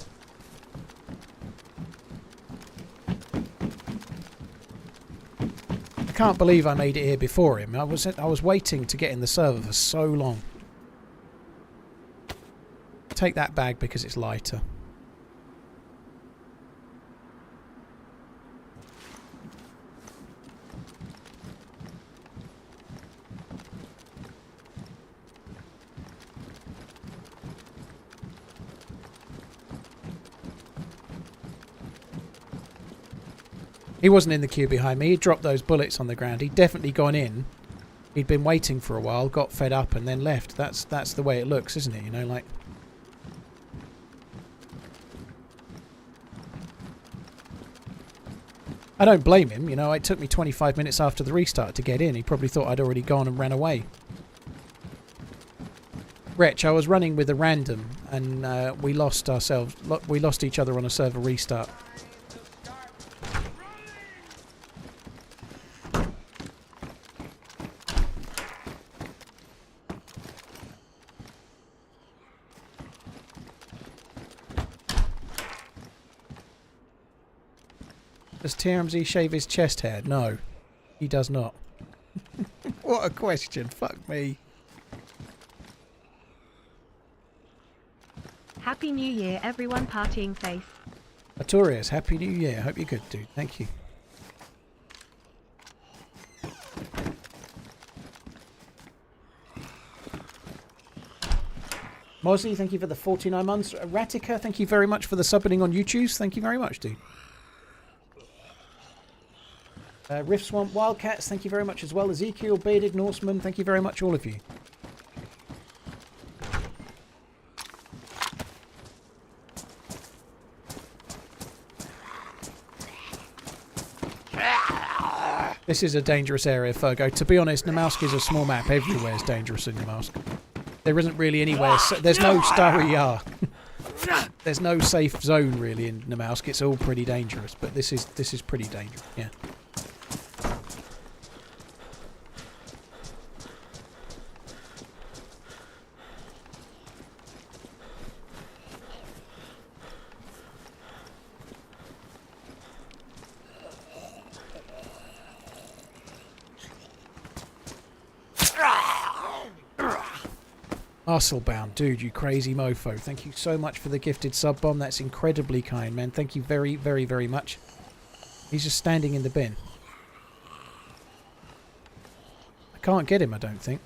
I can't believe I made it here before him. I was waiting to get in the server for so long. Take that bag because it's lighter. He wasn't in the queue behind me. He dropped those bullets on the ground. He'd definitely gone in. He'd been waiting for a while, got fed up, and then left. That's the way it looks, isn't it? You know, like. I don't blame him. You know, it took me 25 minutes after the restart to get in. He probably thought I'd already gone and ran away. Wretch, I was running with a random, and we lost ourselves. We lost each other on a server restart. Does TRMZ shave his chest hair? No, he does not. What a question. Fuck me. Happy New Year, everyone, partying face. Artorius, Happy New Year. Hope you're good, dude. Thank you. Mosley, thank you for the 49 months. Ratica, thank you very much for the subbing on YouTube. Thank you very much, dude. Rift Swamp Wildcats, thank you very much as well. Ezekiel, Bearded Norseman, thank you very much, all of you. This is a dangerous area, Fergo. To be honest, Namalsk is a small map. Everywhere is dangerous in Namalsk. There isn't really anywhere. There's no Starry Yar. There's no safe zone really in Namalsk. It's all pretty dangerous, but this is pretty dangerous. Yeah. Arselbound, dude, you crazy mofo. Thank you so much for the gifted sub bomb. That's incredibly kind, man. Thank you very, very, very much. He's just standing in the bin. I can't get him, I don't think.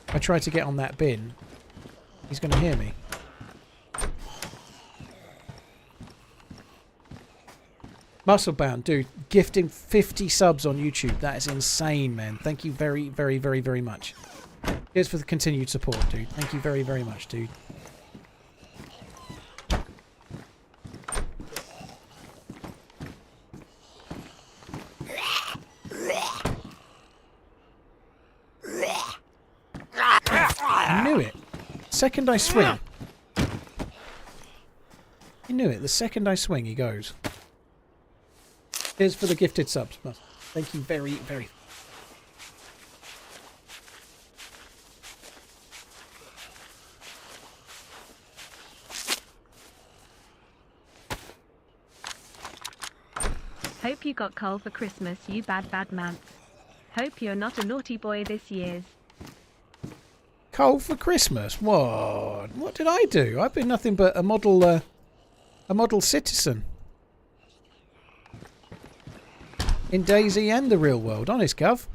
If I try to get on that bin, he's going to hear me. Musclebound, dude, gifting 50 subs on YouTube. That is insane, man. Thank you very, very, very, very much. Cheers for the continued support, dude. Thank you very, very much, dude. I knew it. Second I swing. He knew it. The second I swing, he goes. Here's for the gifted subs. Thank you very, very. Hope you got coal for Christmas, you bad manz. Hope you're not a naughty boy this year's. Coal for Christmas? What? What did I do? I've been nothing but a model citizen. In DayZ and the real world, honest, Gov.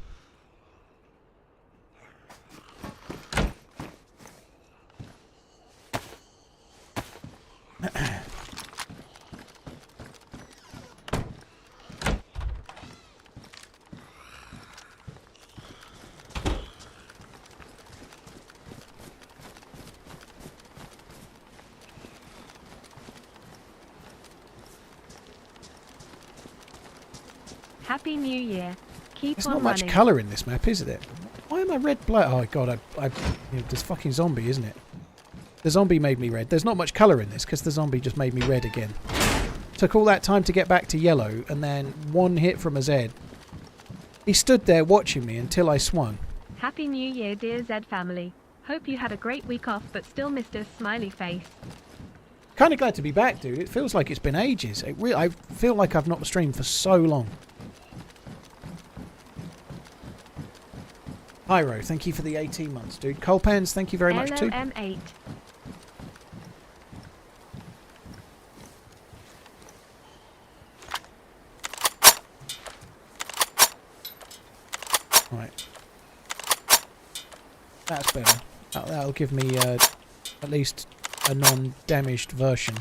Happy New Year. Keep There's on not much running. colour in this map, is there? Why am I red black? Oh god, you know, this fucking zombie, isn't it? The zombie made me red. There's not much colour in this because the zombie just made me red again. Took all that time to get back to yellow, and then one hit from a Z. He stood there watching me until I swung. Happy New Year, dear Z family. Hope you had a great week off but still missed us, smiley face. Kind of glad to be back, dude. It feels like it's been ages. I feel like I've not streamed for so long. Pyro, thank you for the 18 months, dude. Colpans, thank you very much too. LOM8. Right. That's better. That'll give me at least a non-damaged version.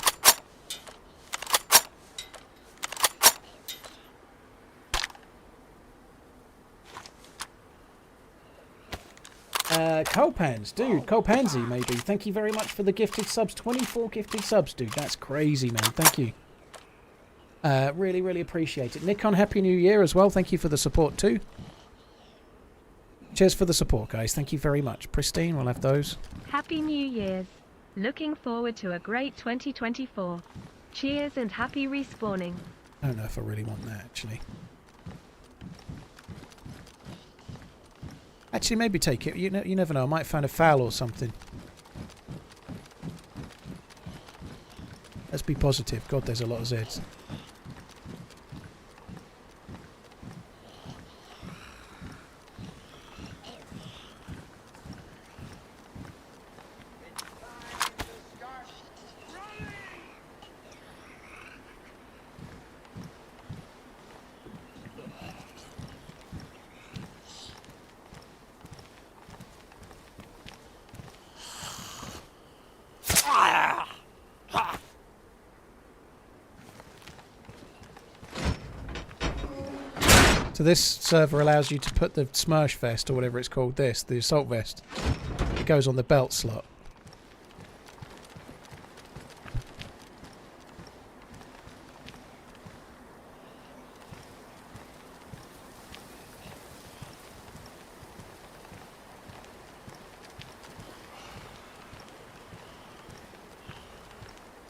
Colpans, dude. Colpansy, maybe. Thank you very much for the gifted subs. 24 gifted subs, dude. That's crazy, man. Thank you. Really, really appreciate it. Nikon, Happy New Year as well. Thank you for the support too. Cheers for the support, guys. Thank you very much. Pristine, we'll have those. Happy New Year's. Looking forward to a great 2024. Cheers and happy respawning. I don't know if I really want that, actually. Actually, maybe take it. You never know. I might find a foul or something. Let's be positive. God, there's a lot of Zs. So this server allows you to put the Smursh vest, or whatever it's called, the assault vest. It goes on the belt slot.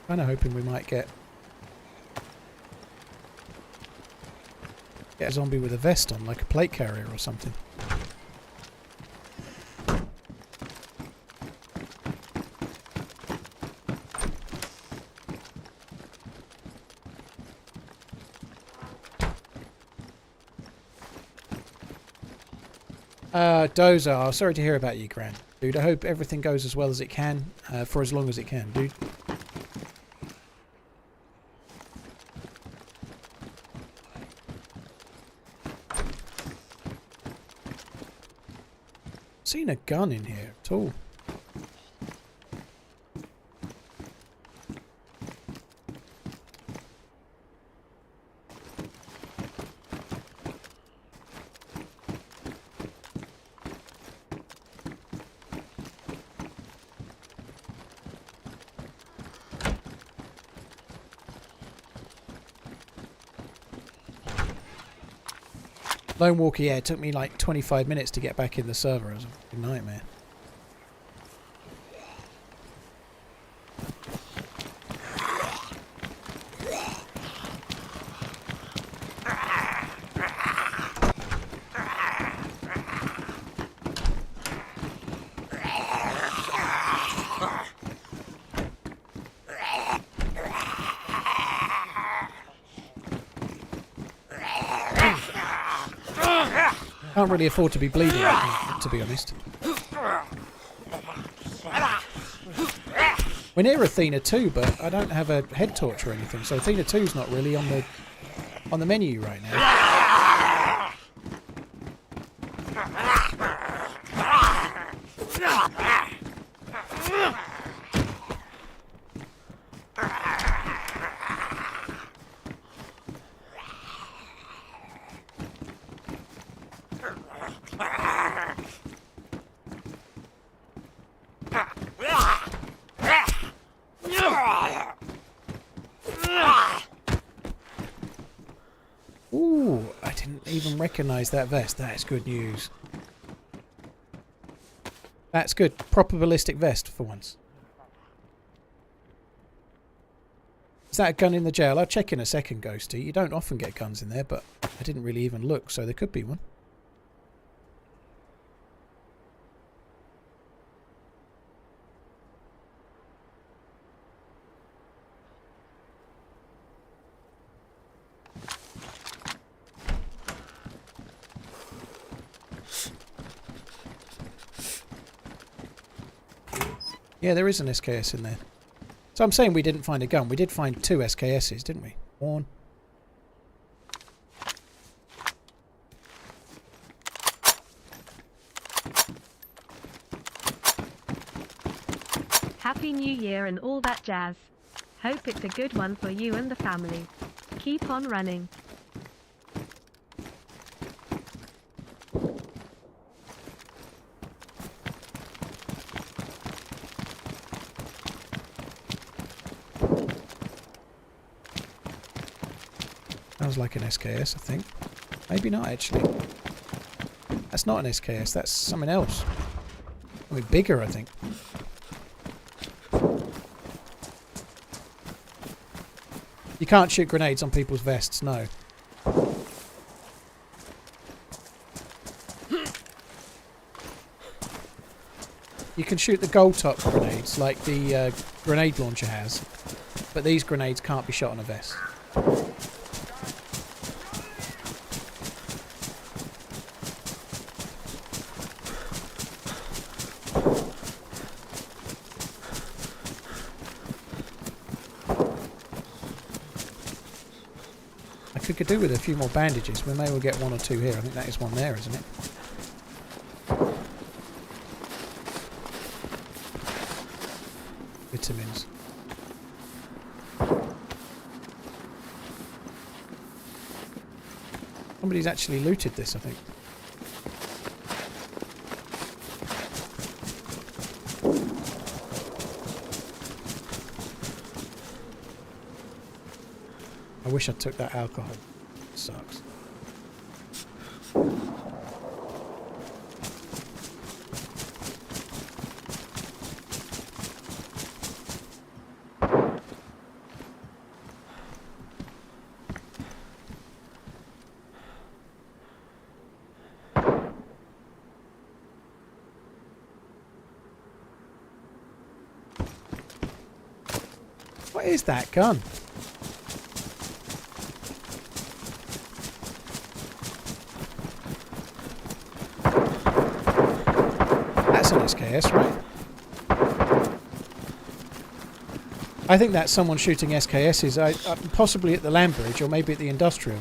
Kind of hoping we might get a zombie with a vest on, like a plate carrier or something. Dozer, sorry to hear about you, Gran. Dude, I hope everything goes as well as it can, for as long as it can, dude. Seen a gun in here at all. Lone Walker, yeah, it took me like 25 minutes to get back in the server. It was a nightmare. Can't really afford to be bleeding, to be honest. We're near Athena 2, but I don't have a head torch or anything, so Athena 2's not really on the menu right now. Ooh, I didn't even recognise that vest. That is good news. That's good. Proper ballistic vest for once. Is that a gun in the jail? I'll check in a second, Ghosty. You don't often get guns in there, but I didn't really even look, so there could be one. Yeah, there is an SKS in there. So I'm saying we didn't find a gun. We did find 2 SKSs, didn't we? One. Happy New Year and all that jazz. Hope it's a good one for you and the family. Keep on running. Sounds like an SKS, I think. Maybe not, actually. That's not an SKS, that's something else. I mean, bigger, I think. You can't shoot grenades on people's vests, no. You can shoot the gold top grenades, like the grenade launcher has. But these grenades can't be shot on a vest. Could do with a few more bandages. We may well get 1 or 2 here. I think that is one there, isn't it? Vitamins. Somebody's actually looted this, I think. I wish I took that alcohol. It sucks. What is that gun? SKS, right? I think that's someone shooting SKSs, possibly at the land bridge or maybe at the industrial.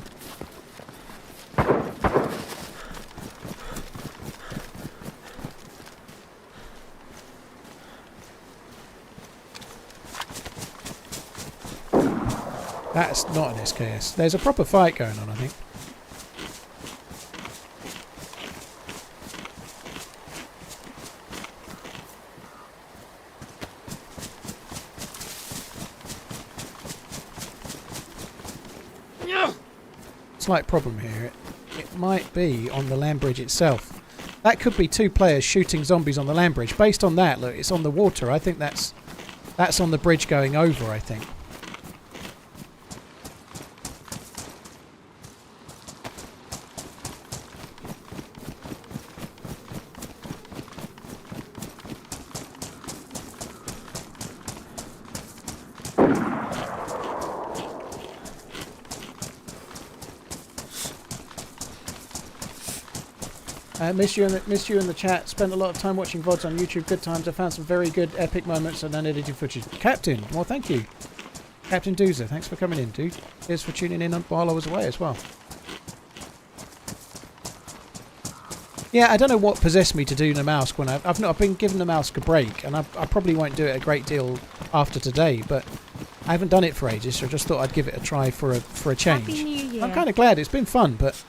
That's not an SKS. There's a proper fight going on, I think. Slight problem here. It might be on the land bridge itself. That could be 2 players shooting zombies on the land bridge. Based on that, look, it's on the water. I think that's on the bridge going over, I think. Missed you in the chat. Spent a lot of time watching VODs on YouTube. Good times. I found some very good epic moments and unedited footage. Captain, well, thank you. Captain Doozer, thanks for coming in, dude. Cheers for tuning in while I was away as well. Yeah, I don't know what possessed me to do Namalsk when I've been giving Namalsk a break, and I probably won't do it a great deal after today, but I haven't done it for ages, so I just thought I'd give it a try for a change. Happy New Year. I'm kind of glad. It's been fun, but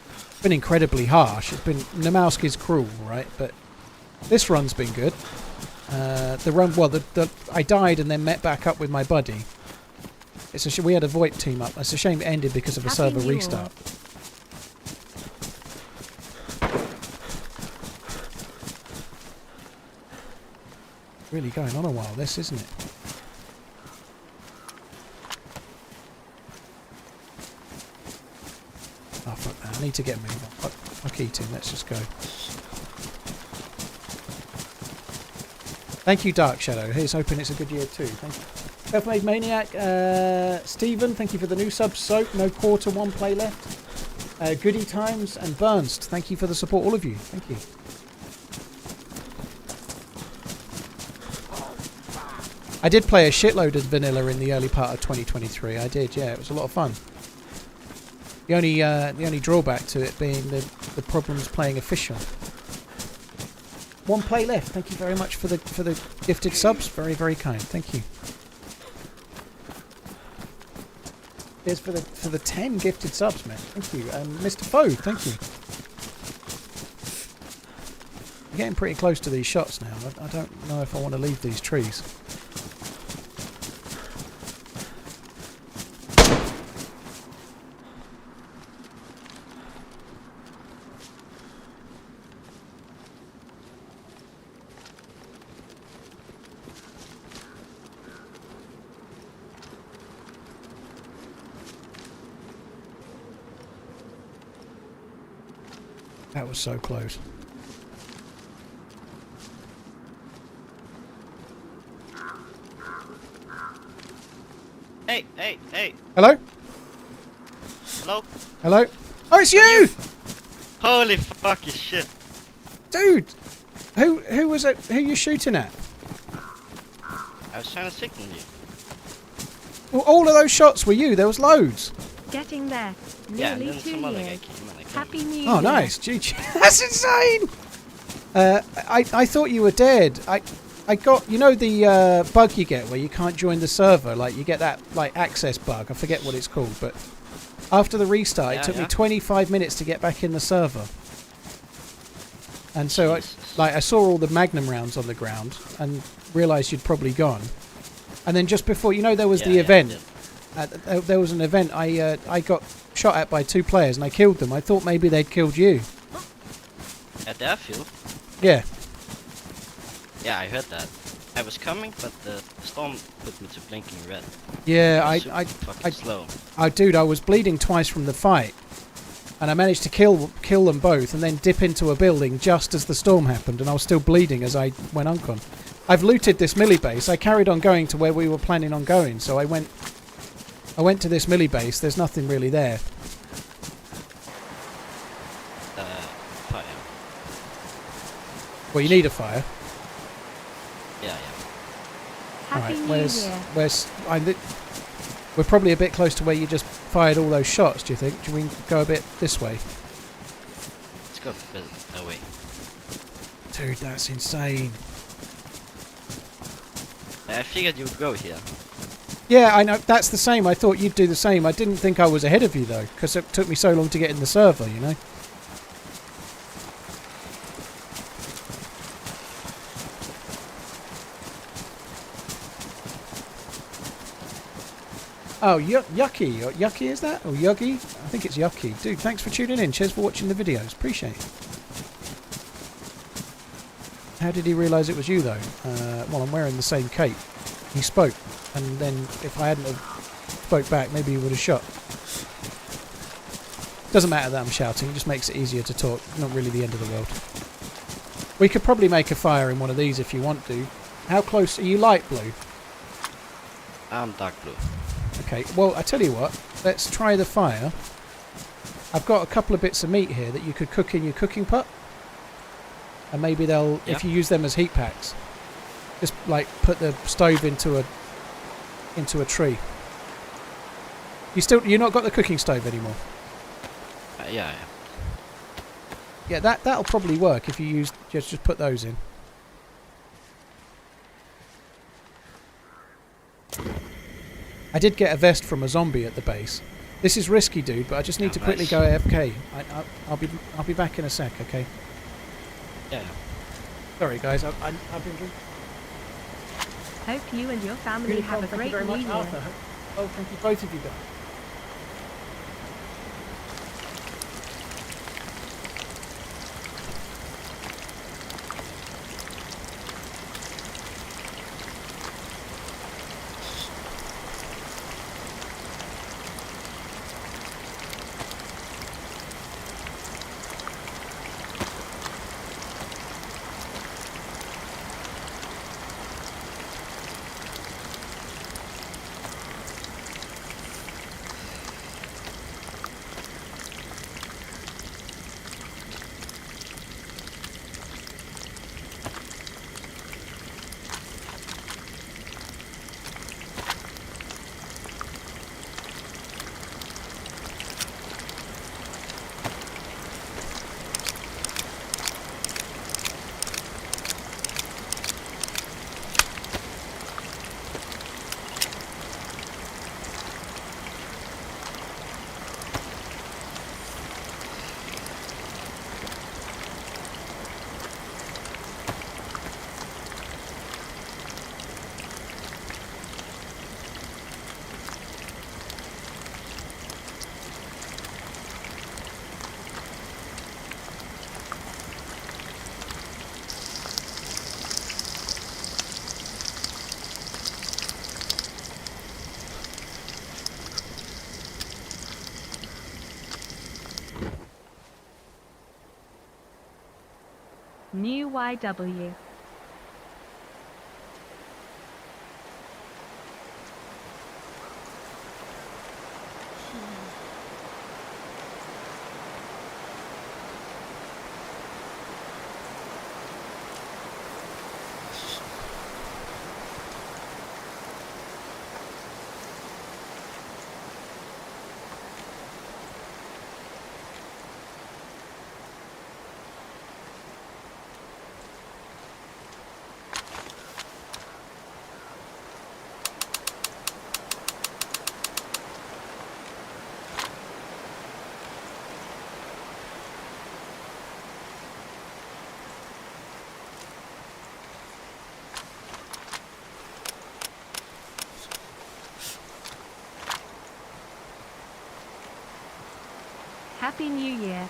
been incredibly harsh. It's been Namalsk is cruel, right? But this run's been good. The run, well, I died and then met back up with my buddy. We had a VoIP team up. It's a shame it ended because of a server restart. Really going on a while, this, isn't it? Oh, fuck that. I need to get moving. Fuck eating. Let's just go. Thank you, Dark Shadow. Here's hoping it's a good year too. Thank you. Self-Made Maniac. Stephen, thank you for the new subs. Soap, no quarter, 1 play left. Goody Times and Burnst, thank you for the support, all of you. Thank you. I did play a shitload of vanilla in the early part of 2023. I did, yeah. It was a lot of fun. The only drawback to it being the problems playing official. One play left. Thank you very much for the gifted subs. Very, very kind. Thank you. Here's for the 10 gifted subs, man. Thank you. Mr. Foe, thank you. I'm getting pretty close to these shots now. I don't know if I want to leave these trees. That was so close. Hey! Hello? Hello? Hello? Oh, it's you! Holy fucking shit! Dude! Who was it? Who you shooting at? I was trying to signal you. Well, all of those shots were you. There was loads. Getting there. Yeah, and Nearly then 2 some other guy years. came and I killed Happy him. New Year. Oh, nice. GG. That's insane! I thought you were dead. I got, you know the bug you get where you can't join the server, like you get that like access bug. I forget what it's called, but after the restart, it took me 25 minutes to get back in the server. And so I saw all the Magnum rounds on the ground and realised you'd probably gone. And then just before, you know, there was the event. There was an event. I got shot at by 2 players and I killed them. I thought maybe they'd killed you. At the airfield? Yeah. Yeah, I heard that. I was coming, but the storm put me to blinking red. Yeah, Fucking slow. Dude, I was bleeding twice from the fight, and I managed to kill them both, and then dip into a building just as the storm happened, and I was still bleeding as I went uncon. I've looted this milli base. I carried on going to where we were planning on going, so I went to this milli base. There's nothing really there. Fire. Well, you need a fire. Yeah. Happy Alright, New Year. we're probably a bit close to where you just fired all those shots, do you think? Do we go a bit this way? Let's go a bit away. Dude, that's insane. I figured you would go here. Yeah, I know. That's the same. I thought you'd do the same. I didn't think I was ahead of you, though, because it took me so long to get in the server, you know? Oh, Yucky. Yucky, is that? Or Yuggy? I think it's Yucky. Dude, thanks for tuning in. Cheers for watching the videos. Appreciate it. How did he realise it was you, though? Well, I'm wearing the same cape. He spoke, and then if I hadn't have spoke back, maybe he would have shot. Doesn't matter that I'm shouting. It just makes it easier to talk. Not really the end of the world. We could probably make a fire in one of these if you want to. How close? Are you light blue? I'm dark blue. Okay, well, I tell you what, let's try the fire. I've got a couple of bits of meat here that you could cook in your cooking pot. And maybe they'll, if you use them as heat packs, just like put the stove into a tree. You're not got the cooking stove anymore? Yeah. Yeah, that'll probably work if you use, just put those in. I did get a vest from a zombie at the base. This is risky, dude, but I just need to quickly go AFK. I'll be back in a sec, okay? Yeah. Sorry, guys. I've been drinking. Hope you and your family have a great New Year. Oh, thank you, both of you guys. New YW. Happy New Year.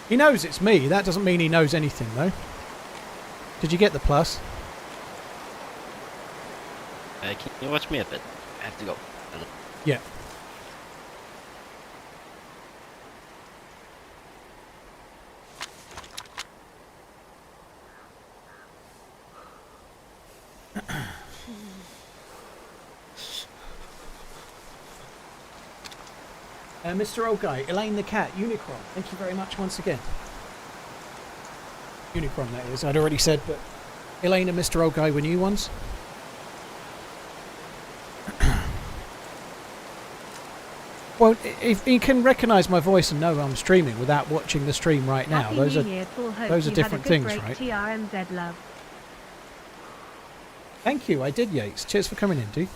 He knows it's me. That doesn't mean he knows anything, though. Did you get the plus? Can you watch me a bit? I have to go. Yeah. Mr. Old Guy, Elaine the Cat, Unicron, thank you very much once again. Unicron, that is. I'd already said, but Elaine and Mr. Old Guy were new ones. Well, if you can recognise my voice and know I'm streaming without watching the stream right now, Happy those New are Year, Paul. Hope those are you different had a good things, break, right? TRMZ love. Thank you, I did, Yates. Cheers for coming in, dude.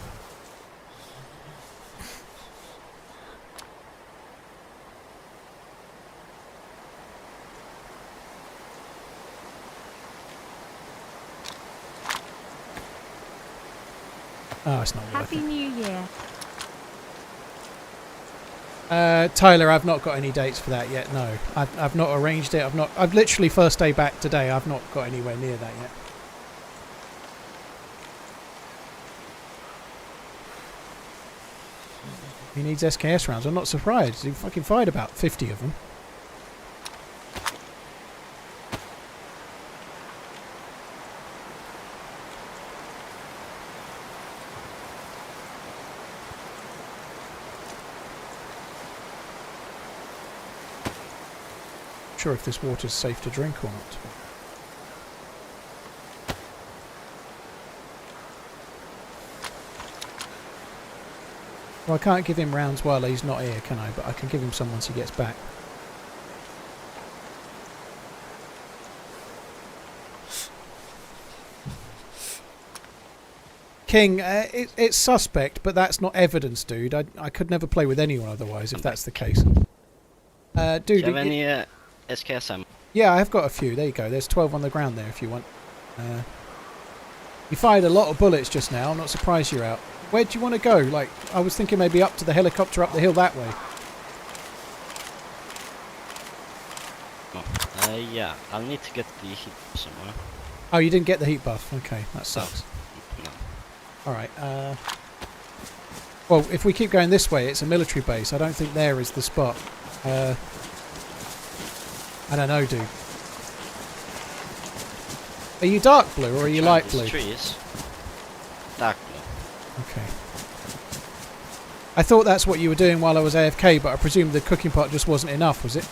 Oh, it's not worth Happy it. New Year. Tyler, I've not got any dates for that yet. No, I've not arranged it. I've literally first day back today. I've not got anywhere near that yet. He needs SKS rounds. I'm not surprised. He fucking fired about 50 of them. Sure if this water's safe to drink or not. Well, I can't give him rounds while he's not here, can I? But I can give him some once he gets back. King, it's suspect, but that's not evidence, dude. I could never play with anyone otherwise if that's the case. Dude, Do you have any SKS ammo? yeah, I've got a few. There you go. There's 12 on the ground there if you want. You fired a lot of bullets just now. I'm not surprised you're out. Where do you want to go? Like, I was thinking maybe up to the helicopter up the hill that way. Oh, yeah, I'll need to get the heat somewhere. Oh, you didn't get the heat buff. Okay, that sucks. No. Alright, well, if we keep going this way, it's a military base. I don't think there is the spot. I don't know, dude. Are you dark blue or are you light blue? Trees. Dark blue. Okay. I thought that's what you were doing while I was AFK, but I presume the cooking pot just wasn't enough, was it?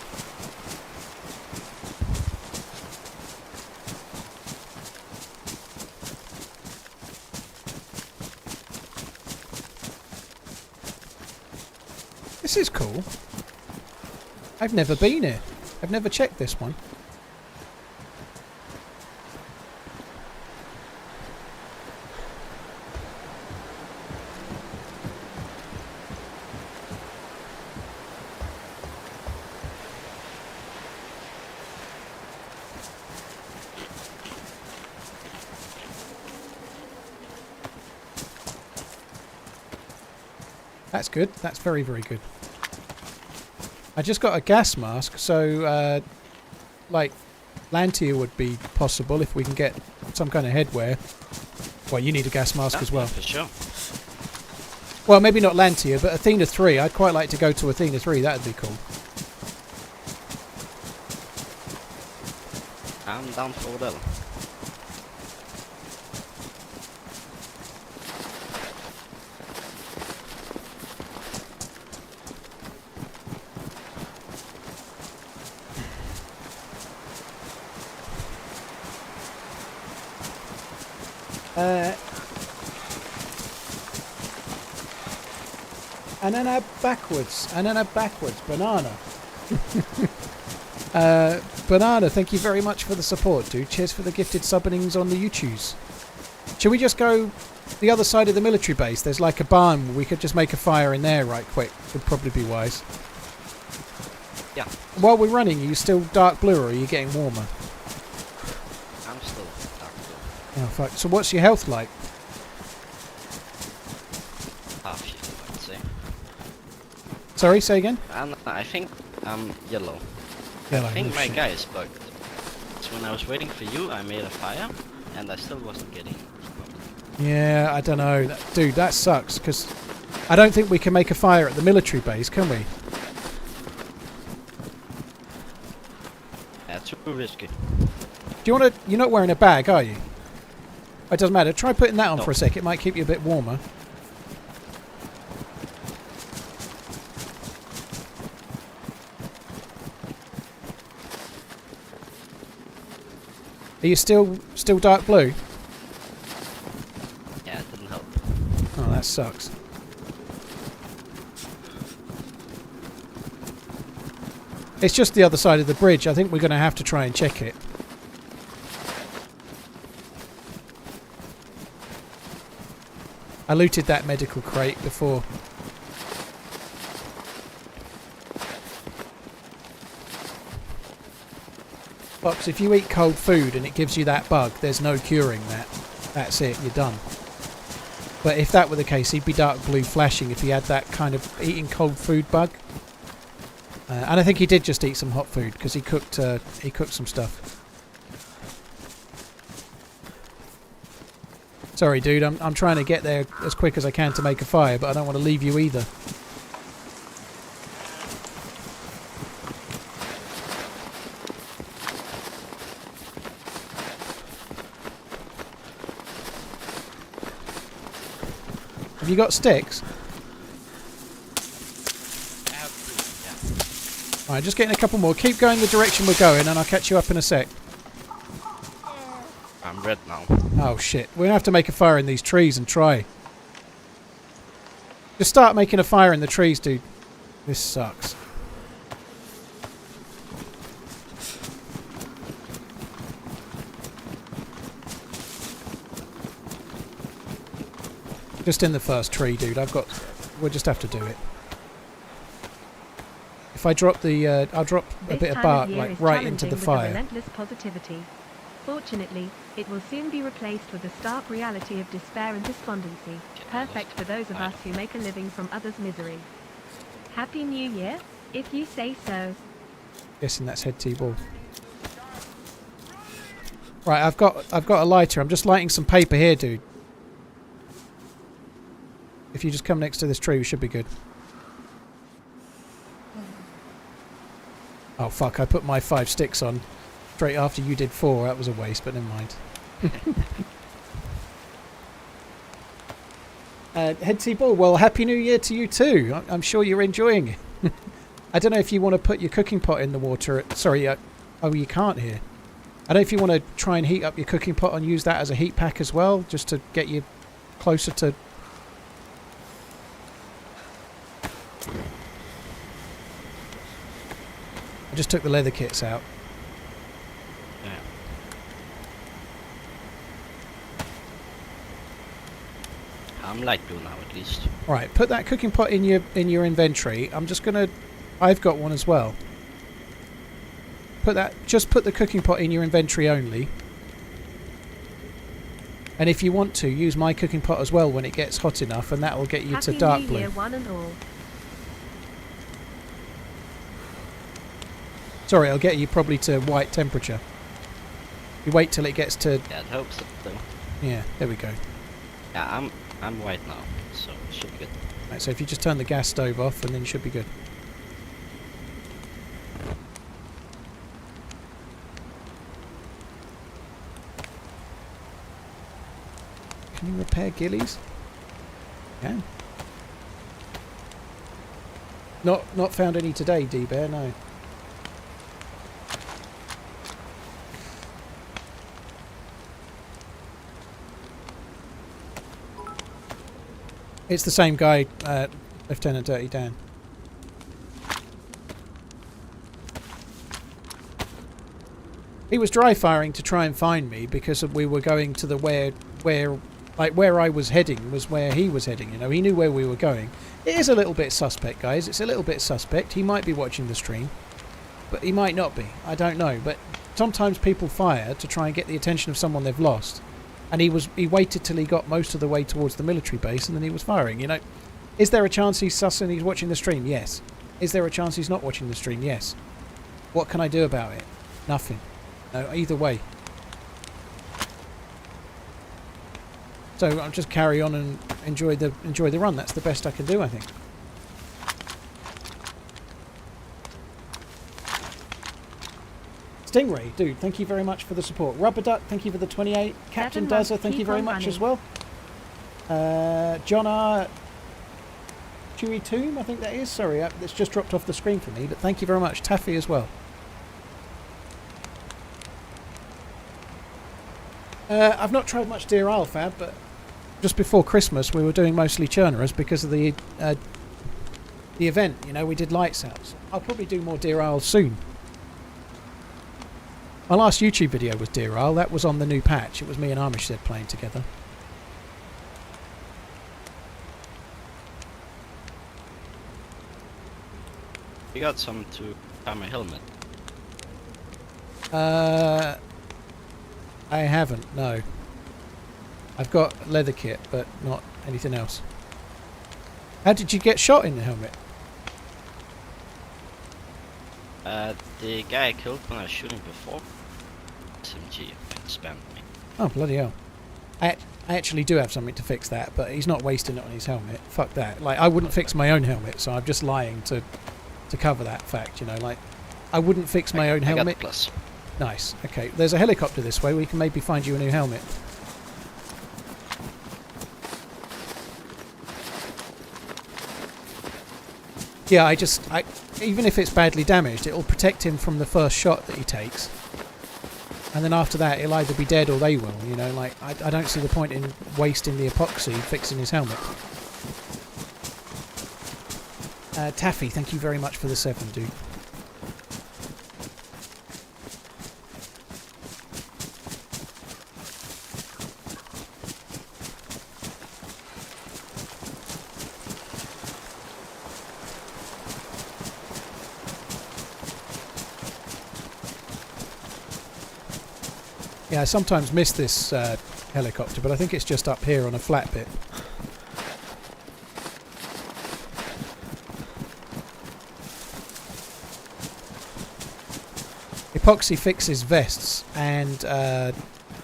This is cool. I've never been here. I've never checked this one. That's good. That's very, very good. I just got a gas mask, so like Lantia would be possible if we can get some kind of headwear. Well, you need a gas mask as well. For sure. Well, maybe not Lantia, but Athena 3. I'd quite like to go to Athena 3. That'd be cool. I'm down for whatever. And then a backwards. Banana. Banana, thank you very much for the support, dude. Cheers for the gifted subbings on the YouTubes. Should we just go the other side of the military base? There's like a barn. We could just make a fire in there right quick. Would probably be wise. Yeah. While we're running, are you still dark blue or are you getting warmer? I'm still dark blue. Oh, fuck. So what's your health like? Half yellow, I'd say. Sorry, say again? And I think I'm yellow. Yellow. I think Oh, my shit. guy is bugged. So when I was waiting for you, I made a fire, and I still wasn't getting. Yeah, I don't know. Dude, that sucks, because I don't think we can make a fire at the military base, can we? Yeah, too risky. Do you want to... You're not wearing a bag, are you? It doesn't matter. Try putting that on No. for a sec. It might keep you a bit warmer. Are you still dark blue? Yeah, it didn't help. Oh, that sucks. It's just the other side of the bridge. I think we're going to have to try and check it. I looted that medical crate before. Pops, if you eat cold food and it gives you that bug, there's no curing that. That's it, you're done. But if that were the case, he'd be dark blue flashing if he had that kind of eating cold food bug. And I think he did just eat some hot food because he cooked some stuff. Sorry, dude, I'm trying to get there as quick as I can to make a fire, but I don't want to leave you either. Have you got sticks? Alright, just getting a couple more. Keep going the direction we're going and I'll catch you up in a sec. I'm red now. Oh shit, we're going to have to make a fire in these trees and try. Just start making a fire in the trees, dude. This sucks. Just in the first tree, dude. We'll just have to do it. If I drop the, I'll drop a bit of bark like right into the fire. Relentless positivity. Fortunately, it will soon be replaced with the stark reality of despair and despondency. Perfect for those of us who make a living from others' misery. Happy New Year, if you say so. Guessing that's head T-ball. Right, I've got a lighter. I'm just lighting some paper here, dude. If you just come next to this tree, we should be good. Oh fuck, I put my 5 sticks on straight after you did 4. That was a waste, but never mind. Head T-ball, well, Happy New Year to you too. I'm sure you're enjoying it. I don't know if you want to put your cooking pot in the water. Sorry, oh, you can't here. I don't know if you want to try and heat up your cooking pot and use that as a heat pack as well, just to get you closer to... I just took the leather kits out. Yeah. I'm light blue now, at least. Right, put that cooking pot in your inventory. I'm just gonna... I've got one as well. Just put the cooking pot in your inventory only. And if you want to, use my cooking pot as well when it gets hot enough, and that will get you Happy to dark New blue. Year, one and all. Sorry, it'll get you probably to white temperature. You wait till it gets to... Yeah, it hopes so. Yeah, there we go. Yeah, I'm white now, so it should be good. Right, so if you just turn the gas stove off, and then you should be good. Can you repair ghillies? Can. Not found any today, D-Bear, no. It's the same guy, Lieutenant Dirty Dan. He was dry firing to try and find me because we were going to the where I was heading was where he was heading. You know, he knew where we were going. It is a little bit suspect, guys. It's a little bit suspect. He might be watching the stream, but he might not be. I don't know. But sometimes people fire to try and get the attention of someone they've lost. And he waited till he got most of the way towards the military base, and then he was firing. You know, is there a chance he's sus and he's watching the stream? Yes. Is there a chance he's not watching the stream? Yes. What can I do about it? Nothing. No, either way. So I'll just carry on and enjoy the run. That's the best I can do, I think. Stingray, dude, thank you very much for the support. Rubber Duck, thank you for the 28. Captain Duzzer, thank you very much as well. John R. Chewy Tomb, I think that is. Sorry, it's just dropped off the screen for me, but thank you very much. Taffy as well. I've not tried much Deer Isle, Fab, but just before Christmas we were doing mostly churnerers because of the event. You know, we did lights out. So I'll probably do more Deer Isle soon. My last YouTube video was Deer Isle. That was on the new patch. It was me and Armistead playing together. You got some to buy my helmet? I haven't, no. I've got leather kit, but not anything else. How did you get shot in the helmet? The guy I killed when I was shooting before, SMG spammed me. Oh, bloody hell. I actually do have something to fix that, but he's not wasting it on his helmet. Fuck that. Like, I wouldn't fix my own helmet, so I'm just lying to cover that fact, you know. Like, I wouldn't fix my own helmet. I got the plus. Nice. Okay, there's a helicopter this way. We can maybe find you a new helmet. Yeah, even if it's badly damaged, it'll protect him from the first shot that he takes. And then after that, he'll either be dead or they will, you know, like, I don't see the point in wasting the epoxy fixing his helmet. Taffy, thank you very much for the 7, dude. Yeah, I sometimes miss this helicopter, but I think it's just up here on a flat bit. Epoxy fixes vests, and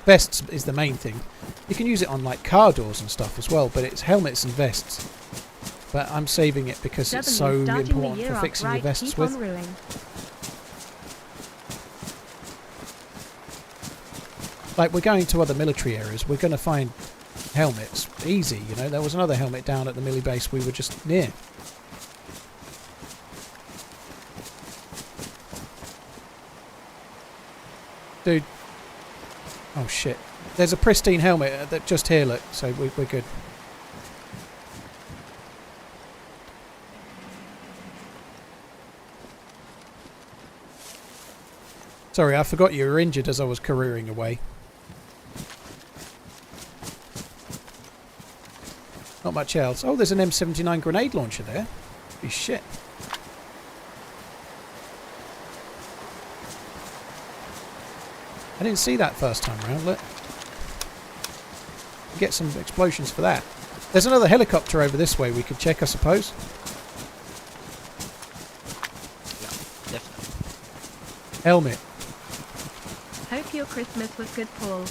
vests is the main thing. You can use it on like car doors and stuff as well, but it's helmets and vests. But I'm saving it because it's so important for fixing your vests with. Like, we're going to other military areas, we're going to find helmets. Easy, you know. There was another helmet down at the millie base we were just near. Dude. Oh, shit. There's a pristine helmet that just here, look. So we're good. Sorry, I forgot you were injured as I was careering away. Not much else. Oh, there's an M79 grenade launcher there. Holy shit. I didn't see that first time round, look. get some explosions for that. There's another helicopter over this way we could check, I suppose. Yeah, definitely. Helmet. Hope your Christmas was good, Paul.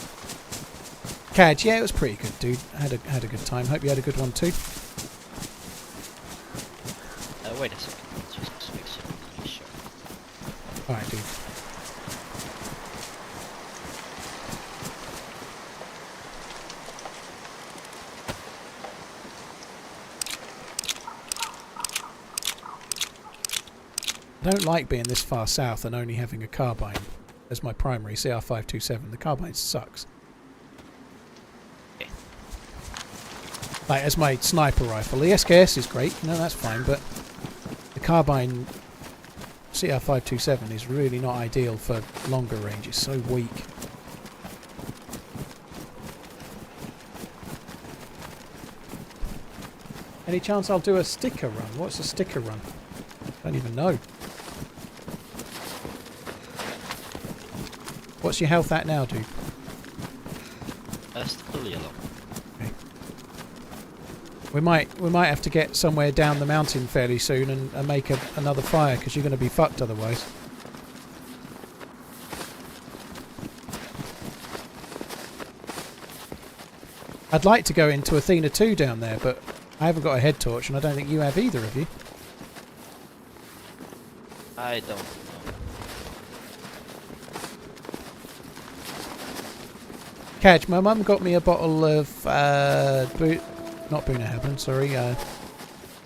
Cadge, yeah, it was pretty good, dude. Had a good time. Hope you had a good one too. Wait a second. Let's just fix it. Be sure. Alright, dude. I don't like being this far south and only having a carbine as my primary CR527. The carbine sucks. Like, as my sniper rifle. The SKS is great, you know, that's fine, but the carbine CR527 is really not ideal for longer range. It's so weak. Any chance I'll do a sticker run? What's a sticker run? I don't even know. What's your health at now, dude? Still yellow. We might have to get somewhere down the mountain fairly soon and make another fire, because you're going to be fucked otherwise. I'd like to go into Athena 2 down there, but I haven't got a head torch, and I don't think you have either of you. I don't know. Cadge, my mum got me a bottle of not Boonahaben, sorry,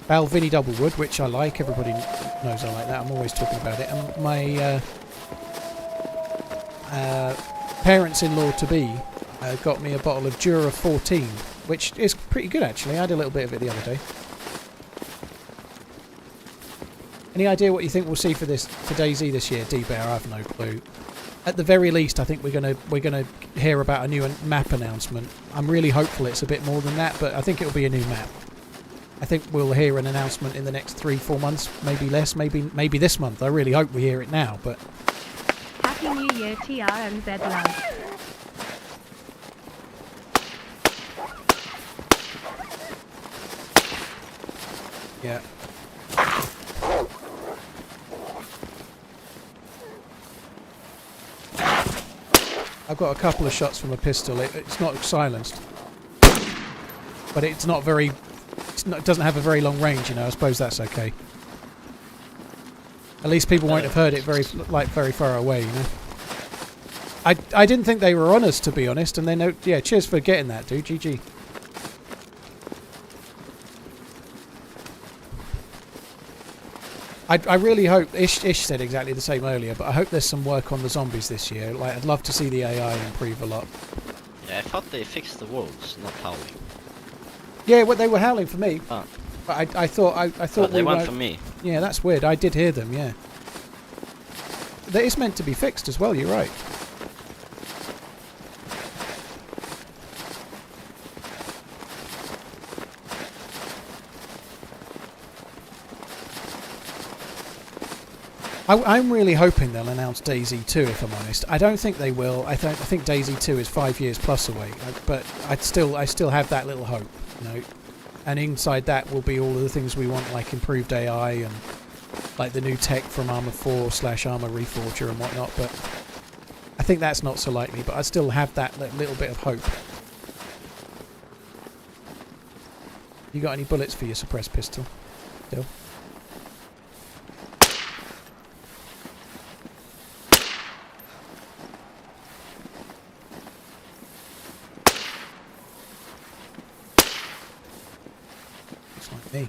Balvenie Doublewood, which I like. Everybody knows I like that. I'm always talking about it. And my parents-in-law to be got me a bottle of Dura 14, which is pretty good actually. I had a little bit of it the other day. Any idea what you think we'll see for DayZ this year, D-Bear? I have no clue. At the very least, I think we're gonna hear about a new map announcement. I'm really hopeful it's a bit more than that, but I think it'll be a new map. I think we'll hear an announcement in the next 3-4 months, maybe less, maybe this month. I really hope we hear it now, but... Happy New Year, TRMZ love. Yeah. I've got a couple of shots from a pistol. It's not silenced, but it's not very. It doesn't have a very long range, you know. I suppose that's okay. At least people won't have heard it very far away, you know. I didn't think they were on us, to be honest, and then yeah. Cheers for getting that, dude. GG. I really hope, Ish said exactly the same earlier, but I hope there's some work on the zombies this year. Like, I'd love to see the AI improve a lot. Yeah, I thought they fixed the wolves, not howling. Yeah, well, they were howling for me. Oh. But I thought they went for me. Yeah, that's weird. I did hear them, yeah. That is meant to be fixed as well, you're right. I'm really hoping they'll announce DayZ 2, if I'm honest. I don't think they will. I think DayZ 2 is 5 years plus away, but I still have that little hope, you know. And inside that will be all of the things we want, like improved AI and like the new tech from Arma 4/Arma Reforger and whatnot. But I think that's not so likely. But I still have that little bit of hope. You got any bullets for your suppressed pistol? Still. Me.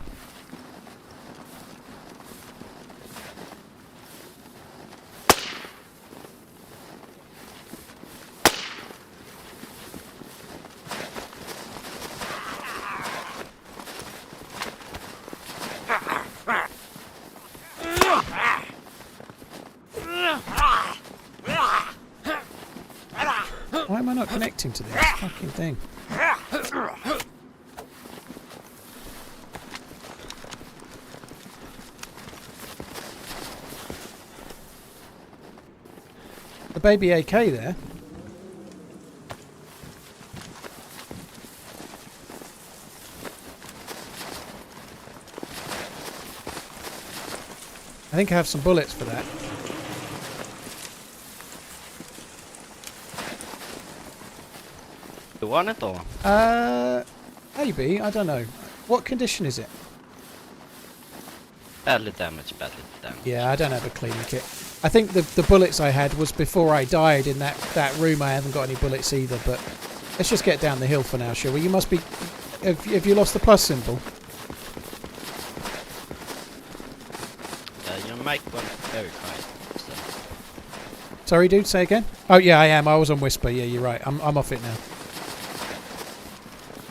Why am I not connecting to this fucking thing? The baby AK there. I think I have some bullets for that. You want it or? Maybe. I don't know. What condition is it? Badly damaged, badly damaged. Yeah, I don't have a cleaning kit. I think the bullets I had was before I died in that room. I haven't got any bullets either, but let's just get down the hill for now, shall we? You must be... Have you lost the plus symbol? Your mic went very quiet. So. Sorry, dude, say again? Oh, yeah, I am. I was on Whisper. Yeah, you're right. I'm off it now.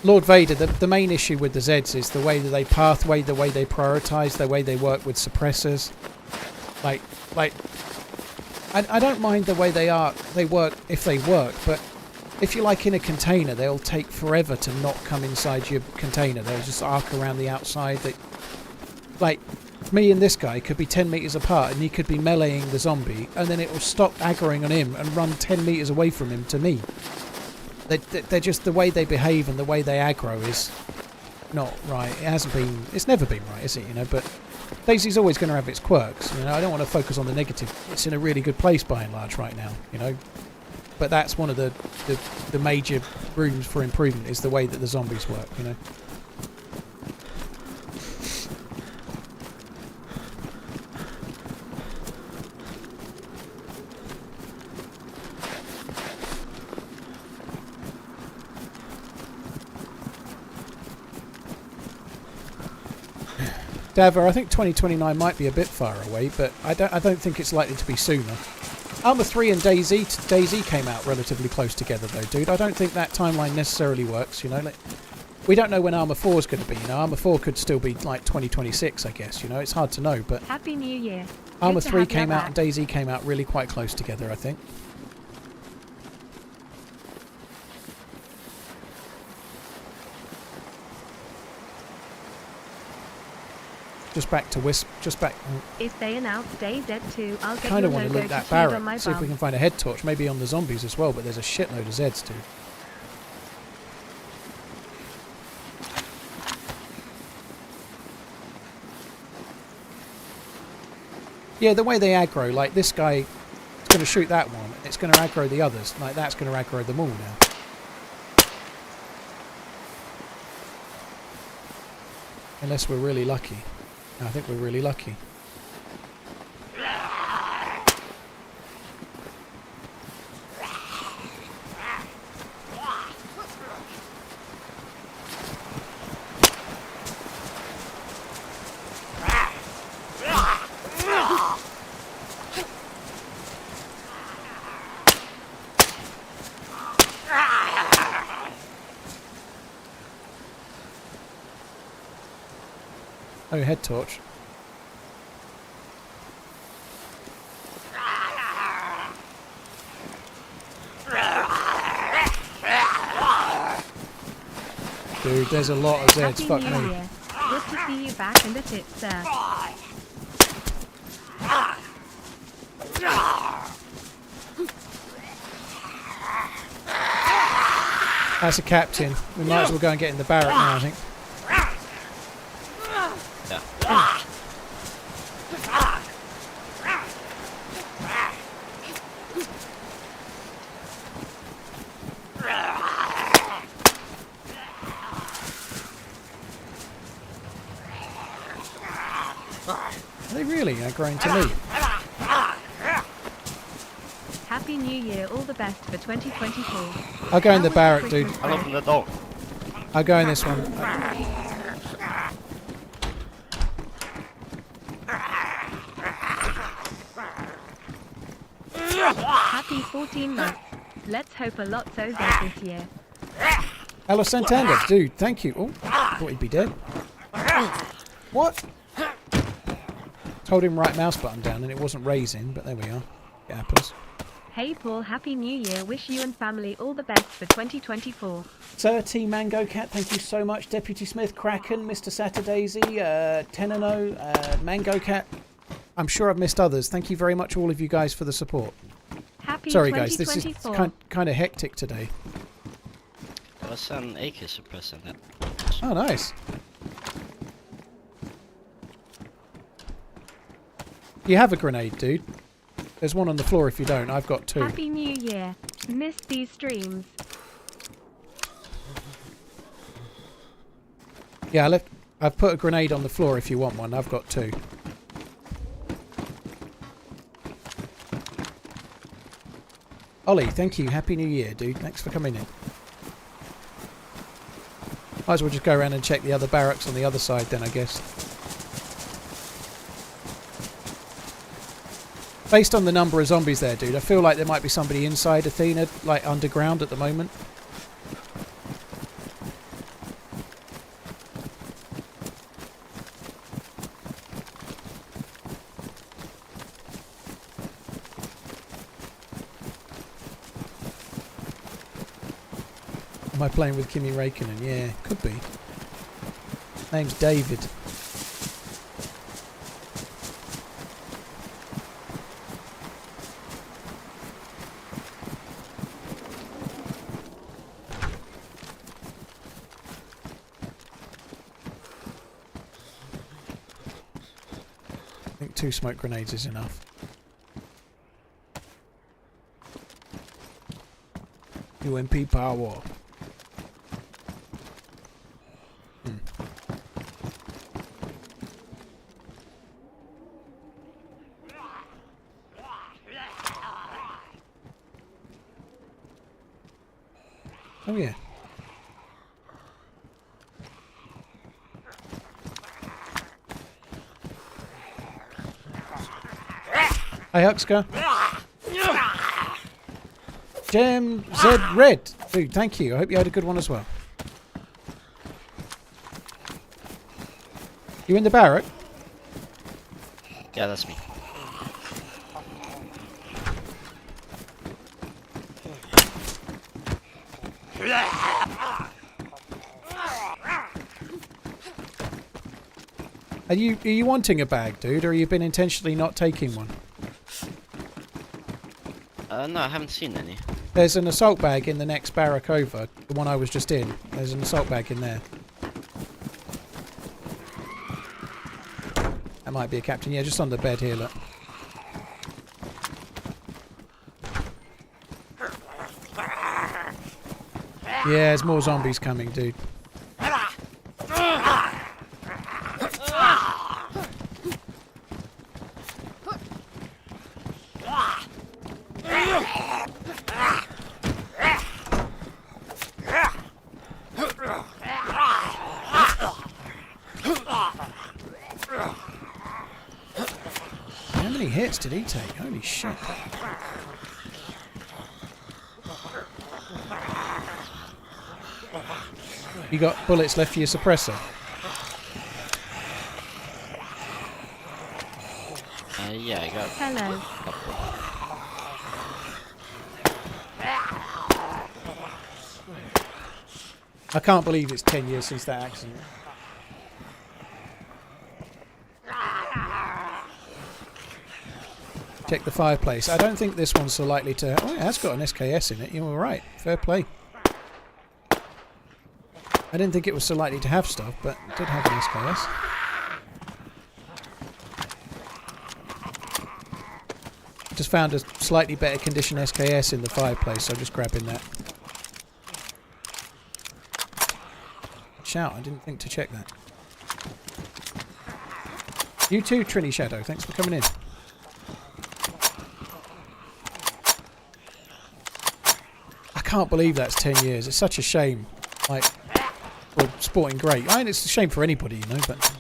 Lord Vader, the main issue with the Zeds is the way that they pathway, the way they prioritise, the way they work with suppressors. Like, I don't mind the way they work if they work, but if you're like in a container, they'll take forever to not come inside your container. They'll just arc around the outside. Like, me and this guy could be 10 metres apart and he could be meleeing the zombie and then it will stop aggroing on him and run 10 metres away from him to me. They're just, the way they behave and the way they aggro is not right. It hasn't been, it's never been right, is it, you know, but DayZ's always going to have its quirks, you know. I don't want to focus on the negative. It's in a really good place by and large right now, you know, but that's one of the major rooms for improvement is the way that the zombies work, you know. Dava, I think 2029 might be a bit far away, but I don't think it's likely to be sooner. Arma 3 and DayZ came out relatively close together though, dude. I don't think that timeline necessarily works, you know. Like, we don't know when Arma 4 is going to be, you know. Arma 4 could still be like 2026, I guess, you know. It's hard to know, but Happy New Year. Arma Good to 3 have you came out back. and DayZ came out really quite close together, I think. Just back to If they announce DayZ 2, I'll get kind your of want to logo loot that tattooed on my barrack, see if we bum. can find a head torch, maybe on the zombies as well, but there's a shitload of Zeds too. Yeah, the way they aggro, like this guy is going to shoot that one, it's going to aggro the others, like that's going to aggro them all now. Unless we're really lucky. I think we're really lucky. Oh, head torch. Dude, there's a lot of Zeds, Happy fuck New me. Year. Good to see you back in the tits, sir. That's a captain. We might as well go and get in the barrack now, I think. Yeah. Are they really aggroing to me? Happy New Year, all the best for 2024. I'll go in the barrack, dude. I'll open the door. I'll go in this one. Happy 14 months. Let's hope a lot so's out this year. Hello, Santander. Dude, thank you. Oh, thought he'd be dead. What? Holding right mouse button down and it wasn't raising, but there we are. It happens. Hey Paul, Happy New Year. Wish you and family all the best for 2024. Sir T Mango Cat, thank you so much. Deputy Smith, Kraken, Mr. Saturdaisy, Tenano, Mango Cat. I'm sure I've missed others. Thank you very much, all of you guys, for the support. Happy Sorry, guys, this is 2024. kind of hectic today. There was an AK suppressor there. Oh, nice. You have a grenade, dude. There's one on the floor if you don't. I've got 2. Happy New Year. Missed these streams. Yeah, I've put a grenade on the floor if you want one. I've got 2. Ollie, thank you. Happy New Year, dude. Thanks for coming in. Might as well just go around and check the other barracks on the other side then, I guess. Based on the number of zombies there, dude, I feel like there might be somebody inside Athena, like underground at the moment. Am I playing with Kimi Räikkönen? Yeah, could be. Name's David. I think 2 smoke grenades is enough. UMP power. Oh yeah. Hi Huxka. Gem Z Red. Dude, thank you. I hope you had a good one as well. You in the barrack? Yeah, that's me. Are you wanting a bag, dude, or have you been intentionally not taking one? No, I haven't seen any. There's an assault bag in the next barrack over, the one I was just in. There's an assault bag in there. That might be a captain. Yeah, just on the bed here, look. Yeah, there's more zombies coming, dude. How many hits did he take? Holy shit. You got bullets left for your suppressor? Yeah, I got. Hello. I can't believe it's 10 years since that accident. Check the fireplace. I don't think this one's so likely to... Oh, it has got an SKS in it. You were right. Fair play. I didn't think it was so likely to have stuff, but it did have an SKS. Just found a slightly better condition SKS in the fireplace, so I'm just grabbing that. Shout, I didn't think to check that. You too, Trini Shadow. Thanks for coming in. I can't believe that's 10 years. It's such a shame. Like, well, sporting great. I mean, it's a shame for anybody, you know, but...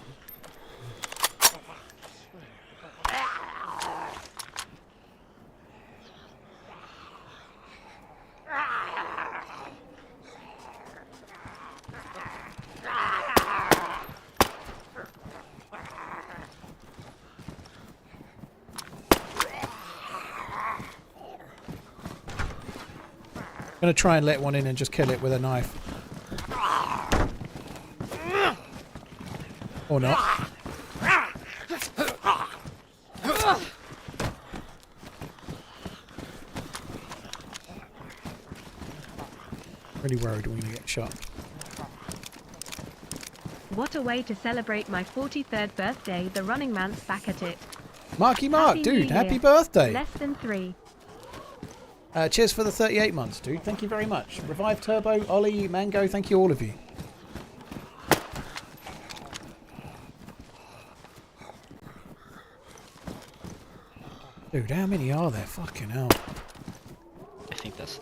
I'm going to try and let one in and just kill it with a knife. Or not. Really worried we're going to get shot. What a way to celebrate my 43rd birthday. The Running Man's back at it. Marky Mark, Happy dude, New happy Year. birthday. Less than 3. Cheers for the 38 months, dude. Thank you very much. Revive Turbo, Ollie, Mango, thank you all of you. Dude, how many are there? Fucking hell. I think that's...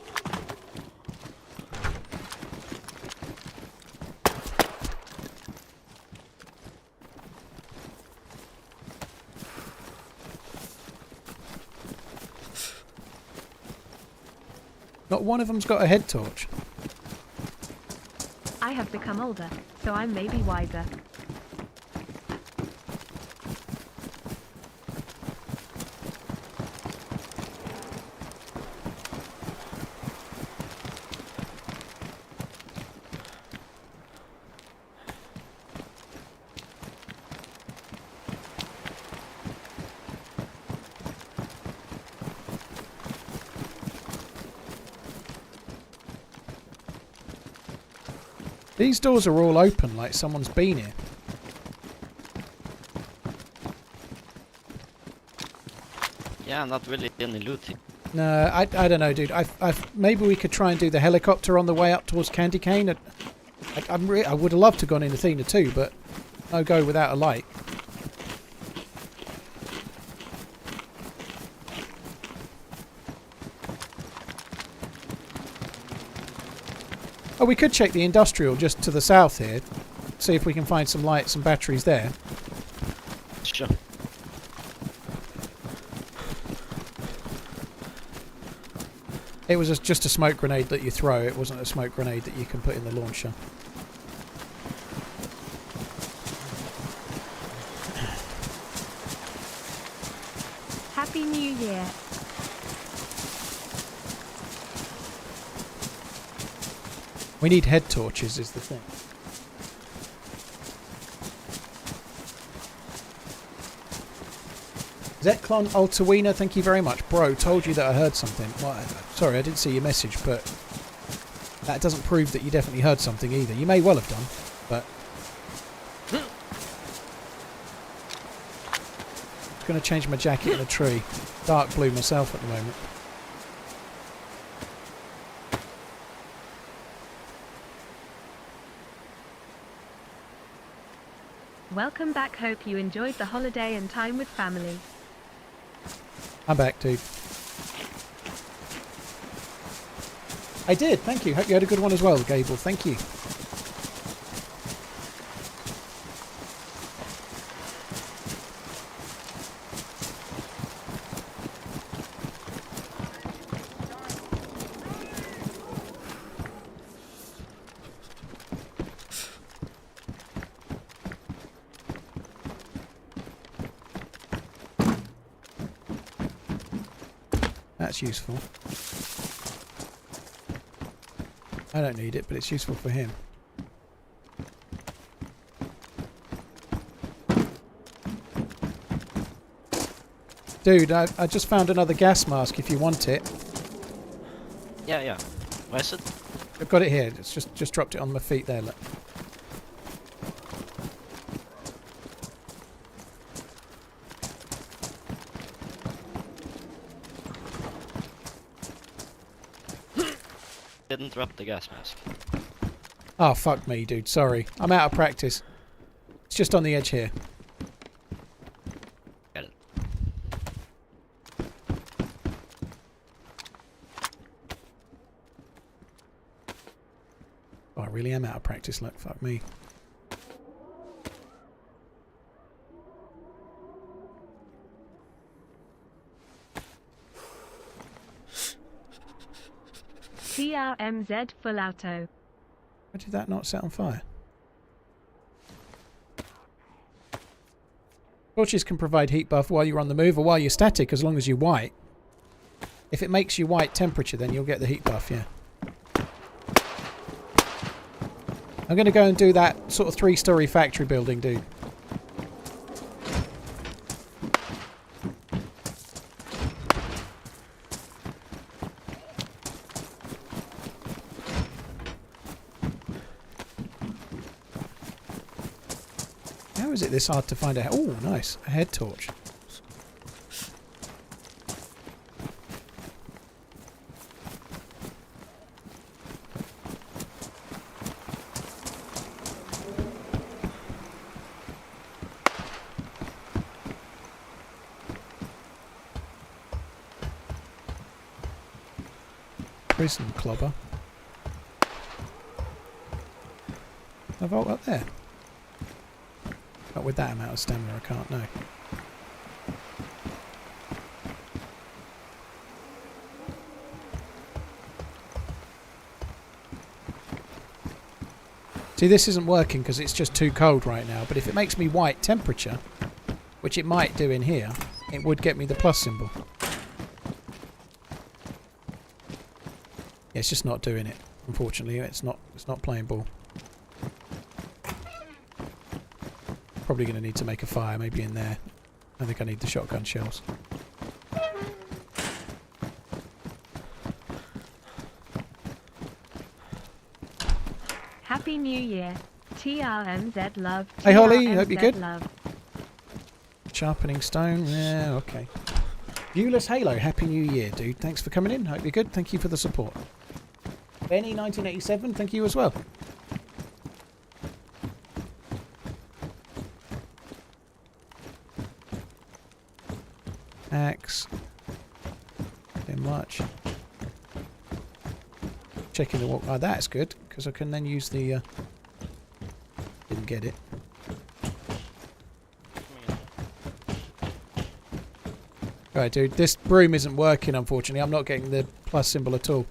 Not one of them's got a head torch. I have become older, so I'm maybe wiser. These doors are all open like someone's been here. Yeah, not really any looting. No, I don't know, dude. Maybe we could try and do the helicopter on the way up towards Candy Cane. I would have loved to have gone in Athena too, but no go without a light. Oh, we could check the industrial just to the south here. See if we can find some lights and batteries there. Sure. It was just a smoke grenade that you throw. It wasn't a smoke grenade that you can put in the launcher. Happy New Year. We need head torches is the thing. Zeklon Altawina, thank you very much. Bro, told you that I heard something. Well, sorry, I didn't see your message, but that doesn't prove that you definitely heard something either. You may well have done, but... I'm going to change my jacket in a tree. Dark blue myself at the moment. Welcome back. Hope you enjoyed the holiday and time with family. I'm back, dude. I did, thank you. Hope you had a good one as well, Gable. Thank you. That's useful. I don't need it, but it's useful for him. Dude, I just found another gas mask if you want it. Yeah. Where is it? I've got it here. It's just dropped it on my feet there, look. Didn't drop the gas mask. Oh, fuck me, dude. Sorry. I'm out of practice. It's just on the edge here. Got it. Oh, I really am out of practice. Look, fuck me. TRMZ full auto. Why did that not set on fire? Torches can provide heat buff while you're on the move or while you're static as long as you're white. If it makes you white temperature, then you'll get the heat buff, yeah. I'm going to go and do that sort of 3-story factory building, dude. How is it this hard to find a... Oh, nice. A head torch. prison clobber. A vault up there. Not with that amount of stamina, I can't, no. See, this isn't working because it's just too cold right now, but if it makes me white temperature, which it might do in here, it would get me the plus symbol. Yeah, it's just not doing it, unfortunately. It's not playing ball. Probably going to need to make a fire, maybe in there. I think I need the shotgun shells. Happy New Year. TRMZ love. Hey Holly, hope you're TRMZ good. love. Sharpening stone, yeah, okay. Viewless Halo, Happy New Year, dude. Thanks for coming in, hope you're good. Thank you for the support. Benny 1987, thank you as well. Axe. Didn't much. Checking the walk. Oh, that's good, because I can then use the... Didn't get it. Right, dude, this broom isn't working, unfortunately. I'm not getting the plus symbol at all.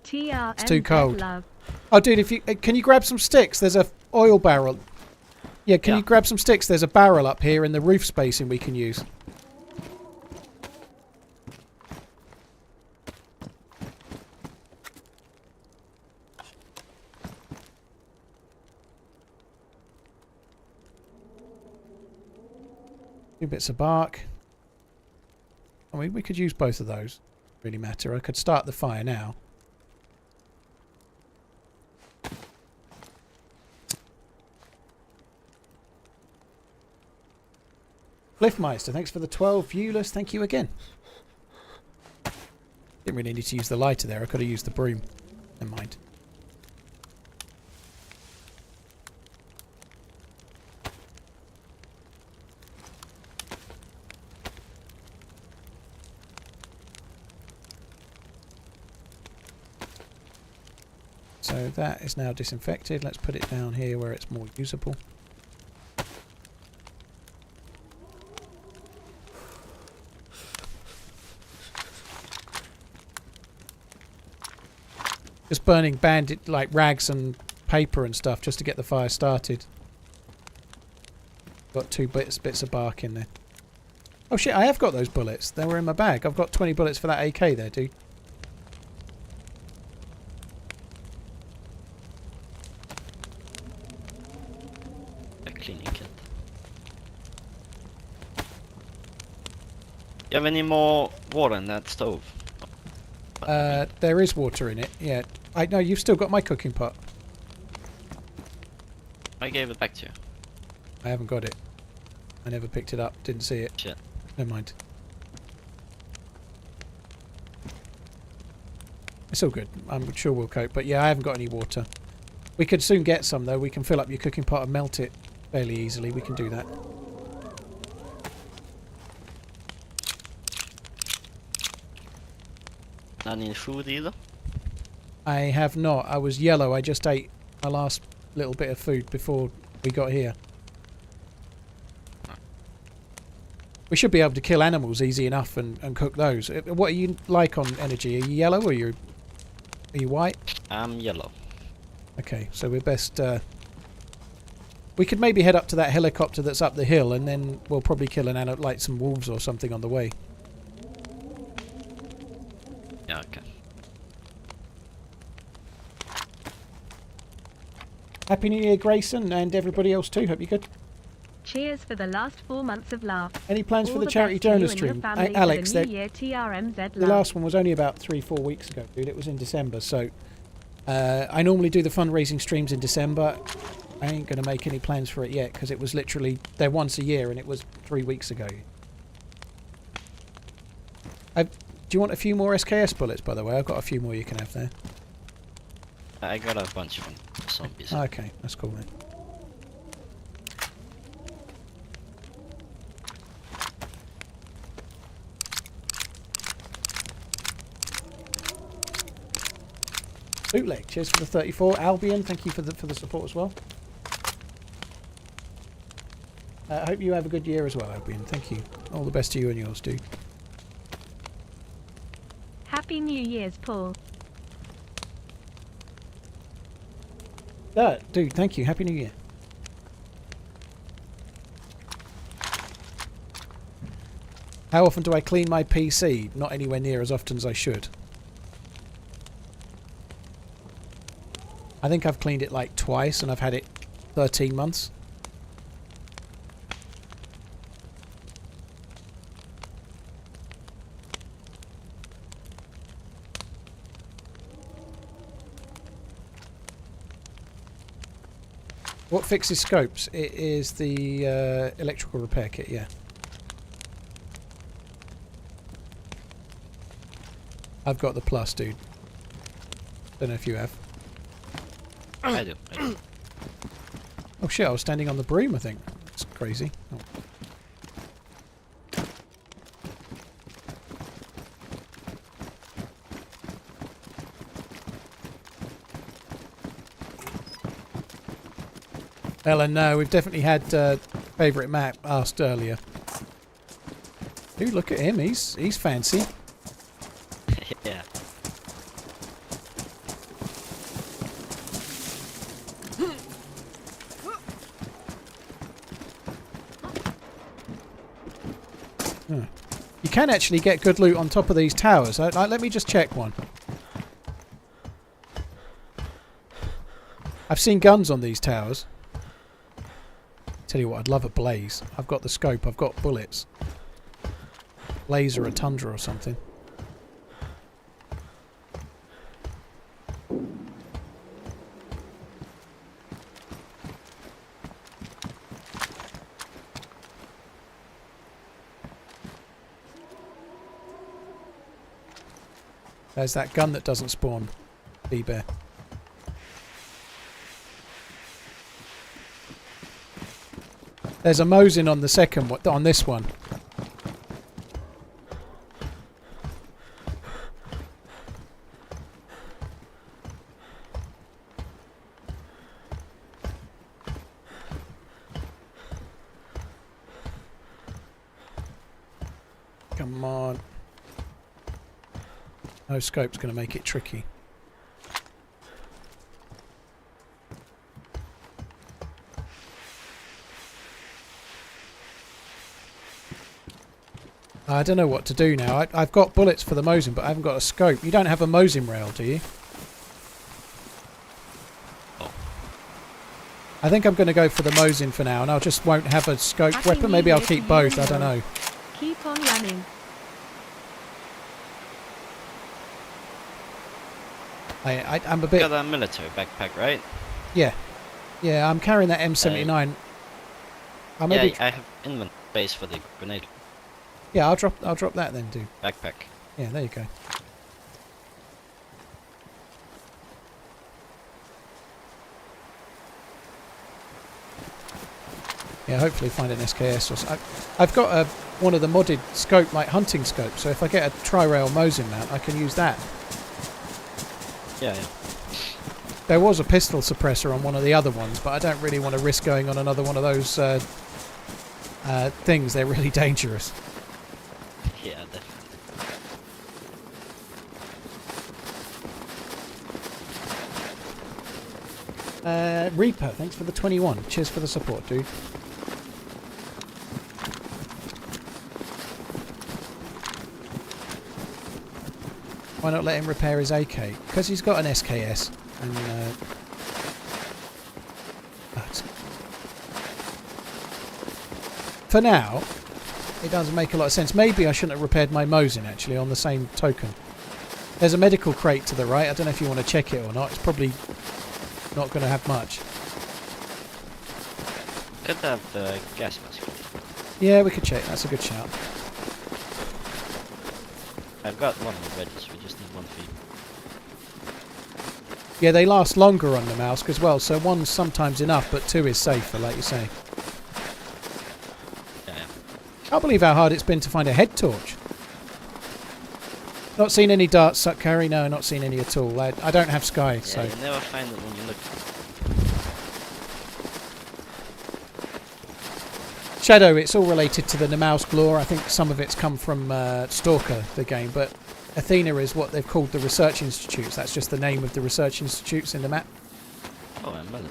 TRMZ It's too cold. love. Oh, dude, if you can you grab some sticks? There's a oil barrel. Yeah, can you grab some sticks? There's a barrel up here in the roof spacing we can use. Two bits of bark. I mean, we could use both of those. Really matter. I could start the fire now. Bliffmeister, thanks for the 12 viewless. Thank you again. Didn't really need to use the lighter there. I could have used the broom. Never mind. So that is now disinfected. Let's put it down here where it's more usable. Just burning bandit like rags and paper and stuff just to get the fire started. Got two bits of bark in there. Oh shit, I have got those bullets. They were in my bag. I've got 20 bullets for that AK there, dude. A cleaning kit. You have any more water in that stove? There is water in it, yeah. I know, you've still got my cooking pot. I gave it back to you. I haven't got it. I never picked it up, didn't see it. Shit. Never mind. It's all good. I'm sure we'll cope. But yeah, I haven't got any water. We could soon get some though. We can fill up your cooking pot and melt it fairly easily. We can do that. Not any food either? I have not. I was yellow. I just ate my last little bit of food before we got here. We should be able to kill animals easy enough and cook those. What are you like on energy? Are you yellow or are you white? I'm yellow. Okay, so we're best... we could maybe head up to that helicopter that's up the hill and then we'll probably kill an animal, like some wolves or something on the way. Yeah, okay. Happy New Year, Grayson, and everybody else too. Hope you're good. Cheers for the last 4 months of laugh. Any plans All for the the charity best to you donor and your stream? family for Alex, the New Year TRMZ the love. last one was only about 3-4 weeks ago, dude. It was in December, so I normally do the fundraising streams in December. I ain't going to make any plans for it yet because it was literally, they're once a year and it was 3 weeks ago. Do you want a few more SKS bullets, by the way? I've got a few more you can have there. I got a bunch from zombies. Okay, that's cool then. Bootleg, cheers for the 34. Albion, thank you for the support as well. I hope you have a good year as well, Albion. Thank you. All the best to you and yours, dude. Happy New Year's, Paul. Dude, thank you. Happy New Year. How often do I clean my PC? Not anywhere near as often as I should. I think I've cleaned it like twice and I've had it 13 months. What fixes scopes? It is the electrical repair kit, yeah. I've got the plus, dude. Don't know if you have. I do. Oh shit, I was standing on the broom, I think. That's crazy. Oh. Ellen, no, we've definitely had favourite map asked earlier. Dude, look at him. He's fancy. Yeah. You can actually get good loot on top of these towers. Let me just check one. I've seen guns on these towers. Tell you what, I'd love a blaze. I've got the scope, I've got bullets. Blaze or a tundra or something. There's that gun that doesn't spawn, B-Bear. There's a Mosin on the second one, on this one. Come on. No scope's going to make it tricky. I don't know what to do now. I've got bullets for the Mosin, but I haven't got a scope. You don't have a Mosin rail, do you? Oh. I think I'm going to go for the Mosin for now, and I just won't have a scoped Happy weapon. New Maybe I'll Year keep to both. you I don't know. Keep on running. I'm a You bit... got a military backpack, right? Yeah. Yeah, I'm carrying that M79. Yeah, I have inventory space for the grenade Yeah, I'll drop that then, dude. backpack. Yeah, there you go. Yeah, hopefully find an SKS or something. I've got one of the modded scope, like hunting scope, so if I get a tri-rail Mosin mount, I can use that. Yeah, yeah. There was a pistol suppressor on one of the other ones, but I don't really want to risk going on another one of those things. They're really dangerous. Yeah, definitely. Reaper, thanks for the 21. Cheers for the support, dude. Why not let him repair his AK? Because he's got an SKS. And, for now, it doesn't make a lot of sense. Maybe I shouldn't have repaired my Mosin, actually, on the same token. There's a medical crate to the right. I don't know if you want to check it or not. It's probably not going to have much. Could have the gas mask. Yeah, we could check. That's a good shout. I've got one already, so we just need one feed. Yeah, they last longer on the Namalsk as well, so one's sometimes enough, but two is safer, like you say. Yeah, yeah. Can't believe how hard it's been to find a head torch. Not seen any darts, Suck Curry. No, not seen any at all. I don't have Sky, Yeah, so. you never find it when you look. Shadow, it's all related to the Namalsk lore. I think some of it's come from Stalker, the game, but Athena is what they've called the research institutes. That's just the name of the research institutes in the map. Oh, I met it.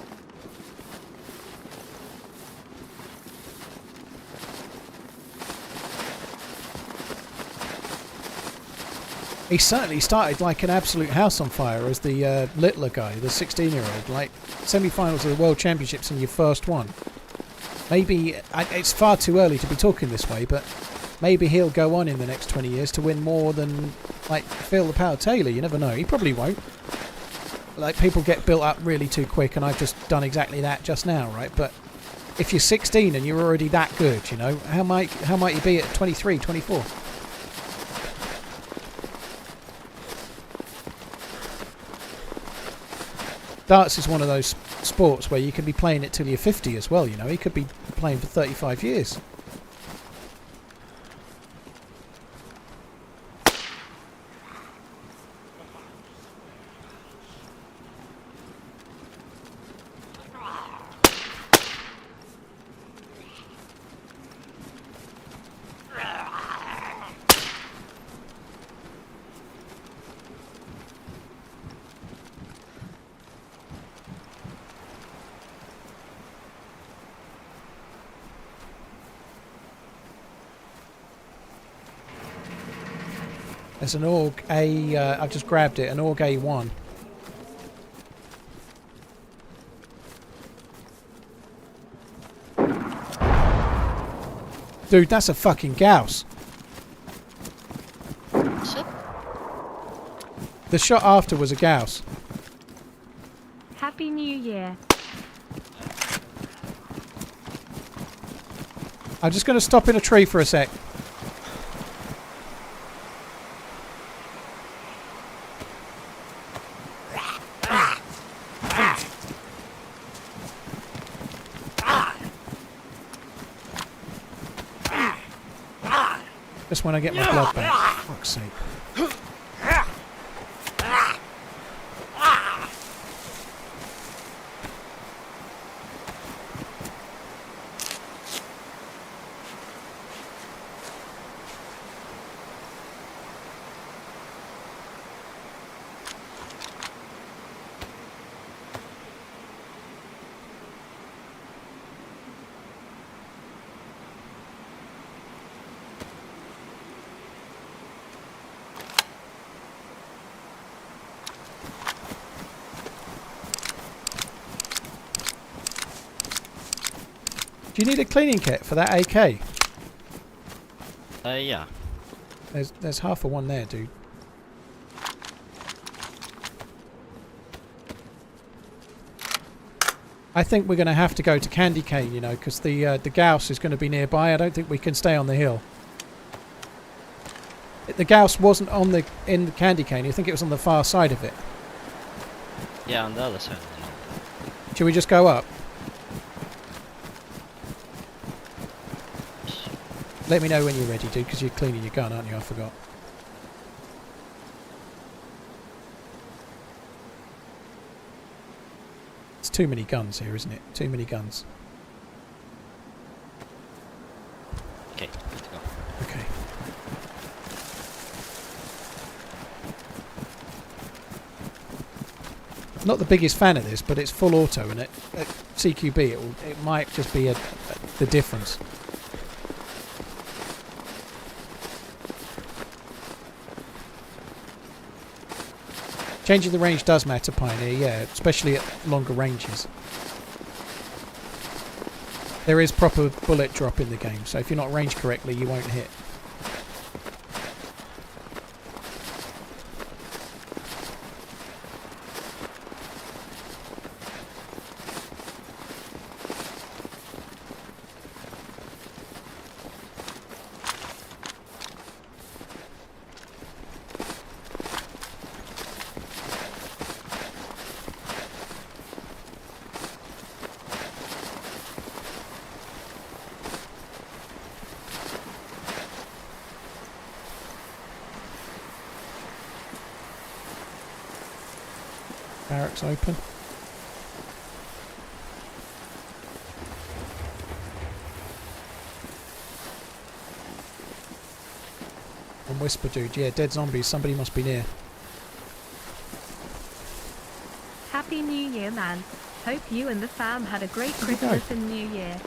He certainly started like an absolute house on fire as the littler guy, the 16-year-old. Like, semi-finals of the World Championships in your first one. Maybe, it's far too early to be talking this way, but maybe he'll go on in the next 20 years to win more than, like, Phil the Power Taylor. You never know. He probably won't. Like, people get built up really too quick, and I've just done exactly that just now, right? But if you're 16 and you're already that good, you know, how might you be at 23, 24? Darts is one of those sports where you can be playing it till you're 50 as well, you know. He could be playing for 35 years. There's an AUG A, I've just grabbed it, an AUG A1. Dude, that's a fucking Gauss. The shot after was a Gauss. Happy New Year. I'm just going to stop in a tree for a sec. Just when I get my blood back. For fuck's sake. Do you need a cleaning kit for that AK? Yeah. There's half of one there, dude. I think we're going to have to go to Candy Cane, you know, because the Gauss is going to be nearby. I don't think we can stay on the hill. The Gauss wasn't in the Candy Cane. I think it was on the far side of it. Yeah, on the other side. Should we just go up? Let me know when you're ready, dude, because you're cleaning your gun, aren't you? I forgot. It's too many guns here, isn't it? Too many guns. Okay, let's go. Okay. Not the biggest fan of this, but it's full auto, and at CQB it might just be the difference. Changing the range does matter, Pioneer, yeah, especially at longer ranges. There is proper bullet drop in the game, so if you're not ranged correctly, you won't hit. barracks open. And Whisper Dude, yeah, dead zombies, somebody must be near. Happy New Year, man. Hope you and the fam had a great Christmas and New Year.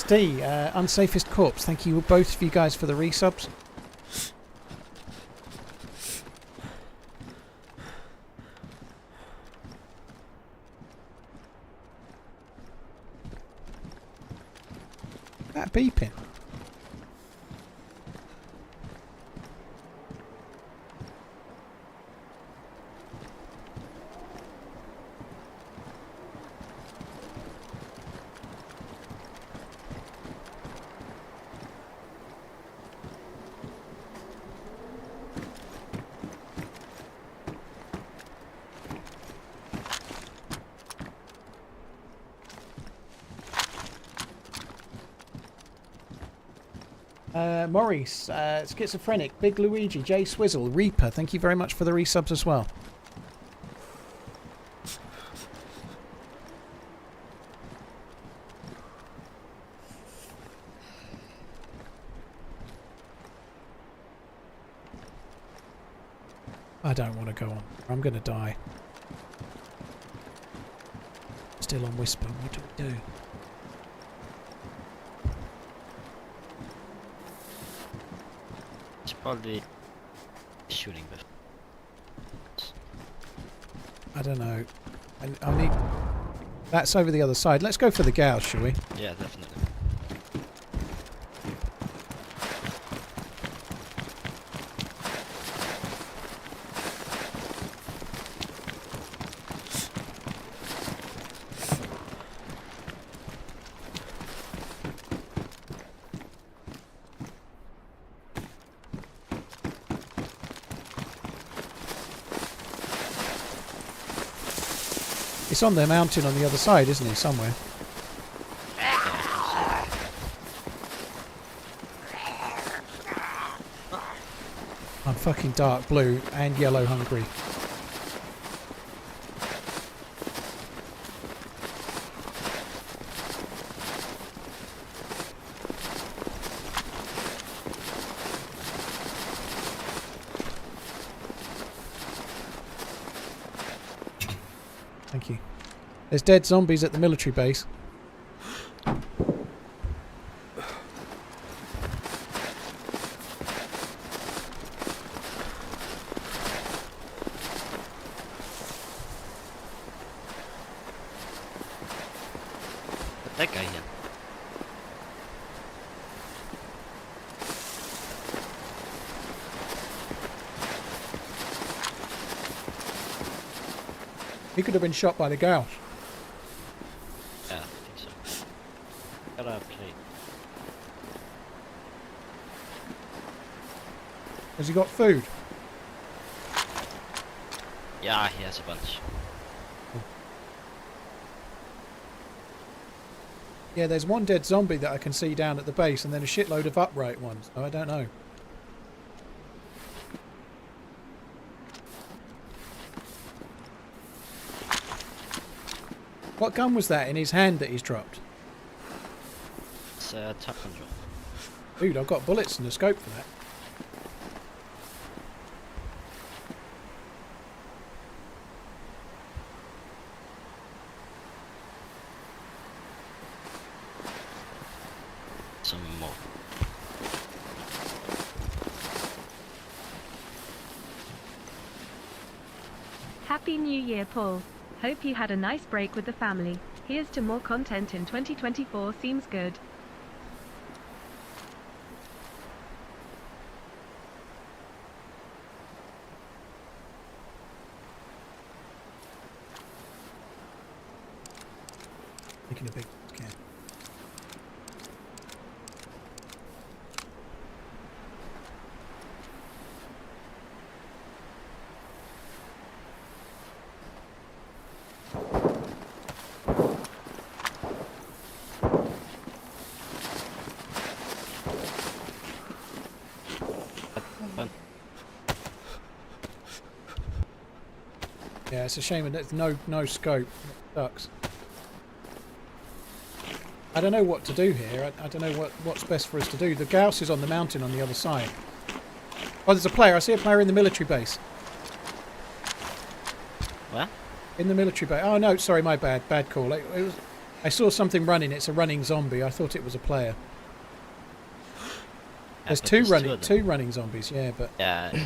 D, Unsafest Corpse, thank you both of you guys for the resubs. That beeping. Maurice, Schizophrenic, Big Luigi, Jay Swizzle, Reaper, thank you very much for the resubs as well. I don't want to go on. I'm going to die. Still on Whisper, what do we do? Probably shooting before. I don't know. I need... That's over the other side. Let's go for the gauge, shall we? Yeah, definitely. It's on the mountain on the other side, isn't he? Somewhere. I'm fucking dark blue and yellow hungry. Thank you. There's dead zombies at the military base. That guy here. He could have been shot by the gauge. Yeah, I think so. Gotta play. Has he got food? Yeah, he has a bunch. Yeah, there's one dead zombie that I can see down at the base and then a shitload of upright ones. Oh, I don't know. What gun was that in his hand that he's dropped? It's top control. Dude, I've got bullets and a scope for that. Some more. Happy New Year, Paul. Hope you had a nice break with the family. Here's to more content in 2024. Seems good. Making a big scan. Yeah, it's a shame that there's no scope. It sucks. I don't know what to do here. I don't know what's best for us to do. The Gauss is on the mountain on the other side. Oh, there's a player. I see a player in the military base. What? In the military base. Oh no, sorry, my bad. Bad call. I saw something running. It's a running zombie. I thought it was a player. There's two running zombies. Yeah, but yeah.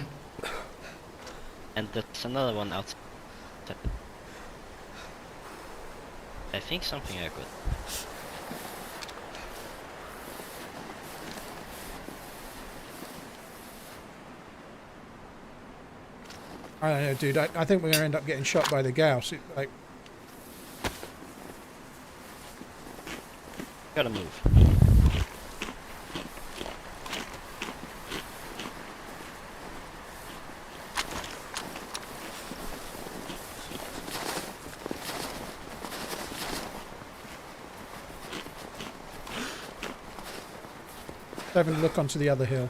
And there's another one outside. I think something I could. I don't know, dude. I think we're gonna end up getting shot by the Gauss. Gotta move. Having a look onto the other hill.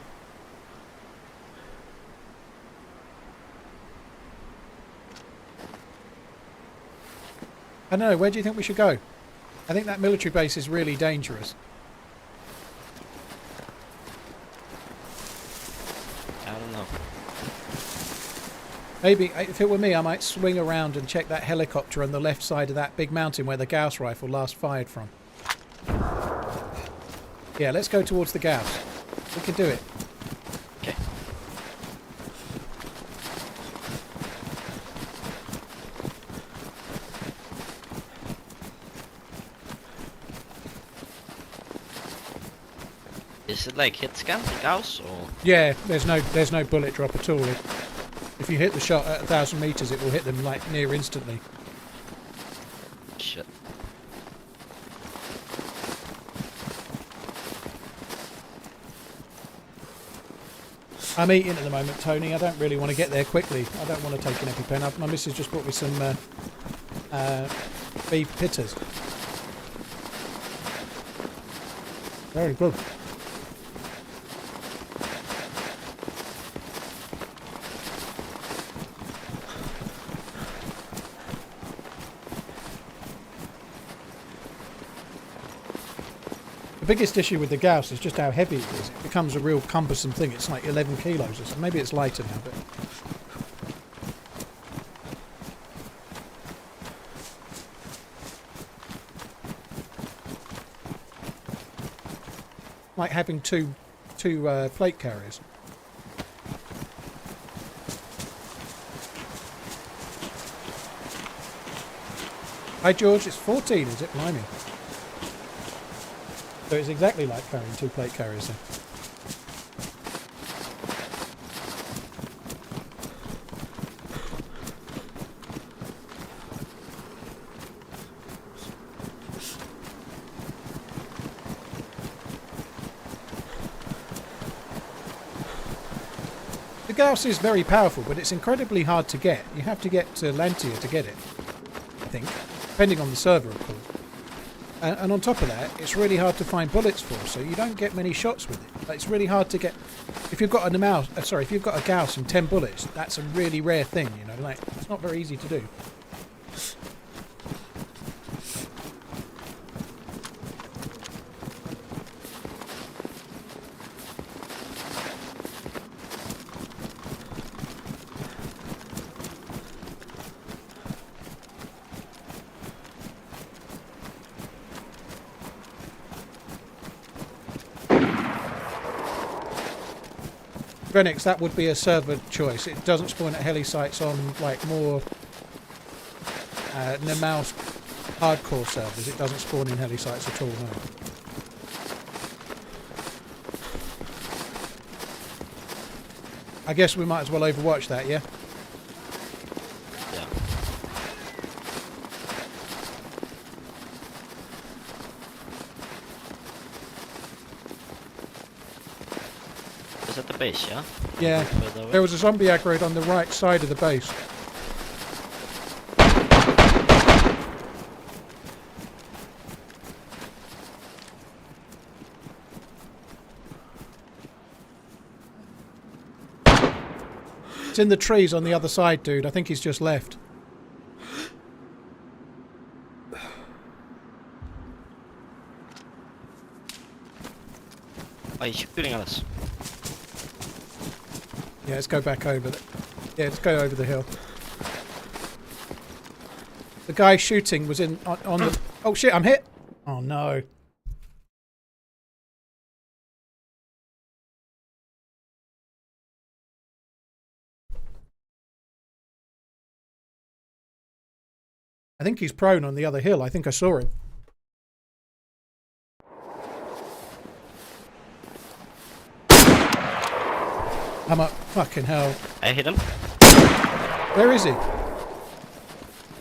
I don't know, where do you think we should go? I think that military base is really dangerous. I don't know. Maybe, if it were me, I might swing around and check that helicopter on the left side of that big mountain where the Gauss rifle last fired from. Yeah, let's go towards the Gauss. We can do it. Okay. Is it like hit scan the Gauss or? Yeah, there's no bullet drop at all. If you hit the shot at 1,000 meters, it will hit them like near instantly. Shit. I'm eating at the moment, Tony. I don't really want to get there quickly. I don't want to take an EpiPen. My missus just brought me some beef pitters. Very good. The biggest issue with the Gauss is just how heavy it is. It becomes a real cumbersome thing. It's like 11 kilos or something. Maybe it's lighter now, but... like having two plate carriers. Hi George, it's 14, is it? Blimey. So it's exactly like carrying two plate carriers then. The Gauss is very powerful, but it's incredibly hard to get. You have to get to Lantia to get it, I think, depending on the server, of course. And on top of that, it's really hard to find bullets for, so you don't get many shots with it. It's really hard to get. If you've got if you've got a Gauss and 10 bullets, that's a really rare thing. You know, like it's not very easy to do. Renix, that would be a server choice. It doesn't spawn at heli sites on like more Namalsk hardcore servers. It doesn't spawn in heli sites at all, no. I guess we might as well overwatch that, yeah? Yeah. Is that the base, yeah? Yeah. Further away? There was a zombie aggroed on the right side of the base. It's in the trees on the other side, dude. I think he's just left. Oh, he's shooting at us. Yeah, let's go back over. Yeah, let's go over the hill. The guy shooting was in on the. Oh shit! I'm hit. Oh no. I think he's prone on the other hill. I think I saw him. I'm up. Fucking hell. I hit him. Where is he?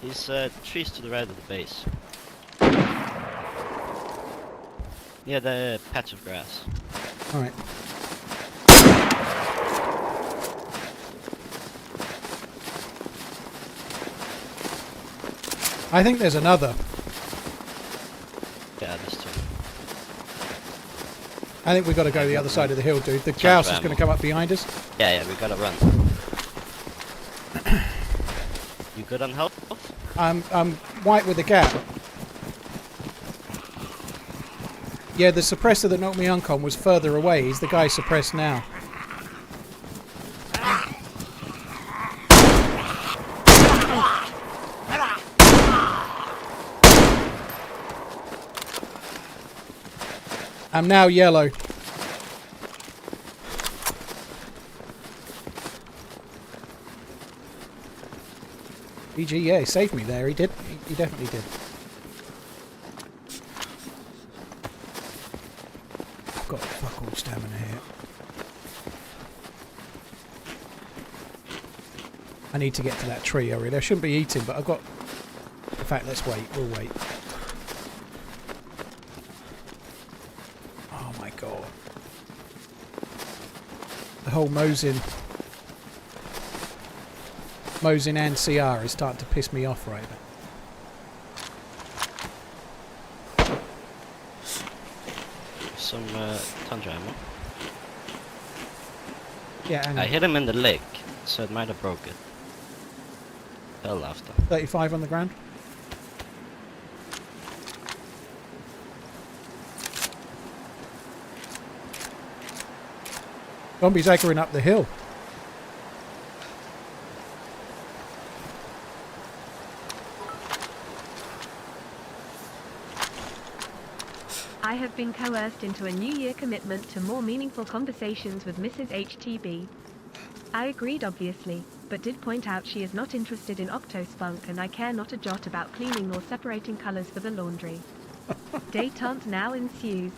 He's trees to the right of the base. Yeah, the patch of grass. Alright. I think there's another. Yeah, there's two. I think we've got to go the other side of the hill, dude. The Gauss is going to come up behind us. Yeah, we gotta run. You good on health? I'm white with the gap. Yeah, the suppressor that knocked me uncon was further away. He's the guy suppressed now. I'm now yellow. BG, yeah, he saved me there. He did. He definitely did. I've got fuck all stamina here. I need to get to that tree area. I shouldn't be eating, but I've got... In fact, let's wait. We'll wait. Oh my god. The whole Mosin and CR is starting to piss me off right now. Some tundra ammo. Yeah, hang I on. hit him in the leg, so it might have broke it. Fell after. 35 on the ground. Zombies aggroing up the hill. I have been coerced into a New Year commitment to more meaningful conversations with Mrs. HTB. I agreed obviously, but did point out she is not interested in octospunk and I care not a jot about cleaning nor separating colours for the laundry. Détente now ensues.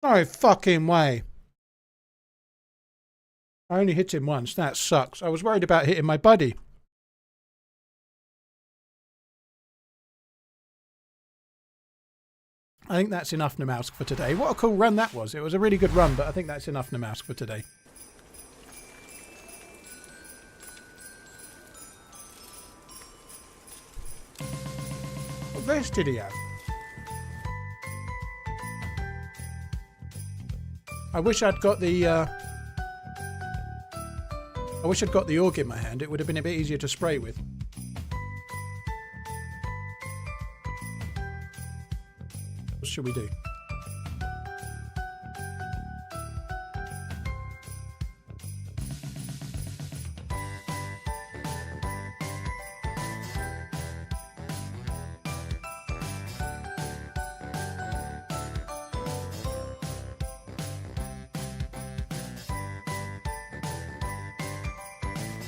No fucking way. I only hit him once. That sucks. I was worried about hitting my buddy. I think that's enough Namalsk for today. What a cool run that was. It was a really good run, but I think that's enough Namalsk for today. What vest did he have? I wish I'd got the AUG in my hand. It would have been a bit easier to spray with. What should we do?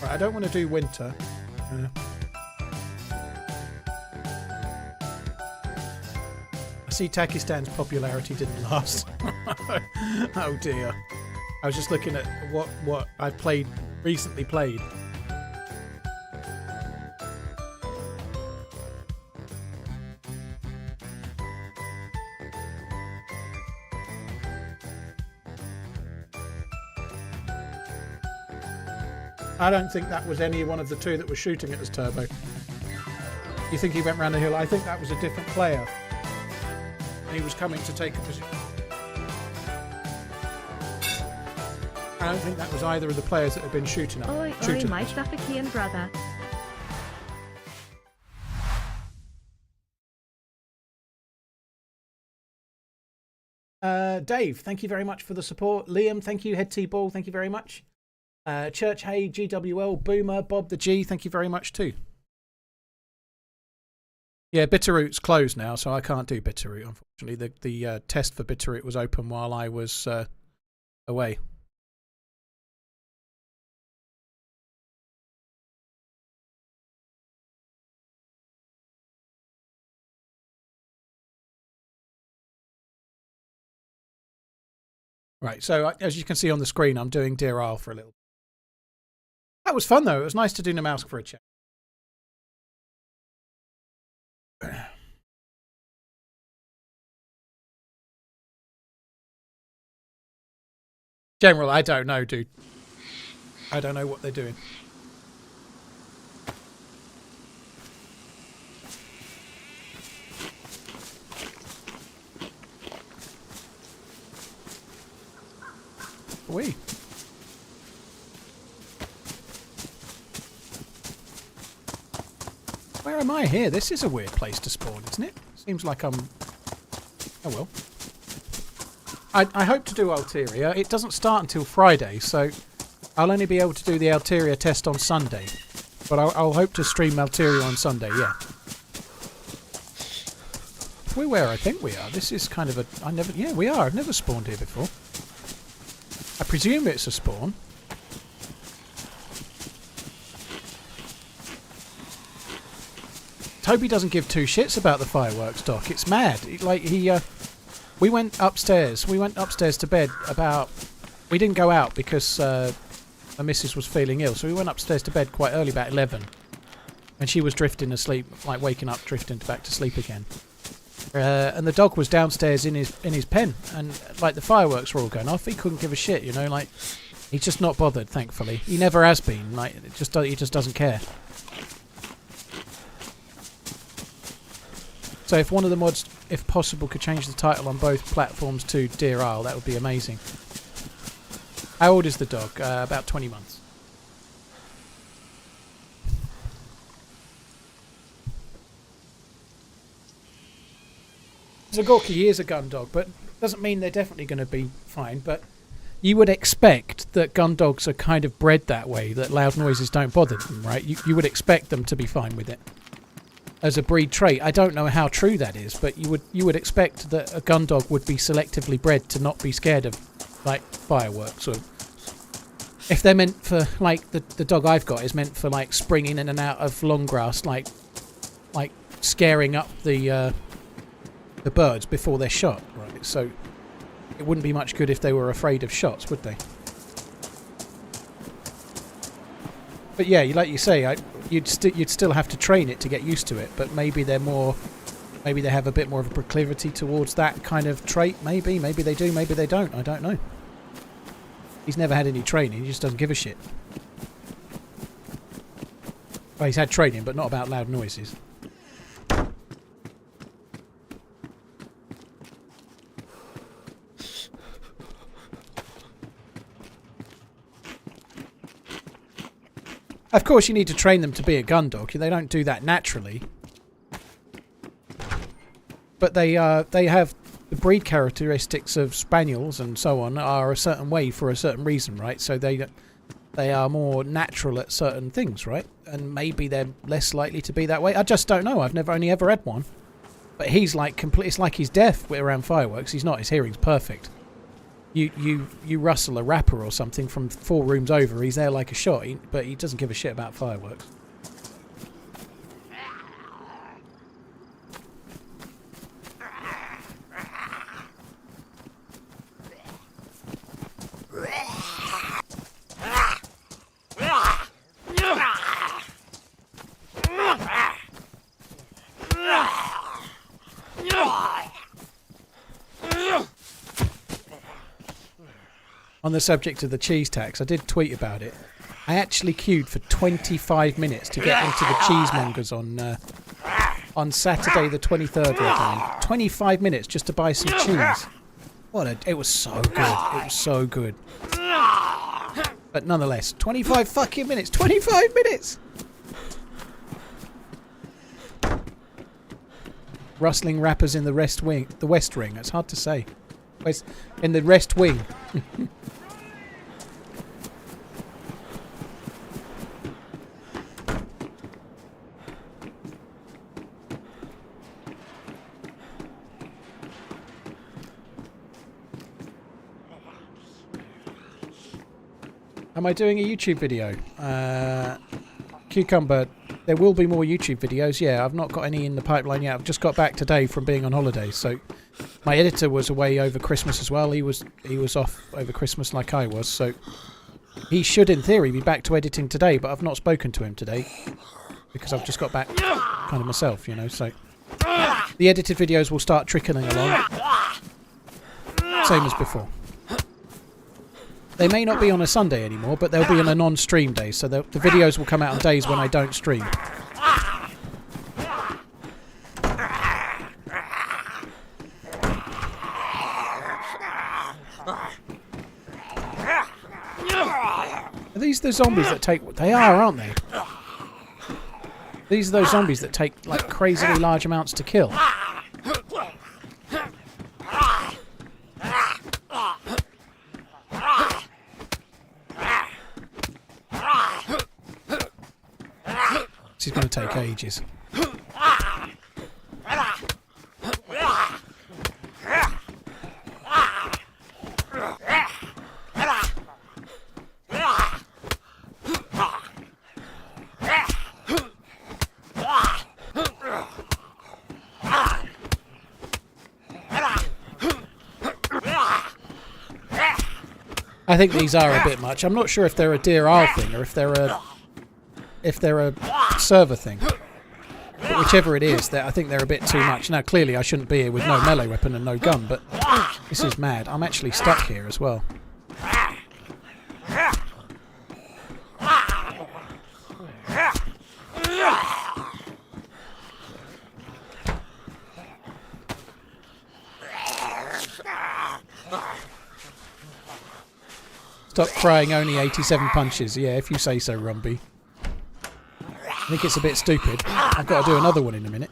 Right, I don't want to do winter. I see Takistan's popularity didn't last. Oh dear. I was just looking at what I've recently played. I don't think that was any one of the two that was shooting at us, Turbo. You think he went round the hill? I think that was a different player. He was coming to take a position. I don't think that was either of the players that had been shooting at Oi, shooting my at us. Suffolkian brother. Dave, thank you very much for the support. Liam, thank you. Head T-Ball, thank you very much. Church Hay, GWL, Boomer, Bob the G, thank you very much too. Yeah, Bitterroot's closed now, so I can't do Bitterroot, unfortunately. The test for Bitterroot was open while I was away. Right, so as you can see on the screen, I'm doing Deer Isle for a little. That was fun, though. It was nice to do Namalsk for a chat. General, I don't know, dude. I don't know what they're doing. Wee. Where am I here? This is a weird place to spawn, isn't it? Seems like I'm... Oh well. I hope to do Ulteria. It doesn't start until Friday, so I'll only be able to do the Ulteria test on Sunday. But I'll hope to stream Ulteria on Sunday, yeah. We're where I think we are. This is kind of a... Yeah, we are. I've never spawned here before. I presume it's a spawn. Toby doesn't give two shits about the fireworks, Doc. It's mad. We went upstairs. We went upstairs to bed about... We didn't go out because my missus was feeling ill, so we went upstairs to bed quite early, about 11. And she was drifting asleep, like waking up, drifting back to sleep again. And the dog was downstairs in his pen, and like the fireworks were all going off. He couldn't give a shit, you know. Like he's just not bothered. Thankfully, he never has been. Like he just doesn't care. So if one of the mods, if possible, could change the title on both platforms to Deer Isle, that would be amazing. How old is the dog? About 20 months. Zagorki is a gun dog, but doesn't mean they're definitely going to be fine. But you would expect that gun dogs are kind of bred that way, that loud noises don't bother them, right? You would expect them to be fine with it as a breed trait. I don't know how true that is, but you would expect that a gun dog would be selectively bred to not be scared of like fireworks, or if they're meant for like the dog I've got is meant for like springing in and out of long grass, like scaring up the birds before they're shot, right? So it wouldn't be much good if they were afraid of shots, would they? But yeah, like you say, you'd still have to train it to get used to it. But maybe they have a bit more of a proclivity towards that kind of trait. Maybe they do, maybe they don't. I don't know. He's never had any training. He just doesn't give a shit. Well, he's had training, but not about loud noises. Of course, you need to train them to be a gun dog. They don't do that naturally. But they have the breed characteristics of spaniels and so on are a certain way for a certain reason, right? So they are more natural at certain things, right? And maybe they're less likely to be that way. I just don't know. I've only ever had one. But he's like complete. It's like he's deaf around fireworks. He's not. His hearing's perfect. You rustle a rapper or something from 4 rooms over, he's there like a shot, but he doesn't give a shit about fireworks. On the subject of the cheese tax, I did tweet about it. I actually queued for 25 minutes to get into the cheesemongers on Saturday the 23rd. 25 minutes just to buy some cheese. It was so good. It was so good. But nonetheless, 25 fucking minutes. 25 minutes. Rustling rappers in the West Wing. The West Ring. That's hard to say. In the West Wing. Am I doing a YouTube video? Cucumber, there will be more YouTube videos. Yeah, I've not got any in the pipeline yet. I've just got back today from being on holiday, so my editor was away over Christmas as well. He was off over Christmas like I was, so he should in theory be back to editing today, but I've not spoken to him today because I've just got back kind of myself, you know, so the edited videos will start trickling along. Same as before. They may not be on a Sunday anymore, but they'll be on a non-stream day, so the videos will come out on days when I don't stream. Are these the zombies that take... They are, aren't they? These are those zombies that take, like, crazily large amounts to kill. This is going to take ages. I think these are a bit much. I'm not sure if they're a DRL thing or if they're a server thing. But whichever it is, I think they're a bit too much. Now, clearly I shouldn't be here with no melee weapon and no gun, but this is mad. I'm actually stuck here as well. Stop crying, only 87 punches. Yeah, if you say so, Rumby. I think it's a bit stupid. I've got to do another one in a minute.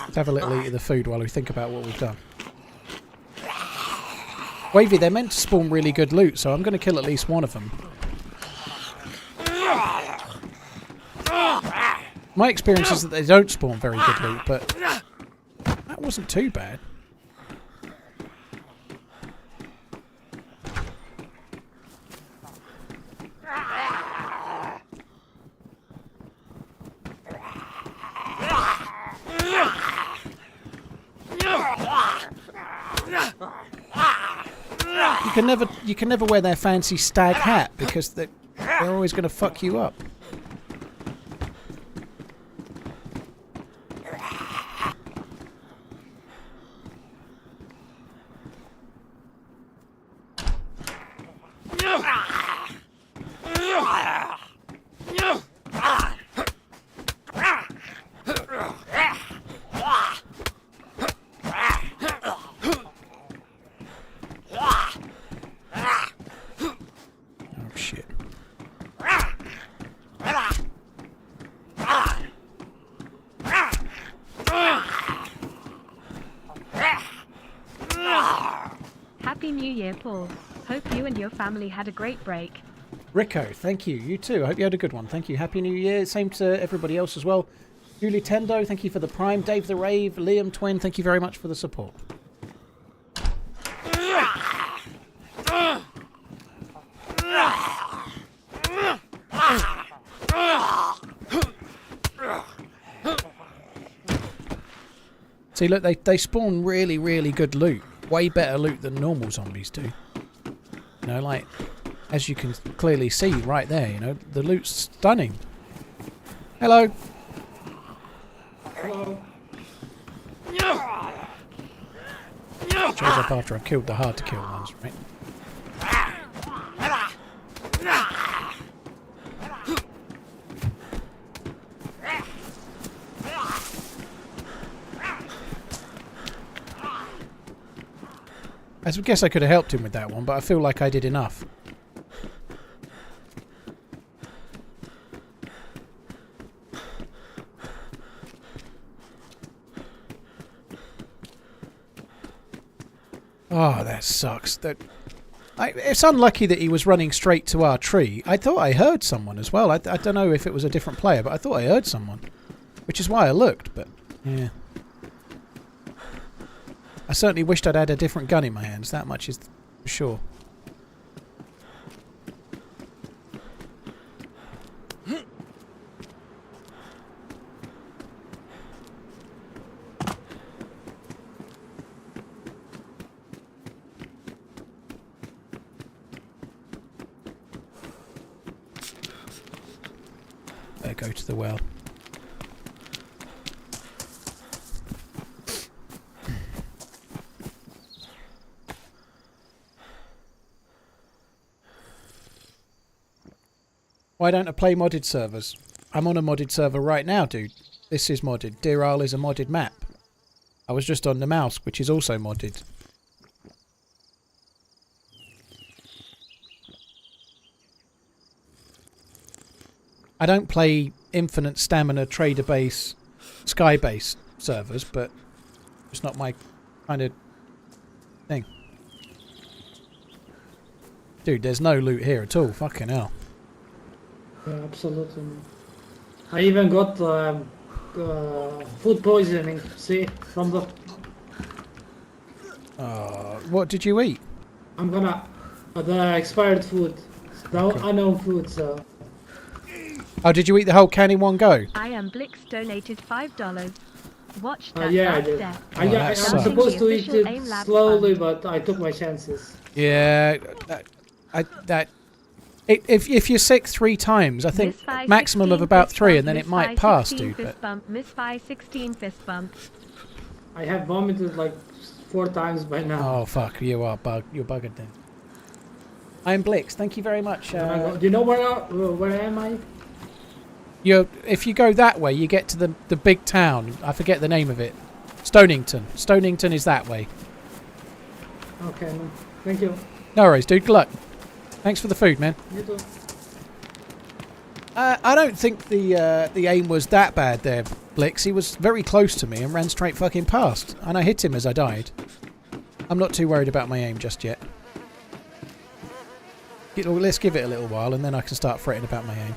Let's have a little eat of the food while we think about what we've done. Wavy, they're meant to spawn really good loot, so I'm going to kill at least one of them. My experience is that they don't spawn very good loot, but that wasn't too bad. You can never wear their fancy stag hat because they're always going to fuck you up. Happy New Year, Paul. Hope you and your family had a great break. Rico, thank you. You too. I hope you had a good one. Thank you. Happy New Year. Same to everybody else as well. Julie Tendo, thank you for the Prime. Dave the Rave, Liam Twin, thank you very much for the support. See, look, they spawn really, really good loot. Way better loot than normal zombies do. You know, like, as you can clearly see right there, you know, the loot's stunning. Hello. Hello. Shows up after I've killed the hard to kill ones, right? I guess I could have helped him with that one, but I feel like I did enough. Oh, that sucks. It's unlucky that he was running straight to our tree. I thought I heard someone as well. I don't know if it was a different player, but I thought I heard someone. Which is why I looked, but yeah. I certainly wished I'd had a different gun in my hands. That much is for sure. Better go to the well. Why don't I play modded servers? I'm on a modded server right now, dude. This is modded. Deer Isle is a modded map. I was just on Namalsk, which is also modded. I don't play infinite stamina trader base, sky base servers, but it's not my kind of thing. Dude, there's no loot here at all. Fucking hell. Yeah, absolutely. I even got food poisoning. See, from the. What did you eat? I'm gonna the expired food, the unknown food. So. Oh, did you eat the whole can in one go? I am Blix donated $5. Watch that. Yeah, I did. I'm supposed to eat it slowly, but I took my chances. Yeah, if you're sick 3 times, I think maximum of about 3, and then it might pass, dude. But Miss by 16 fist bump. I have vomited like 4 times by now. Oh fuck, you're buggered then. I'm Blix. Thank you very much. Do you know where am I? If you go that way, you get to the big town. I forget the name of it. Stonington. Stonington is that way. Okay, man. Thank you. No worries, dude. Good luck. Thanks for the food, man. You too. I don't think the aim was that bad there, Blix. He was very close to me and ran straight fucking past, and I hit him as I died. I'm not too worried about my aim just yet. Let's give it a little while, and then I can start fretting about my aim.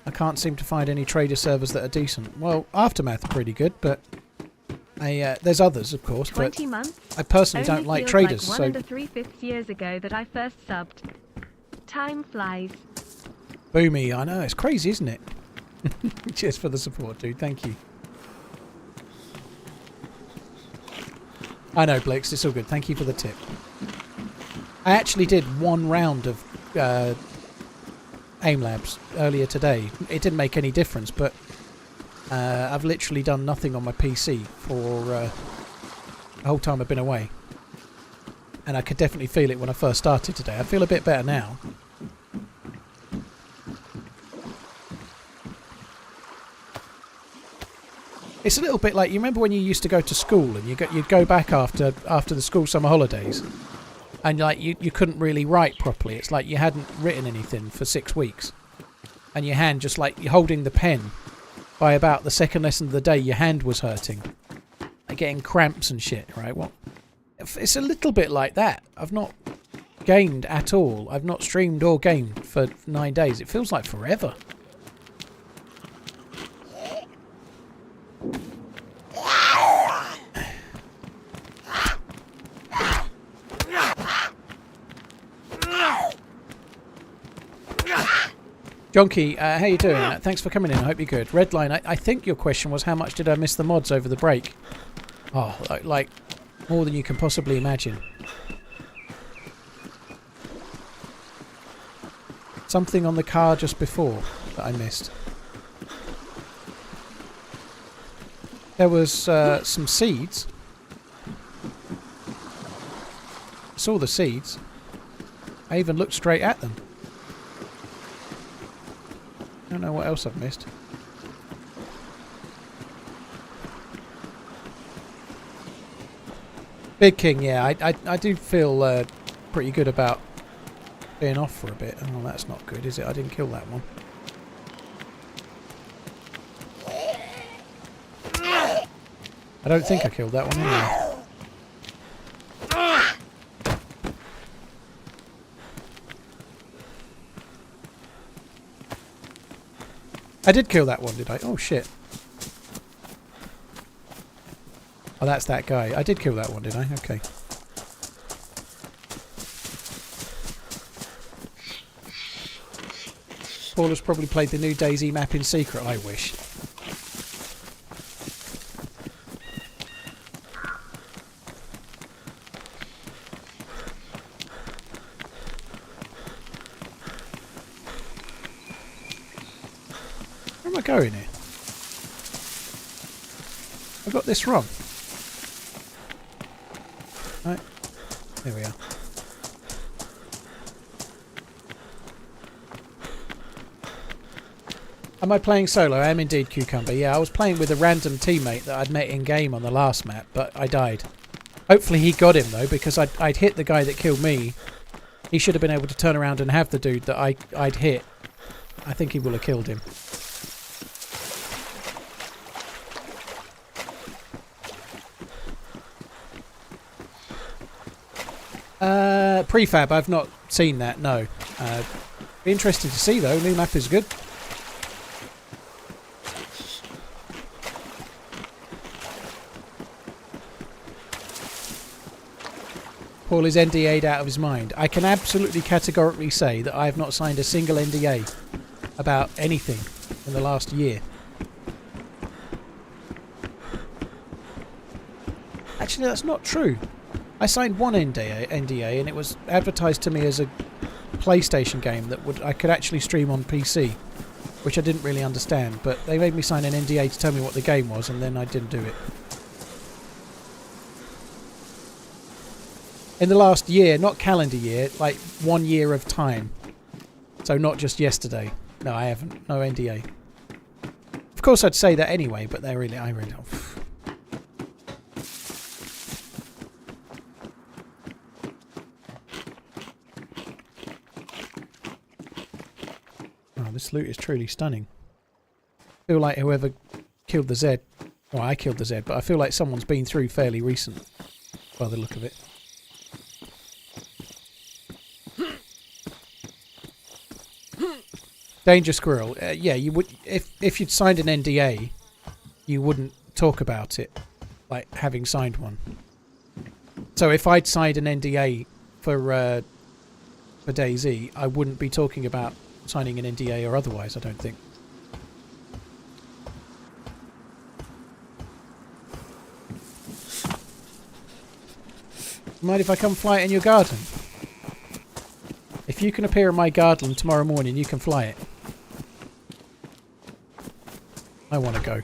I can't seem to find any trader servers that are decent. Well, Aftermath are pretty good, but there's others, of course. 20 but months? I personally don't like traders. Like 1 3/5 years ago that I first subbed. Time flies. Boomy, I know, it's crazy, isn't it? Cheers for the support, dude. Thank you. I know, Blix, it's all good. Thank you for the tip. I actually did 1 round of aim labs earlier today. It didn't make any difference, but I've literally done nothing on my PC for the whole time I've been away. And I could definitely feel it when I first started today. I feel a bit better now. It's a little bit like, you remember when you used to go to school and you'd go back after the school summer holidays, and like you couldn't really write properly. It's like you hadn't written anything for 6 weeks, and your hand just like you're holding the pen. By about the second lesson of the day, your hand was hurting, like getting cramps and shit. Right? Well, it's a little bit like that. I've not gamed at all. I've not streamed or gamed for 9 days. It feels like forever. Jonky, how you doing? Thanks for coming in. I hope you're good. Redline, I think your question was how much did I miss the mods over the break? Oh, like more than you can possibly imagine. something on the car just before that I missed. There was some seeds. I saw the seeds. I even looked straight at them. I don't know what else I've missed. Big King, yeah, I do feel pretty good about being off for a bit. Oh, that's not good, is it? I didn't kill that one. I don't think I killed that one anyway. I did kill that one, did I? Oh, shit. Oh, that's that guy. I did kill that one, did I? Okay. Paul has probably played the new DayZ map in secret, I wish. Where am I going here? I got this wrong. Right. There we are. Am I playing solo? I am indeed, Cucumber. Yeah, I was playing with a random teammate that I'd met in game on the last map, but I died. Hopefully he got him though, because I'd hit the guy that killed me. He should have been able to turn around and have the dude that I'd hit. I think he will have killed him. Prefab, I've not seen that, no. Be interested to see though, new map is good. Paul is NDA'd out of his mind. I can absolutely categorically say that I have not signed a single NDA about anything in the last year. Actually, that's not true. I signed one NDA and it was advertised to me as a PlayStation game that I could actually stream on PC, which I didn't really understand, but they made me sign an NDA to tell me what the game was, and then I didn't do it. In the last year, not calendar year, like 1 year of time. So not just yesterday. No, I haven't. No NDA. Of course I'd say that anyway, but I really don't. This loot is truly stunning. I feel like whoever killed the Z... Well, I killed the Z, but I feel like someone's been through fairly recent by the look of it. Danger Squirrel. Yeah, you would... If you'd signed an NDA, you wouldn't talk about it, like having signed one. So if I'd signed an NDA for DayZ, I wouldn't be talking about signing an NDA or otherwise, I don't think. Mind if I come fly it in your garden? If you can appear in my garden tomorrow morning, you can fly it. I want to go.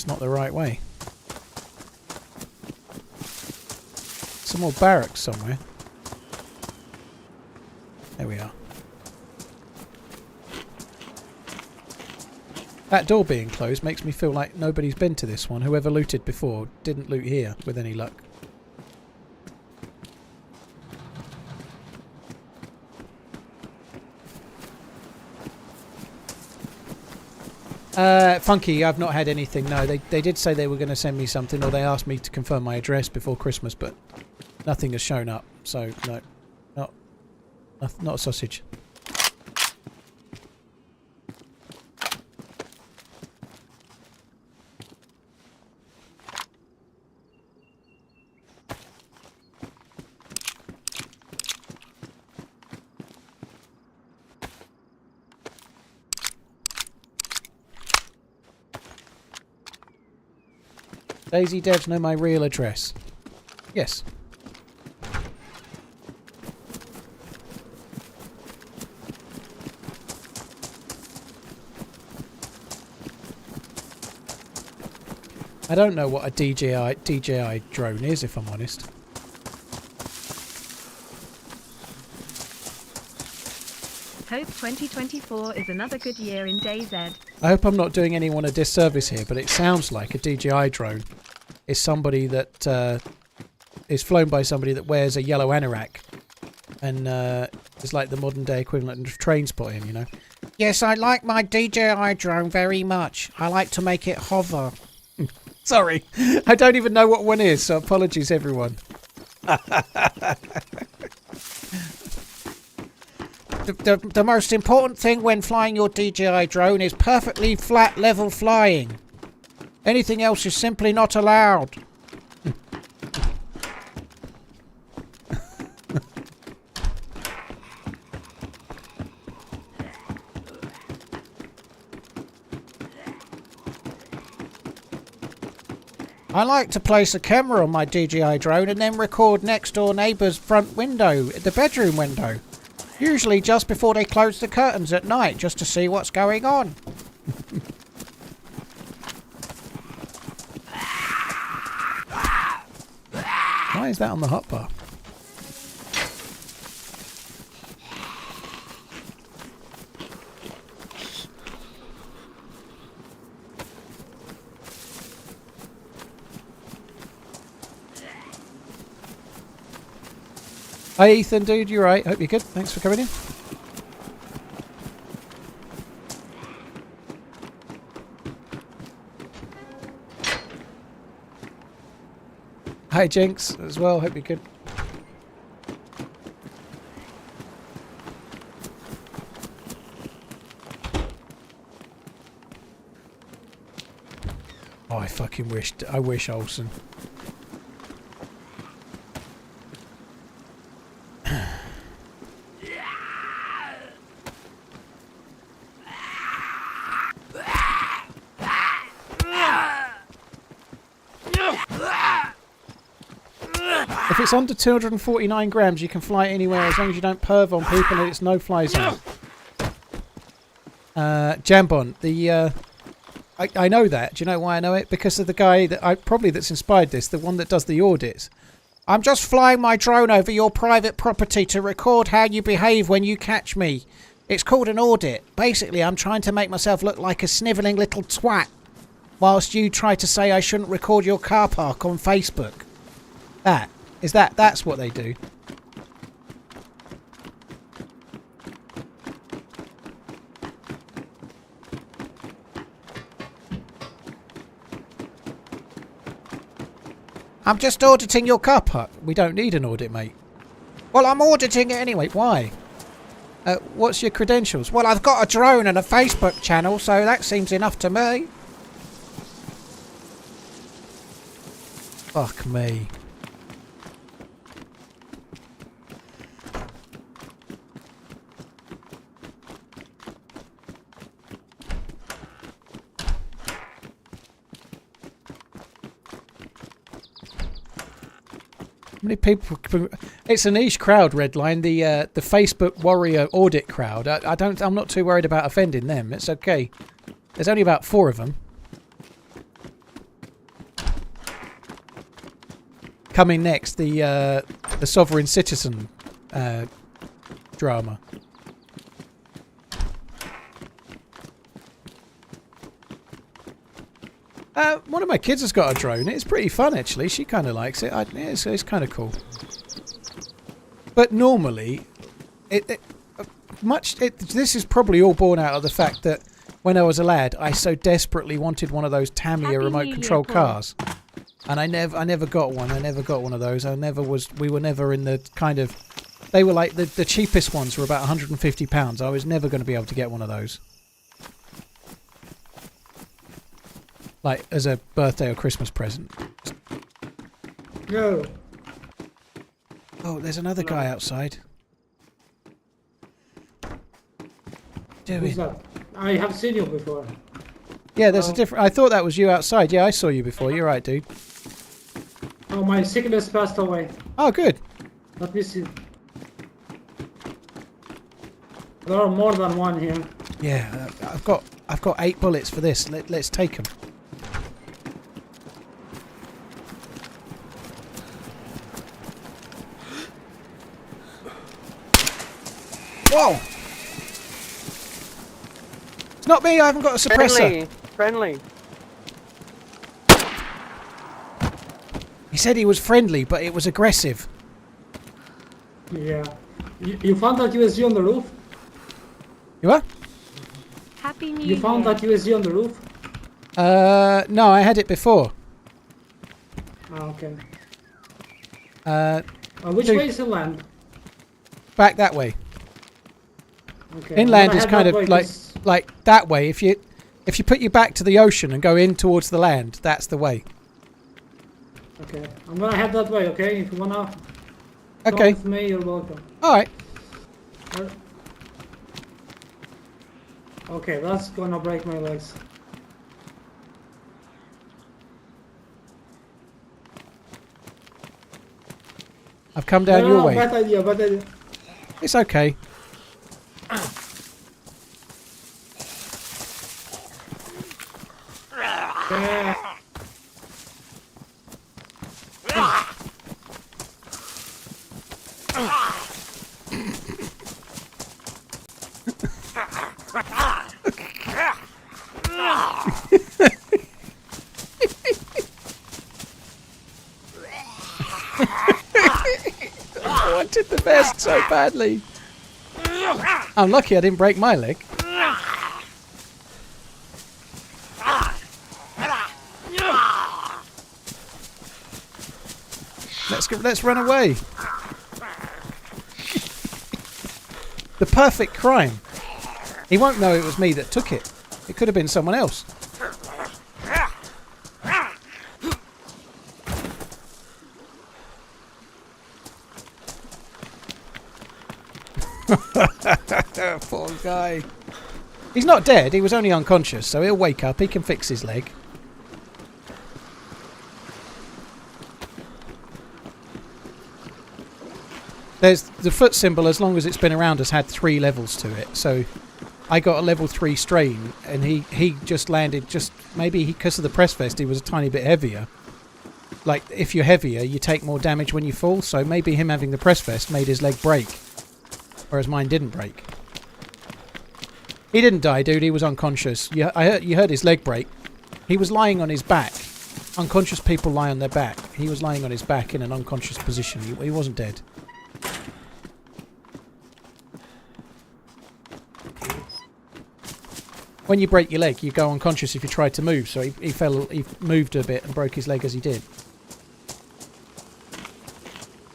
Not the right way. Some more barracks somewhere. There we are. That door being closed makes me feel like nobody's been to this one. Whoever looted before didn't loot here with any luck. Funky, I've not had anything. No, they did say they were going to send me something, or they asked me to confirm my address before Christmas, but nothing has shown up. So no, not a sausage. DayZ devs know my real address. Yes. I don't know what a DJI drone is, if I'm honest. Hope 2024 is another good year in DayZ. I hope I'm not doing anyone a disservice here, but it sounds like a DJI drone is somebody that is flown by somebody that wears a yellow anorak and is like the modern day equivalent of train spotting, you know. Yes, I like my DJI drone very much. I like to make it hover. Sorry, I don't even know what one is, so apologies everyone. The most important thing when flying your DJI drone is perfectly flat level flying. Anything else is simply not allowed. I like to place a camera on my DJI drone and then record next door neighbour's front window, the bedroom window. Usually just before they close the curtains at night, just to see what's going on. Why is that on the hotbar? Hi Ethan, dude, you're right. Hope you're good. Thanks for coming in. Hi Jinx as well. Hope you're good. Oh, I fucking wished. I wish Olsen. If it's under 249 grams, you can fly it anywhere as long as you don't perv on people and it's no-fly zone. Jambon, I know that. Do you know why I know it? Because of the guy that that's inspired this, the one that does the audits. I'm just flying my drone over your private property to record how you behave when you catch me. It's called an audit. Basically, I'm trying to make myself look like a snivelling little twat whilst you try to say I shouldn't record your car park on Facebook. That's what they do. I'm just auditing your car park. We don't need an audit, mate. Well, I'm auditing it anyway. Why? What's your credentials? Well, I've got a drone and a Facebook channel, so that seems enough to me. Fuck me. Many people. It's a niche crowd, Redline. The Facebook warrior audit crowd. I'm not too worried about offending them. It's okay. There's only about 4 of them. Coming next, the sovereign citizen drama. One of my kids has got a drone. It's pretty fun, actually. She kind of likes it. It's kind of cool. But normally, this is probably all born out of the fact that when I was a lad, I so desperately wanted one of those Tamiya remote control cars, and I never got one. I never got one of those. We were never in the kind of. They were like the cheapest ones were about £150. I was never going to be able to get one of those. Like, as a birthday or Christmas present. No. Oh, there's another guy outside. Who's that? I have seen you before. Yeah, there's a different... I thought that was you outside. Yeah, I saw you before. You're right, dude. Oh, my sickness passed away. Oh, good. Let me see. There are more than one here. Yeah, I've got 8 bullets for this. Let's take them. Whoa! It's not me. I haven't got a suppressor. Friendly. He said he was friendly, but it was aggressive. Yeah. You found that USG on the roof? You what? Happy New You Year. found that USG on the roof? No, I had it before. Oh, okay. Which dude, way is the land? Back that way. Okay. Inland I'm is gonna kind head of that way, like that way. If you put your back to the ocean and go in towards the land, that's the way. Okay. I'm gonna head that way, okay? If you wanna come Okay. with me, you're welcome. Alright. Okay, that's gonna break my legs. I've come down your way. Bad idea. It's okay. I wanted the vest so badly. I'm lucky I didn't break my leg. Let's run away. The perfect crime. He won't know it was me that took it. It could have been someone else. Poor guy. He's not dead, he was only unconscious, so he'll wake up, he can fix his leg. There's the foot symbol, as long as it's been around, has had 3 levels to it, so I got a level 3 strain, and he just landed, maybe because of the press vest he was a tiny bit heavier. Like, if you're heavier, you take more damage when you fall, so maybe him having the press vest made his leg break. Whereas mine didn't break. He didn't die, dude. He was unconscious. You heard his leg break. He was lying on his back. Unconscious people lie on their back. He was lying on his back in an unconscious position. He wasn't dead. When you break your leg, you go unconscious if you try to move. So he moved a bit and broke his leg as he did.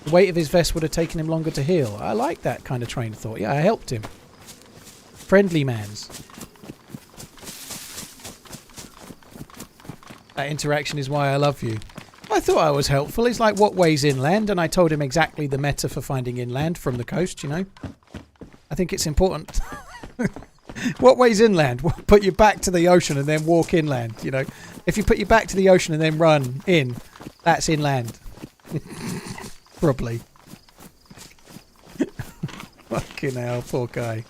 The weight of his vest would have taken him longer to heal. I like that kind of train of thought. Yeah, I helped him. LIVESTREAM. That interaction is why I love you. I thought I was helpful. It's like, what way's inland? And I told him exactly the meta for finding inland from the coast, you know. I think it's important. What way's inland? Put your back to the ocean and then walk inland, you know. If you put your back to the ocean and then run in, that's inland. Probably. Fucking hell, poor guy.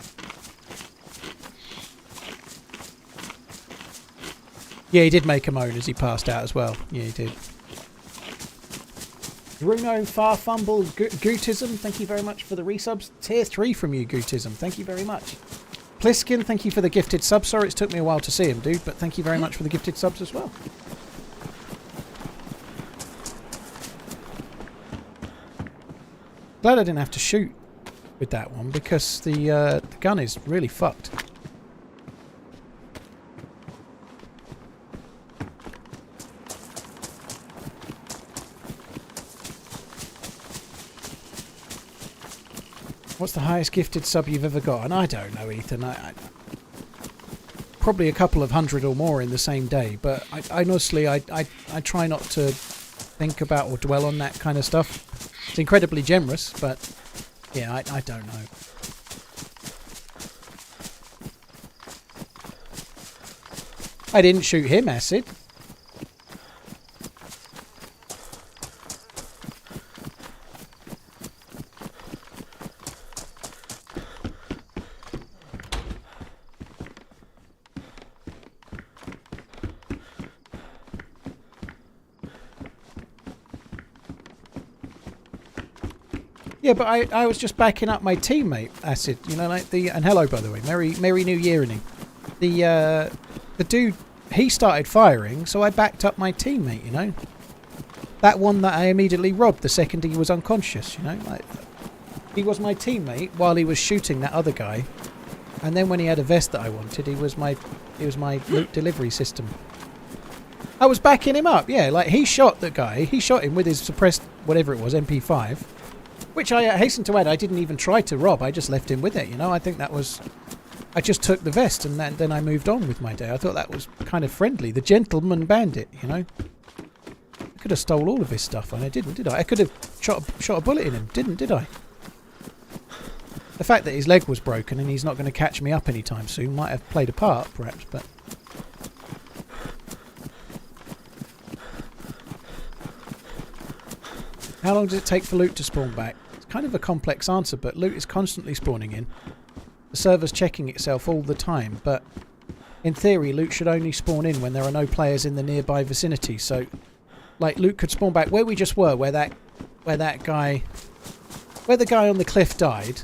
Yeah, he did make a moan as he passed out as well. Yeah, he did. Bruno Farfumble Gootism, thank you very much for the resubs. Tier 3 from you, Gootism. Thank you very much. Pliskin, thank you for the gifted subs. Sorry it took me a while to see him, dude, but thank you very much for the gifted subs as well. Glad I didn't have to shoot with that one because the gun is really fucked. What's the highest gifted sub you've ever got? And I don't know, Ethan. Probably a couple of hundred or more in the same day, but I honestly try not to think about or dwell on that kind of stuff. It's incredibly generous, but yeah, I don't know. I didn't shoot him, Acid. Yeah, but I was just backing up my teammate, Acid. You know, like and hello, by the way, Merry New Year, and the dude, he started firing, so I backed up my teammate. You know, that one that I immediately robbed the second he was unconscious. You know, like he was my teammate while he was shooting that other guy, and then when he had a vest that I wanted, he was my loot delivery system. I was backing him up. Yeah, like he shot the guy. He shot him with his suppressed whatever it was, MP5. Which I hasten to add, I didn't even try to rob. I just left him with it, you know. I think that was... I just took the vest and then I moved on with my day. I thought that was kind of friendly. The gentleman bandit, you know. I could have stole all of his stuff and I didn't, did I? I could have shot a bullet in him. Did I? The fact that his leg was broken and he's not going to catch me up anytime soon might have played a part, perhaps, but... How long does it take for loot to spawn back? It's kind of a complex answer, but loot is constantly spawning in. The server's checking itself all the time, but in theory loot should only spawn in when there are no players in the nearby vicinity. So, like, loot could spawn back where we just were, where the guy on the cliff died,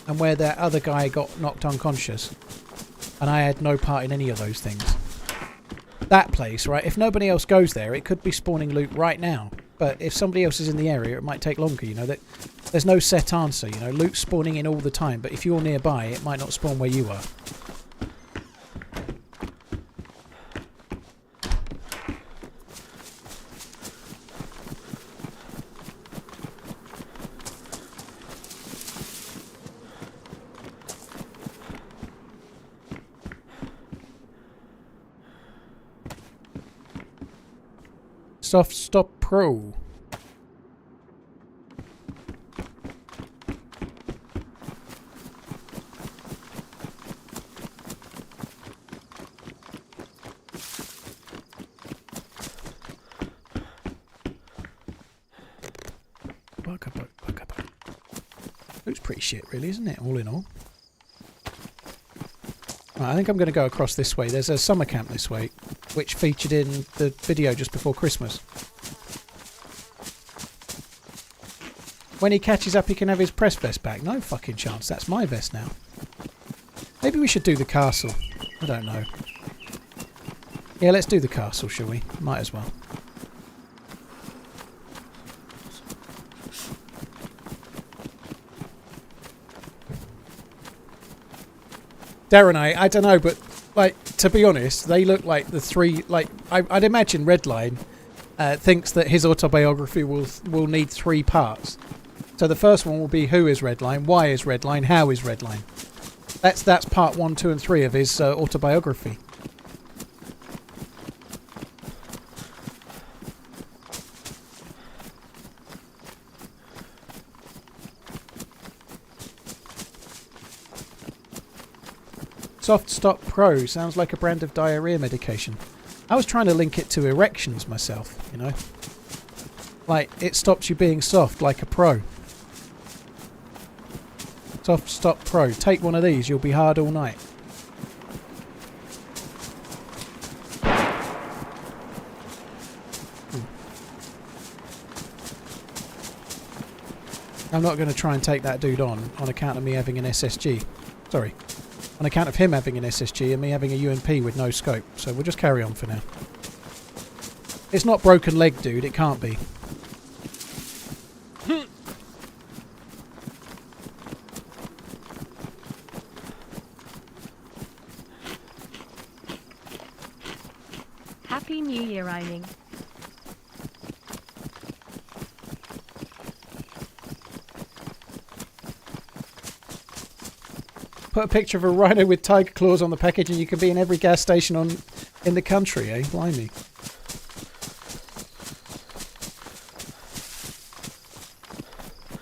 and where that other guy got knocked unconscious, and I had no part in any of those things. That place, right? If nobody else goes there, it could be spawning loot right now. But if somebody else is in the area, it might take longer, you know. There's no set answer, you know. Loot's spawning in all the time, but if you're nearby, it might not spawn where you are. Soft Stop Pro. Looks pretty shit, really, isn't it? All in all. Right, I think I'm going to go across this way. There's a summer camp this way, which featured in the video just before Christmas. When he catches up, he can have his press vest back. No fucking chance. That's my vest now. Maybe we should do the castle. I don't know. Yeah, let's do the castle, shall we? Might as well. Darren, I don't know, but like, to be honest, they look like the three, like, I'd imagine Redline thinks that his autobiography will need 3 parts. So the first one will be who is Redline, why is Redline, how is Redline. That's part 1, 2 and 3 of his autobiography. Soft Stop Pro sounds like a brand of diarrhea medication. I was trying to link it to erections myself, you know. Like, it stops you being soft like a pro. Soft Stop Pro. Take one of these, you'll be hard all night. I'm not going to try and take that dude on account of me having an SSG. Sorry. On account of him having an SSG and me having a UMP with no scope. So we'll just carry on for now. It's not broken leg, dude. It can't be. Happy New Year, Rhyming. Put a picture of a rhino with tiger claws on the package and you can be in every gas station in the country, eh? Blimey.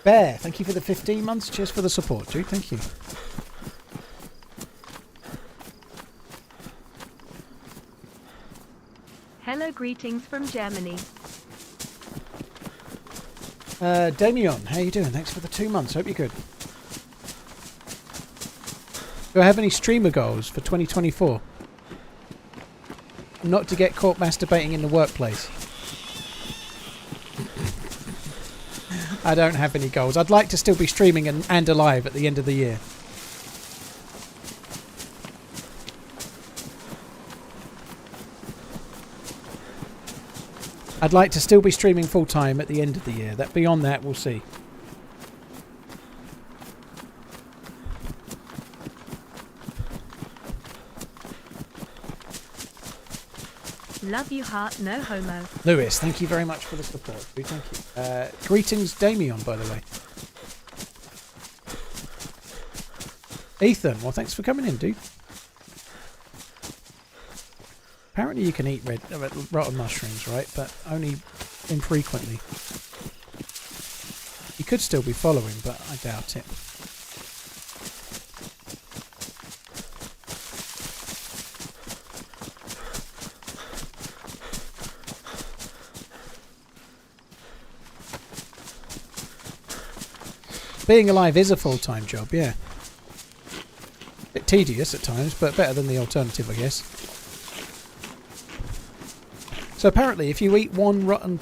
Bear, thank you for the 15 months. Cheers for the support, dude. Thank you. Hello, greetings from Germany. Damien, how you doing? Thanks for the 2 months. Hope you're good. Do I have any streamer goals for 2024? Not to get caught masturbating in the workplace. I don't have any goals. I'd like to still be streaming and alive at the end of the year. I'd like to still be streaming full time at the end of the year. That beyond that, we'll see. Love you, heart, no homo. Lewis, thank you very much for the support. Thank you. Greetings, Damien, by the way. Ethan, well, thanks for coming in, dude. Apparently you can eat rotten mushrooms, right? But only infrequently. You could still be following, but I doubt it. Being alive is a full-time job, yeah. Bit tedious at times, but better than the alternative, I guess. So apparently if you eat one rotten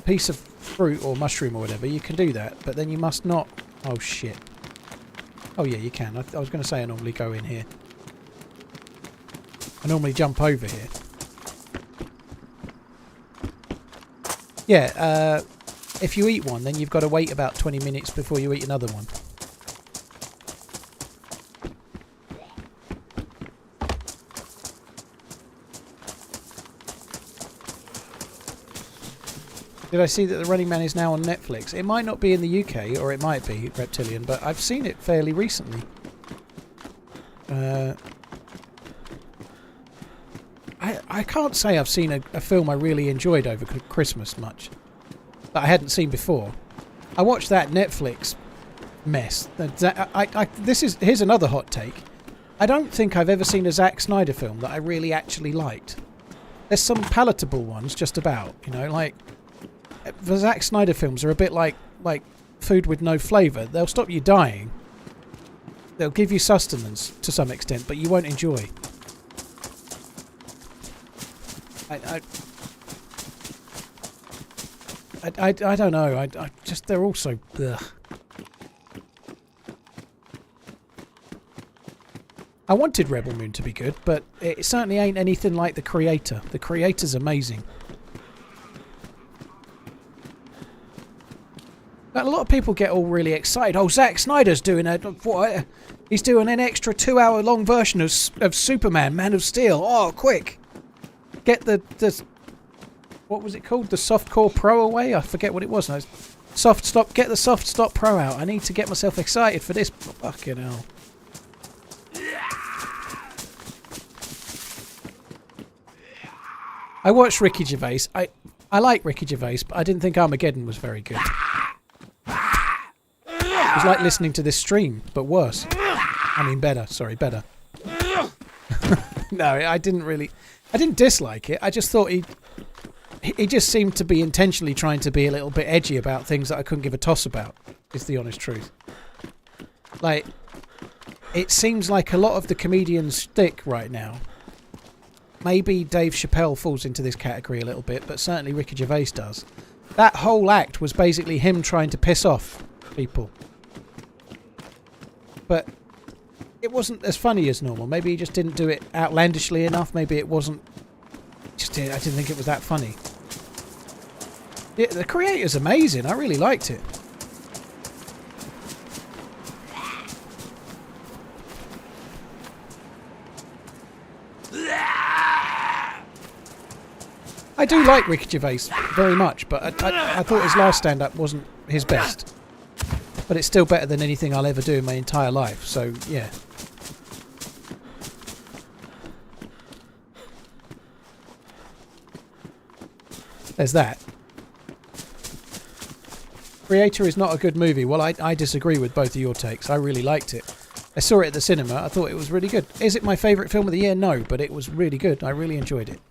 piece of fruit or mushroom or whatever, you can do that, but then you must not... Oh, shit. Oh, yeah, you can. I was going to say I normally go in here. I normally jump over here. Yeah, if you eat one, then you've got to wait about 20 minutes before you eat another one. Did I see that The Running Man is now on Netflix? It might not be in the UK, or it might be, Reptilian, but I've seen it fairly recently. I can't say I've seen a film I really enjoyed over Christmas much. That I hadn't seen before. I watched that Netflix mess. Here's another hot take. I don't think I've ever seen a Zack Snyder film that I really actually liked. There's some palatable ones, just about, you know, like the Zack Snyder films are a bit like food with no flavour. They'll stop you dying. They'll give you sustenance to some extent, but you won't enjoy. I don't know. I just, they're all so ugh. I wanted Rebel Moon to be good, but it certainly ain't anything like The Creator. The Creator's amazing. But a lot of people get all really excited. Oh, Zack Snyder's doing he's doing an extra 2-hour-long version of Superman, Man of Steel. Oh, quick! Get the what was it called? The Softcore Pro away? I forget what it was. No, get the Soft Stop Pro out. I need to get myself excited for this. Fucking hell. I watched Ricky Gervais. I like Ricky Gervais, but I didn't think Armageddon was very good. It was like listening to this stream, but worse. I mean, better. Sorry, better. No, I didn't dislike it. I just thought he just seemed to be intentionally trying to be a little bit edgy about things that I couldn't give a toss about, is the honest truth. Like, it seems like a lot of the comedians' shtick right now, maybe Dave Chappelle falls into this category a little bit, but certainly Ricky Gervais does. That whole act was basically him trying to piss off people. But it wasn't as funny as normal. Maybe he just didn't do it outlandishly enough. Maybe it wasn't... I didn't think it was that funny. Yeah, The Creator's amazing. I really liked it. I do like Ricky Gervais very much, but I thought his last stand-up wasn't his best. But it's still better than anything I'll ever do in my entire life, so yeah. There's that. Creator is not a good movie. Well, I disagree with both of your takes. I really liked it. I saw it at the cinema. I thought it was really good. Is it my favourite film of the year? No, but it was really good. I really enjoyed it.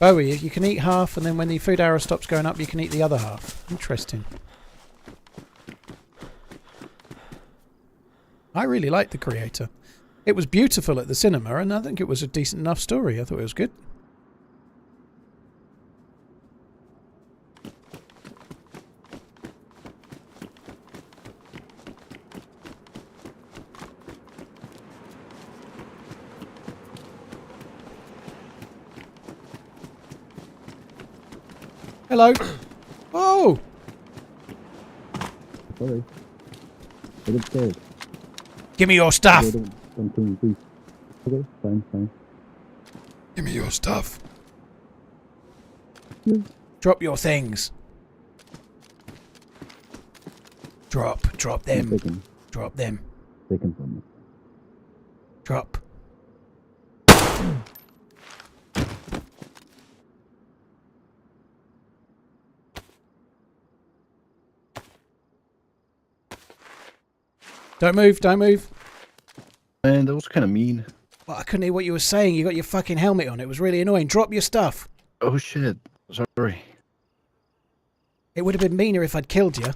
Bowie, you can eat half, and then when the food arrow stops going up, you can eat the other half. Interesting. I really liked The Creator. It was beautiful at the cinema, and I think it was a decent enough story. I thought it was good. Hello. Oh! Sorry. I get scared. Give me your stuff! Don't kill me, please. Okay, fine. Give me your stuff. Yeah. Drop your things. Drop them. Taken. Drop them. Taken from me. Drop. Don't move, don't move. Man, that was kind of mean. Well, I couldn't hear what you were saying. You got your fucking helmet on. It was really annoying. Drop your stuff. Oh shit. Sorry. It would have been meaner if I'd killed you.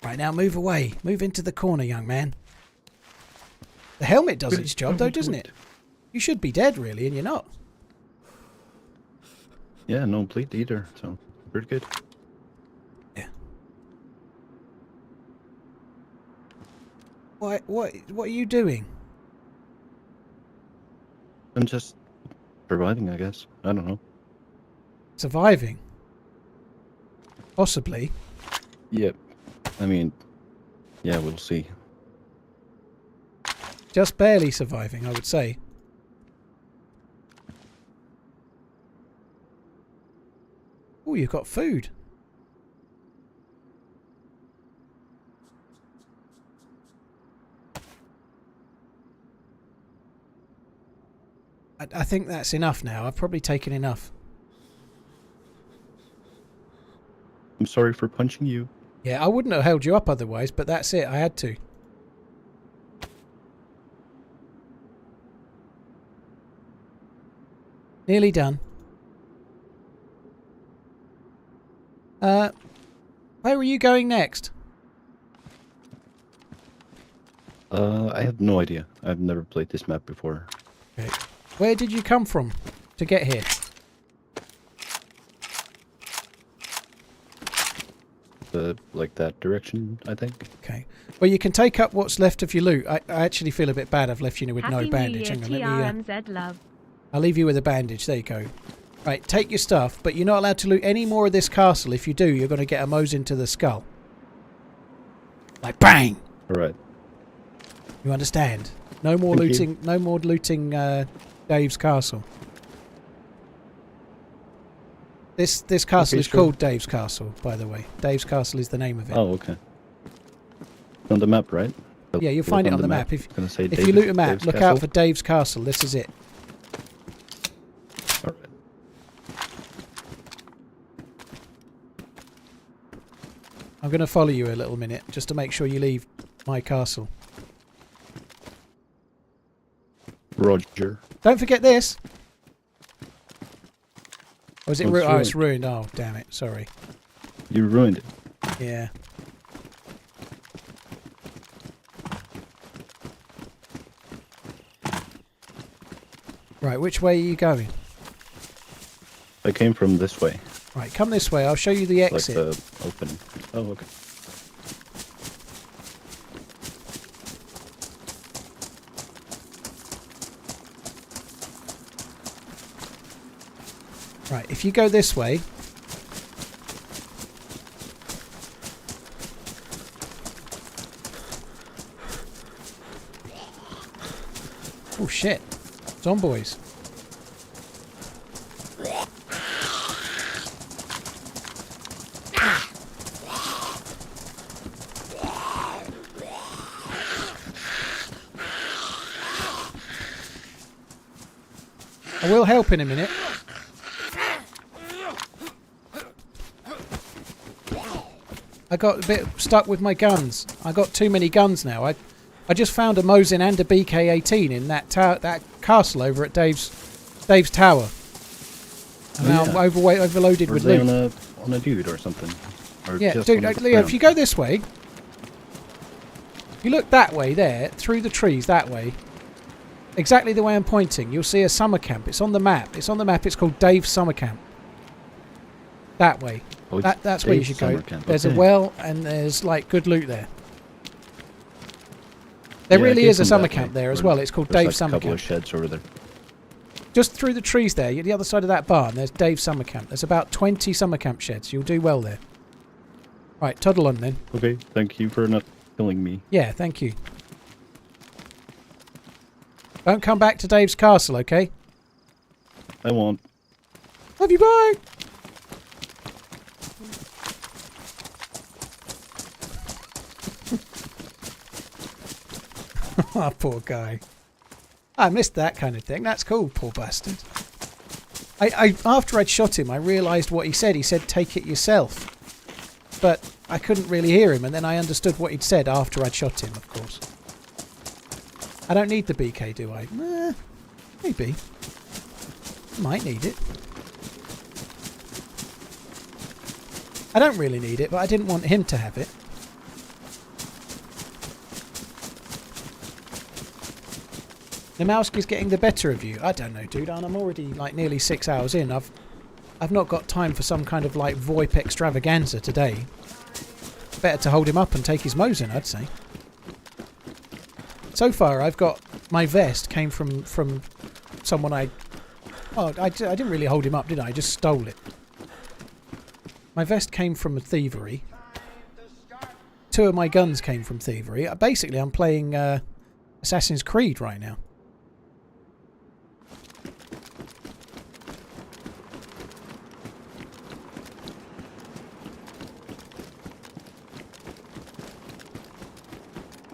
Right, now move away. Move into the corner, young man. The helmet does its job, though, doesn't it? You should be dead, really, and you're not. Yeah, no bleed either, so pretty good. Yeah. What are you doing? I'm just surviving, I guess. I don't know. Surviving? Possibly. Yep. I mean, yeah, we'll see. Just barely surviving, I would say. Oh, you've got food. I think that's enough now. I've probably taken enough. I'm sorry for punching you. Yeah, I wouldn't have held you up otherwise, but that's it. I had to. Nearly done. Where are you going next? I have no idea. I've never played this map before. Okay. Where did you come from to get here? Like that direction, I think. Okay. Well, you can take up what's left of your loot. I actually feel a bit bad. I've left you with no bandage. Hang on, let me, TRMZ love. I'll leave you with a bandage. There you go. Right, take your stuff, but you're not allowed to loot any more of this castle. If you do, you're going to get a Mose into the skull. Like bang! Alright. You understand? No more Thank looting. you. No more looting Dave's castle. This castle is called Dave's Castle, by the way. Dave's Castle is the name of it. Oh, okay. On the map, right? Yeah, you'll find it on the map. If Dave's, you loot a map, Dave's look castle. out for Dave's Castle. This is it. Alright. I'm going to follow you a little minute, just to make sure you leave my castle. Roger. Don't forget this. Or is it Well, it's ruined? Oh, it's ruined. Oh, damn it. Sorry. You ruined it. Yeah. Right, which way are you going? I came from this way. Right, come this way. I'll show you the exit. Like the opening. Oh, okay. Right, if you go this way... Oh shit. Zomboys. I will help in a minute. I got a bit stuck with my guns. I got too many guns now. I just found a Mosin and a BK-18 in that castle over at Dave's Dave's tower. And now Yeah. I'm overloaded Or with they loot. on a dude or something? Or Yeah, just dude, on the Leo, if ground? you go this way, you look that way there, through the trees that way, exactly the way I'm pointing, you'll see a summer camp. It's on the map. It's on the map. It's called Dave's Summer Camp. That way. Oh, it's That's where you Dave's should go. summer camp, There's a okay. well and there's like good loot there. There Yeah, really I is a came summer that camp way, there as where well. It's called there's Dave's like Summer a couple Camp. of sheds over there. Just through the trees there, the other side of that barn, there's Dave's Summer Camp. There's about 20 summer camp sheds. You'll do well there. Right, toddle on then. Okay, thank you for not killing me. Yeah, thank you. Don't come back to Dave's castle, okay? I won't. Love you, bye! Oh, poor guy. I missed that kind of thing. That's cool, poor bastard. After I'd shot him, I realised what he said. He said, take it yourself. But I couldn't really hear him, and then I understood what he'd said after I'd shot him, of course. I don't need the BK, do I? Maybe. Might need it. I don't really need it, but I didn't want him to have it. Namalsk is getting the better of you. I don't know, dude. And I'm already like nearly 6 hours in. I've not got time for some kind of like VoIP extravaganza today. Better to hold him up and take his Mosin, I'd say. So far, I've got my vest came from someone I didn't really hold him up, did I? I just stole it. My vest came from a thievery. 2 of my guns came from thievery. Basically, I'm playing Assassin's Creed right now.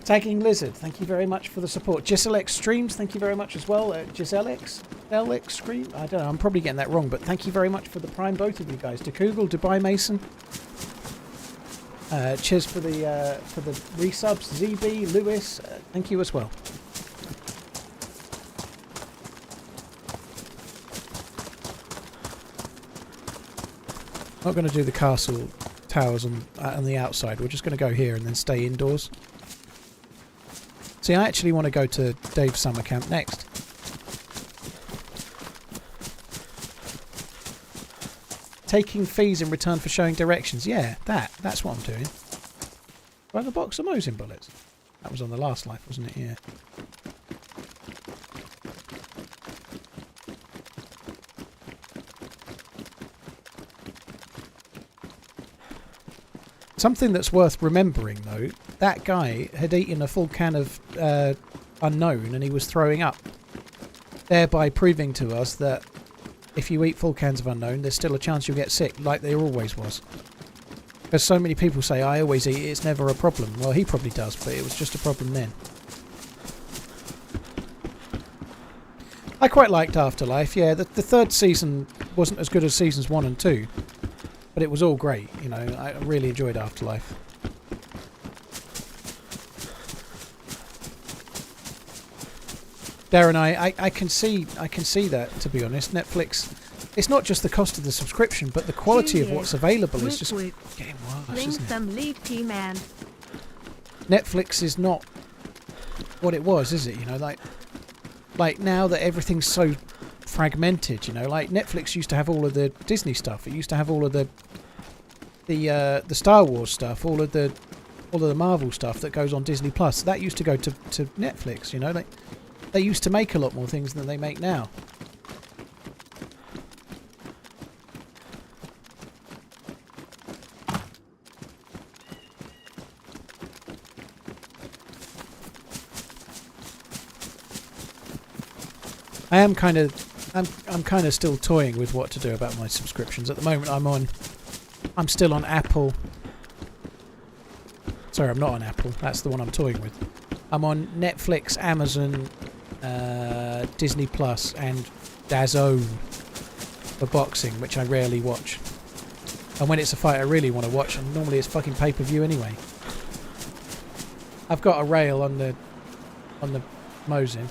Tagging Lizard, thank you very much for the support. Giselex Streams, thank you very much as well. Giselex Stream, I don't know, I'm probably getting that wrong, but thank you very much for the Prime, both of you guys. DeKugel, Dubai Mason. Cheers for the resubs. ZB, Lewis, thank you as well. Not going to do the castle towers on the outside. We're just going to go here and then stay indoors. See, I actually want to go to Dave's Summer Camp next. Taking fees in return for showing directions. Yeah, that's what I'm doing. Right, the box of Mosin bullets. That was on the last life, wasn't it? Yeah. Something that's worth remembering, though, that guy had eaten a full can of Unknown and he was throwing up, thereby proving to us that if you eat full cans of Unknown, there's still a chance you'll get sick, like there always was. Because so many people say, I always eat it, it's never a problem. Well, he probably does, but it was just a problem then. I quite liked Afterlife, yeah. The third season wasn't as good as seasons 1 and 2. But it was all great, you know. I really enjoyed Afterlife. Darren, I can see that, to be honest. Netflix, it's not just the cost of the subscription, but the quality of what's available is just getting worse, isn't it? Some lead key man. Netflix is not what it was, is it? You know, like now that everything's so fragmented, you know, like Netflix used to have all of the Disney stuff. It used to have all of the Star Wars stuff, all of the Marvel stuff that goes on Disney Plus. That used to go to Netflix, you know. They used to make a lot more things than they make now. I'm kind of still toying with what to do about my subscriptions. At the moment I'm still on Apple. Sorry, I'm not on Apple. That's the one I'm toying with. I'm on Netflix, Amazon, Disney Plus and DAZN for boxing, which I rarely watch. And when it's a fight I really want to watch, and normally it's fucking pay-per-view anyway. I've got a rail on the Mosin.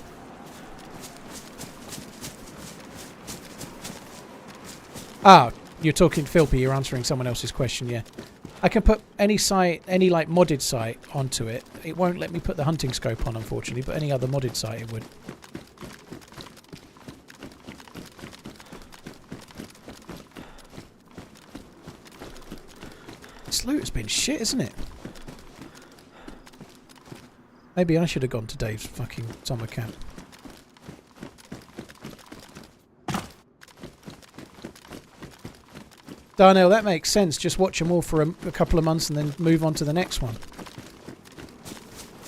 Ah, you're talking Philpy, you're answering someone else's question, yeah. I can put any site, any like modded site onto it. It won't let me put the hunting scope on, unfortunately, but any other modded site it would. This loot has been shit, isn't it? Maybe I should have gone to Dave's fucking summer camp. Darnell, that makes sense. Just watch them all for a couple of months and then move on to the next one.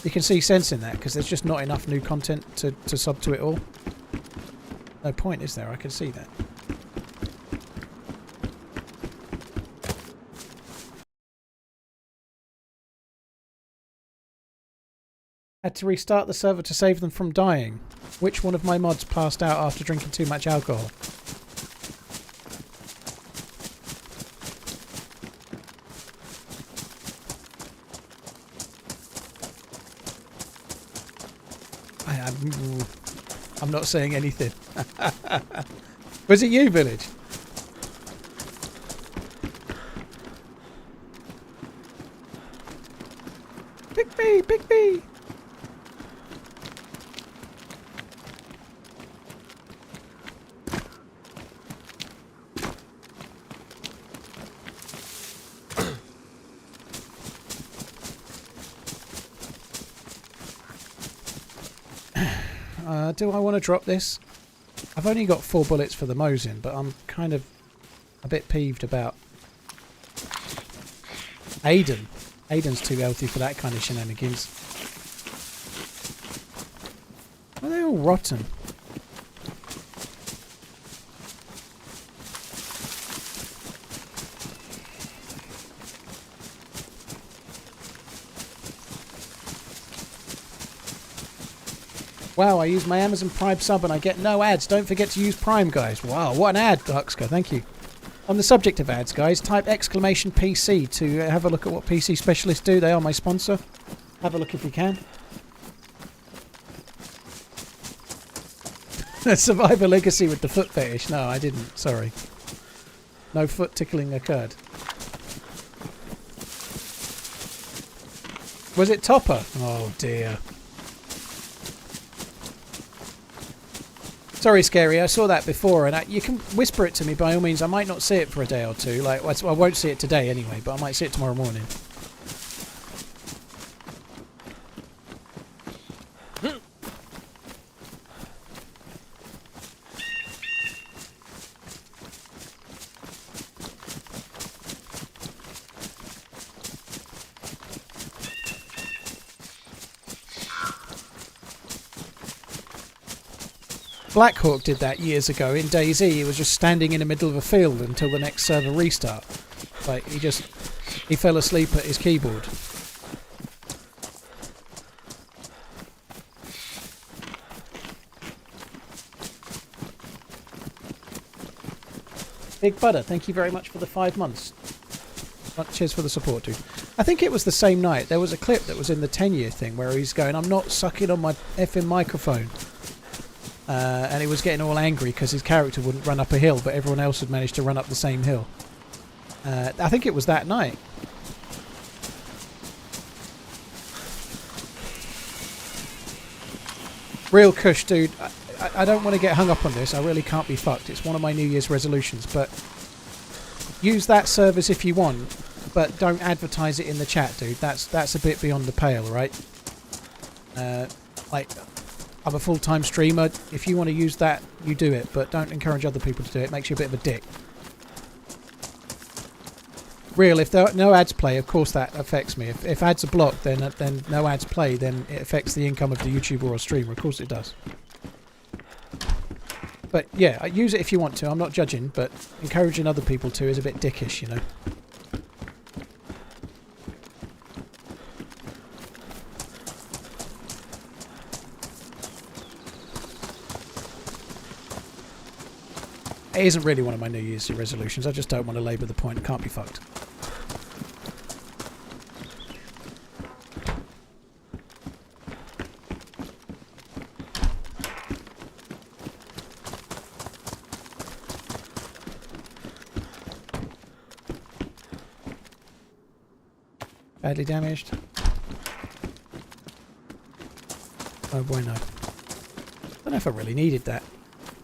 You can see sense in that because there's just not enough new content to sub to it all. No point, is there? I can see that. Had to restart the server to save them from dying. Which one of my mods passed out after drinking too much alcohol? I'm not saying anything. Was it you, Village? Pick me, pick me. Do I want to drop this? I've only got 4 bullets for the Mosin, but I'm kind of a bit peeved about Aiden. Aiden's too healthy for that kind of shenanigans. Are they all rotten? Wow, I use my Amazon Prime sub and I get no ads. Don't forget to use Prime, guys. Wow, what an ad, Huxka. Thank you. On the subject of ads, guys, type !PC to have a look at what PC specialists do. They are my sponsor. Have a look if you can. Survivor Legacy with the foot fetish. No, I didn't. Sorry. No foot tickling occurred. Was it Topper? Oh, dear. Sorry, Scary, I saw that before, and you can whisper it to me by all means. I might not see it for a day or two. Like, I won't see it today anyway, but I might see it tomorrow morning. Blackhawk did that years ago in DayZ. He was just standing in the middle of a field until the next server restart. Like, he fell asleep at his keyboard. Big Butter, thank you very much for the 5 months. Cheers for the support, dude. I think it was the same night. There was a clip that was in the 10-year thing where he's going, I'm not sucking on my effing microphone. And he was getting all angry because his character wouldn't run up a hill, but everyone else had managed to run up the same hill. I think it was that night. Real cush, dude. I don't want to get hung up on this. I really can't be fucked. It's one of my New Year's resolutions, but use that service if you want, but don't advertise it in the chat, dude. That's a bit beyond the pale, right? Like, I'm a full-time streamer. If you want to use that, you do it, but don't encourage other people to do it. It makes you a bit of a dick. Real, if there are no ads play, of course that affects me. If ads are blocked, then no ads play, then it affects the income of the YouTuber or streamer. Of course it does. But yeah, use it if you want to. I'm not judging, but encouraging other people to is a bit dickish, you know. It isn't really one of my New Year's resolutions. I just don't want to labour the point. It can't be fucked. Badly damaged. Oh bueno. Don't know if I really needed that.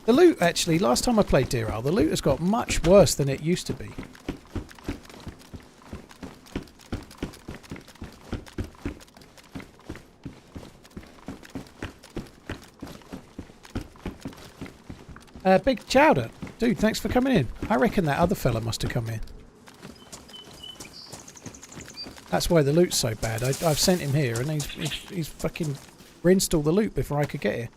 The loot, actually, last time I played DRL, the loot has got much worse than it used to be. Big Chowder. Dude, thanks for coming in. I reckon that other fella must have come in. That's why the loot's so bad. I've sent him here and he's fucking rinsed all the loot before I could get here.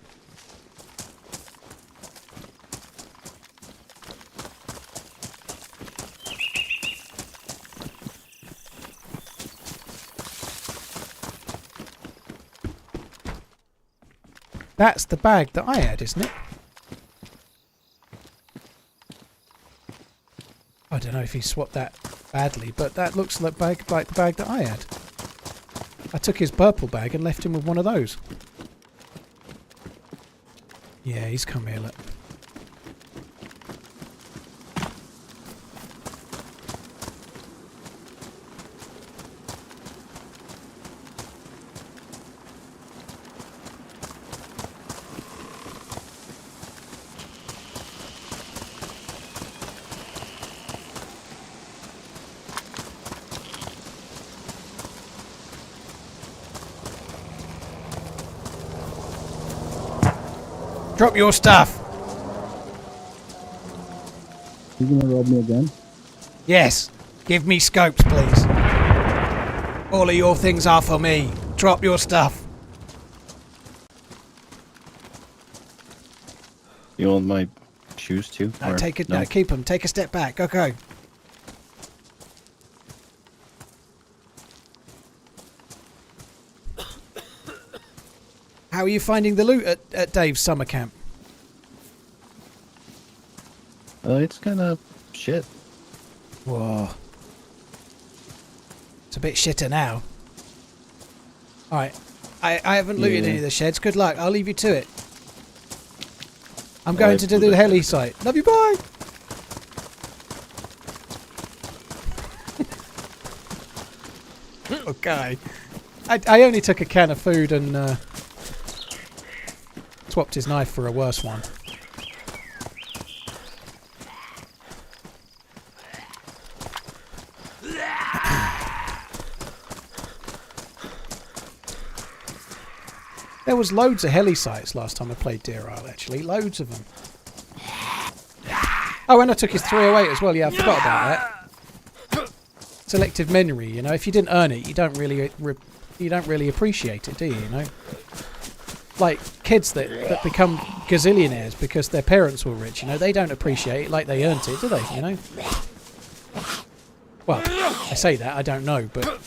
That's the bag that I had, isn't it? I don't know if he swapped that badly, but that looks like the bag that I had. I took his purple bag and left him with one of those. Yeah, he's come here, look. Drop your stuff! You gonna rob me again? Yes. Give me scopes, please. All of your things are for me. Drop your stuff. You want my shoes too? No, take it. No, keep them. Take a step back. Go. How are you finding the loot at Dave's summer camp? It's kind of shit. Whoa. It's a bit shitter now. Alright. I haven't looted any of the sheds. Good luck. I'll leave you to it. I'm going to do the heli site. Love you, bye! Okay. I only took a can of food and swapped his knife for a worse one. There was loads of heli sites last time I played DRL, actually. Loads of them. Oh, and I took his 308 as well. Yeah, I forgot about that. Selective memory, you know. If you didn't earn it, you don't really appreciate it, do you? You know, like kids that become gazillionaires because their parents were rich. You know, they don't appreciate it like they earned it, do they? You know. Well, I say that, I don't know, but.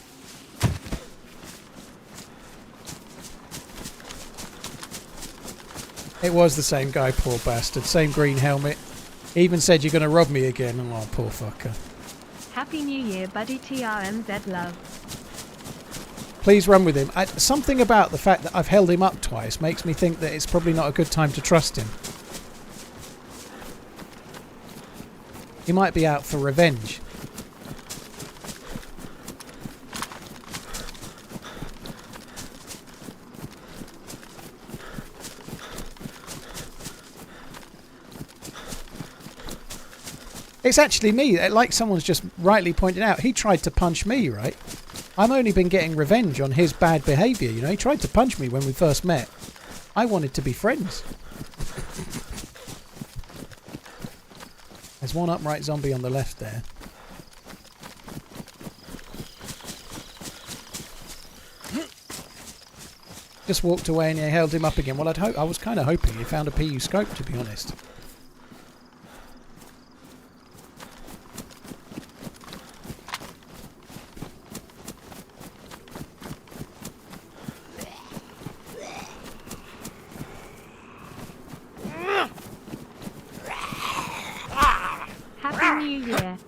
It was the same guy, poor bastard. Same green helmet. He even said, "You're going to rob me again." Oh, poor fucker. Happy New Year, buddy. TRMZ love. Please run with him. Something about the fact that I've held him up twice makes me think that it's probably not a good time to trust him. He might be out for revenge. It's actually me. Like someone's just rightly pointed out, he tried to punch me, right? I've only been getting revenge on his bad behaviour, you know. He tried to punch me when we first met. I wanted to be friends. There's one upright zombie on the left there. Just walked away and he held him up again. Well, I was kind of hoping he found a PU scope, to be honest. Happy New Year.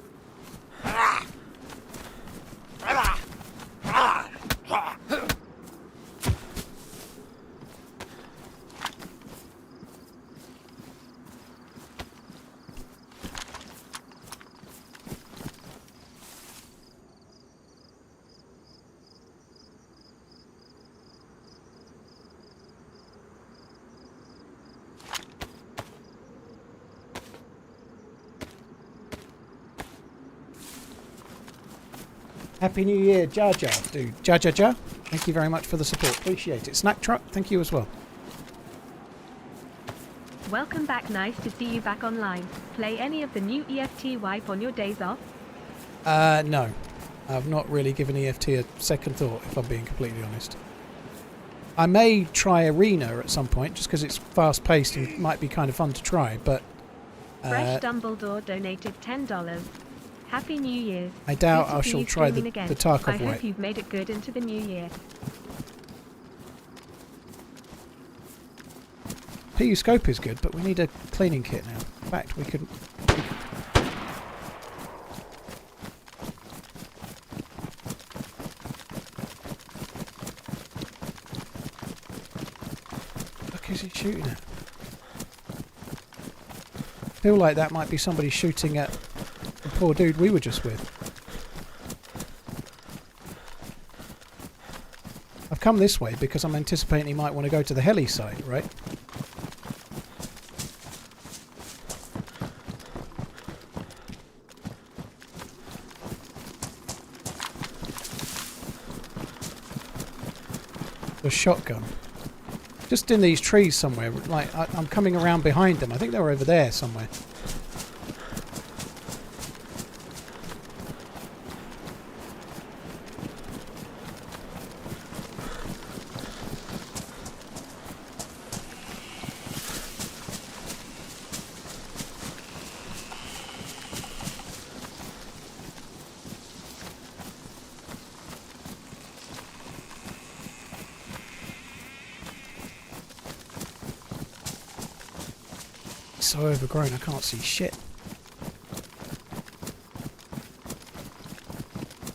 Happy New Year, Jar Jar, dude. Jar Jar Jar. Thank you very much for the support. Appreciate it. Snack Truck, thank you as well. Welcome back, nice to see you back online. Play any of the new EFT wipe on your days off? No. I've not really given EFT a second thought, if I'm being completely honest. I may try Arena at some point, just because it's fast-paced and might be kind of fun to try, but... Fresh Dumbledore donated $10. Happy New Year's. I doubt Good to I see shall you try the streaming again. Tarkov I wipe. hope you've made it good into the new year. PU scope is good, but we need a cleaning kit now. In fact, we could... Look, who's he shooting at? I feel like that might be somebody shooting at the poor dude we were just with. I've come this way because I'm anticipating he might want to go to the heli side, right? The shotgun. Just in these trees somewhere. Like, I'm coming around behind them. I think they were over there somewhere. So overgrown I can't see shit.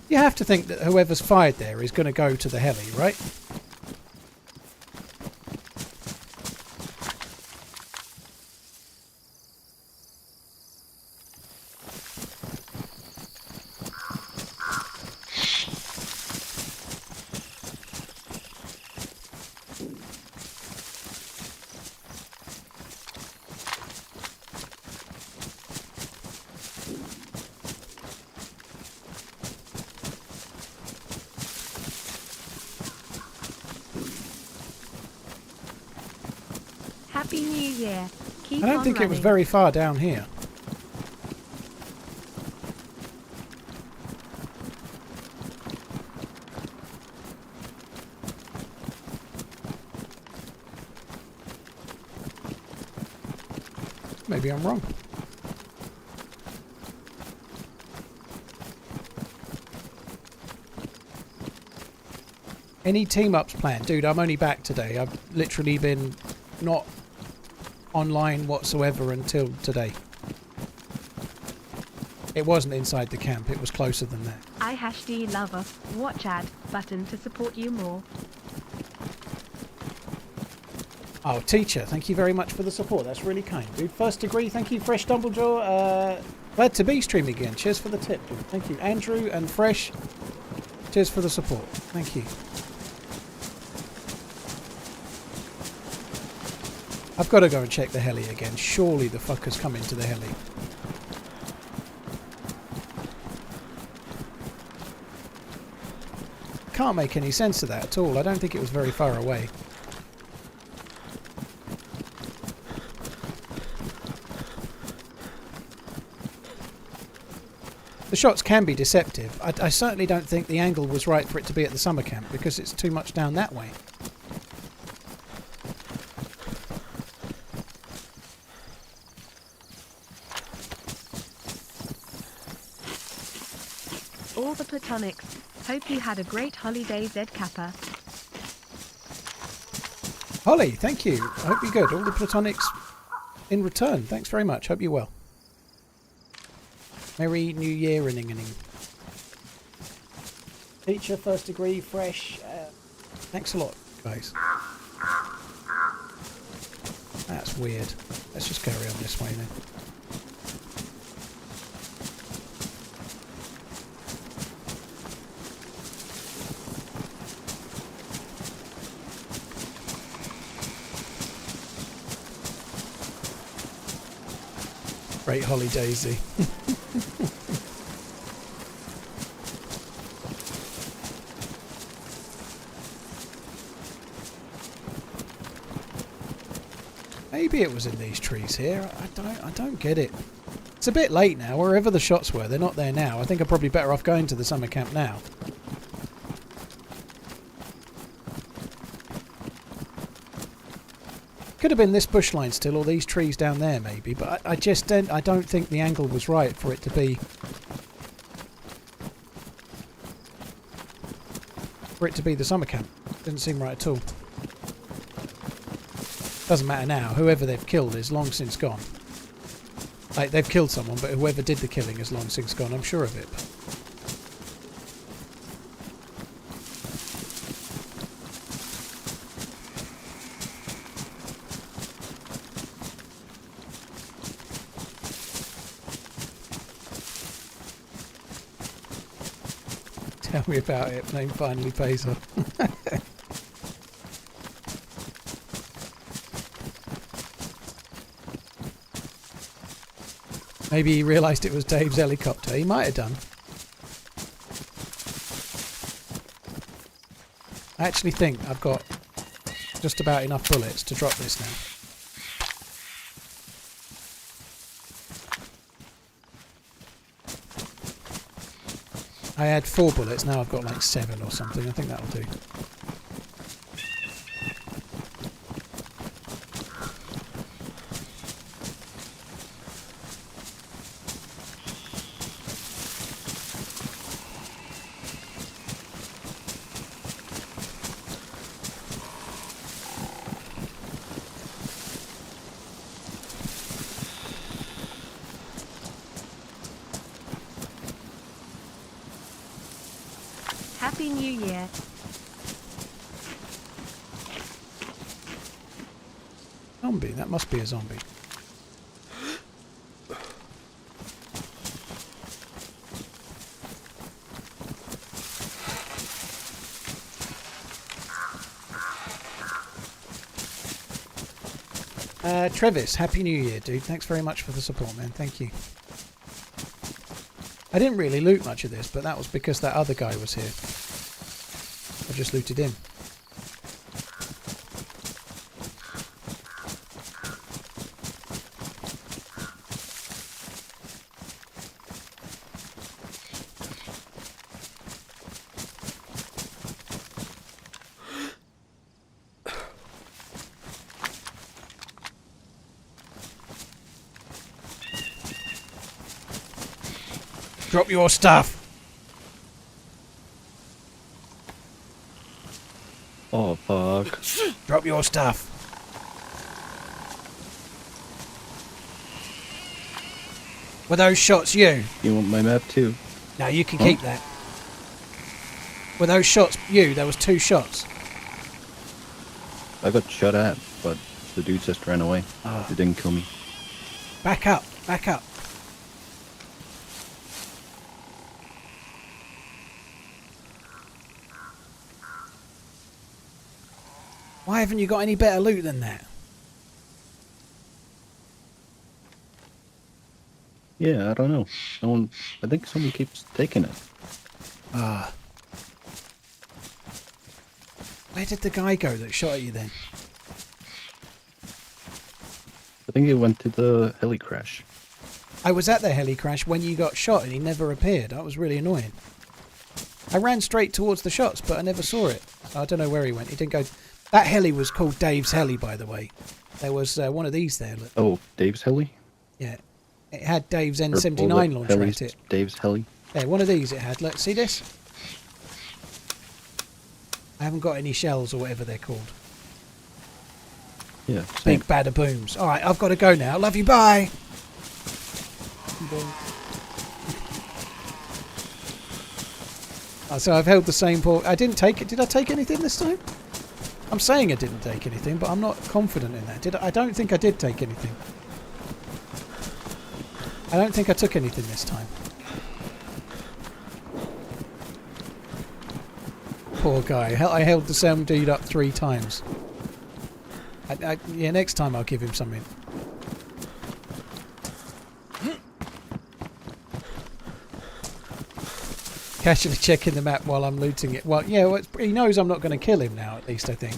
You have to think that whoever's fired there is going to go to the heli, right? Happy New Year. Keep I don't on think it was running. very far down here. Maybe I'm wrong. Any team-ups planned? Dude, I'm only back today. I've literally been not online whatsoever until today. It wasn't inside the camp, it was closer than that. I #D lover. Watch ad button to support you more. Oh, teacher, thank you very much for the support. That's really kind, dude. First degree, thank you, Fresh Dumbledore. Glad to be streaming again. Cheers for the tip, dude. Thank you, Andrew and Fresh. Cheers for the support. Thank you. I've got to go and check the heli again. Surely the fuckers come into the heli. Can't make any sense of that at all. I don't think it was very far away. The shots can be deceptive. I certainly don't think the angle was right for it to be at the summer camp because it's too much down that way. All the platonics. Hope you had a great holiday, Z Kappa. Holly, thank you. I hope you're good. All the platonics in return. Thanks very much. Hope you're well. Merry New Year, inning. Teacher, first degree, Fresh. Thanks a lot, guys. That's weird. Let's just carry on this way then. Great Holly DayZ. maybe it was in these trees here. I don't get it. It's a bit late now. Wherever the shots were, they're not there now. I think I'm probably better off going to the summer camp now. Could have been this bush line still, or these trees down there maybe, but I just don't think the angle was right for it to be... the summer camp. Didn't seem right at all. Doesn't matter now. Whoever they've killed is long since gone. Like, they've killed someone, but whoever did the killing is long since gone. I'm sure of it. Tell me about it. Name finally pays off. Maybe he realised it was Dave's helicopter. He might have done. I actually think I've got just about enough bullets to drop this now. I had 4 bullets, now I've got like 7 or something. I think that'll do. Happy New Year. Zombie, that must be a zombie. Trevis, Happy New Year, dude. Thanks very much for the support, man. Thank you. I didn't really loot much of this, but that was because that other guy was here. I just looted him. Drop your stuff. Oh, fuck. Drop your stuff. Were those shots you? You want my map too? No, you can keep that. Were those shots you? There was 2 shots. I got shot at, but the dude just ran away. Oh. He didn't kill me. Back up, back up. Why haven't you got any better loot than that? Yeah, I don't know. I think someone keeps taking it. Ah. Where did the guy go that shot at you then? I think he went to the heli crash. I was at the heli crash when you got shot and he never appeared. That was really annoying. I ran straight towards the shots, but I never saw it. I don't know where he went. He didn't go... That heli was called Dave's heli, by the way. There was one of these there. Look. Oh, Dave's heli? Yeah. It had Dave's N79 launcher at it. Dave's heli? Yeah, one of these it had. Look, see this? I haven't got any shells or whatever they're called. Yeah, Big bada booms. Alright, I've got to go now. Love you, bye! So I've held the same port. I didn't take it. Did I take anything this time? I'm saying I didn't take anything, but I'm not confident in that. I don't think I did take anything. I don't think I took anything this time. Poor guy. I held the same dude up 3 times. Yeah, next time I'll give him something. Casually checking the map while I'm looting it. Well, yeah, he knows I'm not going to kill him now, at least, I think.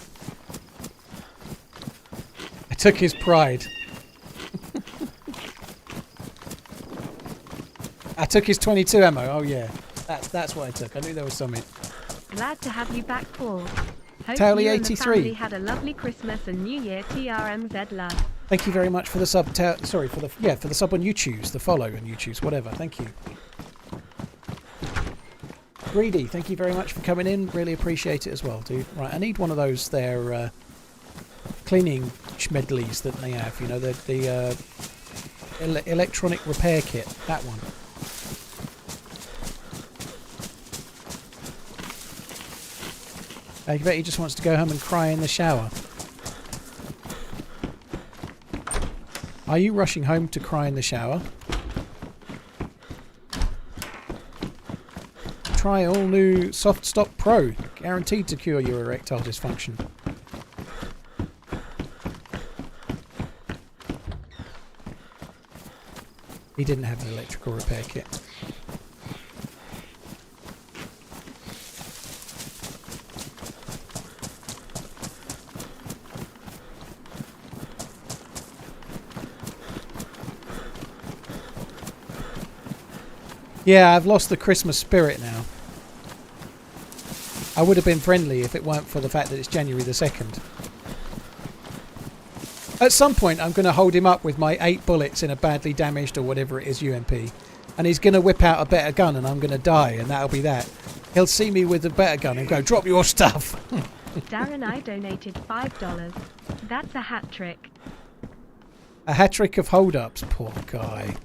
took his pride. I took his 22 ammo. Oh yeah, that's what I took. I knew there was something. Glad to have you back, Paul. Hope Towley you and the 83. family had a lovely Christmas and New Year. TRMZ love. Thank you very much for the sub. Sorry for the sub on YouTube, the follow on YouTube, whatever. Thank you. Greedy, thank you very much for coming in. Really appreciate it as well, dude. Right, I need one of those there cleaning schmedleys that they have. You know, the electronic repair kit. That one. I bet he just wants to go home and cry in the shower. Are you rushing home to cry in the shower? Try all new Soft Stop Pro. Guaranteed to cure your erectile dysfunction. He didn't have an electrical repair kit. Yeah, I've lost the Christmas spirit now. I would have been friendly if it weren't for the fact that it's January the 2nd. At some point, I'm going to hold him up with my 8 bullets in a badly damaged or whatever it is UMP. And he's going to whip out a better gun and I'm going to die and that'll be that. He'll see me with a better gun and go, drop your stuff. Darren, I donated $5. That's a hat trick. A hat trick of hold-ups, poor guy.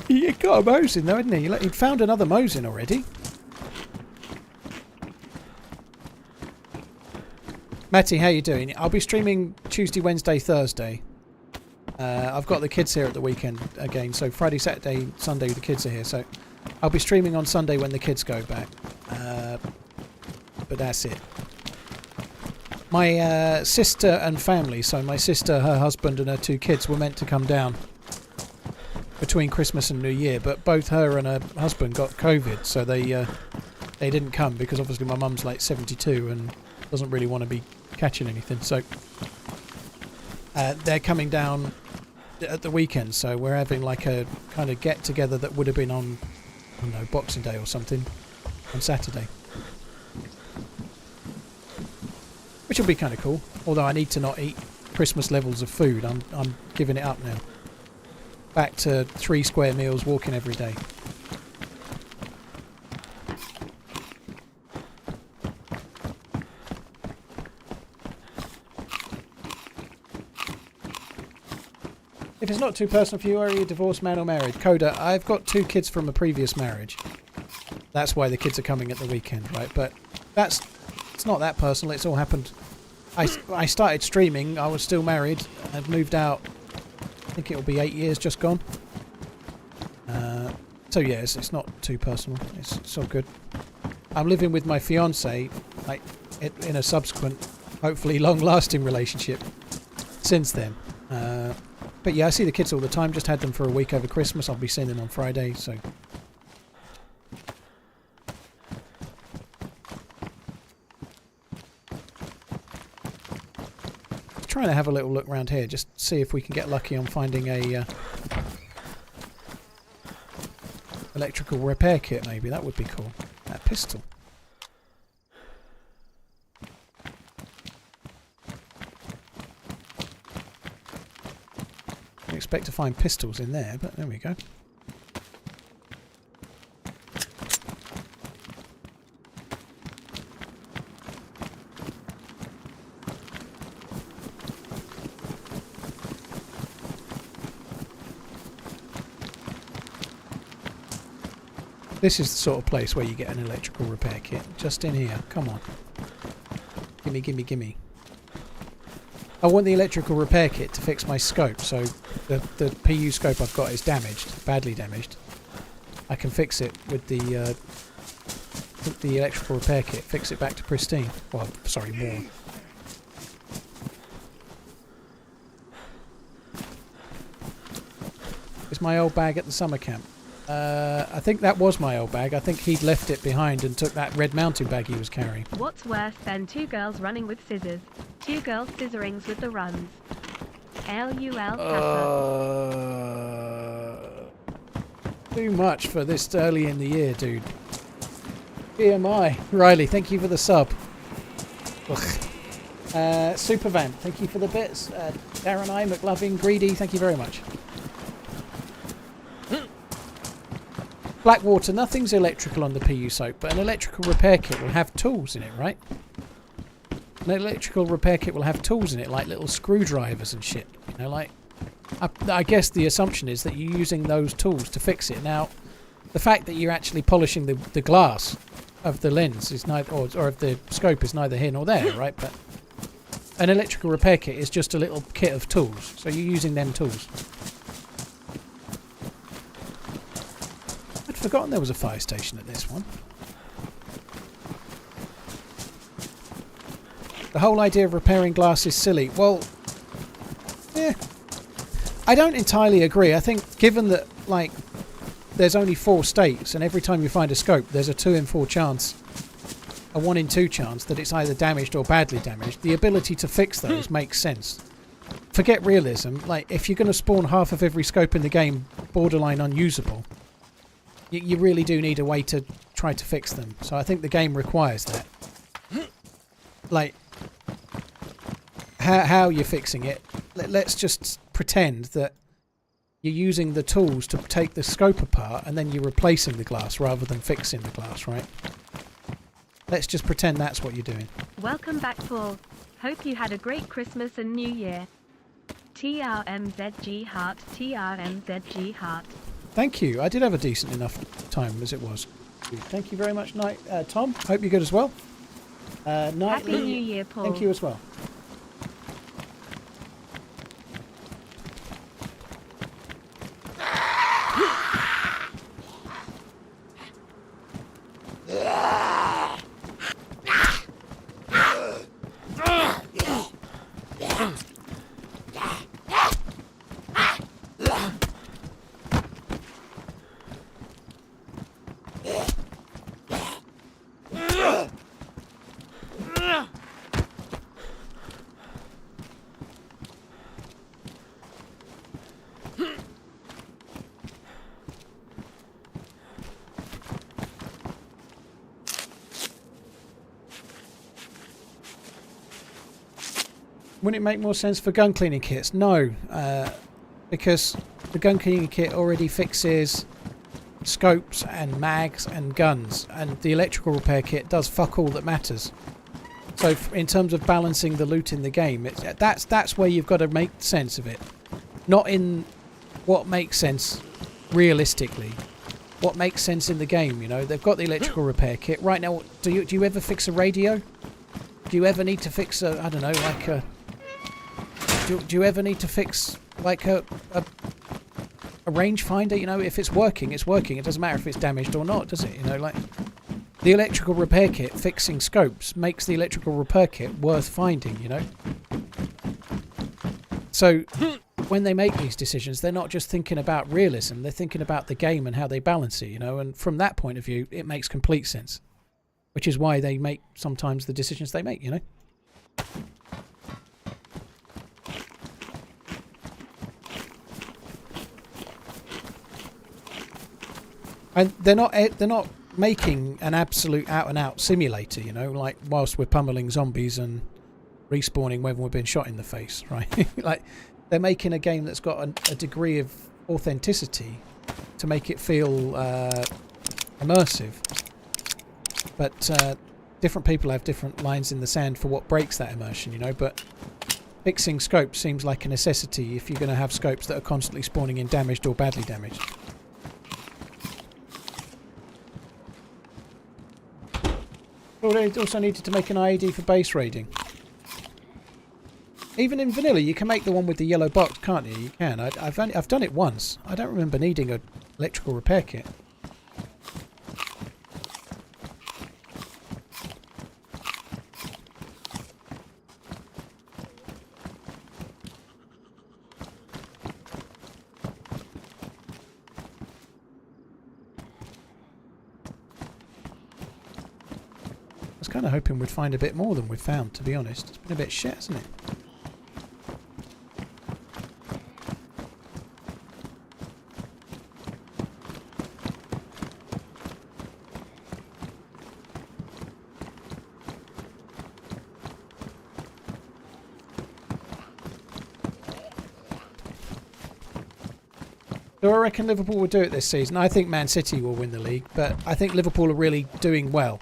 He got a Mosin though, hadn't he? He'd found another Mosin already. Matty, how you doing? I'll be streaming Tuesday, Wednesday, Thursday. I've got the kids here at the weekend again, so Friday, Saturday, Sunday the kids are here, so I'll be streaming on Sunday when the kids go back. But that's it. My sister and family, so my sister, her husband and her 2 kids were meant to come down between Christmas and New Year, but both her and her husband got COVID, so they didn't come because obviously my mum's like 72 and doesn't really want to be catching anything. So they're coming down at the weekend, so we're having like a kind of get together that would have been on, I don't know, Boxing Day or something on Saturday, which will be kind of cool. Although I need to not eat Christmas levels of food. I'm giving it up now. Back to 3 square meals, walking every day. If it's not too personal for you, are you a divorced man or married? Coda, I've got 2 kids from a previous marriage. That's why the kids are coming at the weekend, right? But it's not that personal. It's all happened. I started streaming. I was still married. I've moved out. I think it'll be 8 years just gone. So yeah, it's not too personal. It's all good. I'm living with my fiance, like in a subsequent, hopefully long-lasting relationship since then. But yeah, I see the kids all the time. Just had them for a week over Christmas. I'll be seeing them on Friday. So trying to have a little look around here, just see if we can get lucky on finding a electrical repair kit. Maybe that would be cool. That pistol. I expect to find pistols in there, but there we go. This is the sort of place where you get an electrical repair kit. Just in here. Come on. Gimme, gimme, gimme. I want the electrical repair kit to fix my scope. So the PU scope I've got is damaged. Badly damaged. I can fix it with the the electrical repair kit, fix it back to pristine. Well, sorry, more. It's my old bag at the summer camp. I think that was my old bag. I think he'd left it behind and took that red mountain bag he was carrying. What's worse than 2 girls running with scissors? 2 girls scissorings with the runs. LUL Kappa. Too much for this early in the year, dude. BMI. Riley, thank you for the sub. Supervan, thank you for the bits. Darren I, McLovin, Greedy, thank you very much. Blackwater, nothing's electrical on the PU soap, but an electrical repair kit will have tools in it, right? An electrical repair kit will have tools in it, like little screwdrivers and shit. You know, like, I guess the assumption is that you're using those tools to fix it. Now, the fact that you're actually polishing the glass of the lens is neither, or of the scope is neither here nor there, right? But an electrical repair kit is just a little kit of tools, so you're using them tools. I'd forgotten there was a fire station at this one. The whole idea of repairing glass is silly. Well, yeah. I don't entirely agree. I think given that, like, there's only 4 states and every time you find a scope there's a 2 in 4 chance, a 1 in 2 chance that it's either damaged or badly damaged, the ability to fix those makes sense. Forget realism. Like, if you're going to spawn half of every scope in the game borderline unusable, you really do need a way to try to fix them. So I think the game requires that. Like, how you're fixing it, let's just pretend that you're using the tools to take the scope apart and then you're replacing the glass rather than fixing the glass, right? Let's just pretend that's what you're doing. Welcome back, Paul. Hope you had a great Christmas and New Year. TRMZG heart, TRMZG heart. Thank you. I did have a decent enough time as it was. Thank you very much, Tom. Hope you're good as well. Happy New Year, Paul. Thank you as well. Wouldn't it make more sense for gun cleaning kits? No, because the gun cleaning kit already fixes scopes and mags and guns, and the electrical repair kit does fuck all that matters. So in terms of balancing the loot in the game, that's where you've got to make sense of it. Not in what makes sense realistically. What makes sense in the game, you know. They've got the electrical repair kit. Right now, do you ever fix a radio? Do you ever need to fix a, I don't know, like a... Do you ever need to fix, like, a rangefinder? You know, if it's working, it's working. It doesn't matter if it's damaged or not, does it? You know, like, the electrical repair kit fixing scopes makes the electrical repair kit worth finding, you know? So, when they make these decisions, they're not just thinking about realism. They're thinking about the game and how they balance it, you know? And from that point of view, it makes complete sense. Which is why they make, sometimes, the decisions they make, you know? And they're not making an absolute out-and-out simulator, you know, like whilst we're pummeling zombies and respawning when we've been shot in the face, right? Like, they're making a game that's got a degree of authenticity to make it feel immersive. But different people have different lines in the sand for what breaks that immersion, you know, but fixing scopes seems like a necessity if you're going to have scopes that are constantly spawning in damaged or badly damaged. Well, they also needed to make an IED for base raiding. Even in vanilla, you can make the one with the yellow box, can't you? You can. I've done it once. I don't remember needing an electrical repair kit. kind of hoping we'd find a bit more than we've found, to be honest. It's been a bit shit, hasn't it? So I reckon Liverpool will do it this season. I think Man City will win the league, but I think Liverpool are really doing well.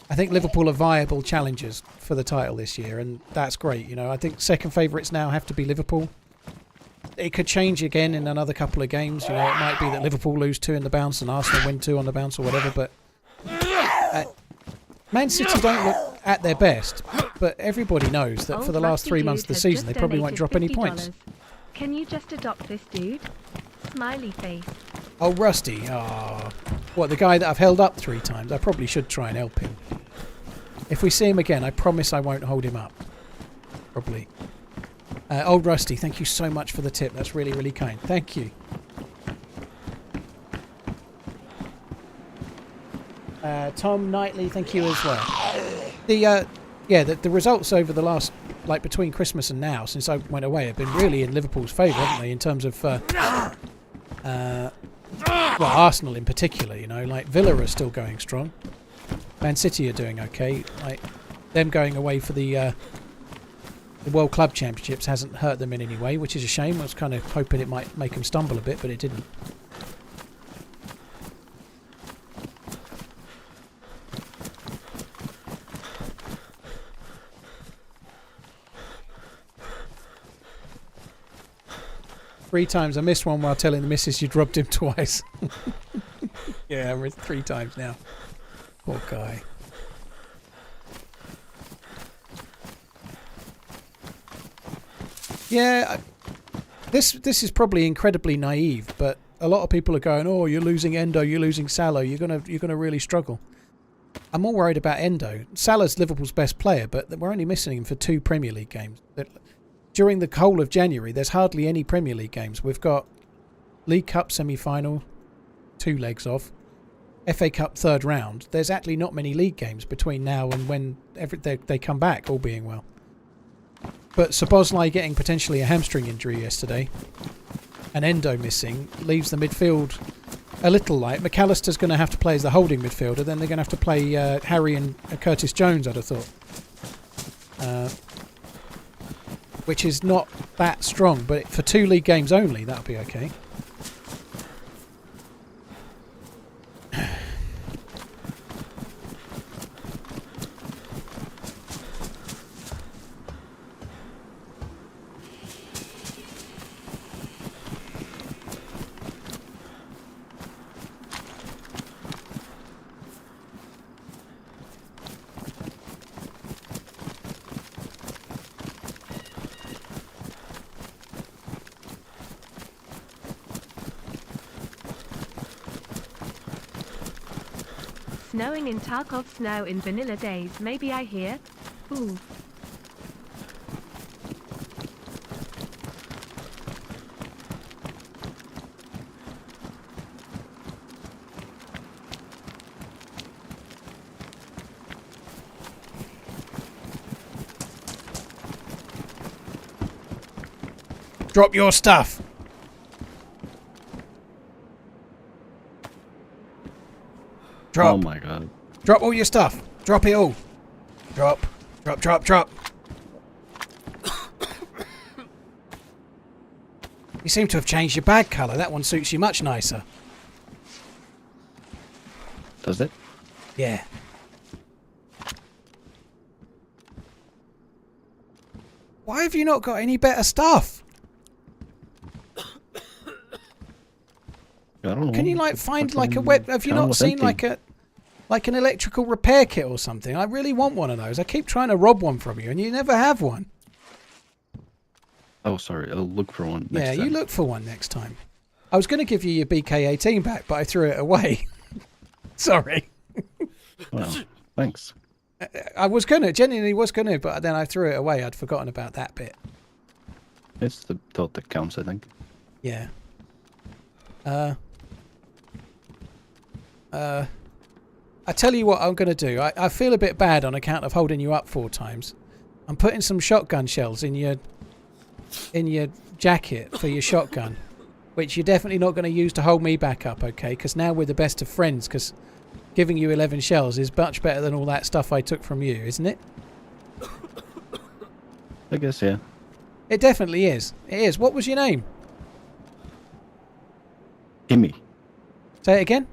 I think Liverpool are viable challengers for the title this year, and that's great. You know, I think second favourites now have to be Liverpool. It could change again in another couple of games. You know, it might be that Liverpool lose 2 in the bounce and Arsenal win 2 on the bounce or whatever, but Man City don't look at their best, but everybody knows that for the last 3 months of the season they probably won't drop any points. Can you just adopt this dude? Smiley face. Oh, Rusty. Oh. What, the guy that I've held up 3 times? I probably should try and help him. If we see him again, I promise I won't hold him up. Probably. Old Rusty, thank you so much for the tip. That's really, really kind. Thank you. Tom Knightley, thank you as well. The results over the last, like between Christmas and now, since I went away, have been really in Liverpool's favour, haven't they? In terms of, well, Arsenal in particular. You know, like Villa are still going strong. Man City are doing okay. Like them going away for the World Club Championships hasn't hurt them in any way, which is a shame. I was kind of hoping it might make them stumble a bit, but it didn't. Three times. I missed one while telling the missus you'd robbed him twice. Yeah, I'm 3 times now. Poor guy. Yeah, this is probably incredibly naive, but a lot of people are going, "Oh, you're losing Endo, you're losing Salah, you're gonna really struggle." I'm more worried about Endo. Salah's Liverpool's best player, but we're only missing him for 2 Premier League games. During the whole of January, there's hardly any Premier League games. We've got League Cup semi-final, 2 legs off. FA Cup 3rd round. There's actually not many league games between now and when they come back, all being well. But Szoboszlai getting potentially a hamstring injury yesterday and Endo missing leaves the midfield a little light. McAllister's going to have to play as the holding midfielder. Then they're going to have to play Harry and Curtis Jones, I'd have thought. Which is not that strong, but for 2 league games only, that'll be okay. Snowing in Tarkov, snow in vanilla days, maybe I hear? Ooh. Drop your stuff. Drop. Oh my god. Drop all your stuff. Drop it all. Drop. Drop, drop, drop. You seem to have changed your bag colour. That one suits you much nicer. Does it? Yeah. Why have you not got any better stuff? I don't know. Can you like find like a web? Have you not seen like an electrical repair kit or something? I really want one of those. I keep trying to rob one from you, and you never have one. Oh, sorry. I'll look for one next time. Yeah, you look for one next time. I was going to give you your BK-18 back, but I threw it away. Sorry. Well, thanks. I was going to, genuinely was going to, but then I threw it away. I'd forgotten about that bit. It's the thought that counts, I think. I tell you what I'm going to do. I feel a bit bad on account of holding you up 4 times. I'm putting some shotgun shells in your jacket for your shotgun, which you're definitely not going to use to hold me back up, okay? Because now we're the best of friends, because giving you 11 shells is much better than all that stuff I took from you, isn't it? I guess, yeah. It definitely is. It is. What was your name? Kimmy. Say it again.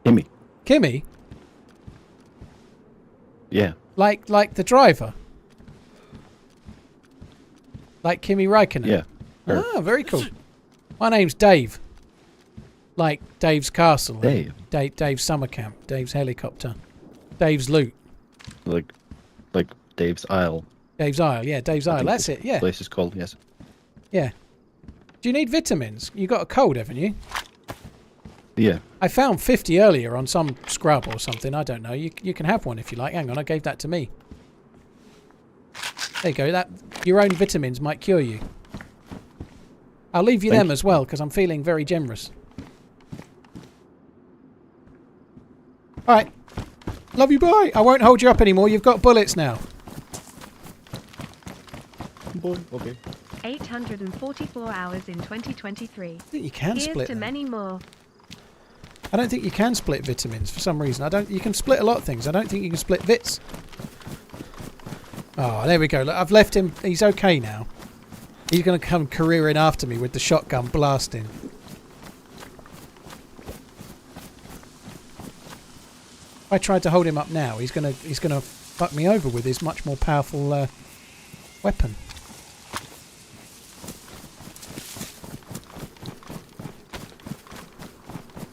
Kimmy. Kimmy? Yeah. Like the driver? Like Kimi Räikkönen? Yeah. Her. Ah, very cool. My name's Dave. Like Dave's Castle. Dave. Dave's Summer Camp. Dave's Helicopter. Dave's Loot. Like Dave's Isle. Dave's Isle, yeah, Dave's Isle. That's it, yeah. Place is called, yes. Yeah. Do you need vitamins? You got a cold, haven't you? Yeah. I found 50 earlier on some scrub or something. I don't know. You can have one if you like. Hang on, I gave that to me. There you go. Your own vitamins might cure you. I'll leave you them as well because I'm feeling very generous. All right. Love you, bye. I won't hold you up anymore. You've got bullets now. Boy, okay. 844 hours in 2023. I think you can Here's split to them. many more. I don't think you can split vitamins for some reason. You can split a lot of things. I don't think you can split vits. Oh, there we go. Look, I've left him. He's okay now. He's going to come careering after me with the shotgun blasting. If I tried to hold him up now, he's gonna fuck me over with his much more powerful weapon.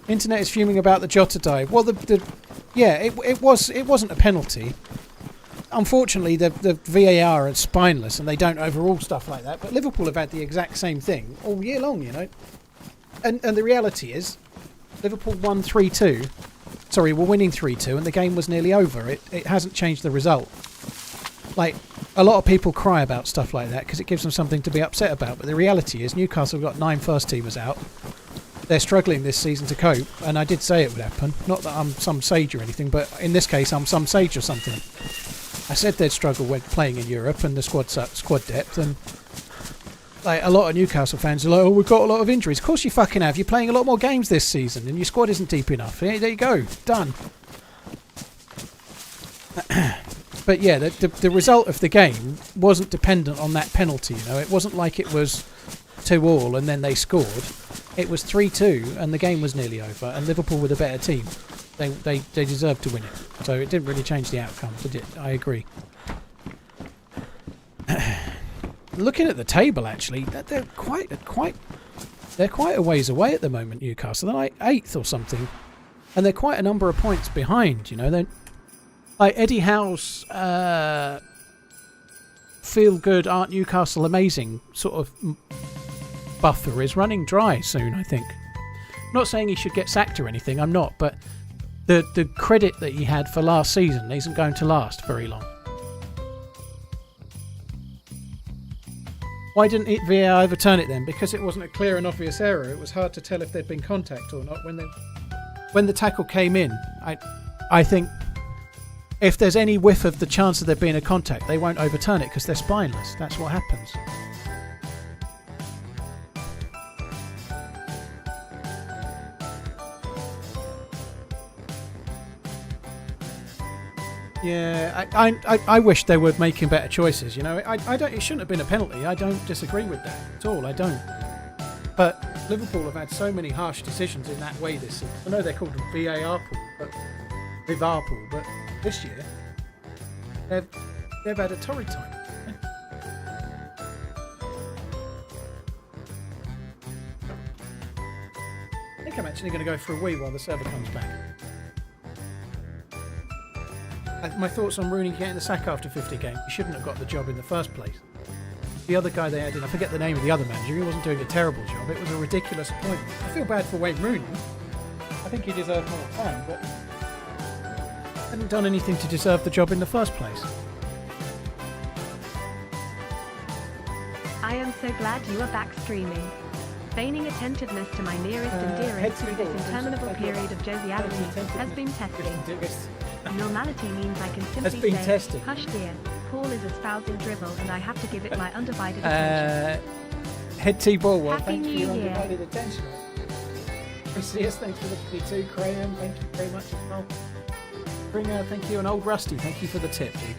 Internet is fuming about the Jota dive. Well, it wasn't a penalty. Unfortunately, the VAR are spineless and they don't overrule stuff like that. But Liverpool have had the exact same thing all year long, you know. And the reality is, Liverpool won 3-2. Sorry, we're winning 3-2, and the game was nearly over. It hasn't changed the result. Like, a lot of people cry about stuff like that because it gives them something to be upset about. But the reality is, Newcastle have got 9 first-teamers out. They're struggling this season to cope, and I did say it would happen. Not that I'm some sage or anything, but in this case, I'm some sage or something. I said they'd struggle when playing in Europe and the squad depth, and like a lot of Newcastle fans are like, oh, we've got a lot of injuries. Of course you fucking have. You're playing a lot more games this season, and your squad isn't deep enough. There you go. Done. But yeah, the result of the game wasn't dependent on that penalty, you know. It wasn't like it was 2-2 and then they scored. It was 3-2 and the game was nearly over, and Liverpool were the better team. They deserved to win it. So it didn't really change the outcome, did it? I agree. Looking at the table, actually, they're quite a ways away at the moment, Newcastle. They're like 8th or something. And they're quite a number of points behind, you know. They're like Eddie Howe's feel good, aren't Newcastle amazing sort of buffer is running dry soon, I think. I'm not saying he should get sacked or anything, I'm not, but the credit that he had for last season isn't going to last very long. Why didn't VAR overturn it then? Because it wasn't a clear and obvious error. It was hard to tell if there'd been contact or not. When the tackle came in, I think if there's any whiff of the chance of there being a contact, they won't overturn it because they're spineless. That's what happens. Yeah, I wish they were making better choices. You know, it shouldn't have been a penalty. I don't disagree with that at all. I don't. But Liverpool have had so many harsh decisions in that way this season. I know they're called VAR pool, but this year they've had a torrid time. I think I'm actually going to go for a wee while the server comes back. My thoughts on Rooney getting the sack after 50 games. He shouldn't have got the job in the first place. The other guy they had in, I forget the name of the other manager, he wasn't doing a terrible job. It was a ridiculous appointment. I feel bad for Wayne Rooney. I think he deserved more time, but hadn't done anything to deserve the job in the first place. I am so glad you are back streaming. Feigning attentiveness to my nearest and dearest through this interminable period of joviality has been testing. Normality means I can simply say, hush dear, Paul is espousing drivel and I have to give it my undivided attention. Head T-Ball, well, Happy thank you New for your Year. undivided attention. Chris, thanks for the P2. Crayon, thank you very much as well. Bringer, thank you. And Old Rusty, thank you for the tip, dude.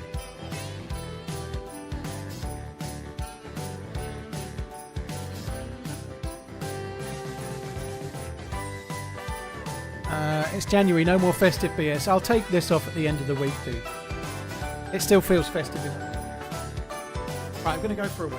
It's January, no more festive BS. I'll take this off at the end of the week, dude. It still feels festive enough. Right, I'm going to go for a wee.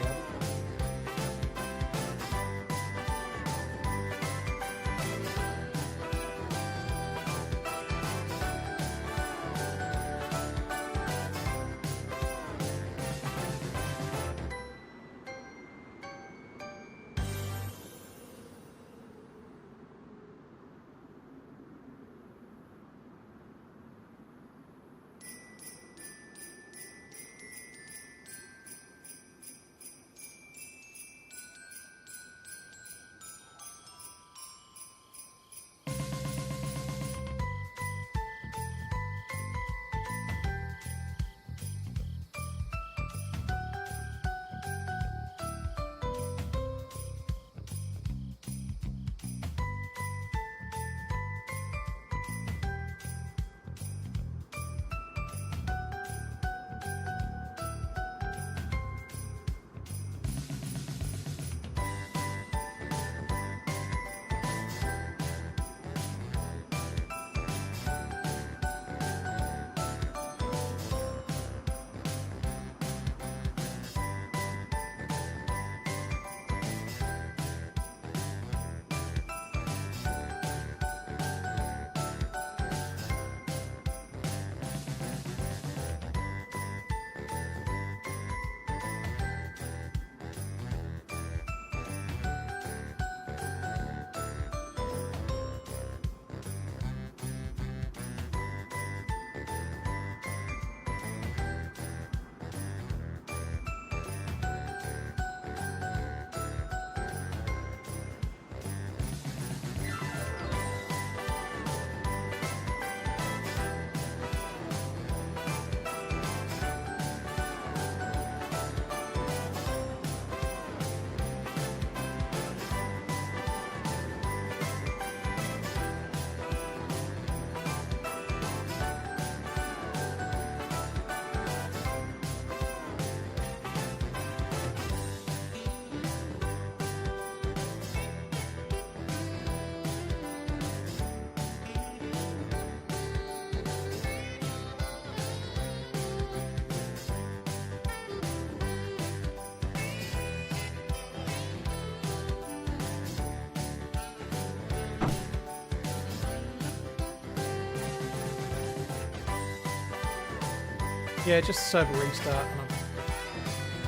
Yeah, just server restart.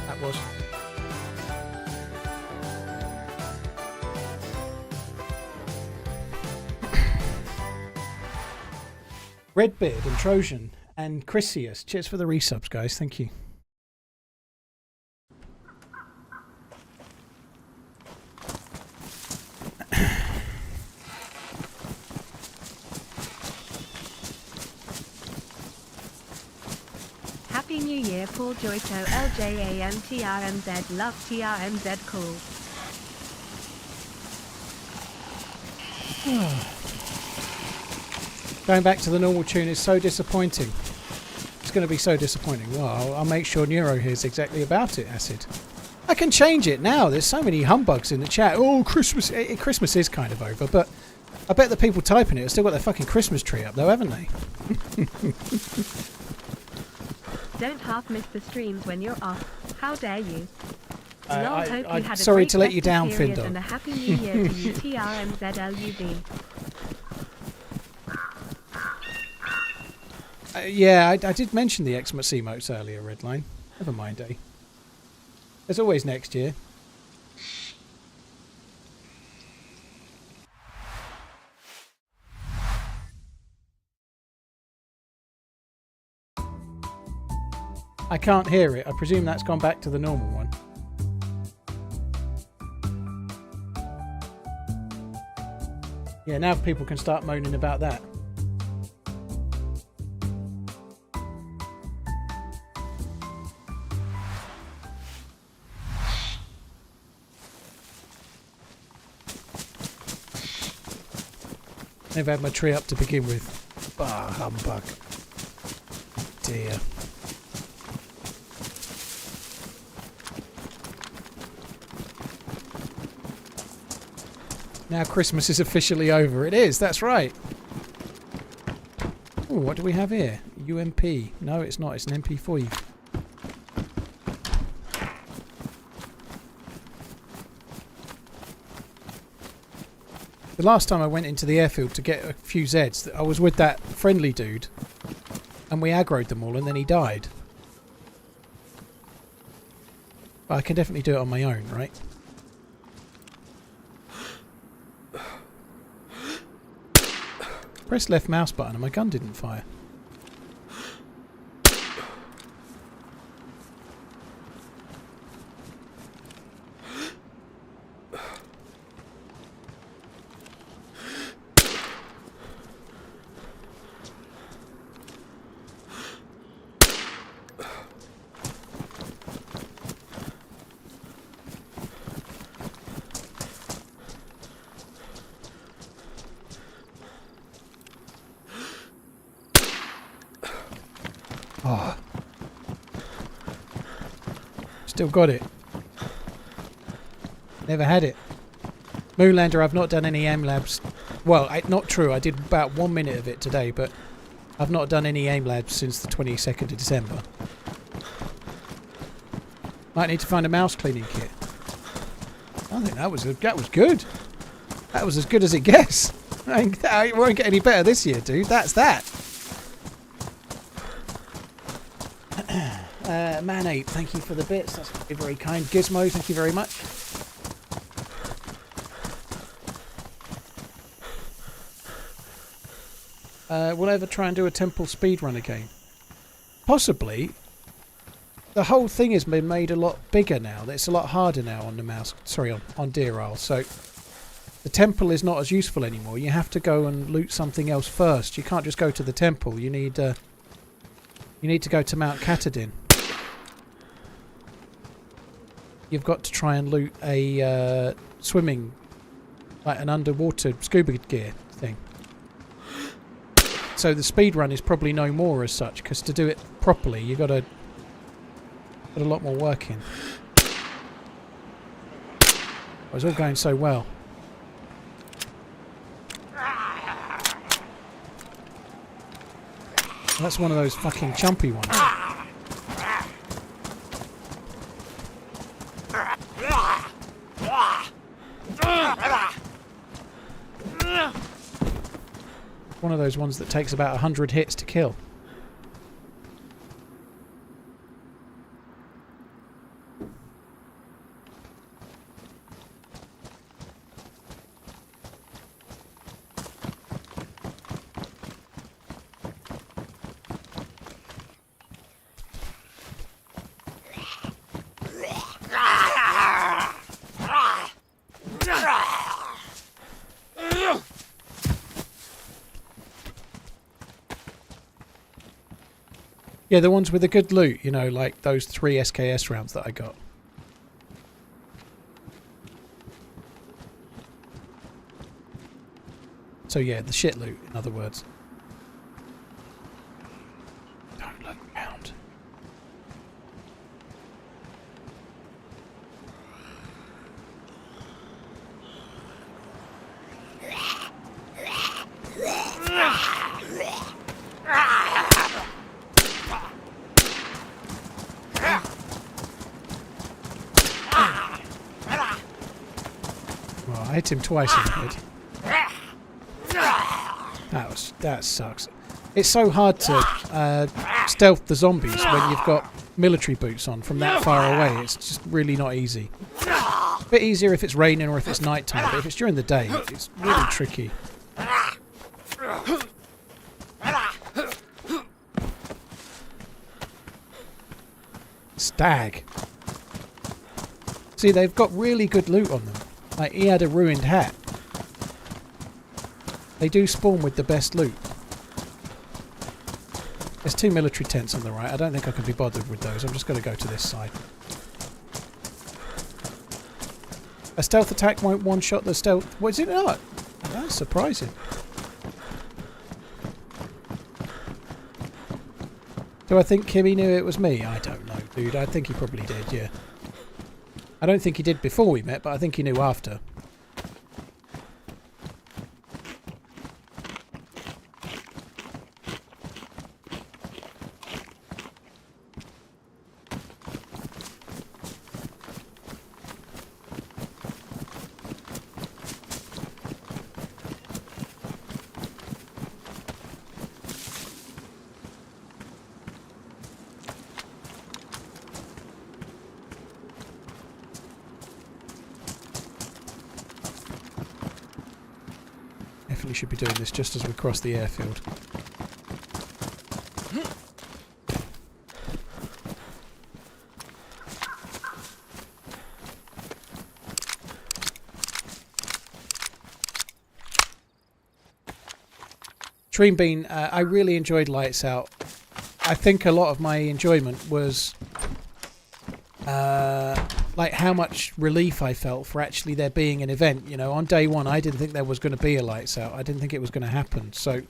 That was. Redbeard and Trojan and Chrysius. Cheers for the resubs, guys. Thank you. Happy New Year, Paul Joyto, LJAM, TRMZ, love TRMZ, cool. Going back to the normal tune is so disappointing. It's going to be so disappointing. Well, I'll make sure Neuro hears exactly about it, Acid. I can change it now. There's so many humbugs in the chat. Oh, Christmas. Christmas is kind of over, but I bet the people typing it have still got their fucking Christmas tree up, though, haven't they? Don't half miss the streams when you're off. How dare you? Hope you had a sorry great to let you down, festive period Findor. and a happy New Year to you, TRMZLUV. Yeah, I did mention the Xmas emotes earlier, Redline. Never mind, eh? There's always next year. I can't hear it. I presume that's gone back to the normal one. Yeah, now people can start moaning about that. Never had my tree up to begin with. Bah, humbug. Dear. Now Christmas is officially over. It is, that's right. Ooh, what do we have here? UMP. No, it's not. It's an MP4. The last time I went into the airfield to get a few Zeds, I was with that friendly dude. And we aggroed them all and then he died. But I can definitely do it on my own, right? Press left mouse button and my gun didn't fire. Oh. Still got it. Never had it. Moonlander, I've not done any aim labs. Well, not true. I did about 1 minute of it today, but I've not done any aim labs since the 22nd of December. Might need to find a mouse cleaning kit. I think that was good. That was as good as it gets. It won't get any better this year, dude. That's that. Man8, thank you for the bits. That's very, very kind. Gizmo, thank you very much. We'll ever try and do a temple speedrun again? Possibly. The whole thing has been made a lot bigger now. It's a lot harder now on the mouse. Sorry, on Deer Isle. So the temple is not as useful anymore. You have to go and loot something else first. You can't just go to the temple. You need to go to Mount Katadin. You've got to try and loot a swimming, like an underwater scuba gear thing. So the speedrun is probably no more as such, because to do it properly you've got to put a lot more work in. It was all going so well. That's one of those fucking chumpy ones. One of those ones that takes about 100 hits to kill. Yeah, the ones with the good loot, you know, like those 3 SKS rounds that I got. So yeah, the shit loot, in other words. Don't look round. Well, I hit him twice in the head. That sucks. It's so hard to stealth the zombies when you've got military boots on from that far away. It's just really not easy. A bit easier if it's raining or if it's night time, but if it's during the day, it's really tricky. Stag. See, they've got really good loot on them. Like, he had a ruined hat. They do spawn with the best loot. There's 2 military tents on the right. I don't think I can be bothered with those. I'm just going to go to this side. A stealth attack won't one-shot the stealth... What is it not? That's surprising. Do I think Kimmy knew it was me? I don't know, dude. I think he probably did, yeah. I don't think he did before we met, but I think he knew after. Definitely should be doing this just as we cross the airfield. Dream Bean, I really enjoyed Lights Out. I think a lot of my enjoyment was like how much relief I felt for actually there being an event. You know, on day one I didn't think there was going to be a Lights Out. I didn't think it was going to happen. So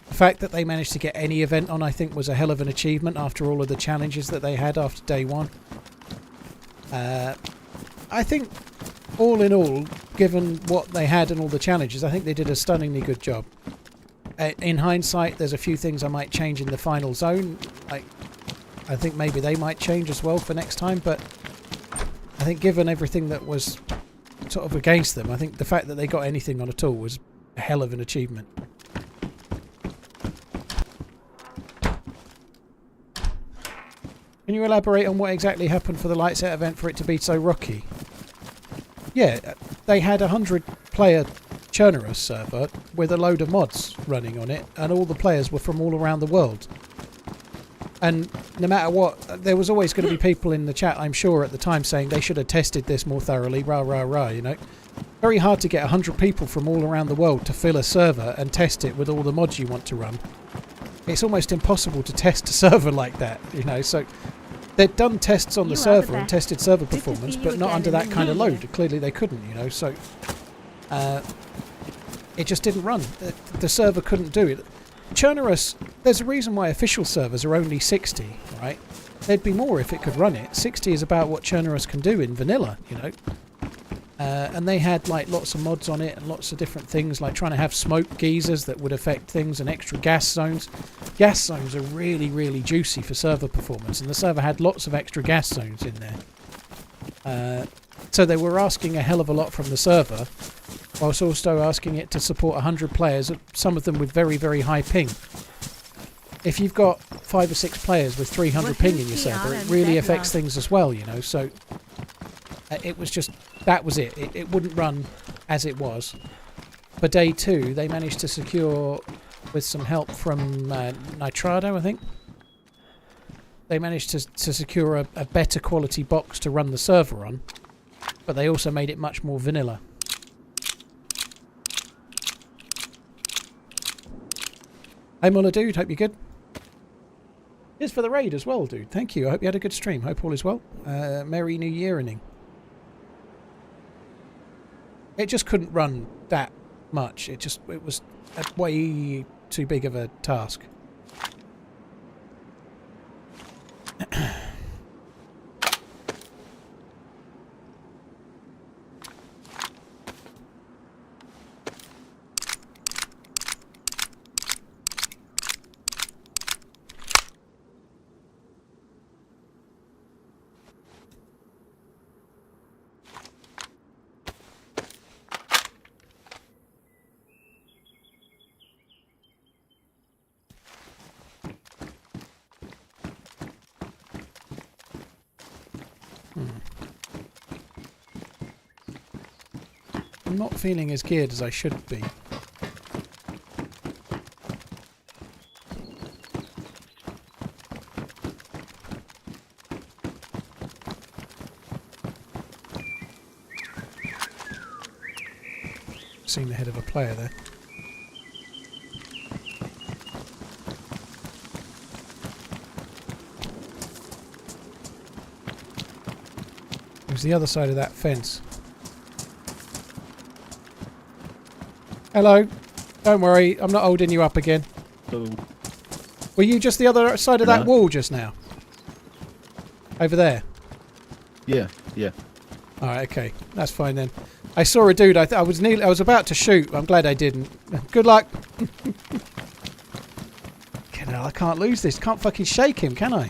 the fact that they managed to get any event on, I think, was a hell of an achievement after all of the challenges that they had after day one. I think all in all, given what they had and all the challenges, I think they did a stunningly good job. In hindsight, there's a few things I might change in the final zone. Like, I think maybe they might change as well for next time, but I think given everything that was sort of against them, I think the fact that they got anything on at all was a hell of an achievement. Can you elaborate on what exactly happened for the Lights Out event for it to be so rocky? Yeah, they had a 100-player Churnerus server with a load of mods running on it, and all the players were from all around the world. And no matter what, there was always going to be people in the chat, I'm sure, at the time saying they should have tested this more thoroughly, rah, rah, rah, you know. Very hard to get 100 people from all around the world to fill a server and test it with all the mods you want to run. It's almost impossible to test a server like that, you know, so they'd done tests on the server and tested server performance, but not under that kind of load. Clearly they couldn't, you know, so it just didn't run. The server couldn't do it. Churnerus, there's a reason why official servers are only 60, right? There'd be more if it could run it. 60 is about what Churnerus can do in vanilla, you know. And they had like lots of mods on it and lots of different things, like trying to have smoke geysers that would affect things and extra gas zones. Gas zones are really, really juicy for server performance, and the server had lots of extra gas zones in there. So they were asking a hell of a lot from the server, whilst also asking it to support 100 players, some of them with very, very high ping. If you've got 5 or 6 players with 300 ping in your server, it really affects things as well, you know. So it was just, that was it. It wouldn't run as it was. For day 2, they managed to secure, with some help from Nitrado, I think, they managed to secure a better quality box to run the server on, but they also made it much more vanilla. Hey Muller dude, hope you're good. Here's for the raid as well, dude. Thank you. I hope you had a good stream. Hope all is well. Merry New Year-ing. It just couldn't run that much. It was way too big of a task. I'm not feeling as geared as I should be. Seen the head of a player there. was the other side of that fence. Hello. Don't worry, I'm not holding you up again. So, Were you just the other side of that wall just now? Over there? yeah, yeah. Alright, okay. That's fine then. I saw a dude, I was about to shoot. I'm glad I didn't. Good luck. I can't lose this. Can't fucking shake him, can I?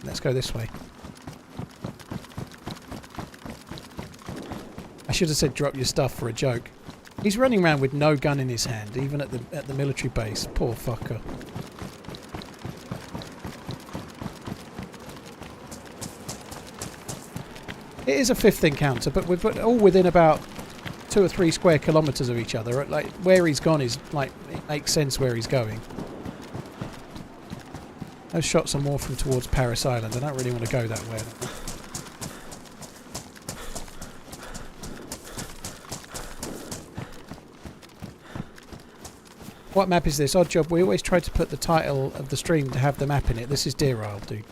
Let's go this way. I should have said drop your stuff for a joke. He's running around with no gun in his hand, even at the military base. Poor fucker. It is a 5th encounter, but we're all within about 2 or 3 square kilometres of each other. Like, where he's gone is, like, it makes sense where he's going. Those shots are more from towards Paris Island. I don't really want to go that way. What map is this? Odd job. We always try to put the title of the stream to have the map in it. This is Deer Isle, dude.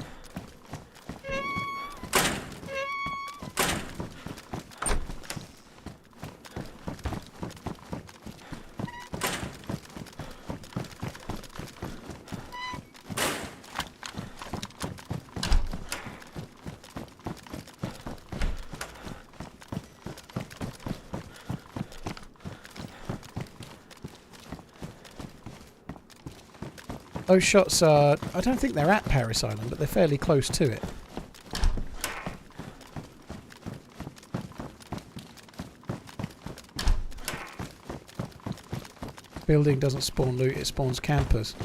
Those shots are... I don't think they're at Paris Island, but they're fairly close to it. Building doesn't spawn loot, it spawns campers.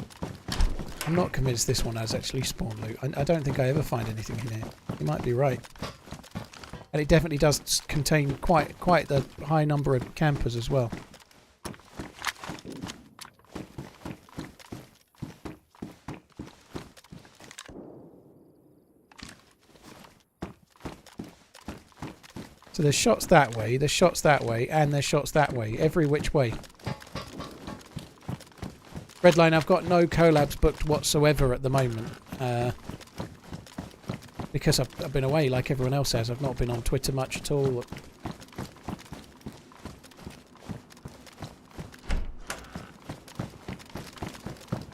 I'm not convinced this one has actually spawned loot. I don't think I ever find anything in here. You might be right. And it definitely does contain quite the high number of campers as well. So there's shots that way, there's shots that way, and there's shots that way. Every which way. Redline, I've got no collabs booked whatsoever at the moment. Because I've been away like everyone else has. I've not been on Twitter much at all.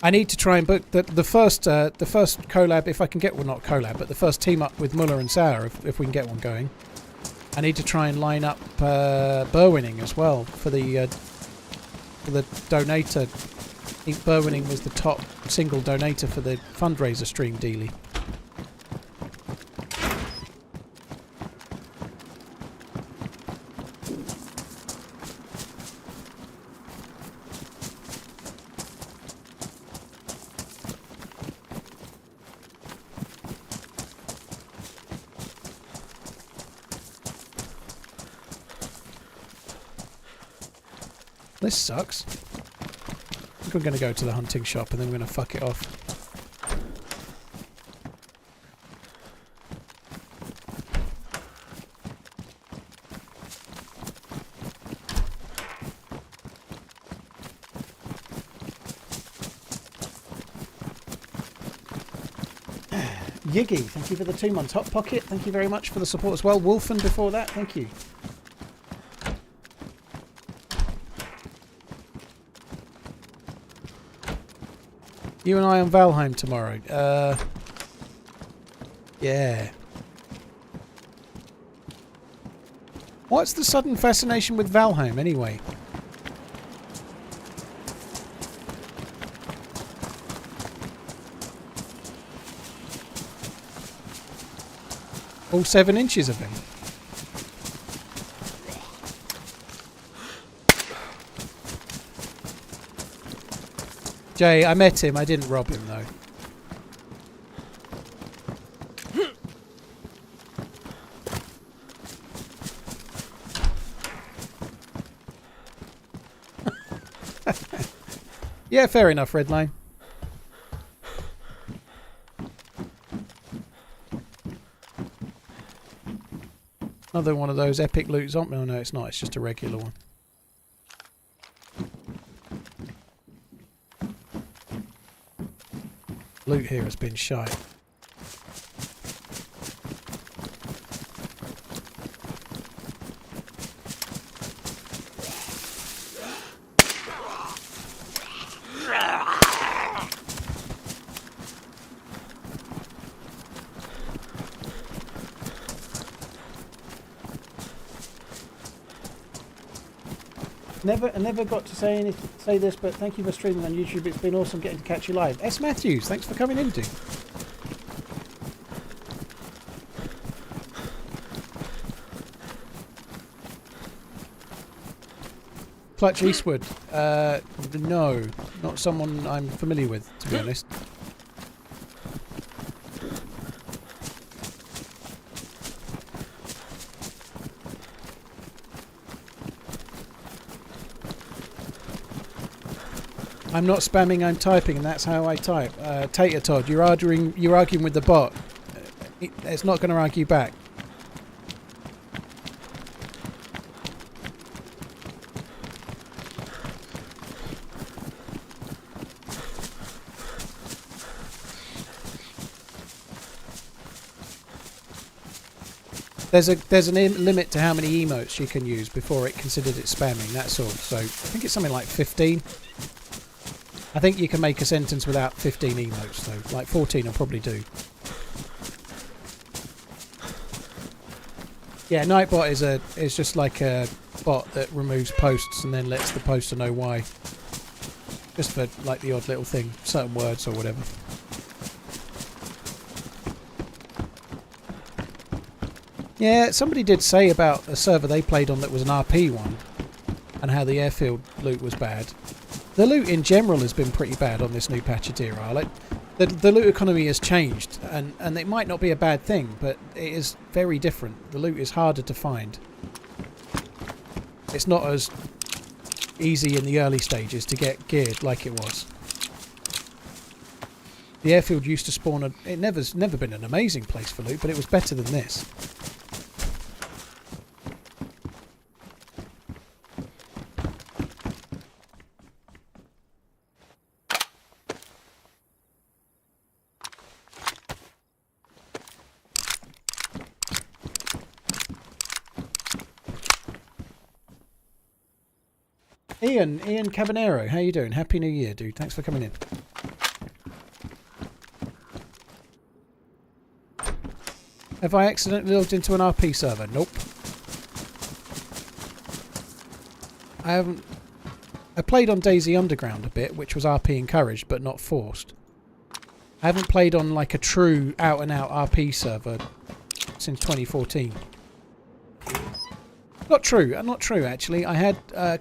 I need to try and book the first collab, if I can get one, not collab, but the first team up with Muller and Sauer, if we can get one going. I need to try and line up Burwinning as well for the donator. I think Burwinning was the top single donator for the fundraiser stream dealie. This sucks. I think I'm going to go to the hunting shop and then we're going to fuck it off. Yiggy, thank you for the 2 months. Hot Pocket, thank you very much for the support as well. Wolfen before that, thank you. You and I on Valheim tomorrow. Yeah. What's the sudden fascination with Valheim anyway? All 7 inches of him. Jay, I met him. I didn't rob him, though. Yeah, fair enough, Redline. Another one of those epic loot zombies. Oh, no, it's not. It's just a regular one. Loot here has been shite. I never got to say this, but thank you for streaming on YouTube. It's been awesome getting to catch you live. S. Matthews, thanks for coming in, dude. Clutch Eastwood. No, not someone I'm familiar with, to be honest. I'm not spamming, I'm typing, and that's how I type. Tater Todd, you're arguing with the bot. It's not going to argue back. There's an limit to how many emotes you can use before it considered it spamming, that's all. So I think it's something like 15. I think you can make a sentence without 15 emotes though. Like 14 will probably do. Yeah, Nightbot is just like a bot that removes posts and then lets the poster know why. Just for like the odd little thing, certain words or whatever. Yeah, somebody did say about a server they played on that was an RP one and how the airfield loot was bad. The loot in general has been pretty bad on this new patch of DRR. Like, the loot economy has changed, and it might not be a bad thing, but it is very different. The loot is harder to find. It's not as easy in the early stages to get geared like it was. The airfield used to spawn it's never been an amazing place for loot, but it was better than this. Ian Cabanero, how you doing? Happy New Year, dude. Thanks for coming in. Have I accidentally logged into an RP server? Nope. I haven't. I played on DayZ Underground a bit, which was RP encouraged but not forced. I haven't played on like a true out-and-out RP server since 2014. Not true actually. I had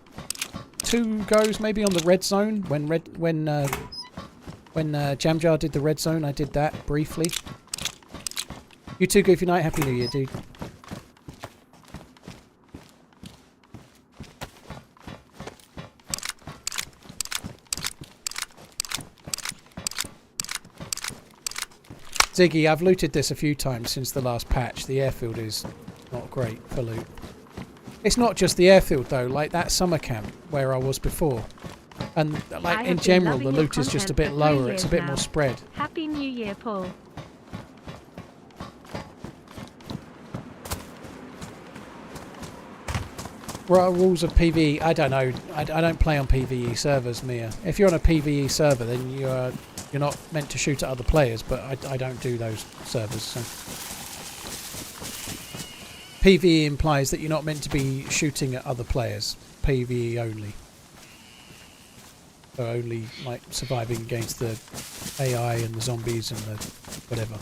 2 goes maybe on the red zone when Jamjar did the red zone. I did that briefly. You too, Goofy Night. Happy New Year, dude. Ziggy, I've looted this a few times since the last patch. The airfield is not great for loot. It's not just the airfield though, like that summer camp where I was before. And like in general the loot is just a bit lower, it's a bit more spread. Happy New Year, Paul. Rules of PvE, I don't know. I don't play on PvE servers, Mia. If you're on a PvE server then you're not meant to shoot at other players, but I don't do those servers. So. PvE implies that you're not meant to be shooting at other players. PvE only. So only like surviving against the AI and the zombies and the whatever.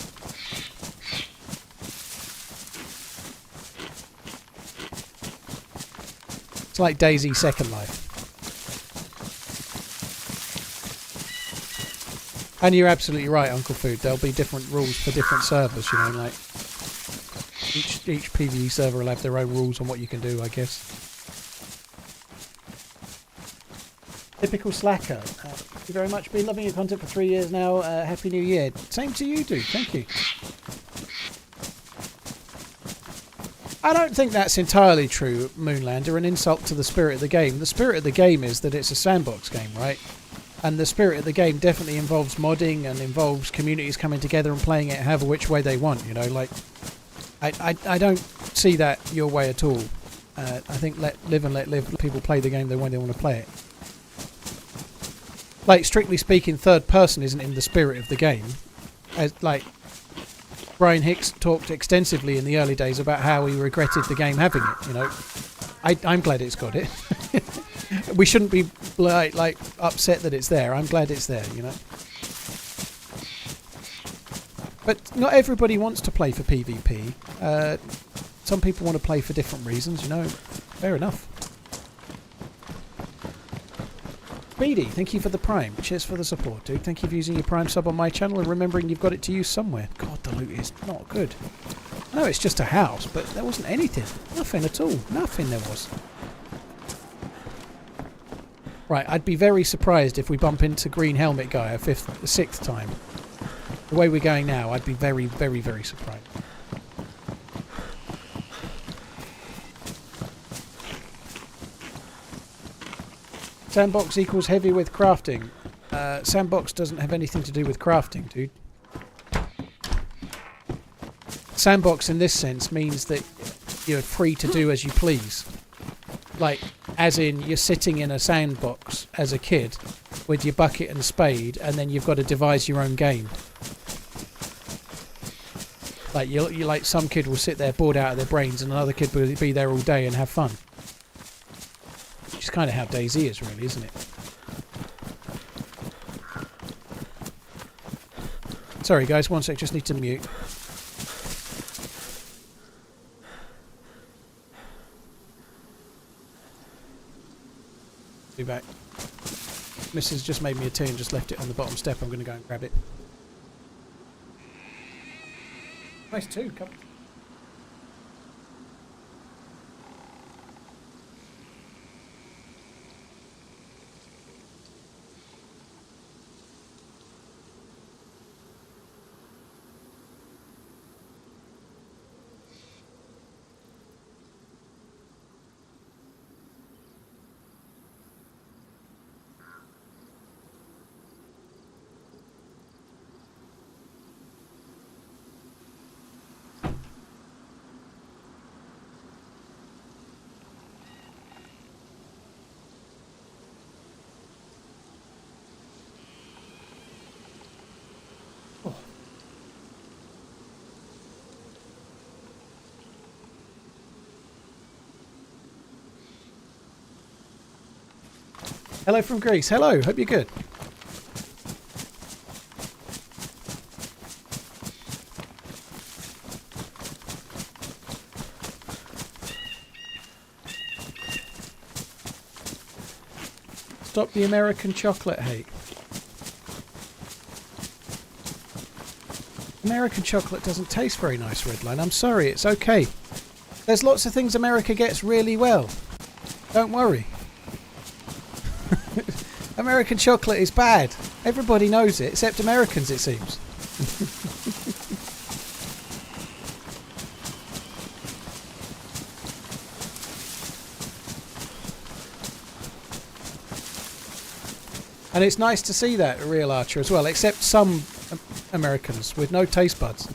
It's like DayZ Second Life. And you're absolutely right, Uncle Food. There'll be different rules for different servers, you know, like each PvE server will have their own rules on what you can do, I guess. Typical slacker. Thank you very much. Been loving your content for 3 years now. Happy New Year. Same to you, dude. Thank you. I don't think that's entirely true, Moonlander. An insult to the spirit of the game. The spirit of the game is that it's a sandbox game, right? And the spirit of the game definitely involves modding and involves communities coming together and playing it however which way they want, you know, like I don't see that your way at all. I think let live. People play the game the way they want to play it. Like, strictly speaking, third person isn't in the spirit of the game. As like Brian Hicks talked extensively in the early days about how he regretted the game having it. You know, I'm glad it's got it. We shouldn't be like upset that it's there. I'm glad it's there, you know. But not everybody wants to play for PvP. Some people want to play for different reasons, you know. Fair enough. Speedy, thank you for the Prime. Cheers for the support, dude. Thank you for using your Prime sub on my channel and remembering you've got it to use somewhere. God, the loot is not good. I know it's just a house, but there wasn't anything. Nothing at all. Nothing there was. Right, I'd be very surprised if we bump into Green Helmet Guy a sixth time. The way we're going now, I'd be very, very, very surprised. Sandbox equals heavy with crafting. Sandbox doesn't have anything to do with crafting, dude. Sandbox in this sense means that you're free to do as you please. Like, as in, you're sitting in a sandbox as a kid with your bucket and spade, and then you've got to devise your own game. Like, you like, some kid will sit there bored out of their brains, and another kid will be there all day and have fun. Which is kind of how DayZ is, really, isn't it? Sorry, guys, one sec, just need to mute. Be back. Mrs. just made me a tea and just left it on the bottom step. I'm going to go and grab it. Nice too. Come. Hello from Greece. Hello. Hope you're good. Stop the American chocolate hate. American chocolate doesn't taste very nice, Redline. I'm sorry, it's okay. There's lots of things America gets really well. Don't worry. American chocolate is bad. Everybody knows it, except Americans, it seems. And it's nice to see that, Real Archer, as well, except some Americans with no taste buds.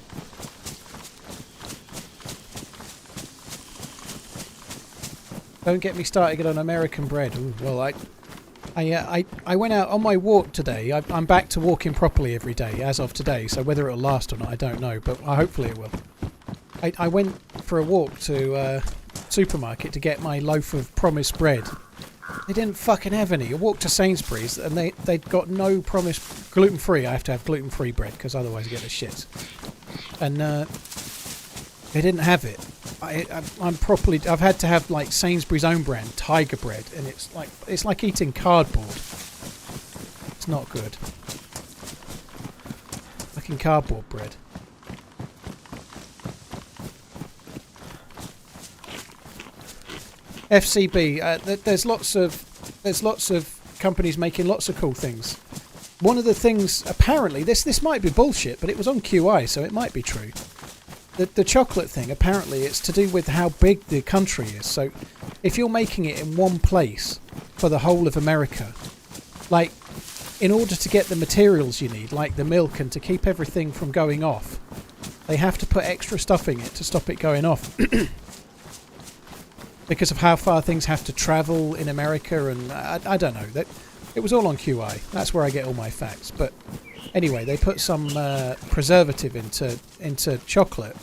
Don't get me started on American bread. Ooh, well, I went out on my walk today. I'm back to walking properly every day as of today, so whether it'll last or not, I don't know, but hopefully it will. I went for a walk to supermarket to get my loaf of promised bread. They didn't fucking have any. I walked to Sainsbury's and they'd got no promised gluten-free. I have to have gluten-free bread because otherwise I get the shits. And they didn't have it. I've had to have like Sainsbury's own brand, Tiger bread, and it's like eating cardboard. It's not good. Fucking cardboard bread. FCB. There's lots of companies making lots of cool things. One of the things, apparently, this might be bullshit, but it was on QI, so it might be true. The chocolate thing, apparently it's to do with how big the country is. So if you're making it in one place for the whole of America, like in order to get the materials you need, like the milk, and to keep everything from going off, they have to put extra stuff in it to stop it going off. Because of how far things have to travel in America, and I don't know. That it was all on QI. That's where I get all my facts. But anyway, they put some preservative into chocolate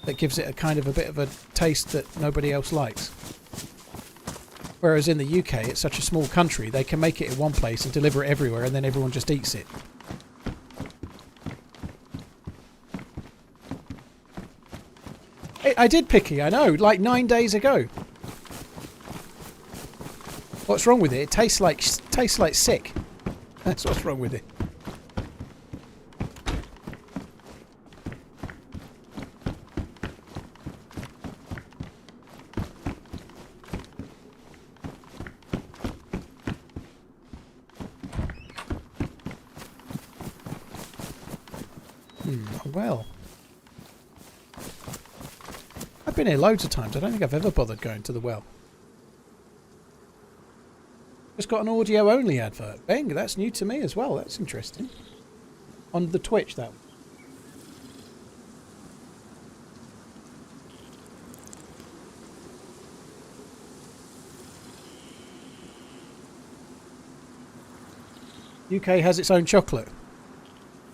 that gives it a kind of a bit of a taste that nobody else likes. Whereas in the UK, it's such a small country, they can make it in one place and deliver it everywhere, and then everyone just eats it. I did picky, I know, like 9 days ago. What's wrong with it? It tastes like sick. That's what's wrong with it. Well, I've been here loads of times. I don't think I've ever bothered going to the well. Just got an audio only advert. Bang, that's new to me as well. That's interesting. On the Twitch, that one. UK has its own chocolate.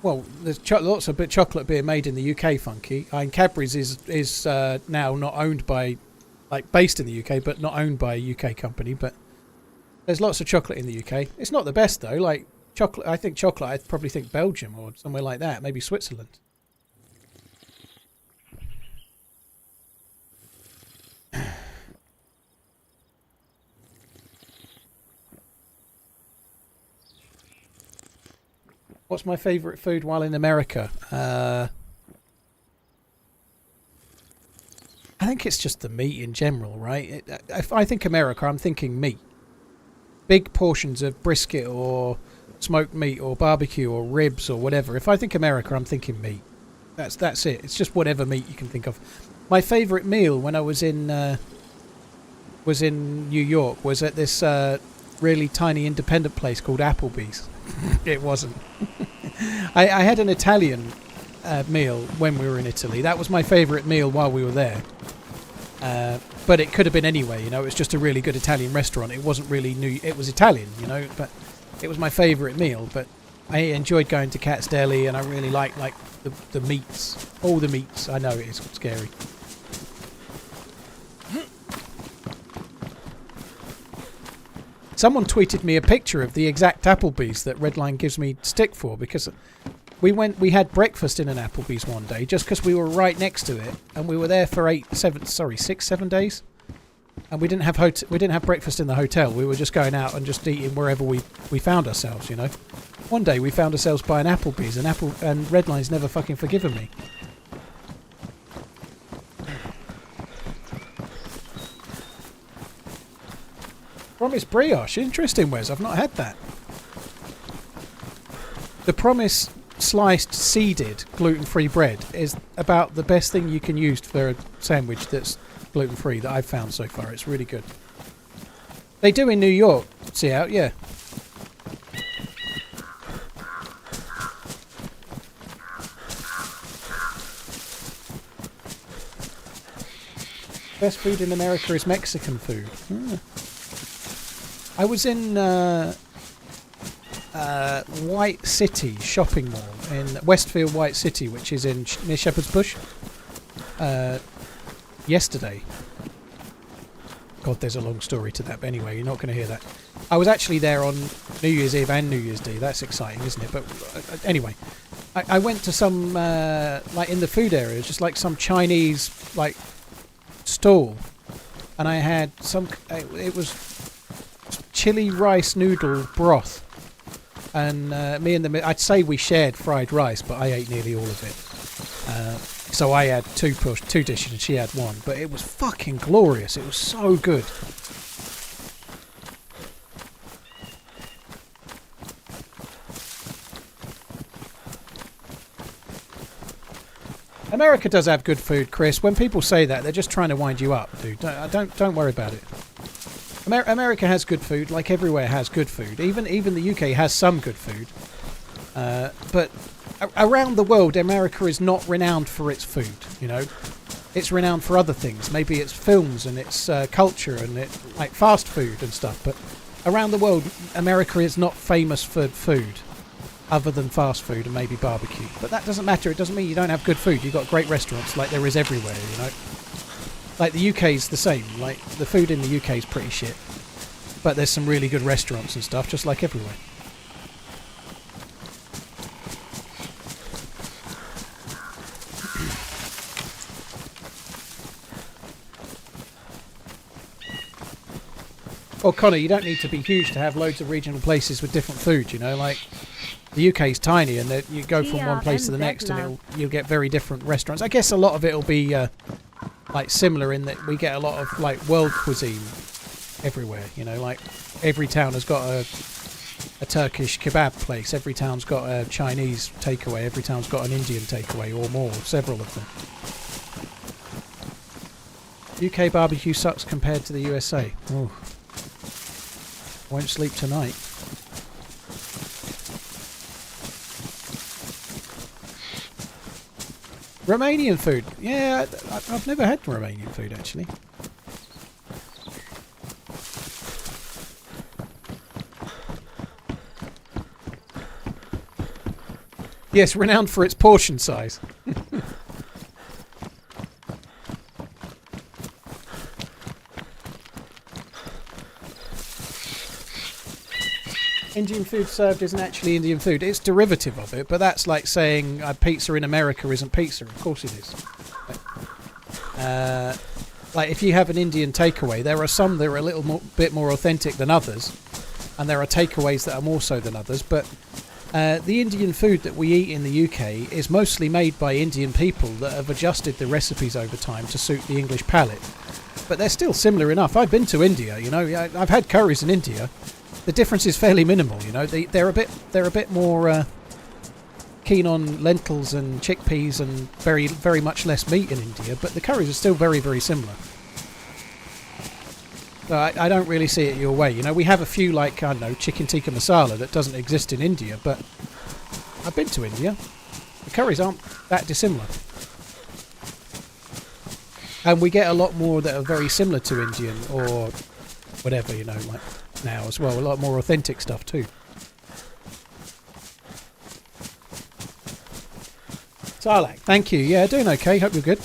Well, there's lots of chocolate being made in the UK, Funky. Cadbury's is now not owned by, like, based in the UK, but not owned by a UK company. But there's lots of chocolate in the UK. It's not the best though. Like chocolate, I'd probably think Belgium or somewhere like that. Maybe Switzerland. What's my favourite food while in America? I think it's just the meat in general, right? If I think America, I'm thinking meat. Big portions of brisket or smoked meat or barbecue or ribs or whatever. If I think America, I'm thinking meat. That's it. It's just whatever meat you can think of. My favourite meal when I was in New York was at this really tiny independent place called Applebee's. It wasn't. I had an Italian meal when we were in Italy. That was my favourite meal while we were there. But it could have been anyway, you know. It was just a really good Italian restaurant. It wasn't really new. It was Italian, you know. But it was my favourite meal. But I enjoyed going to Cat's Deli, and I really like the meats, all the meats. I know it is scary. Someone tweeted me a picture of the exact Applebee's that Redline gives me stick for, because we had breakfast in an Applebee's one day just because we were right next to it, and we were there for 6, 7 days, and we didn't have breakfast in the hotel. We were just going out and just eating wherever we found ourselves, you know. One day we found ourselves by an Applebee's, and Redline's never fucking forgiven me. Promise brioche, interesting, Wes. I've not had that. The Promise sliced seeded gluten-free bread is about the best thing you can use for a sandwich that's gluten-free that I've found so far. It's really good. They do in New York. See out, yeah. Best food in America is Mexican food. I was in White City shopping mall in Westfield White City, which is near Shepherd's Bush, yesterday. God, there's a long story to that, but anyway, you're not going to hear that. I was actually there on New Year's Eve and New Year's Day. That's exciting, isn't it? But anyway, I went to some, like in the food area, just like some Chinese, like, stall. And I had it was chili rice noodle broth. And I'd say we shared fried rice, but I ate nearly all of it. So I had two dishes and she had one. But it was fucking glorious. It was so good. America does have good food, Chris. When people say that, they're just trying to wind you up, dude. Don't worry about it. America has good food, like everywhere has good food. Even the UK has some good food. But around the world, America is not renowned for its food, you know. It's renowned for other things. Maybe it's films and it's culture and like fast food and stuff. But around the world, America is not famous for food other than fast food and maybe barbecue. But that doesn't matter. It doesn't mean you don't have good food. You've got great restaurants like there is everywhere, you know. Like the UK's the same. Like the food in the UK is pretty shit. But there's some really good restaurants and stuff, just like everywhere. Well, Connor, you don't need to be huge to have loads of regional places with different food, you know, like the UK's tiny and you go from one place to the next and you'll get very different restaurants. I guess a lot of it will be like similar in that we get a lot of like world cuisine everywhere, you know, like every town has got a Turkish kebab place, every town's got a Chinese takeaway, every town's got an Indian takeaway or more, several of them. UK barbecue sucks compared to the USA. Oh. Won't sleep tonight. Romanian food. Yeah, I've never had Romanian food actually. Yes, renowned for its portion size. Indian food served isn't actually Indian food. It's derivative of it, but that's like saying pizza in America isn't pizza. Of course it is. Like if you have an Indian takeaway, there are some that are a little bit more authentic than others, and there are takeaways that are more so than others. But the Indian food that we eat in the UK is mostly made by Indian people that have adjusted the recipes over time to suit the English palate. But they're still similar enough. I've been to India, you know. I've had curries in India. The difference is fairly minimal, you know. They're a bit more keen on lentils and chickpeas and very much less meat in India, but the curries are still very, very similar. So I don't really see it your way, you know. We have a few like, I don't know, chicken tikka masala that doesn't exist in India, but I've been to India. The curries aren't that dissimilar. And we get a lot more that are very similar to Indian or whatever, you know, like now as well. A lot more authentic stuff too. Sarlacc, thank you. Yeah, doing okay. Hope you're good.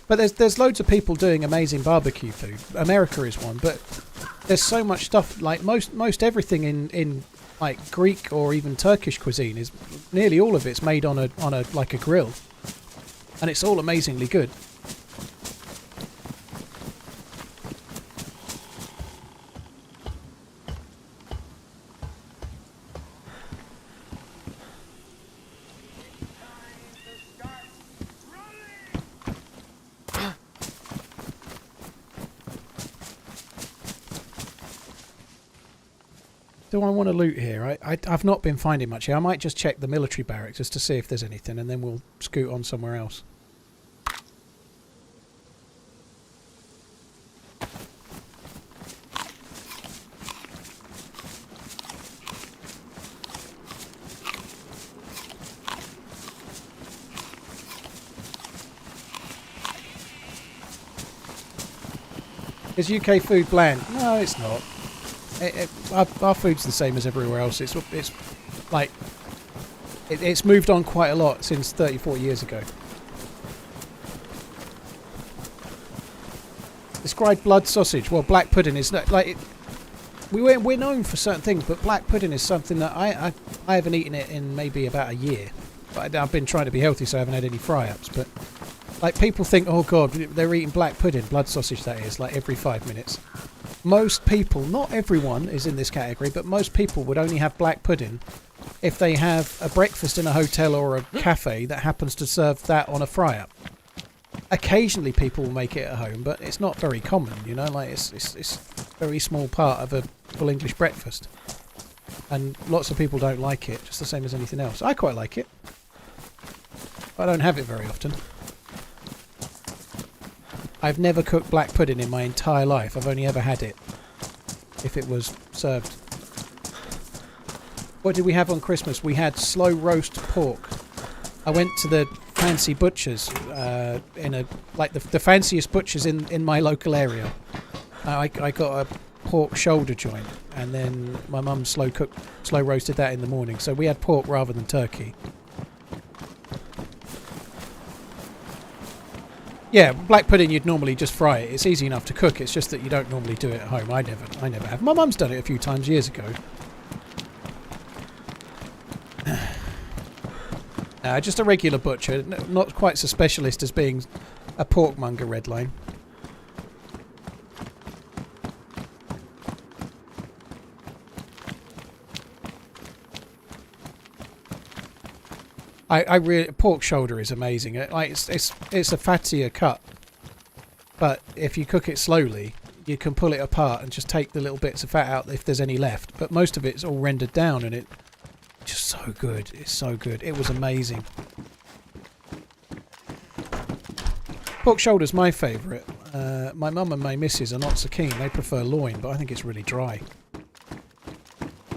But there's loads of people doing amazing barbecue food. America is one, but there's so much stuff. Like most everything in like Greek or even Turkish cuisine is nearly all of it's made on a like a grill, and it's all amazingly good. Do I want to loot here? I've not been finding much here. I might just check the military barracks just to see if there's anything, and then we'll scoot on somewhere else. Is UK food bland? No, it's not. Our food's the same as everywhere else. It's like it's moved on quite a lot since 30-40 years ago. Describe blood sausage. Well, black pudding is not, like we're known for certain things, but black pudding is something that I haven't eaten it in maybe about a year. But I've been trying to be healthy, so I haven't had any fry-ups. But like people think, oh god, they're eating black pudding, blood sausage that is, like every 5 minutes. Most people, not everyone is in this category, but most people would only have black pudding if they have a breakfast in a hotel or a cafe that happens to serve that on a fry-up. Occasionally people will make it at home, but it's not very common, you know, like it's a very small part of a full English breakfast. And lots of people don't like it, just the same as anything else. I quite like it. But I don't have it very often. I've never cooked black pudding in my entire life. I've only ever had it if it was served. What did we have on Christmas? We had slow roast pork. I went to the fancy butchers in the fanciest butchers in my local area, I got a pork shoulder joint, and then my mum slow roasted that in the morning. So we had pork rather than turkey. Yeah, black pudding you'd normally just fry it. It's easy enough to cook. It's just that you don't normally do it at home. I never have. My mum's done it a few times years ago. Just a regular butcher, not quite so specialist as being a porkmonger, Redline. Pork shoulder is amazing. It's a fattier cut, but if you cook it slowly, you can pull it apart and just take the little bits of fat out if there's any left. But most of it's all rendered down, and it's just so good. It's so good. It was amazing. Pork shoulder's my favourite. My mum and my missus are not so keen. They prefer loin, but I think it's really dry.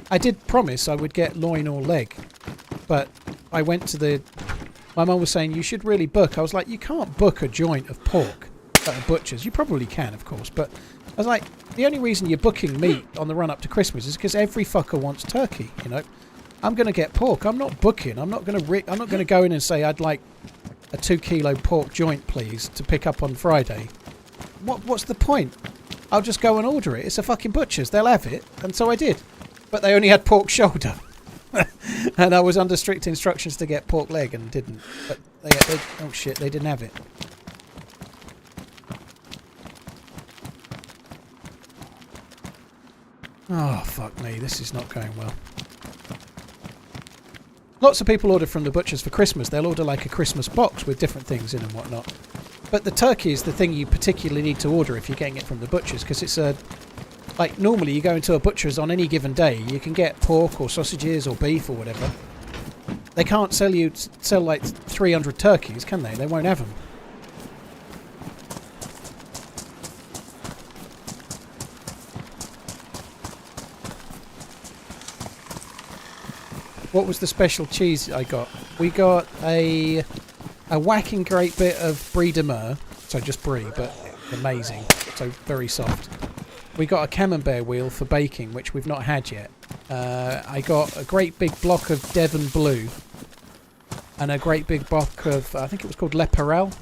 I did promise I would get loin or leg, but I went to my mum was saying you should really book. I was like, you can't book a joint of pork at a butcher's. You probably can, of course, but I was like, the only reason you're booking meat on the run up to Christmas is because every fucker wants turkey. You know, I'm going to get pork. I'm not booking. I'm not going to go in and say I'd like a 2 kilo pork joint, please, to pick up on Friday. What's the point? I'll just go and order it. It's a fucking butcher's. They'll have it, and so I did. But they only had pork shoulder. And I was under strict instructions to get pork leg and didn't. But oh shit, they didn't have it. Oh fuck me, this is not going well. Lots of people order from the butchers for Christmas. They'll order like a Christmas box with different things in and whatnot. But the turkey is the thing you particularly need to order if you're getting it from the butchers, because it's a... Like, normally you go into a butcher's on any given day, you can get pork or sausages or beef or whatever. They can't sell like 300 turkeys, can they? They won't have them. What was the special cheese I got? We got a whacking great bit of Brie de Mer, so just Brie, but amazing, so very soft. We got a camembert wheel for baking, which we've not had yet. I got a great big block of Devon Blue. And a great big block of, I think it was called Le Perel.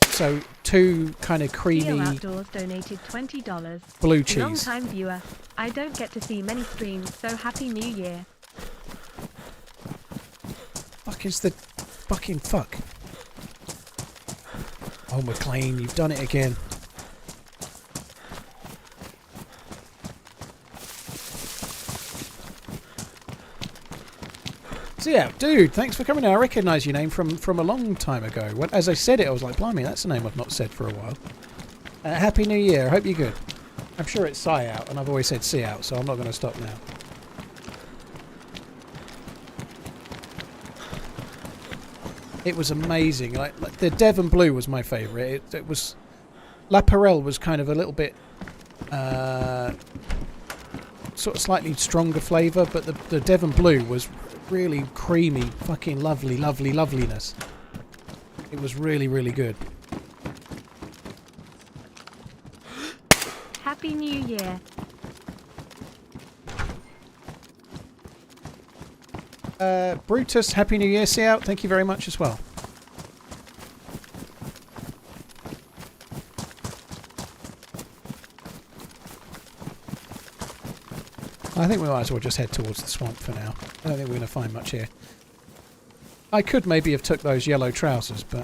So 2 kind of creamy Outdoors donated $20. blue cheese. Long-time viewer. I don't get to see many streams, so happy New Year. Fuck is the fucking fuck? Oh, McLean, you've done it again. So yeah, dude, thanks for coming in. I recognise your name from a long time ago. As I said it, I was like, blimey, that's a name I've not said for a while. Happy New Year. I hope you're good. I'm sure it's Psy out, and I've always said C out, so I'm not going to stop now. It was amazing. Like the Devon Blue was my favourite. It was... La Perel was kind of a little bit... sort of slightly stronger flavour, but the Devon Blue was... really creamy, fucking lovely loveliness. It was really, really good. Happy New Year. Brutus, Happy New Year, see out. Thank you very much as well. I think we might as well just head towards the swamp for now. I don't think we're going to find much here. I could maybe have took those yellow trousers, but...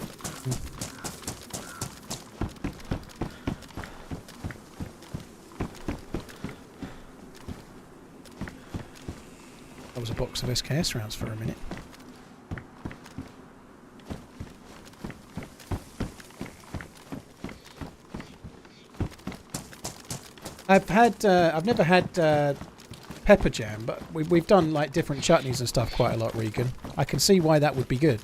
That was a box of SKS rounds for a minute. I've never had... pepper jam, but we've done like different chutneys and stuff quite a lot, Regan. I can see why that would be good.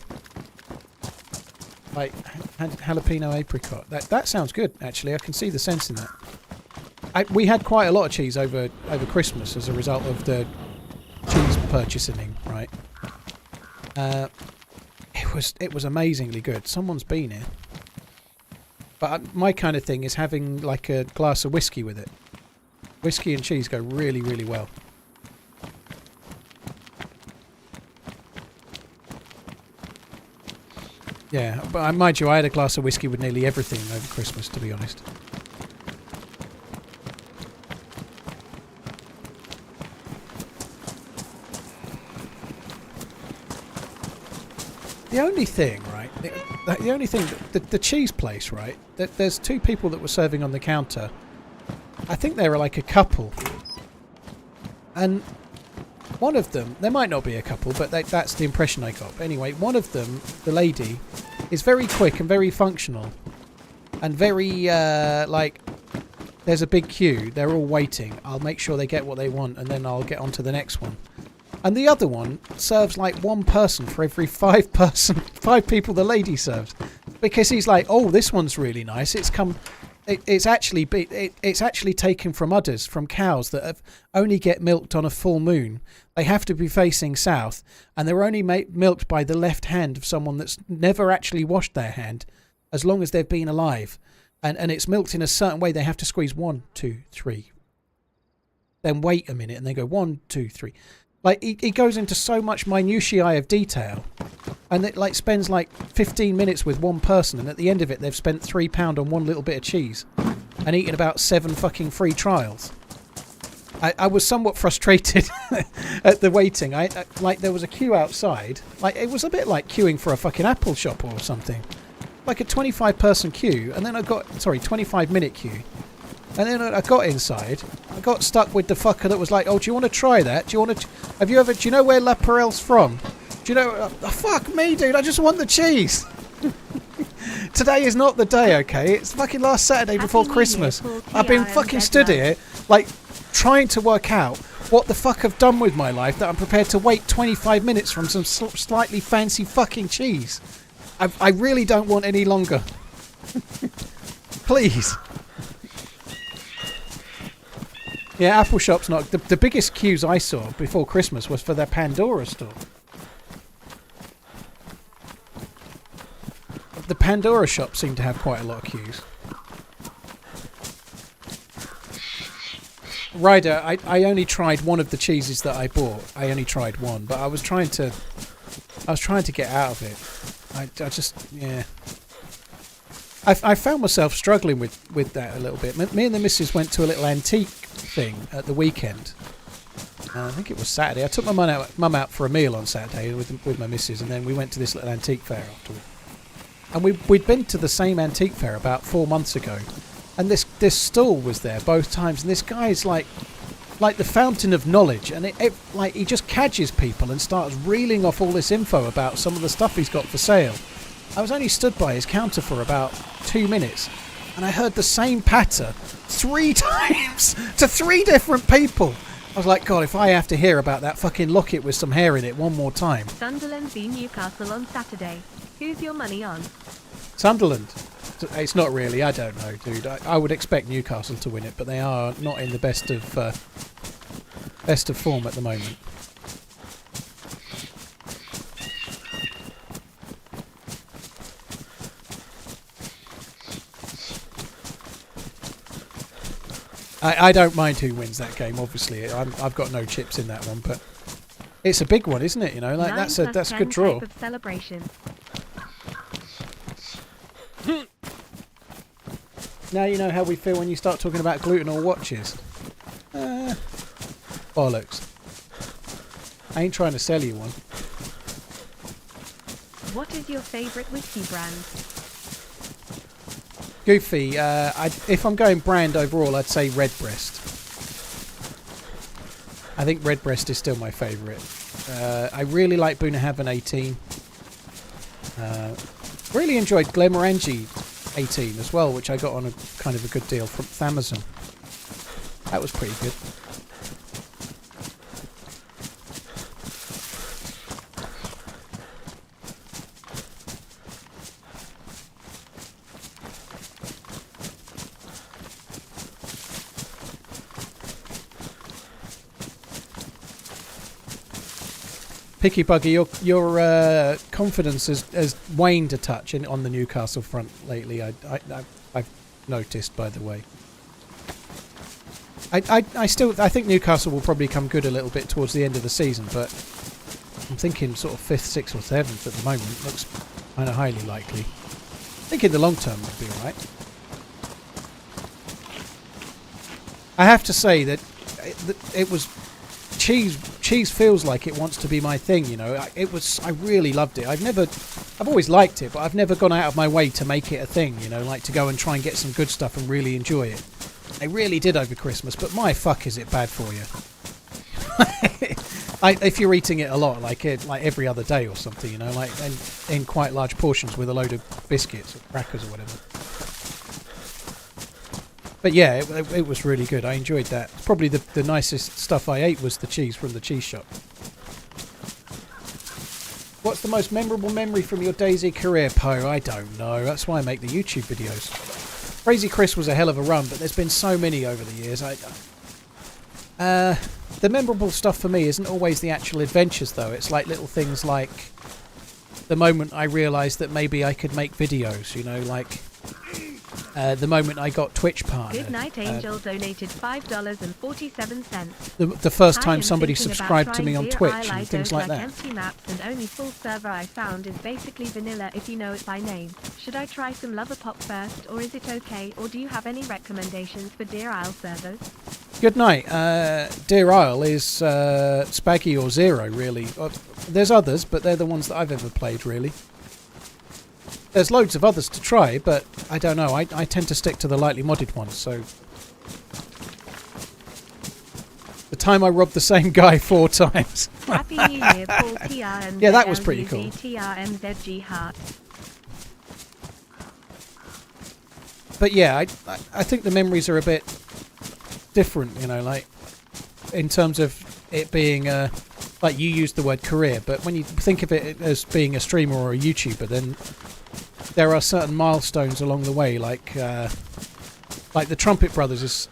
Like jalapeno apricot. That sounds good, actually. I can see the sense in that. We had quite a lot of cheese over Christmas as a result of the cheese purchasing, right? It was amazingly good. Someone's been here. But my kind of thing is having like a glass of whiskey with it. Whiskey and cheese go really, really well. Yeah, but mind you, I had a glass of whiskey with nearly everything over Christmas, to be honest. The only thing, right? The only thing, the cheese place, right? There's two people that were serving on the counter. I think they were like a couple. And one of them, there might not be a couple, but that's the impression I got. But anyway, one of them, the lady, is very quick and very functional. And very, like, there's a big queue. They're all waiting. I'll make sure they get what they want, and then I'll get on to the next one. And the other one serves like one person for every five people the lady serves, because he's like, oh, this one's really nice. It's actually taken from udders, from cows that only get milked on a full moon. They have to be facing south, and they're only milked by the left hand of someone that's never actually washed their hand, as long as they've been alive. And it's milked in a certain way. They have to squeeze 1, 2, 3, then wait a minute, and they go 1, 2, 3. Like, he goes into so much minutiae of detail, and it like spends like 15 minutes with one person, and at the end of it they've spent £3 on one little bit of cheese and eaten about 7 fucking free trials. I was somewhat frustrated at the waiting. Like, there was a queue outside. Like, it was a bit like queuing for a fucking Apple shop or something. Like a 25-person queue, and then 25-minute queue. And then I got inside. I got stuck with the fucker that was like, "Oh, do you want to try that? Do you know where La Perel's from? Do you know? Oh, fuck me, dude! I just want the cheese." Today is not the day, okay? It's fucking last Saturday before Christmas. I've been fucking stood here, like, trying to work out what the fuck I've done with my life that I'm prepared to wait 25 minutes from some slightly fancy fucking cheese. I really don't want any longer. Please. Yeah, Apple Shop's not... The biggest queues I saw before Christmas was for their Pandora store. The Pandora shop seemed to have quite a lot of queues. Ryder, I only tried one of the cheeses that I bought. I only tried one, but I was trying to get out of it. I just... yeah. I found myself struggling with that a little bit. Me and the missus went to a little antique thing at the weekend. I think it was Saturday. I took my mum out for a meal on Saturday with my missus, and then we went to this little antique fair afterward. And we'd been to the same antique fair about 4 months ago, and this stall was there both times, and this guy's like the fountain of knowledge, and like he just cadges people and starts reeling off all this info about some of the stuff he's got for sale. I was only stood by his counter for about 2 minutes, and I heard the same patter 3 times to 3 different people. I was like, God, if I have to hear about that fucking locket with some hair in it one more time. Sunderland v Newcastle on Saturday. Who's your money on? Sunderland? It's not really, I don't know, dude. I would expect Newcastle to win it, but they are not in the best of form at the moment. I don't mind who wins that game, obviously. I've got no chips in that one, but it's a big one, isn't it? You know, like that's a good draw. Of celebration. Now you know how we feel when you start talking about gluten or watches. Bollocks. I ain't trying to sell you one. What is your favourite whiskey brand? Goofy, if I'm going brand overall, I'd say Redbreast. I think Redbreast is still my favourite. I really like Bunnahabhain 18. Really enjoyed Glenmorangie 18 as well, which I got on a kind of a good deal from Amazon. That was pretty good. Picky Buggy, your confidence has waned a touch on the Newcastle front lately. I've noticed, by the way. I think Newcastle will probably come good a little bit towards the end of the season, but I'm thinking sort of 5th, 6th or 7th at the moment. Looks kind of highly likely. I think in the long term it'll be alright. I have to say that it was cheese feels like it wants to be my thing, you know. I really loved it. I've always liked it, but I've never gone out of my way to make it a thing, you know, like to go and try and get some good stuff and really enjoy it. I really did over Christmas, but my fuck is it bad for you. If you're eating it a lot, like every other day or something, you know, like in quite large portions with a load of biscuits or crackers or whatever. But yeah, it was really good. I enjoyed that. Probably the nicest stuff I ate was the cheese from the cheese shop. What's the most memorable memory from your DayZ career, Poe? I don't know. That's why I make the YouTube videos. Crazy Chris was a hell of a run, but there's been so many over the years. The memorable stuff for me isn't always the actual adventures, though. It's like little things like the moment I realised that maybe I could make videos, you know, like the moment I got Twitch partner. Good night, Angel donated $5.47. The first time somebody subscribed to me on Twitch and things like that. Empty maps and only full server I found is basically vanilla if you know it by name. Should I try some Lover Pop first, or is it okay, or do you have any recommendations for Deer Isle servers? Good night. Deer Isle is Spaggy or Zero, really. There's others, but they're the ones that I've ever played, really. There's loads of others to try, but I don't know. I tend to stick to the lightly modded ones, so... The time I robbed the same guy 4 times. Happy New Year, Paul TRMZ. Yeah, that was pretty cool. TRMZG Heart. But yeah, I think the memories are a bit different, you know, like in terms of it being like you used the word career, but when you think of it as being a streamer or a YouTuber, then there are certain milestones along the way, like the Trumpet Brothers is...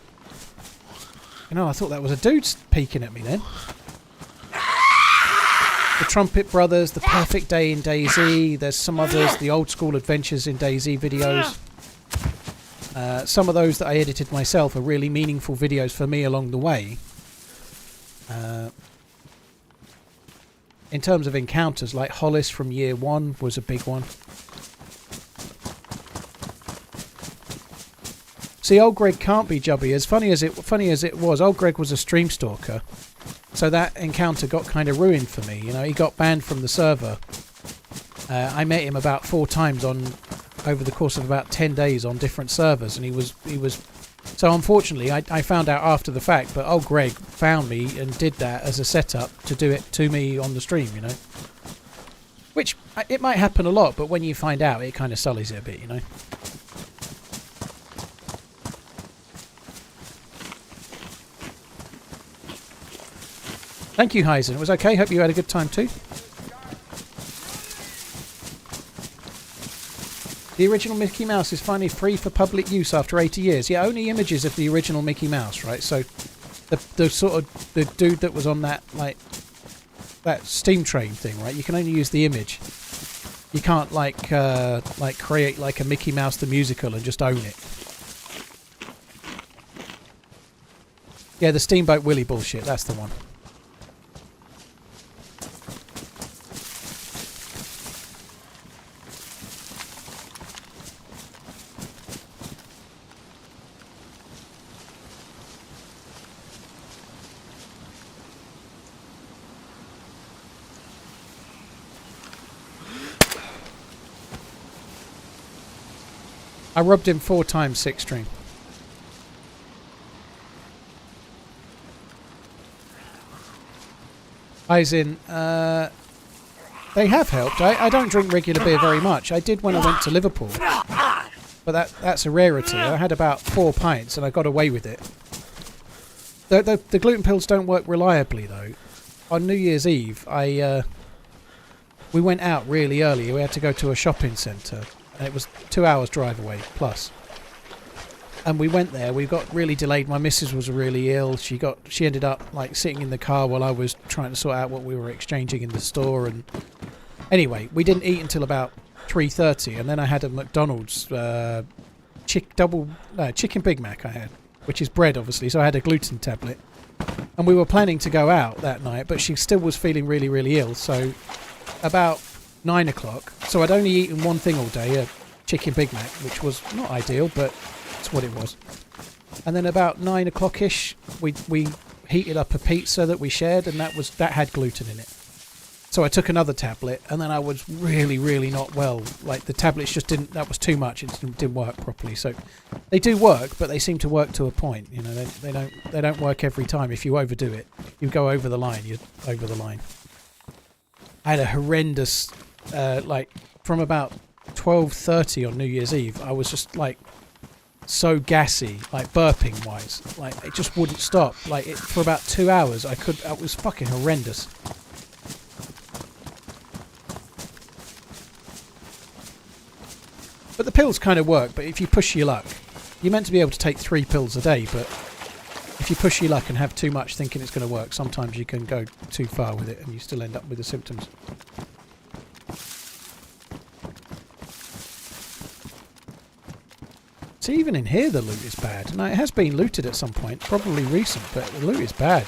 You know, I thought that was a dude peeking at me then. The Trumpet Brothers, The Perfect Day in DayZ, there's some others, the Old School Adventures in DayZ videos. Some of those that I edited myself are really meaningful videos for me along the way. In terms of encounters, like Hollis from Year 1 was a big one. See, old Greg can't be Jubby. As funny as it was, old Greg was a stream stalker, so that encounter got kind of ruined for me. You know, he got banned from the server. I met him about 4 times over the course of about 10 days on different servers, and he was. So unfortunately, I found out after the fact, but old Greg found me and did that as a setup to do it to me on the stream. You know, which it might happen a lot, but when you find out, it kind of sullies it a bit. You know. Thank you, Heisen. It was okay. Hope you had a good time too. The original Mickey Mouse is finally free for public use after 80 years. Yeah, only images of the original Mickey Mouse, right? So the sort of the dude that was on that that steam train thing, right? You can only use the image. You can't like create like a Mickey Mouse the musical and just own it. Yeah, the Steamboat Willie bullshit. That's the one. I robbed him 4 times, 6 stream. Eyes in. They have helped. I don't drink regular beer very much. I did when I went to Liverpool. But that's a rarity. I had about 4 pints and I got away with it. The gluten pills don't work reliably, though. On New Year's Eve, we went out really early. We had to go to a shopping centre. And it was 2 hours drive away, plus. And we went there. We got really delayed. My missus was really ill. She ended up like sitting in the car while I was trying to sort out what we were exchanging in the store. And anyway, we didn't eat until about 3:30, and then I had a McDonald's chicken Big Mac I had, which is bread obviously. So I had a gluten tablet, and we were planning to go out that night, but she still was feeling really, really ill. So about 9 o'clock. So I'd only eaten one thing all day, a chicken Big Mac, which was not ideal, but that's what it was. And then about 9 o'clock-ish, we heated up a pizza that we shared, and that had gluten in it. So I took another tablet, and then I was really, really not well. Like the tablets just didn't. That was too much. It didn't work properly. So they do work, but they seem to work to a point. You know, they don't work every time. If you overdo it, you go over the line. You're over the line. I had a horrendous, like from about 12:30 on New Year's Eve. I was just like so gassy, like burping wise, like it just wouldn't stop. Like for about 2 hours, it was fucking horrendous. But the pills kind of work. But if you push your luck, you're meant to be able to take 3 pills a day. But if you push your luck and have too much thinking it's going to work, sometimes you can go too far with it, and you still end up with the symptoms. So even in here the loot is bad. Now it has been looted at some point, probably recent, but the loot is bad.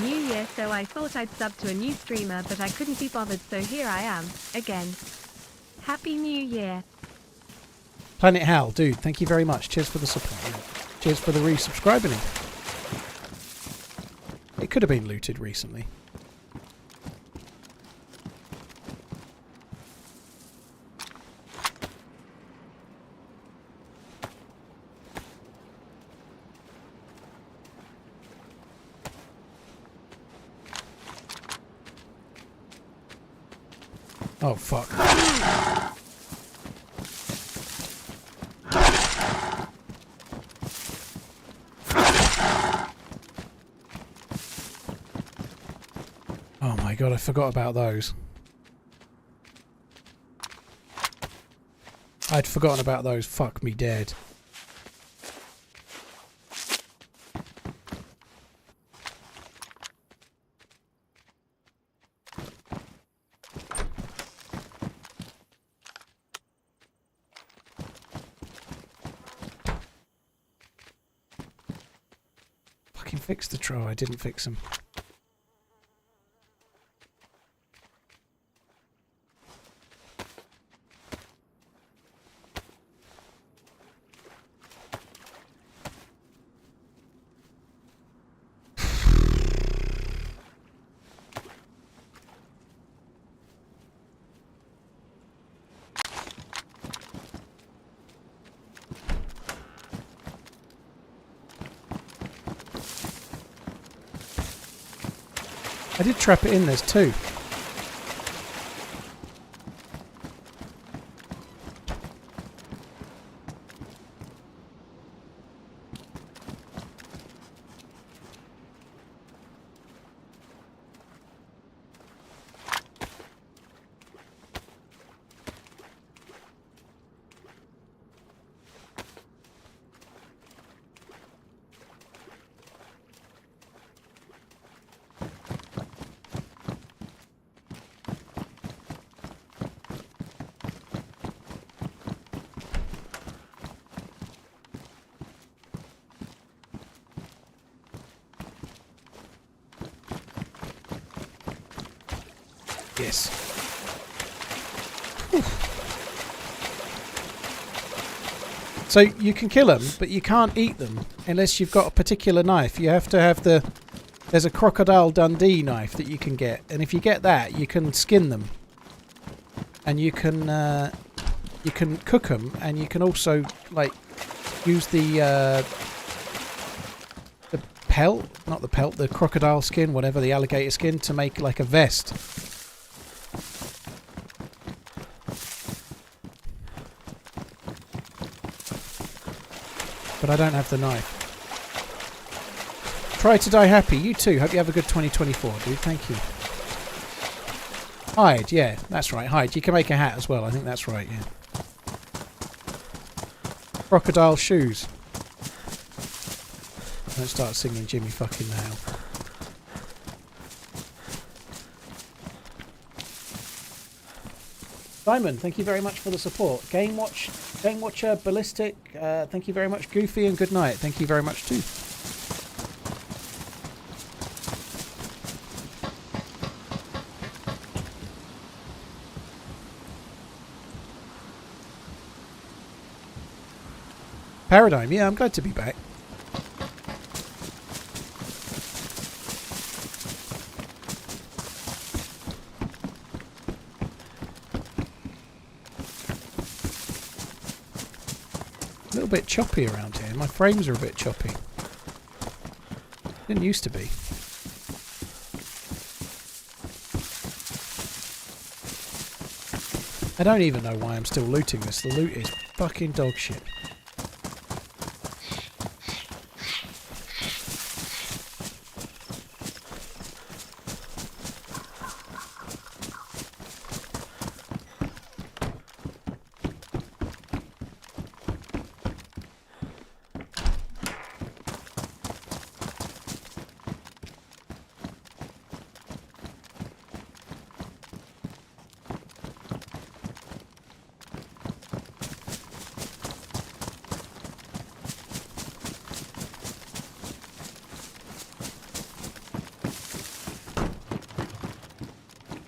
New year, so I thought I'd sub to a new streamer, but I couldn't be bothered, so here I am, again. Happy New Year. Planet Hal, dude, thank you very much. Cheers for the support. Cheers for the resubscribing. It could have been looted recently. Oh, fuck. Oh my god, I forgot about those. I'd forgotten about those. Fuck me dead. Fix the troll. I didn't fix them. I did trap it in, there's 2. Yes. Whew. So you can kill them, but you can't eat them unless you've got a particular knife. You have to have there's a Crocodile Dundee knife that you can get, and if you get that, you can skin them, and you can cook them, and you can also like use the pelt, not the pelt, the crocodile skin, whatever, the alligator skin, to make like a vest. But I don't have the knife. Try to die happy. You too. Hope you have a good 2024, dude. Thank you. Hide, yeah, that's right. Hide. You can make a hat as well. I think that's right, yeah. Crocodile shoes. Don't start singing Jimmy fucking Nail. Simon, thank you very much for the support. Game Watcher, Ballistic, thank you very much. Goofy and good night. Thank you very much too. Paradigm, yeah, I'm glad to be back. A little bit choppy around here. My frames are a bit choppy. Didn't used to be. I don't even know why I'm still looting this. The loot is fucking dog shit.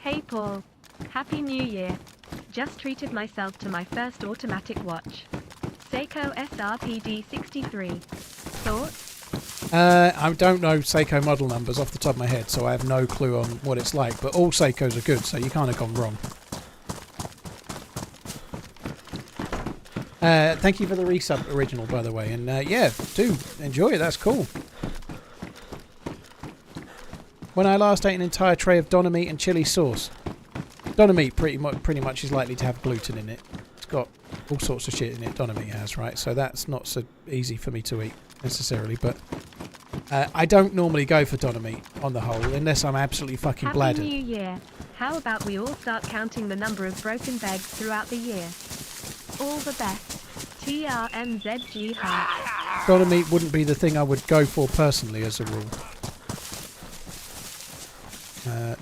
Hey Paul. Happy New Year. Just treated myself to my first automatic watch. Seiko SRPD 63. Thoughts? I don't know Seiko model numbers off the top of my head, so I have no clue on what it's like, but all Seikos are good, so you can't have gone wrong. Thank you for the resub original, by the way, and yeah, do enjoy it, that's cool. When I last ate an entire tray of doner meat and chili sauce. Doner meat pretty much is likely to have gluten in it. It's got all sorts of shit in it, doner meat has, right? So that's not so easy for me to eat, necessarily, but I don't normally go for doner meat, on the whole, unless I'm absolutely fucking bladdered. Happy New Year. How about we all start counting the number of broken begs throughout the year? All the best. TRMZ heart. Doner meat wouldn't be the thing I would go for personally, as a rule.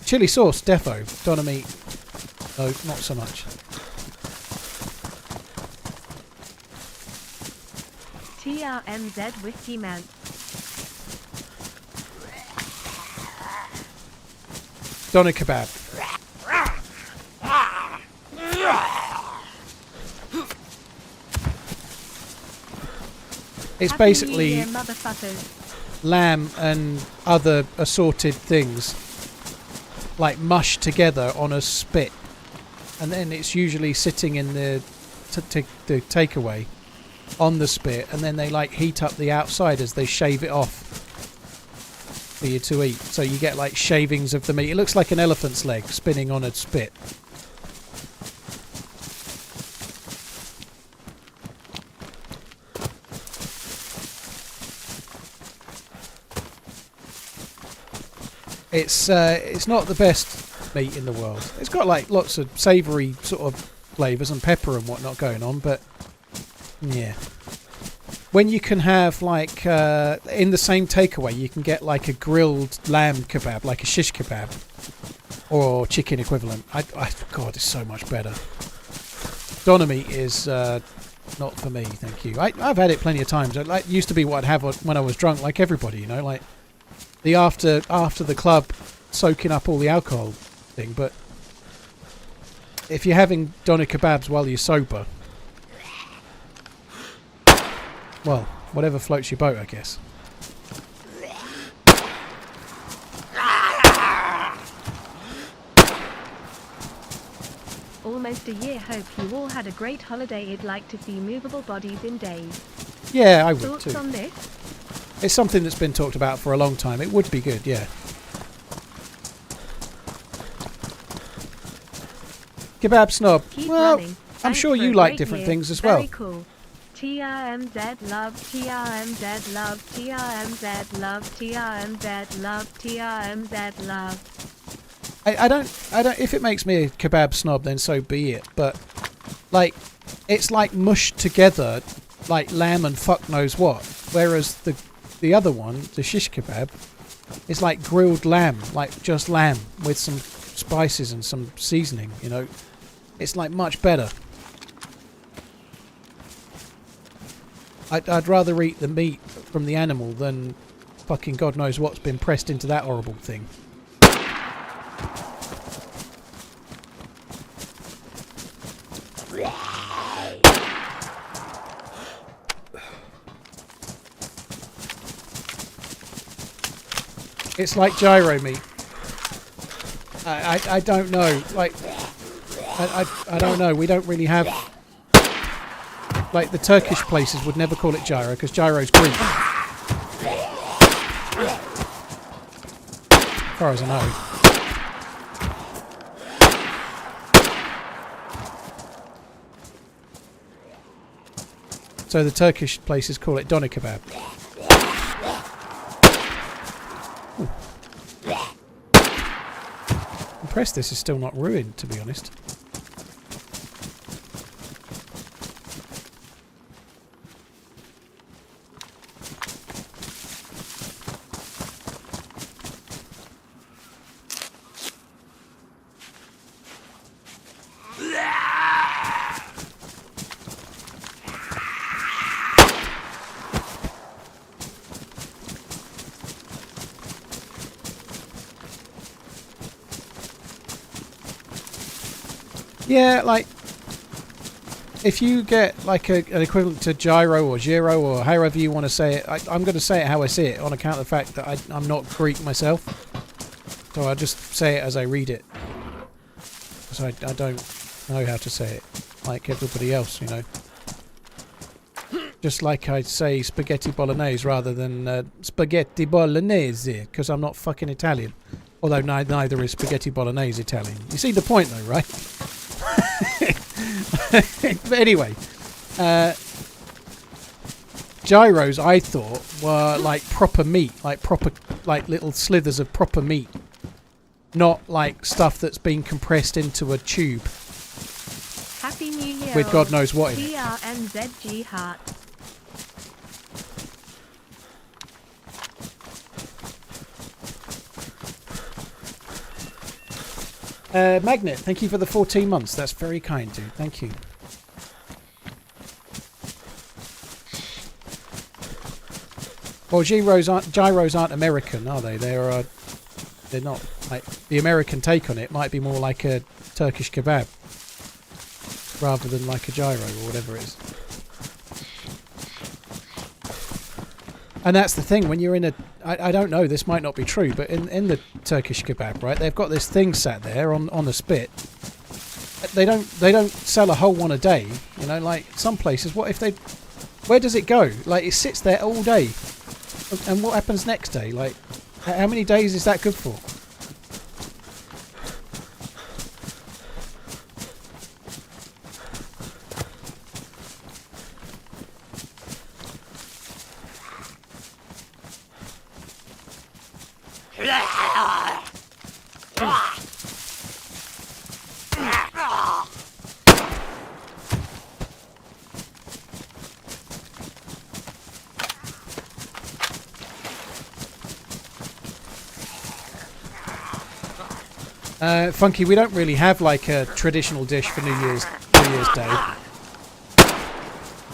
Chili sauce, defo. Doner meat, no, not so much. TRMZ whiskey man. Doner kebab. It's Happy basically New Year, motherfuckers. lamb and other assorted things, like mushed together on a spit, and then it's usually sitting in the takeaway on the spit, and then they like heat up the outside as they shave it off for you to eat, so you get like shavings of the meat. It looks like an elephant's leg spinning on a spit. It's not the best meat in the world. It's got like lots of savoury sort of flavours and pepper and whatnot going on, but yeah. When you can have like in the same takeaway, you can get like a grilled lamb kebab, like a shish kebab, or chicken equivalent. God, it's so much better. Doner meat is not for me, thank you. I've had it plenty of times. It used to be what I'd have when I was drunk, like everybody, you know, like the after the club soaking up all the alcohol thing. But if you're having doner kebabs while you're sober, well, whatever floats your boat, I guess. Almost a year. Hope you all had a great holiday. I'd like to see movable bodies in days. Yeah, I would Thoughts too. on this? It's something that's been talked about for a long time. It would be good, yeah. Kebab snob. Keep Well, running. I'm Thanks sure for you a like great different year. things as Very well. cool. TRMZ love, TRMZ love, TRMZ love, TRMZ love, TRMZ love. I don't. If it makes me a kebab snob, then so be it. But like, it's like mushed together, like lamb and fuck knows what. Whereas the other one, the shish kebab, is like grilled lamb, like just lamb with some spices and some seasoning, you know. It's like much better. I'd rather eat the meat from the animal than fucking God knows what's been pressed into that horrible thing. It's like gyro meat. I don't know. Like, I don't know. We don't really have... Like, the Turkish places would never call it gyro, because gyro's Greek. As far as I know. So the Turkish places call it doner kebab. I'm impressed this is still not ruined, to be honest. Yeah, like, if you get like an equivalent to gyro or gyro or however you want to say it, I'm going to say it how I see it on account of the fact that I'm not Greek myself. So I just say it as I read it. Because I don't know how to say it like everybody else, you know. Just like I say spaghetti bolognese rather than spaghetti bolognese, because I'm not fucking Italian. Although neither is spaghetti bolognese Italian. You see the point though, right? But anyway, gyros I thought were like proper meat, like little slithers of proper meat, not like stuff that's been compressed into a tube. Happy New Year with God knows what in it. TRMZ heart. Magnet, thank you for the 14 months. That's very kind, dude. Thank you. Well, gyros aren't American, are they? They're not. Like, the American take on it might be more like a Turkish kebab rather than like a gyro or whatever it is. And that's the thing, when you're in a... I don't know, this might not be true, but in the Turkish kebab, right, they've got this thing sat there on the spit. They don't sell a whole one a day, you know, like some places. What if they... Where does it go? Like, it sits there all day. And what happens next day? Like, how many days is that good for? Funky, we don't really have like a traditional dish for New Year's Day.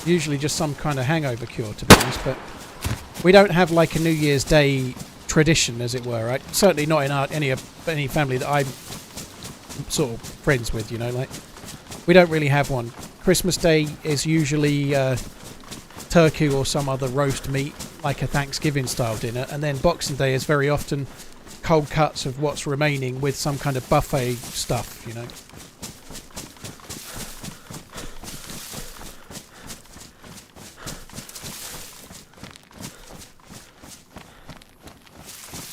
Usually just some kind of hangover cure, to be honest, but we don't have like a New Year's Day tradition, as it were, right? Certainly not in any family that I'm sort of friends with, you know, like, we don't really have one. Christmas Day is usually turkey or some other roast meat, like a Thanksgiving style dinner, and then Boxing Day is very often cold cuts of what's remaining with some kind of buffet stuff, you know.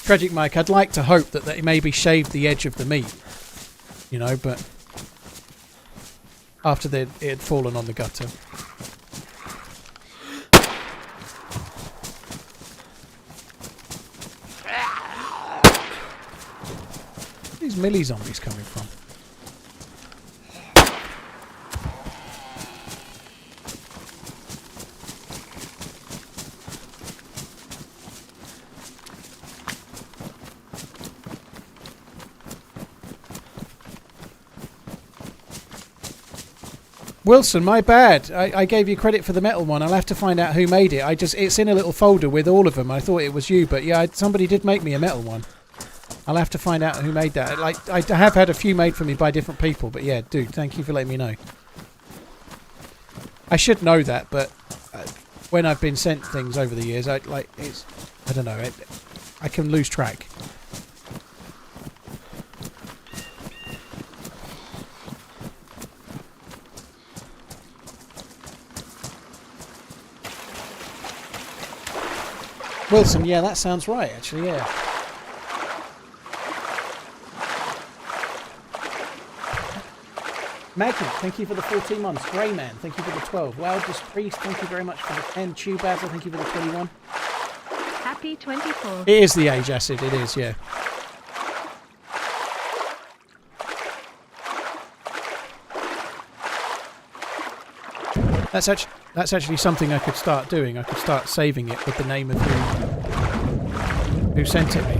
Tragic Mike, I'd like to hope that they maybe shaved the edge of the meat, you know, but after it had fallen on the gutter. Where's these melee zombies coming from? Wilson, my bad. I gave you credit for the metal one. I'll have to find out who made it. It's in a little folder with all of them. I thought it was you, but yeah, somebody did make me a metal one. I'll have to find out who made that. Like, I have had a few made for me by different people, but yeah, dude, thank you for letting me know. I should know that, but when I've been sent things over the years, I don't know, I can lose track. Wilson, yeah, that sounds right, actually, yeah. Magnet, thank you for the 14 months. Greyman, thank you for the 12. Wildest Priest, thank you very much for the 10. Tubazza, thank you for the 21. Happy 24. It is the age acid, it is, yeah. That's actually something I could start doing. I could start saving it with the name of who sent it me.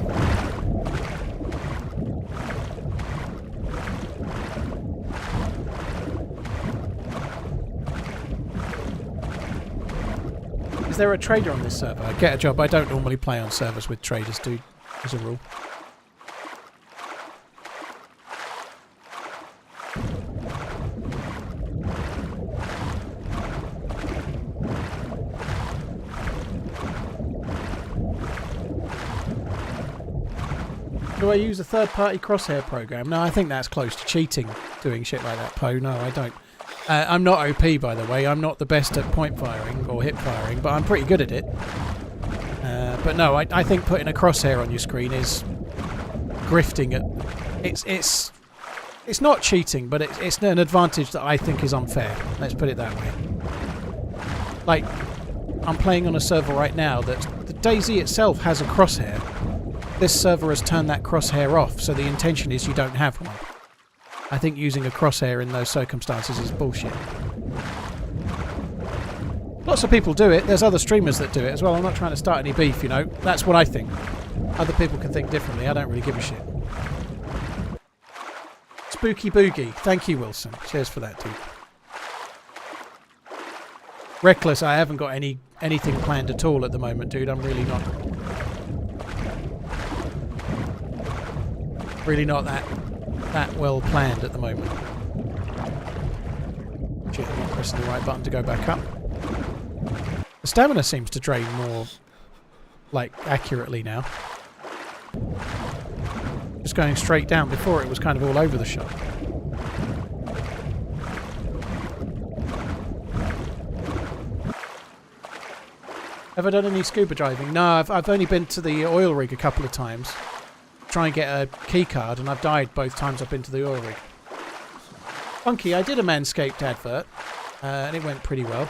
Is there a trader on this server? I get a job. I don't normally play on servers with traders, dude, as a rule. Do I use a third-party crosshair program? No, I think that's close to cheating, doing shit like that, Poe. No, I don't. I'm not OP, by the way. I'm not the best at point firing or hip firing, but I'm pretty good at it. But no, I think putting a crosshair on your screen is grifting it. It's not cheating, but it's an advantage that I think is unfair. Let's put it that way. Like, I'm playing on a server right now that the DayZ itself has a crosshair. This server has turned that crosshair off, so the intention is you don't have one. I think using a crosshair in those circumstances is bullshit. Lots of people do it. There's other streamers that do it as well. I'm not trying to start any beef, you know. That's what I think. Other people can think differently. I don't really give a shit. Spooky Boogie. Thank you, Wilson. Cheers for that, dude. Reckless, I haven't got anything planned at all at the moment, dude. I'm really not. Really not that well planned at the moment. Shit, I'm not pressing the right button to go back up. The stamina seems to drain more, like, accurately now. Just going straight down. Before it was kind of all over the shop. Have I done any scuba diving? No, I've only been to the oil rig a couple of times. Try and get a key card, and I've died both times I've been to the oil rig. Funky, I did a Manscaped advert, and it went pretty well.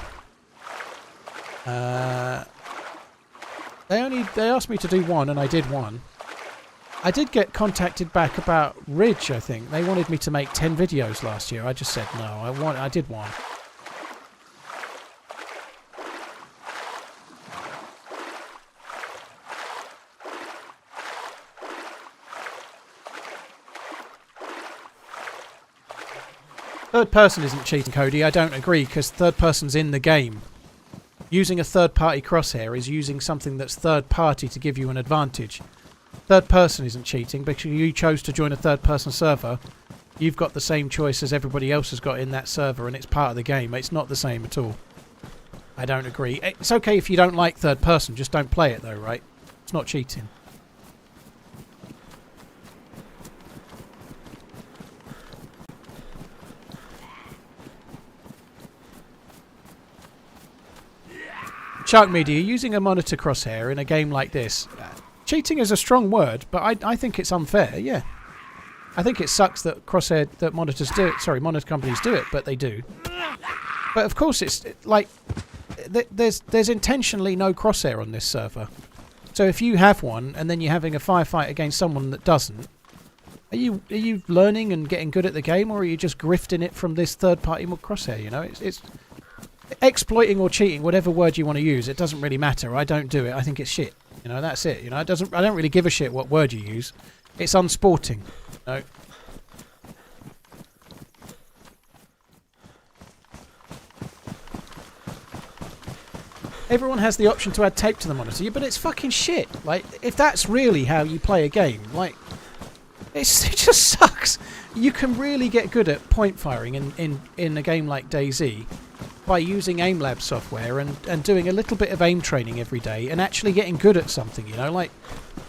They asked me to do one, and I did one. I did get contacted back about Ridge, I think. They wanted me to make 10 videos last year. I just said no. I did one. Third person isn't cheating, Cody. I don't agree, because third person's in the game. Using a third-party crosshair is using something that's third-party to give you an advantage. Third person isn't cheating because you chose to join a third-person server. You've got the same choice as everybody else has got in that server, and it's part of the game. It's not the same at all. I don't agree. It's okay if you don't like third person, just don't play it though, right? It's not cheating. Shark Media, using a monitor crosshair in a game like this. Cheating is a strong word, but I think it's unfair, yeah. I think it sucks that monitors do it. Sorry, monitor companies do it, but they do. But of course it's like there's intentionally no crosshair on this server. So if you have one and then you're having a firefight against someone that doesn't, are you learning and getting good at the game, or are you just grifting it from this third-party crosshair? You know, it's exploiting or cheating, whatever word you want to use. It doesn't really matter. I don't do it. I think it's shit. You know, that's it. You know, I don't really give a shit what word you use. It's unsporting. You know? Everyone has the option to add tape to the monitor, but it's fucking shit. Like, if that's really how you play a game, like, it just sucks. You can really get good at point firing in a game like DayZ by using AimLab software and doing a little bit of aim training every day and actually getting good at something, you know? Like,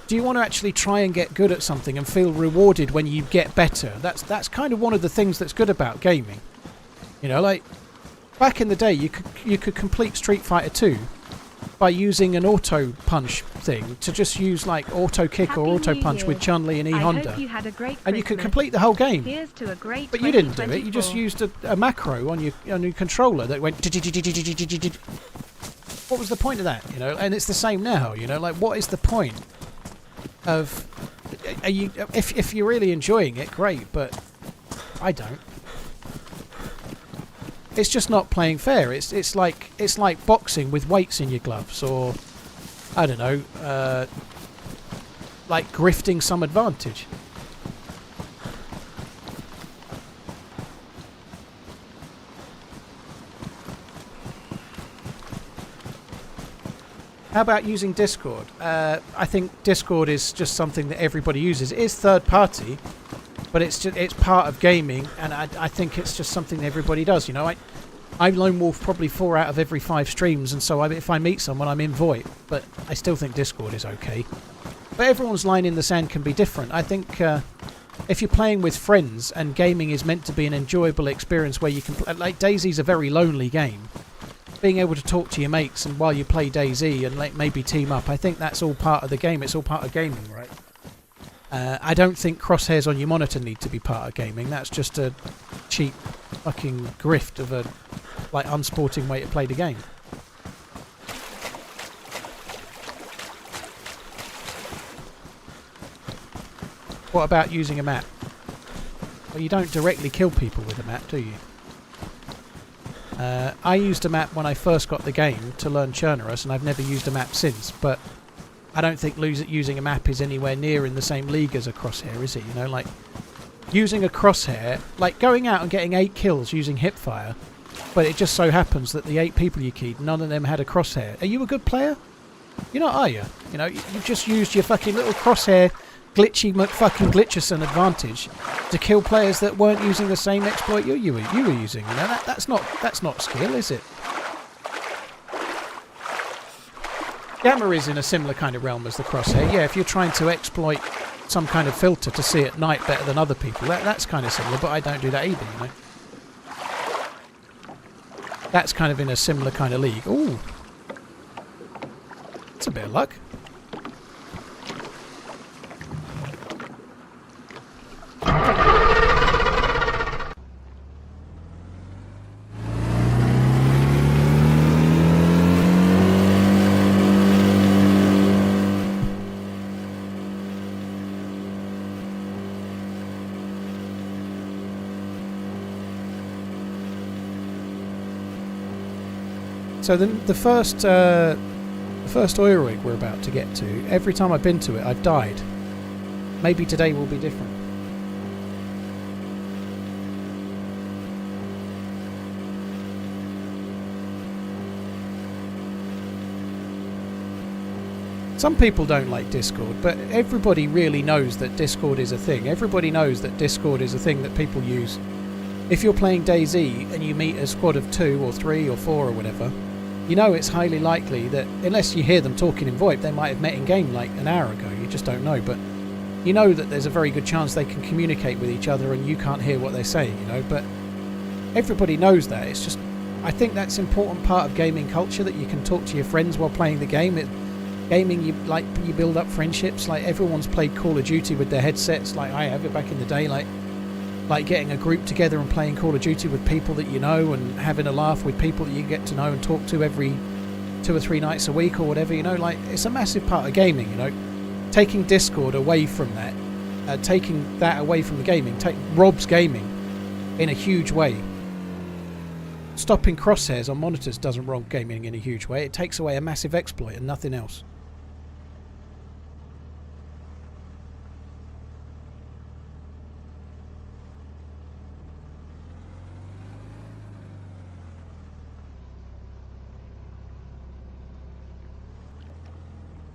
do you want to actually try and get good at something and feel rewarded when you get better? That's kind of one of the things that's good about gaming. You know, like, back in the day, you could complete Street Fighter 2 by using an auto punch thing to just use like auto kick or auto punch with Chun-Li and E Honda, and you could complete the whole game. Here's to a great but you didn't do it. You just used a macro on your controller that went. What was the point of that? You know, and it's the same now. You know, like what is the point of? Are you if you're really enjoying it, great, but I don't. It's just not playing fair. It's like boxing with weights in your gloves, or I don't know, like grifting some advantage. How about using Discord? I think Discord is just something that everybody uses. It is third party, but it's part of gaming, and I think it's just something that everybody does. You know, I lone wolf probably 4 out of every 5 streams, and so if I meet someone, I'm in VoIP. But I still think Discord is okay. But everyone's line in the sand can be different. I think if you're playing with friends and gaming is meant to be an enjoyable experience where you can like DayZ's a very lonely game. Being able to talk to your mates and while you play DayZ and like maybe team up, I think that's all part of the game. It's all part of gaming, right? I don't think crosshairs on your monitor need to be part of gaming. That's just a cheap fucking grift of a like unsporting way to play the game. What about using a map? Well, you don't directly kill people with a map, do you? I used a map when I first got the game to learn Chernarus, and I've never used a map since, but I don't think using a map is anywhere near in the same league as a crosshair, is it? You know, like, using a crosshair, like going out and getting 8 kills using hipfire, but it just so happens that the 8 people you keyed, none of them had a crosshair. Are you a good player? You're not, are you? You know, you've just used your fucking little crosshair glitchy McFucking Glitcherson advantage to kill players that weren't using the same exploit you were using. You know, that's not skill, is it? Gamma is in a similar kind of realm as the crosshair. Yeah, if you're trying to exploit some kind of filter to see at night better than other people, that's kind of similar, but I don't do that either, you know. That's kind of in a similar kind of league. Ooh. That's a bit of luck. So the first oil rig we're about to get to, every time I've been to it, I've died. Maybe today will be different. Some people don't like Discord, but everybody really knows that Discord is a thing. Everybody knows that Discord is a thing that people use. If you're playing DayZ and you meet a squad of 2 or 3 or 4 or whatever, you know it's highly likely that, unless you hear them talking in VoIP, they might have met in game like an hour ago, you just don't know, but you know that there's a very good chance they can communicate with each other and you can't hear what they're saying, you know, but everybody knows that. It's just, I think that's an important part of gaming culture, that you can talk to your friends while playing the game. Gaming, you build up friendships, like everyone's played Call of Duty with their headsets, like I have it back in the day, like getting a group together and playing Call of Duty with people that you know and having a laugh with people that you get to know and talk to every 2 or 3 nights a week or whatever, you know, like it's a massive part of gaming, you know. Taking Discord away from that, taking that away from the gaming, robs gaming in a huge way. Stopping crosshairs on monitors doesn't rob gaming in a huge way, it takes away a massive exploit and nothing else.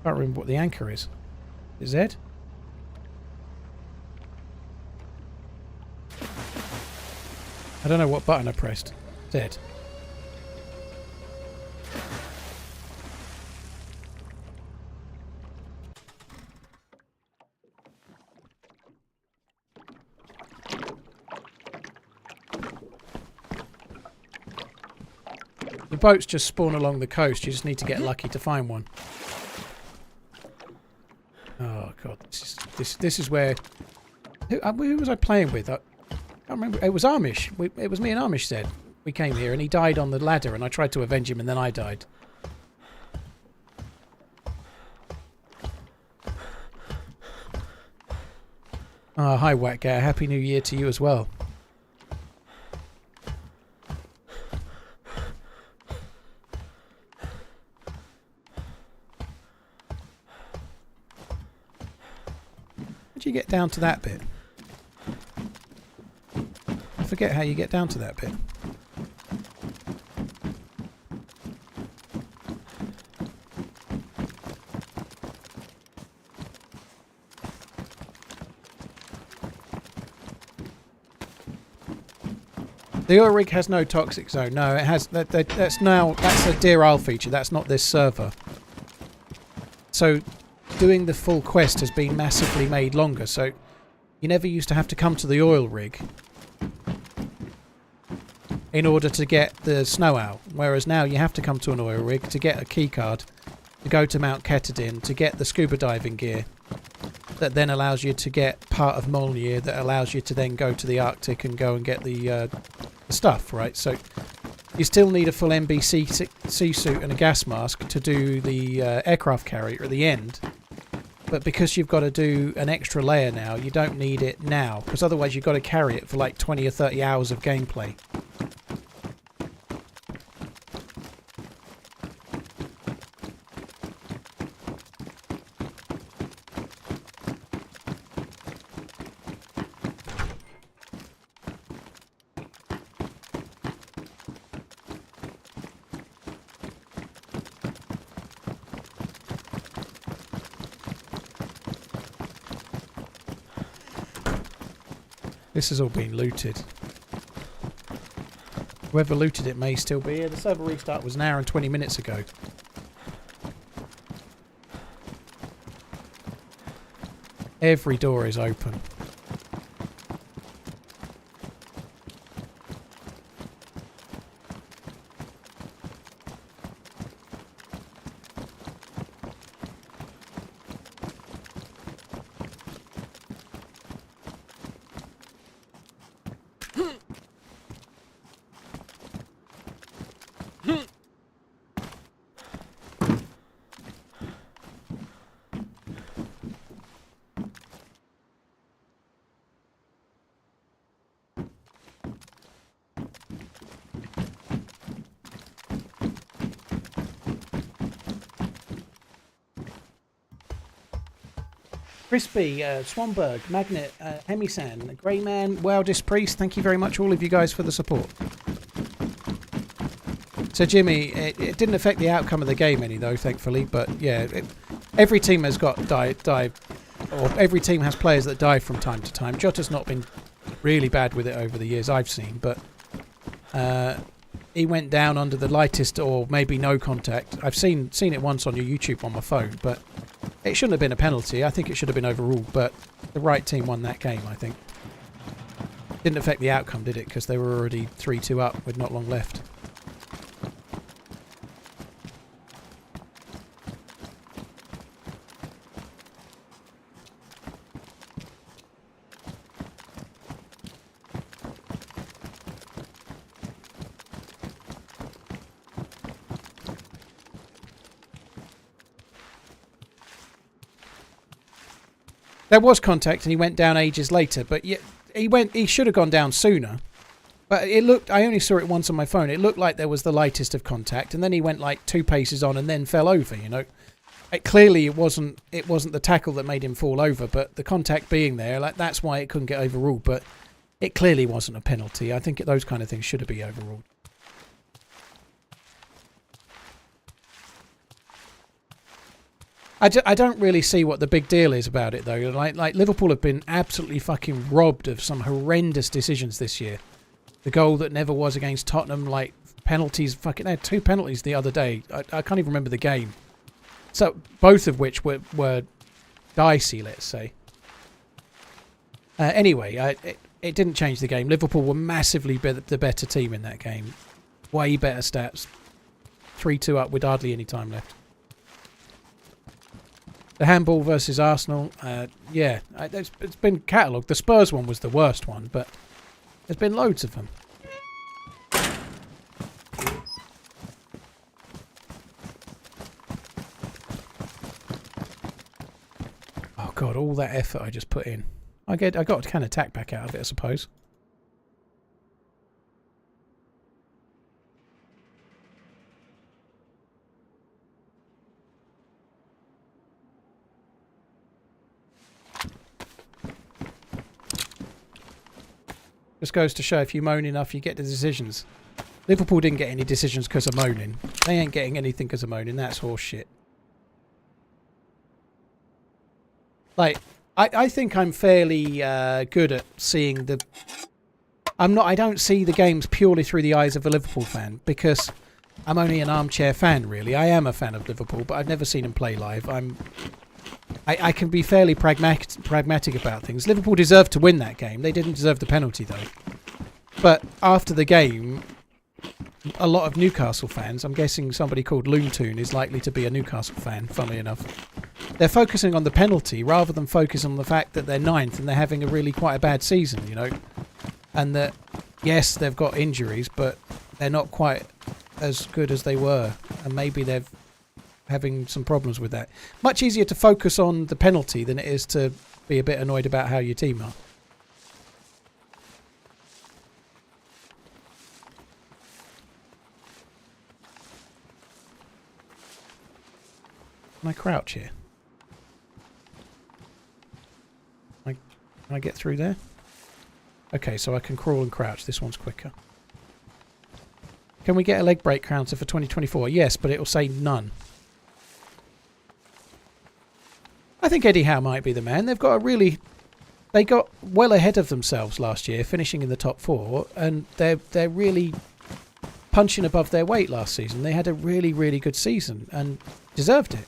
Can't remember what the anchor is. Is it Z? I don't know what button I pressed. Z. The boats just spawn along the coast. You just need to get lucky to find one. Oh god, this is where. Who was I playing with? I can't remember. It was Amish. It was me and Amish said we came here, and he died on the ladder, and I tried to avenge him, and then I died. Oh, hi Whackgar. Happy New Year to you as well. How'd you get down to that bit? I forget how you get down to that bit. The oil rig has no toxic zone. No, it has. That's a Deer Isle feature. That's not this server. So, doing the full quest has been massively made longer. So, you never used to have to come to the oil rig in order to get the snow out. Whereas now you have to come to an oil rig to get a keycard, to go to Mount Ketadin, to get the scuba diving gear. That then allows you to get part of Molnir, that allows you to then go to the Arctic and go and get the stuff, right? So you still need a full NBC suit and a gas mask to do the aircraft carrier at the end. But because you've got to do an extra layer now, you don't need it now. Because otherwise you've got to carry it for like 20 or 30 hours of gameplay. This has all been looted. Whoever looted it may still be here. The server restart was an hour and 20 minutes ago. Every door is open. Crispy, Swanberg, Magnet, Hemisan, Greyman, Wildest Priest, thank you very much all of you guys for the support. So Jimmy, it didn't affect the outcome of the game any though, thankfully, but yeah, every team has got die, or every team has players that die from time to time. Jota's not been really bad with it over the years I've seen, but he went down under the lightest or maybe no contact. I've seen it once on your YouTube on my phone, but it shouldn't have been a penalty. I think it should have been overruled, but the right team won that game, I think. Didn't affect the outcome, did it? Because they were already 3-2 up with not long left. There was contact and he went down ages later, but he should have gone down sooner. But it looked, I only saw it once on my phone, it looked like there was the lightest of contact, and then he went like 2 paces on and then fell over, you know. Clearly it wasn't the tackle that made him fall over, but the contact being there, like that's why it couldn't get overruled, but it clearly wasn't a penalty. I think those kind of things should have been overruled. I don't really see what the big deal is about it, though. Like Liverpool have been absolutely fucking robbed of some horrendous decisions this year. The goal that never was against Tottenham, like penalties, fucking they had 2 penalties the other day. I can't even remember the game. So both of which were dicey, let's say. Anyway, it didn't change the game. Liverpool were massively the better team in that game. Way better stats. 3-2 up with hardly any time left. The handball versus Arsenal, yeah, it's been catalogued. The Spurs one was the worst one, but there's been loads of them. Oh god, all that effort I just put in. I got a kind of tack back out of it, I suppose. Just goes to show if you moan enough, you get the decisions. Liverpool didn't get any decisions because of moaning. They ain't getting anything because of moaning. That's horse shit. Like, I think I'm fairly good at seeing the... I don't see the games purely through the eyes of a Liverpool fan because I'm only an armchair fan, really. I am a fan of Liverpool, but I've never seen them play live. I can be fairly pragmatic about things. Liverpool deserved to win that game. They didn't deserve the penalty, though. But after the game, a lot of Newcastle fans, I'm guessing somebody called Loontoon is likely to be a Newcastle fan, funnily enough. They're focusing on the penalty rather than focus on the fact that they're 9th and they're having a really quite a bad season, you know. And that, yes, they've got injuries, but they're not quite as good as they were. And maybe they're having some problems with that. Much easier to focus on the penalty than it is to be a bit annoyed about how your team are. Can I crouch here? Can I get through there? Okay, so I can crawl and crouch. This one's quicker. Can we get a leg break counter for 2024? Yes, but it will say none. I think Eddie Howe might be the man. They've got they got well ahead of themselves last year, finishing in the top 4, and they're really punching above their weight last season. They had a really, really good season and deserved it.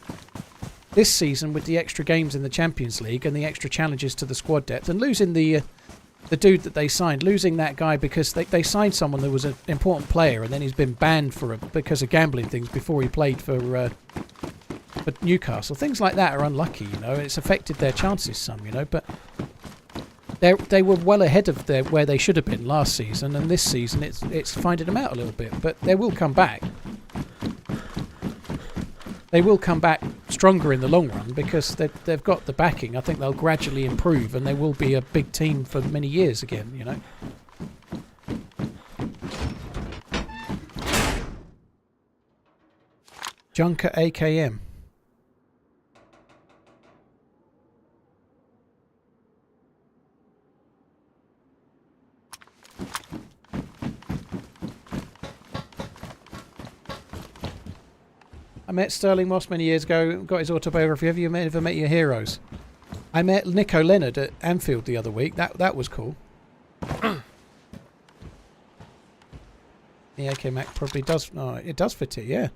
This season, with the extra games in the Champions League and the extra challenges to the squad depth, and losing the dude that they signed, losing that guy because they signed someone that was an important player, and then he's been banned because of gambling things before he played for Newcastle. Things like that are unlucky, you know. It's affected their chances some, you know, but they were well ahead of where they should have been last season, and this season it's finding them out a little bit, but they will come back. They will come back stronger in the long run because they've got the backing. I think they'll gradually improve and they will be a big team for many years again, you know. Junker AKM. I met Sterling Moss many years ago, got his autobiography. Have you ever met your heroes? I met Nico Leonard at Anfield the other week. That was cool. The AK Mac probably does. Oh, it does fit it, yeah.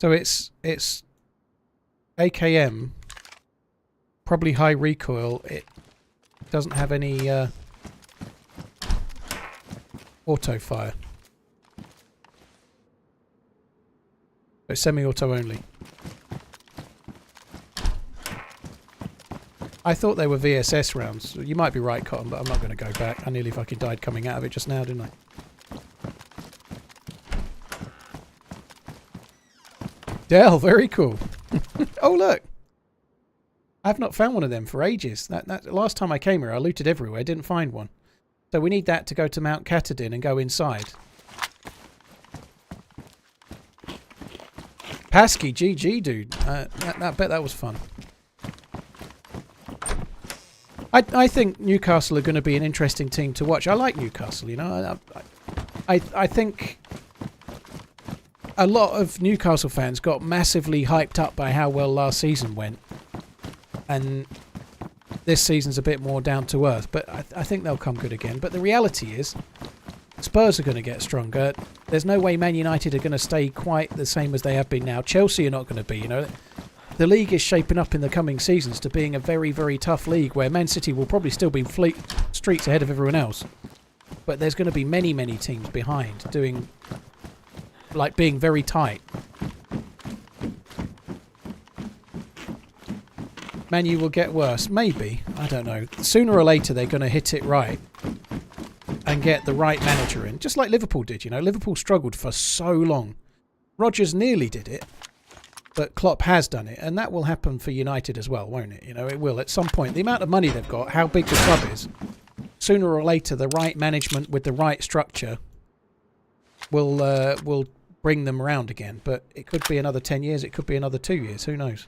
So it's AKM, probably high recoil. It doesn't have any auto fire. It's semi-auto only. I thought they were VSS rounds. You might be right, Cotton, but I'm not going to go back. I nearly fucking died coming out of it just now, didn't I? Dell, very cool. Oh, look. I've not found one of them for ages. That last time I came here, I looted everywhere. Didn't find one. So we need that to go to Mount Katahdin and go inside. Pasky, GG, dude. I bet that was fun. I think Newcastle are going to be an interesting team to watch. I like Newcastle, you know. I think a lot of Newcastle fans got massively hyped up by how well last season went. And this season's a bit more down to earth. But I think they'll come good again. But the reality is, Spurs are going to get stronger. There's no way Man United are going to stay quite the same as they have been now. Chelsea are not going to be, you know. The league is shaping up in the coming seasons to being a very, very tough league where Man City will probably still be streets ahead of everyone else. But there's going to be many, many teams behind doing, like, being very tight. Man U will get worse. Maybe. I don't know. Sooner or later they're going to hit it right and get the right manager in. Just like Liverpool did, you know. Liverpool struggled for so long. Rodgers nearly did it. But Klopp has done it, and that will happen for United as well, won't it? You know, it will at some point. The amount of money they've got, how big the club is, sooner or later, the right management with the right structure will bring them around again. But it could be another 10 years, it could be another 2 years, who knows?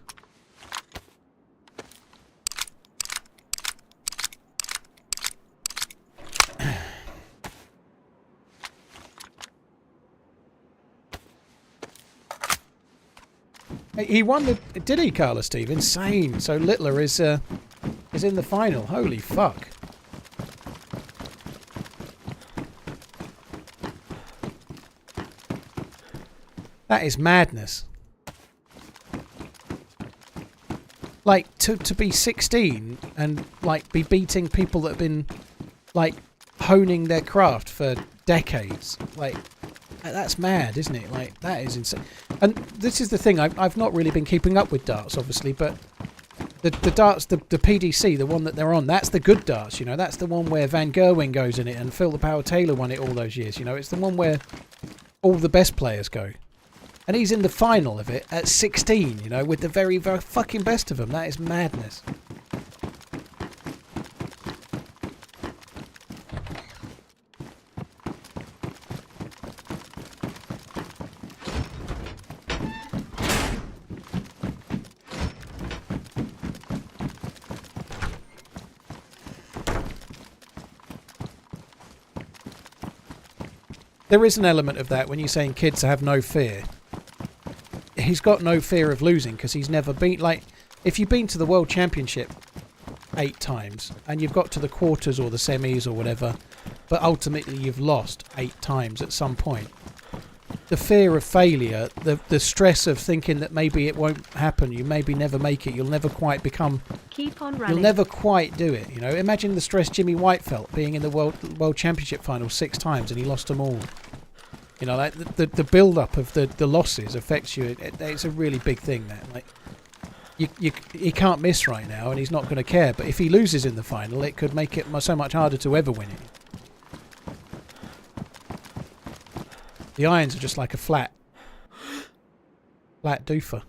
He won the... Did he, Carla Steve? Insane. So Littler is in the final. Holy fuck. That is madness. Like, to be 16 and, like, be beating people that have been, like, honing their craft for decades. Like... That's mad, isn't it? Like, that is insane. And this is the thing, I've not really been keeping up with darts, obviously, but the darts, the PDC, the one that they're on, that's the good darts, you know. That's the one where Van Gerwen goes in it and Phil the Power Taylor won it all those years, you know. It's the one where all the best players go. And he's in the final of it at 16, you know, with the very, very fucking best of them. That is madness. There is an element of that when you're saying kids have no fear. He's got no fear of losing because he's never been... Like, if you've been to the World Championship 8 times and you've got to the quarters or the semis or whatever, but ultimately you've lost 8 times at some point, the fear of failure, the stress of thinking that maybe it won't happen, you maybe never make it, you'll never quite become... Keep on running. You'll never quite do it, you know. Imagine the stress Jimmy White felt being in the World Championship final 6 times and he lost them all. You know, like the build-up of the losses affects you. It's a really big thing, that. Like, he can't miss right now and he's not going to care. But if he loses in the final, it could make it so much harder to ever win it. The irons are just like a flat doofer.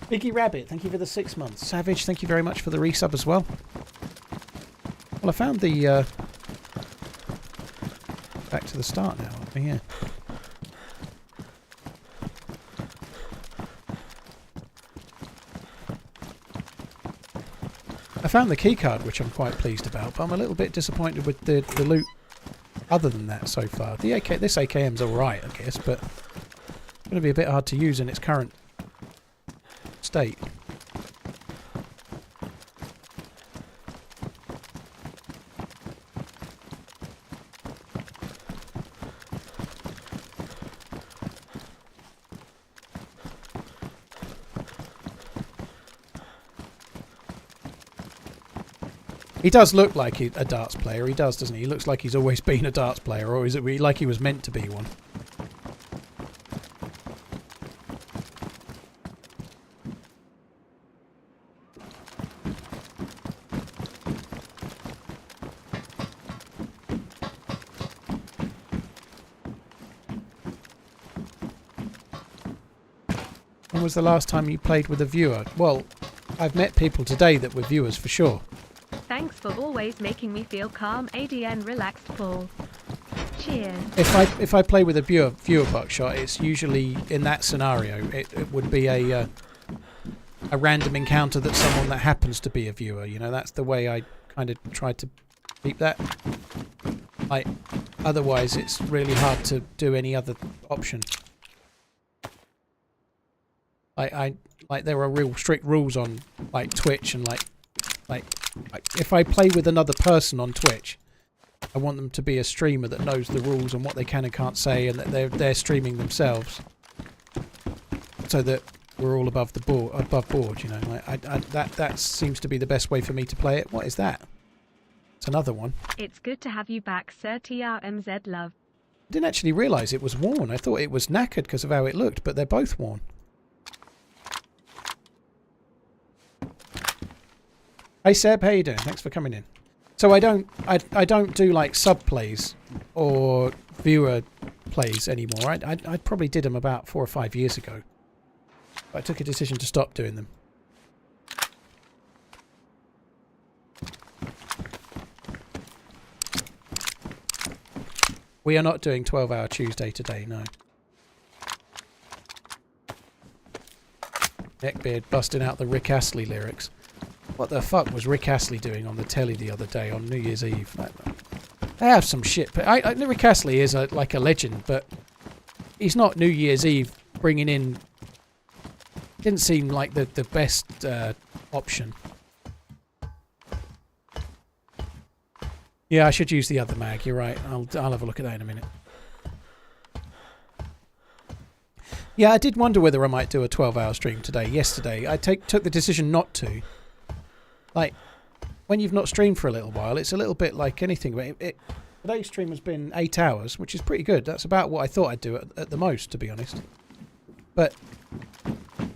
Biggie Rabbit, thank you for the 6 months. Savage, thank you very much for the resub as well. Well, I found the... back to the start now, aren't we? Yeah. I found the keycard, which I'm quite pleased about, but I'm a little bit disappointed with the loot other than that so far. This AKM's alright, I guess, but it's going to be a bit hard to use in its current state. He does look like a darts player, he does, doesn't he? He looks like he's always been a darts player, or is it like he was meant to be one? When was the last time you played with a viewer? Well, I've met people today that were viewers for sure. Thanks for always making me feel calm, ADN relaxed, Paul. Cheers. If I play with a viewer buckshot, it's usually in that scenario. It would be a random encounter that someone that happens to be a viewer. You know, that's the way I kind of try to keep that. Like, otherwise, it's really hard to do any other option. Like there are real strict rules on like Twitch and like if I play with another person on Twitch, I want them to be a streamer that knows the rules and what they can and can't say, and that they're streaming themselves, so that we're all above board. You know, like that seems to be the best way for me to play it. What is that? It's another one. It's good to have you back, Sir TRMZ love. I didn't actually realise it was worn. I thought it was knackered because of how it looked, but they're both worn. Hey Seb, how you doing? Thanks for coming in. So I don't do like sub plays or viewer plays anymore. I probably did them about 4 or 5 years ago. But I took a decision to stop doing them. We are not doing 12-hour Tuesday today, no. Neckbeard busting out the Rick Astley lyrics. What the fuck was Rick Astley doing on the telly the other day on New Year's Eve? They have some shit. But Rick Astley is like a legend, but he's not New Year's Eve bringing in... Didn't seem like the best option. Yeah, I should use the other mag. You're right. I'll have a look at that in a minute. Yeah, I did wonder whether I might do a 12-hour stream today. Yesterday, I took the decision not to. Like, when you've not streamed for a little while, it's a little bit like anything. But today's stream has been 8 hours, which is pretty good. That's about what I thought I'd do at the most, to be honest. But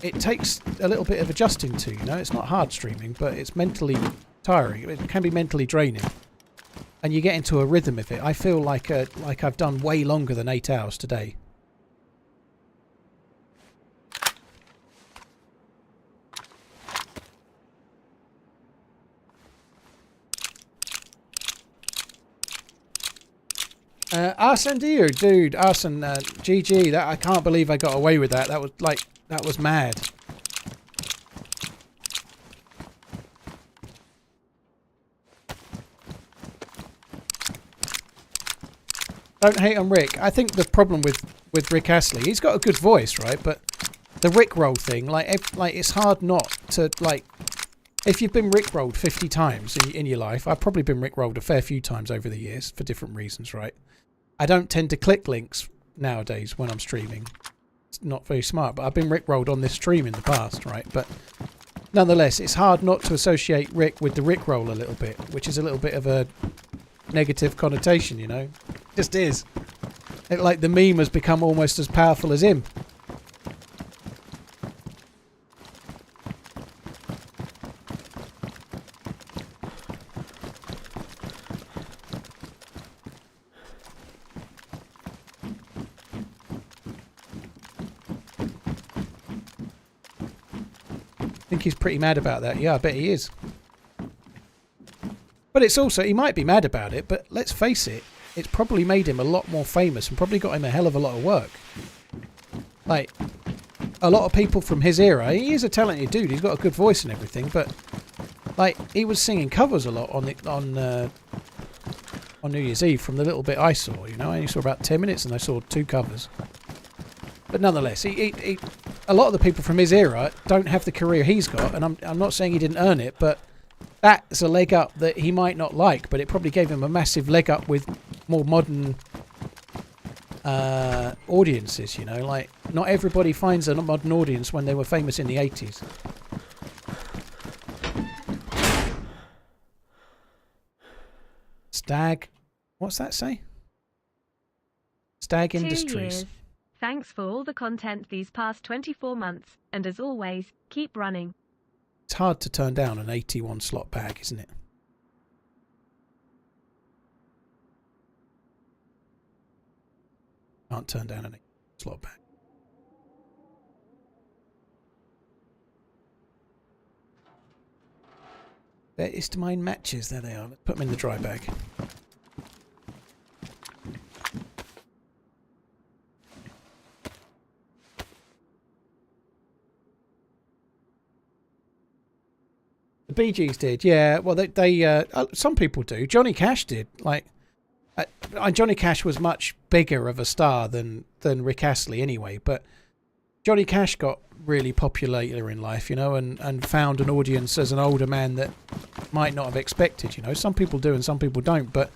it takes a little bit of adjusting to, you know. It's not hard streaming, but it's mentally tiring. It can be mentally draining. And you get into a rhythm of it. I feel like I've done way longer than 8 hours today. Arson Dio, dude, Arson, GG, that I can't believe I got away with that. That was mad. Don't hate on Rick. I think the problem with Rick Astley, he's got a good voice, right? But the Rickroll thing, like it's hard not to, like, if you've been Rickrolled 50 times in your life, I've probably been Rickrolled a fair few times over the years for different reasons, right? I don't tend to click links nowadays when I'm streaming. It's not very smart, but I've been Rickrolled on this stream in the past, right? But nonetheless, it's hard not to associate Rick with the Rickroll a little bit, which is a little bit of a negative connotation, you know? It just is. Like the meme has become almost as powerful as him. I think he's pretty mad about that. Yeah, I bet he is. But it's also, he might be mad about it, but let's face it, it's probably made him a lot more famous and probably got him a hell of a lot of work. Like, a lot of people from his era, he is a talented dude, he's got a good voice and everything, but like, he was singing covers a lot on New Year's Eve from the little bit I saw, you know. I only saw about 10 minutes and I saw 2 covers. But nonetheless, a lot of the people from his era don't have the career he's got, and I'm not saying he didn't earn it, but that's a leg up that he might not like, but it probably gave him a massive leg up with more modern audiences, you know. Like, not everybody finds a modern audience when they were famous in the 80s. Stag. What's that say? Stag 2 Industries. years. Thanks for all the content these past 24 months, and as always, keep running. It's hard to turn down an 81 slot bag, isn't it? Can't turn down an 81 slot bag. There is to mine matches. There they are. Let's put them in the dry bag. The Bee Gees did, yeah. Well, they some people do. Johnny Cash did. Like, Johnny Cash was much bigger of a star than Rick Astley anyway. But Johnny Cash got really popular later in life, you know, and found an audience as an older man that might not have expected. You know, some people do and some people don't. But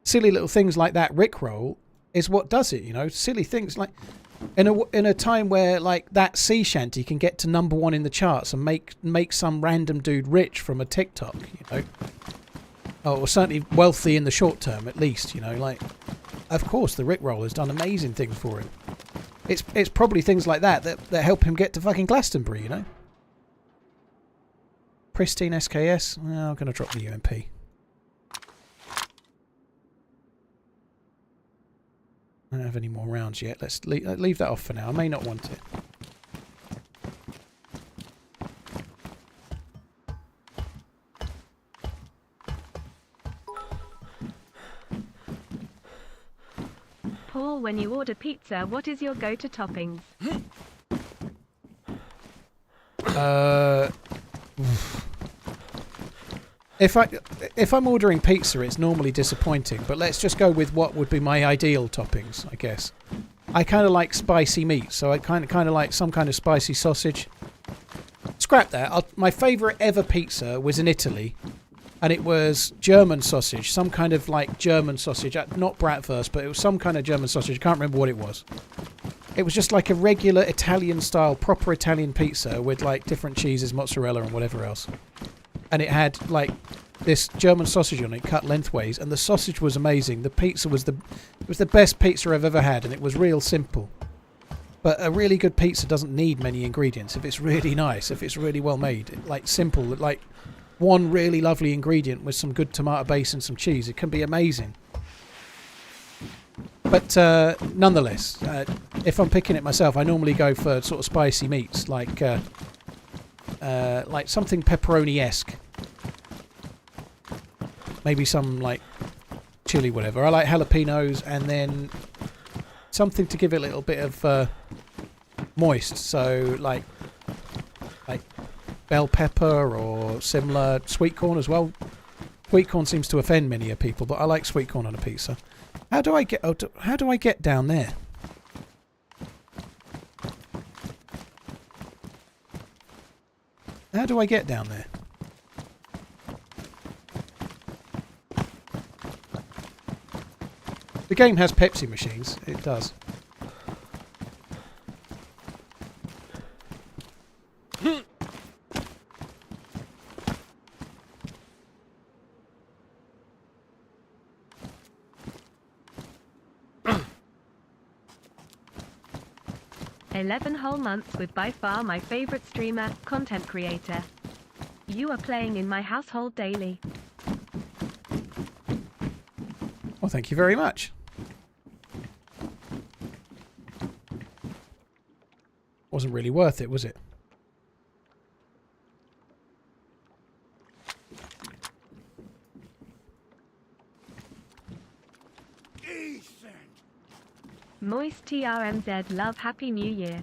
silly little things like that Rickroll is what does it. You know, silly things like. In a time where like that sea shanty can get to #1 in the charts and make some random dude rich from a TikTok, you know, or certainly wealthy in the short term at least, you know, like of course the Rickroll has done amazing things for him. It's probably things like that help him get to fucking Glastonbury, you know. Pristine SKS. Well, I'm gonna drop the UMP. I don't have any more rounds yet. Let's leave that off for now. I may not want it. Paul, when you order pizza, what is your go-to toppings? If I'm ordering pizza, it's normally disappointing, but let's just go with what would be my ideal toppings, I guess. I kind of like spicy meat, so I kind of like some kind of spicy sausage. Scrap that. My favourite ever pizza was in Italy, and it was German sausage, some kind of like German sausage, not bratwurst, but it was some kind of German sausage. I can't remember what it was. It was just like a regular Italian-style, proper Italian pizza with like different cheeses, mozzarella, and whatever else. And it had like this German sausage on it, cut lengthways, and the sausage was amazing. The pizza was the best pizza I've ever had, and it was real simple. But a really good pizza doesn't need many ingredients. If it's really nice, if it's really well made, like simple, like one really lovely ingredient with some good tomato base and some cheese, it can be amazing. But nonetheless, if I'm picking it myself, I normally go for sort of spicy meats, like something pepperoni-esque. Maybe some like chili, whatever. I like jalapenos, and then something to give it a little bit of moist. So like bell pepper or similar. Sweet corn as well. Sweet corn seems to offend many people, but I like sweet corn on a pizza. How do I get down there? How do I get down there? The game has Pepsi machines. It does. "11 whole months with by far my favorite streamer, content creator. You are playing in my household daily." Well, thank you very much. Wasn't really worth it, was it? Moist TRMZ love Happy New Year.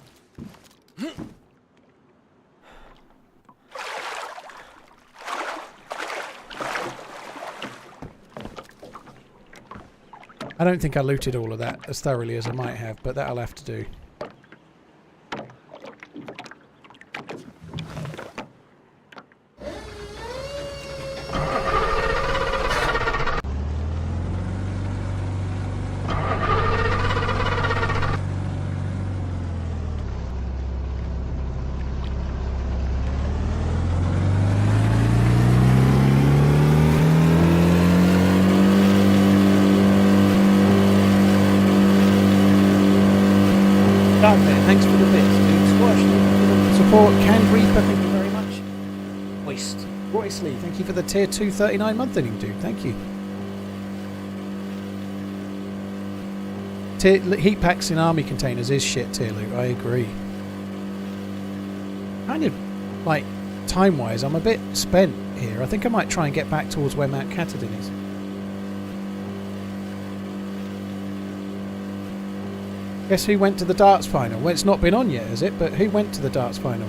I don't think I looted all of that as thoroughly as I might have, but that'll have to do. Thanks for the bits, dude. Squash, thank you for the support. Canned Reaper, thank you very much. Moist. Royce Lee, thank you for the tier 2 39 month ending, dude. Thank you. Heat packs in army containers is shit tier loot. I agree. Kind of like time-wise, I'm a bit spent here. I think I might try and get back towards where Mount Katahdin is. Guess who went to the darts final? Well, it's not been on yet, has it? But who went to the darts final?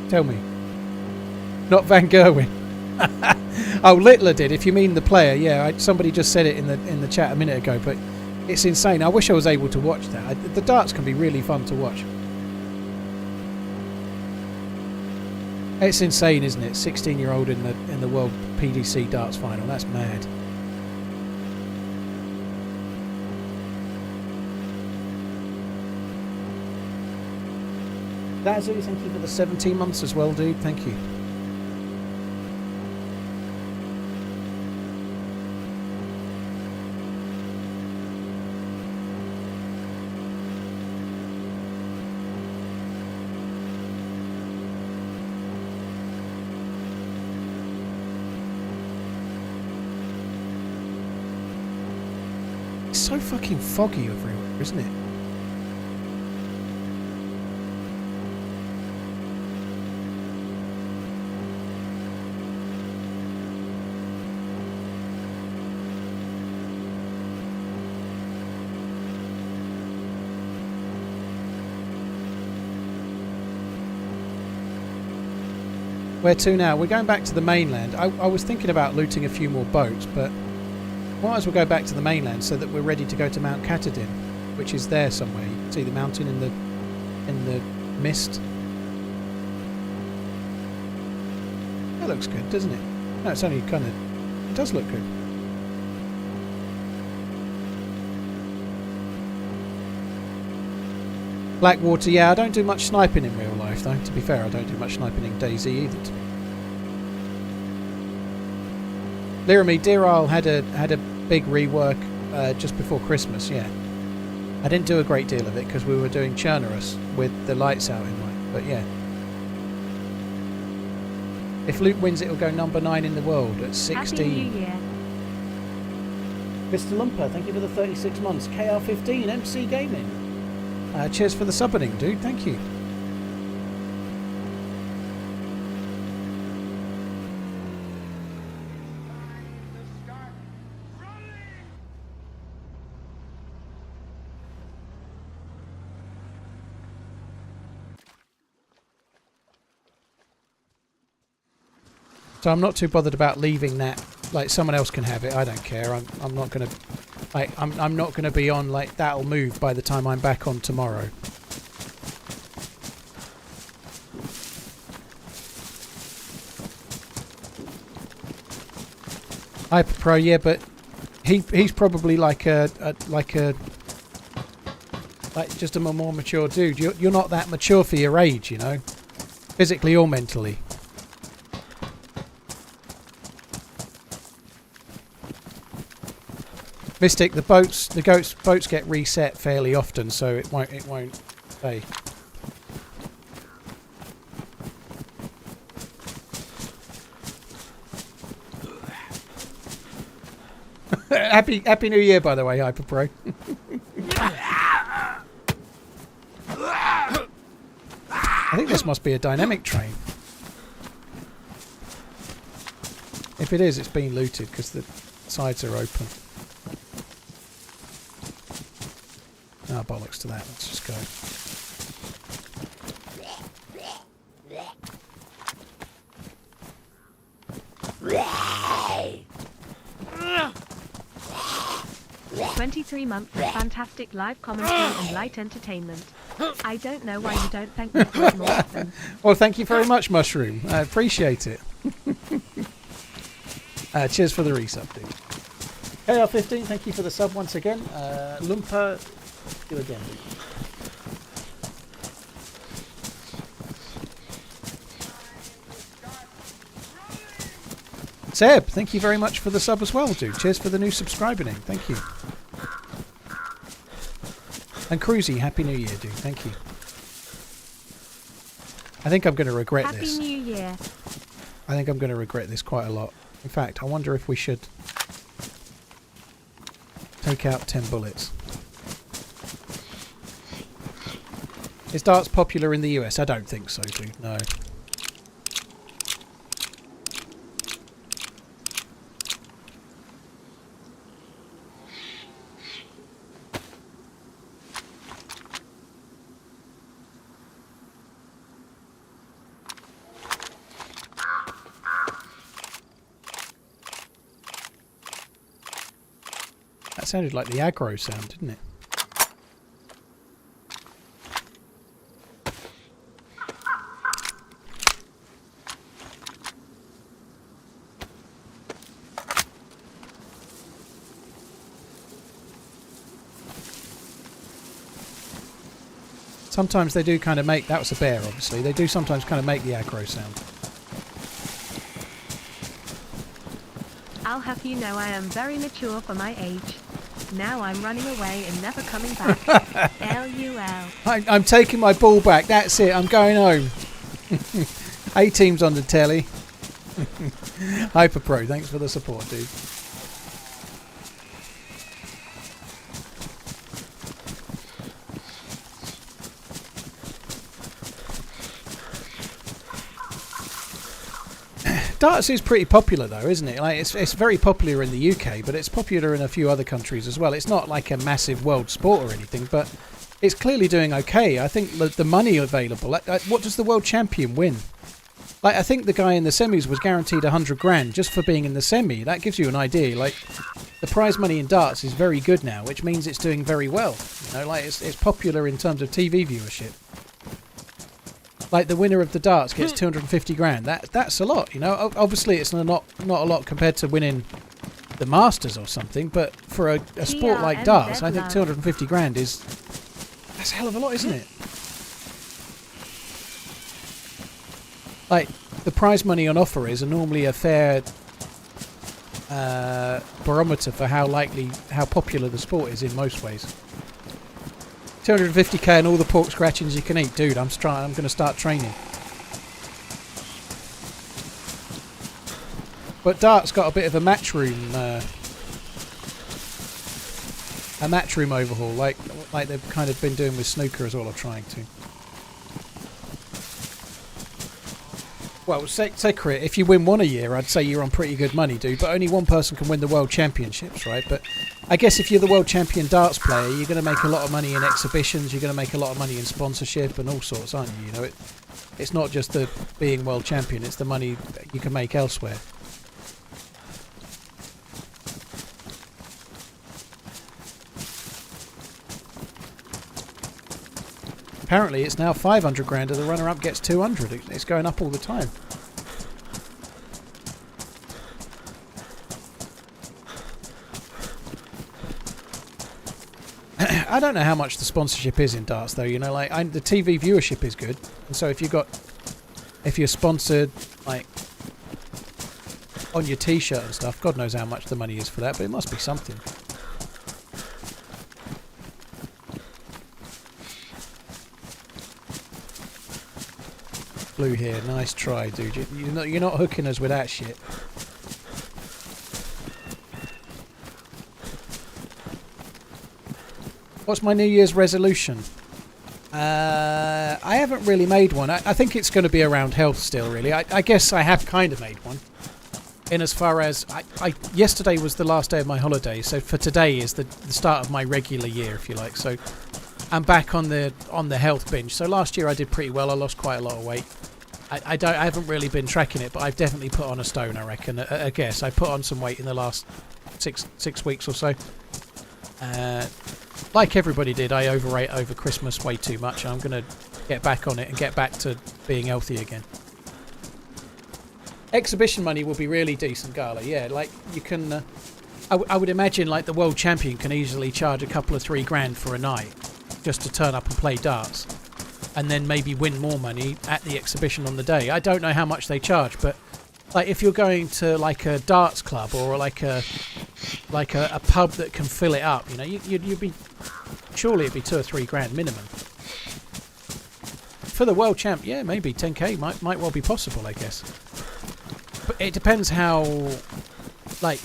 Tell me. Not Van Gerwen. Oh, Littler did. If you mean the player, yeah. Somebody just said it in the chat a minute ago. But it's insane. I wish I was able to watch that. The darts can be really fun to watch. It's insane, isn't it? 16-year-old in the World PDC darts final. That's mad. Dazu, thank you for the 17 months as well, dude. Thank you. It's so fucking foggy everywhere, isn't it? Where to now? We're going back to the mainland. I was thinking about looting a few more boats, but might as well go back to the mainland so that we're ready to go to Mount Katahdin, which is there somewhere. You can see the mountain in the mist. That looks good, doesn't it? No, it's only kind of... It does look good. Blackwater, yeah, I don't do much sniping in real life though. To be fair, I don't do much sniping in DayZ either. Laramie, Deer Isle had a big rework just before Christmas, yeah. I didn't do a great deal of it because we were doing Chernarus with the lights out in mind, but yeah. If Luke wins, it'll go number 9 in the world at 16. Happy New Year. Mr. Lumper, thank you for the 36 months. KR15, MC Gaming. Cheers for the subbing, dude. Thank you. So I'm not too bothered about leaving that. Like, someone else can have it. I don't care. I'm not gonna. Like, I'm not gonna be on. Like, that'll move by the time I'm back on tomorrow. Hyper Pro, yeah, but he's probably like just a more mature dude. You're not that mature for your age, you know, physically or mentally. Mystic, the boats get reset fairly often, so it won't stay. Happy New Year, by the way, Hyper Pro. I think this must be a dynamic train. If it is, it's been looted because the sides are open. Ah, oh, bollocks to that. Let's just go. $23 for fantastic live commentary and light entertainment. I don't know why you don't thank me for it more often. Well, thank you very much, Mushroom. I appreciate it. Cheers for the resub, dude. KR15, thank you for the sub once again. Lumpa, you again. Seb, thank you very much for the sub as well, dude. Cheers for the new subscribing. Thank you. And Cruzy, Happy New Year, dude. Thank you. I think I'm going to regret this. Happy New Year. I think I'm going to regret this quite a lot. In fact, I wonder if we should take out 10 bullets. Is darts popular in the US? I don't think so, dude. No. sounded like the aggro sound, didn't it? Sometimes they do kind of make... That was a bear, obviously. They do sometimes kind of make the aggro sound. I'll have you know I am very mature for my age. Now I'm running away and never coming back. LUL. I'm taking my ball back. That's it. I'm going home. A-team's on the telly. Hyper Pro, thanks for the support, dude. Darts is pretty popular though, isn't it? Like it's very popular in the UK, but it's popular in a few other countries as well. It's not like a massive world sport or anything, but it's clearly doing okay. I think the money available. What does the world champion win? Like I think the guy in the semis was guaranteed 100 grand just for being in the semi. That gives you an idea. Like the prize money in darts is very good now, which means it's doing very well. You know, like it's popular in terms of TV viewership. Like the winner of the darts gets 250 grand. That's a lot, you know. Obviously, it's not a lot compared to winning the Masters or something. But for a sport like darts, I think 250 grand that's a hell of a lot, isn't it? Like the prize money on offer is normally a fair barometer for how popular the sport is in most ways. 250k and all the pork scratchings you can eat, dude. I'm going to start training. But darts got a bit of a matchroom overhaul, like they've kind of been doing with snooker as well, or trying to. Well, Secret, if you win one a year, I'd say you're on pretty good money, dude. But only one person can win the world championships, right? But I guess if you're the world champion darts player, you're going to make a lot of money in exhibitions. You're going to make a lot of money in sponsorship and all sorts, aren't you? You know, it's not just the being world champion; it's the money you can make elsewhere. Apparently it's now 500 grand and the runner-up gets 200. It's going up all the time. I don't know how much the sponsorship is in darts though, you know, like the TV viewership is good. And so if you're sponsored like on your t-shirt and stuff, God knows how much the money is for that, but it must be something. Blue here, nice try, dude. You're not hooking us with that shit. What's my New Year's resolution? I haven't really made one. I think it's going to be around health still, really. I guess I have kind of made one. In as far as yesterday was the last day of my holiday, so for today is the start of my regular year, if you like. So I'm back on the health binge. So last year I did pretty well. I lost quite a lot of weight. I haven't really been tracking it, but I've definitely put on a stone, I reckon. I guess I put on some weight in the last six weeks or so. Like everybody did, I overate over Christmas way too much. I'm going to get back on it and get back to being healthy again. Exhibition money will be really decent, Gala. Yeah, like you can... I would imagine like the world champion can easily charge a couple of $3 grand for a night just to turn up and play darts. And then maybe win more money at the exhibition on the day. I don't know how much they charge, but like if you're going to like a darts club or like a pub that can fill it up, you know, you'd be surely it'd be $2 or $3 grand minimum. For the world champ, yeah, maybe 10k might well be possible, I guess. But it depends how, like,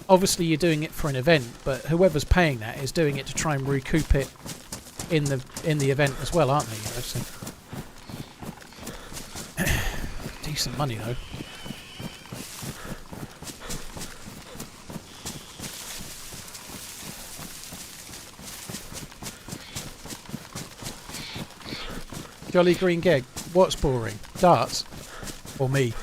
obviously you're doing it for an event, but whoever's paying that is doing it to try and recoup it in the event as well, aren't they? You know, so decent money though. Jolly Green Geg, what's boring? Darts? Or me?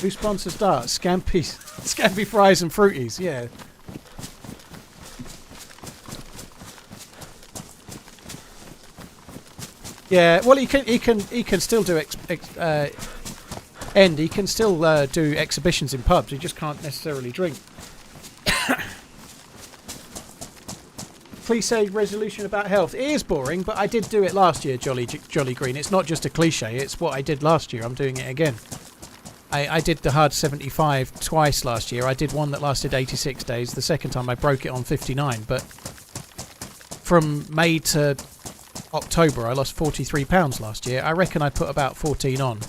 Who sponsors Dart? Scampi Fries and Fruities, yeah. Yeah, well, he can still do he can still do exhibitions in pubs. He just can't necessarily drink. Cliche resolution about health. It is boring, but I did do it last year, Jolly Green. It's not just a cliche. It's what I did last year. I'm doing it again. I did the hard 75 twice last year. I did one that lasted 86 days. The second time I broke it on 59. But from May to October, I lost 43 pounds last year. I reckon I put about 14 on.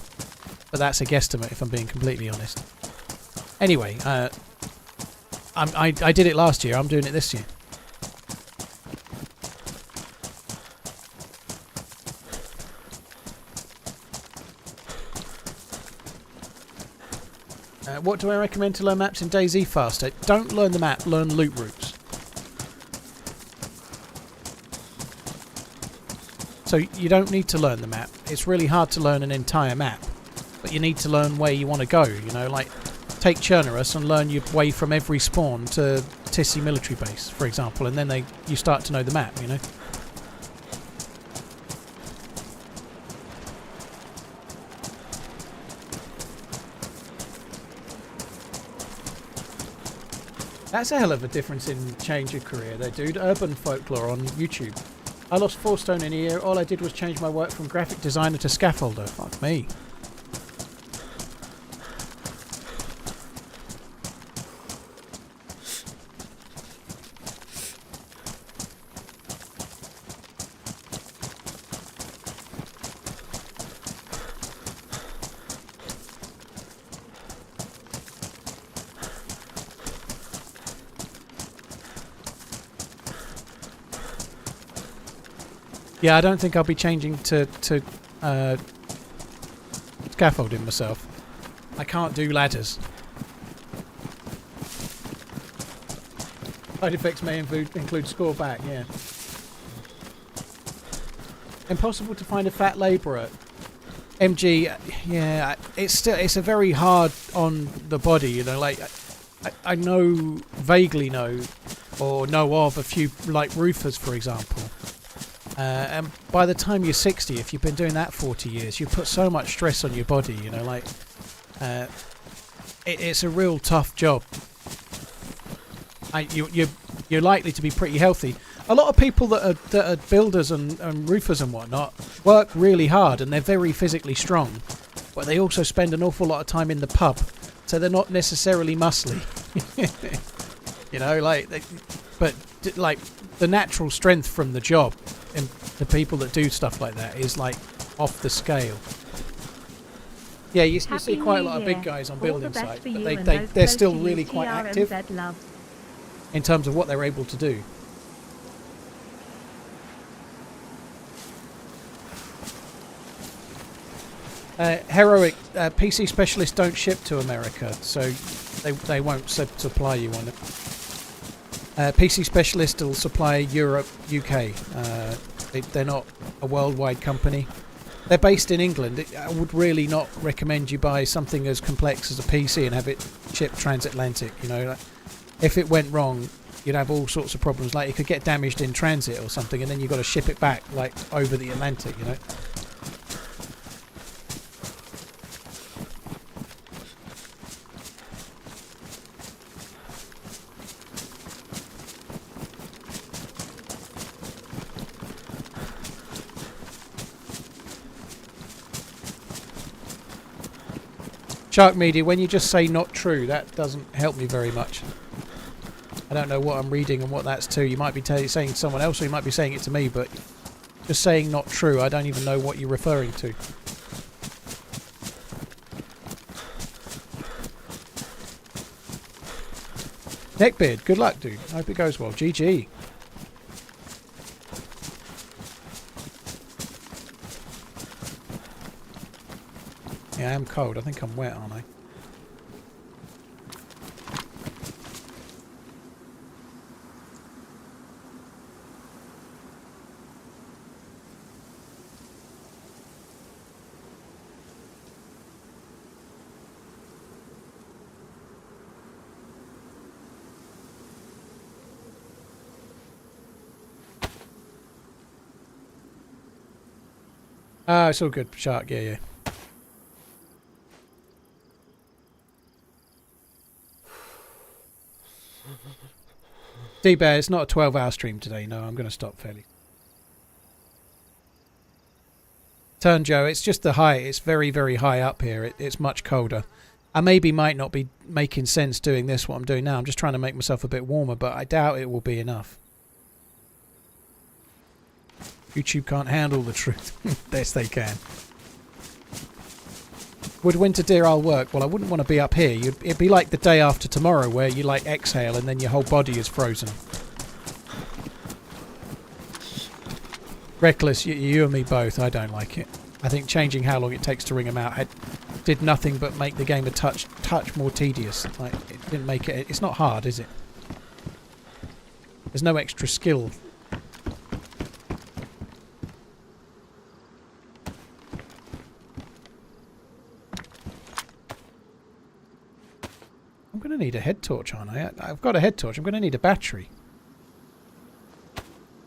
But that's a guesstimate, if I'm being completely honest. Anyway, I did it last year. I'm doing it this year. What do I recommend to learn maps in DayZ faster? Don't learn the map, learn loot routes. So you don't need to learn the map. It's really hard to learn an entire map. But you need to learn where you want to go, you know, like take Chernerus and learn your way from every spawn to Tissy military base, for example, and then you start to know the map, you know. That's a hell of a difference in change of career there, dude. Urban folklore on YouTube. I lost 4 stone in a year. All I did was change my work from graphic designer to scaffolder. Fuck me. Yeah, I don't think I'll be changing to scaffolding myself. I can't do ladders. Side effects may include score back, yeah. Impossible to find a fat labourer. MG, yeah, it's a very hard on the body, you know, like I vaguely know or know of a few like roofers, for example. And by the time you're 60, if you've been doing that 40 years, you put so much stress on your body, you know, like it's a real tough job. You're likely to be pretty healthy. A lot of people that are builders and roofers and whatnot work really hard and they're very physically strong, but they also spend an awful lot of time in the pub, so they're not necessarily muscly. You know, but the natural strength from the job and the people that do stuff like that is like off the scale. Yeah, you see quite a lot of big guys on building sites, but they're still really quite active in terms of what they're able to do. Heroic PC specialists don't ship to America, so they won't supply you on it. PC specialist will supply Europe, UK. They're not a worldwide company. They're based in England. I would really not recommend you buy something as complex as a PC and have it shipped transatlantic. You know, like, if it went wrong, you'd have all sorts of problems. Like it could get damaged in transit or something, and then you've got to ship it back like over the Atlantic. You know. Shark Media, when you just say not true, that doesn't help me very much. I don't know what I'm reading and what that's to. You might be saying to someone else or you might be saying it to me, but just saying not true, I don't even know what you're referring to. Neckbeard, good luck, dude. I hope it goes well. GG. Yeah, I am cold. I think I'm wet, aren't I? Ah, it's all good, Shark. Yeah, yeah. D-Bear, it's not a 12-hour stream today. No, I'm going to stop fairly. Turn, Joe. It's just the height. It's very, very high up here. It's much colder. I maybe might not be making sense doing this, what I'm doing now. I'm just trying to make myself a bit warmer, but I doubt it will be enough. YouTube can't handle the truth. Yes, they can. Would winter deer I'll work? Well, I wouldn't want to be up here. It'd be like the day after tomorrow where you like exhale and then your whole body is frozen. Reckless, you and me both. I don't like it. I think changing how long it takes to ring them out did nothing but make the game a touch more tedious. Like, it didn't make it. It's not hard, is it? There's no extra skill. I'm going to need a head torch, aren't I? I've got a head torch. I'm going to need a battery.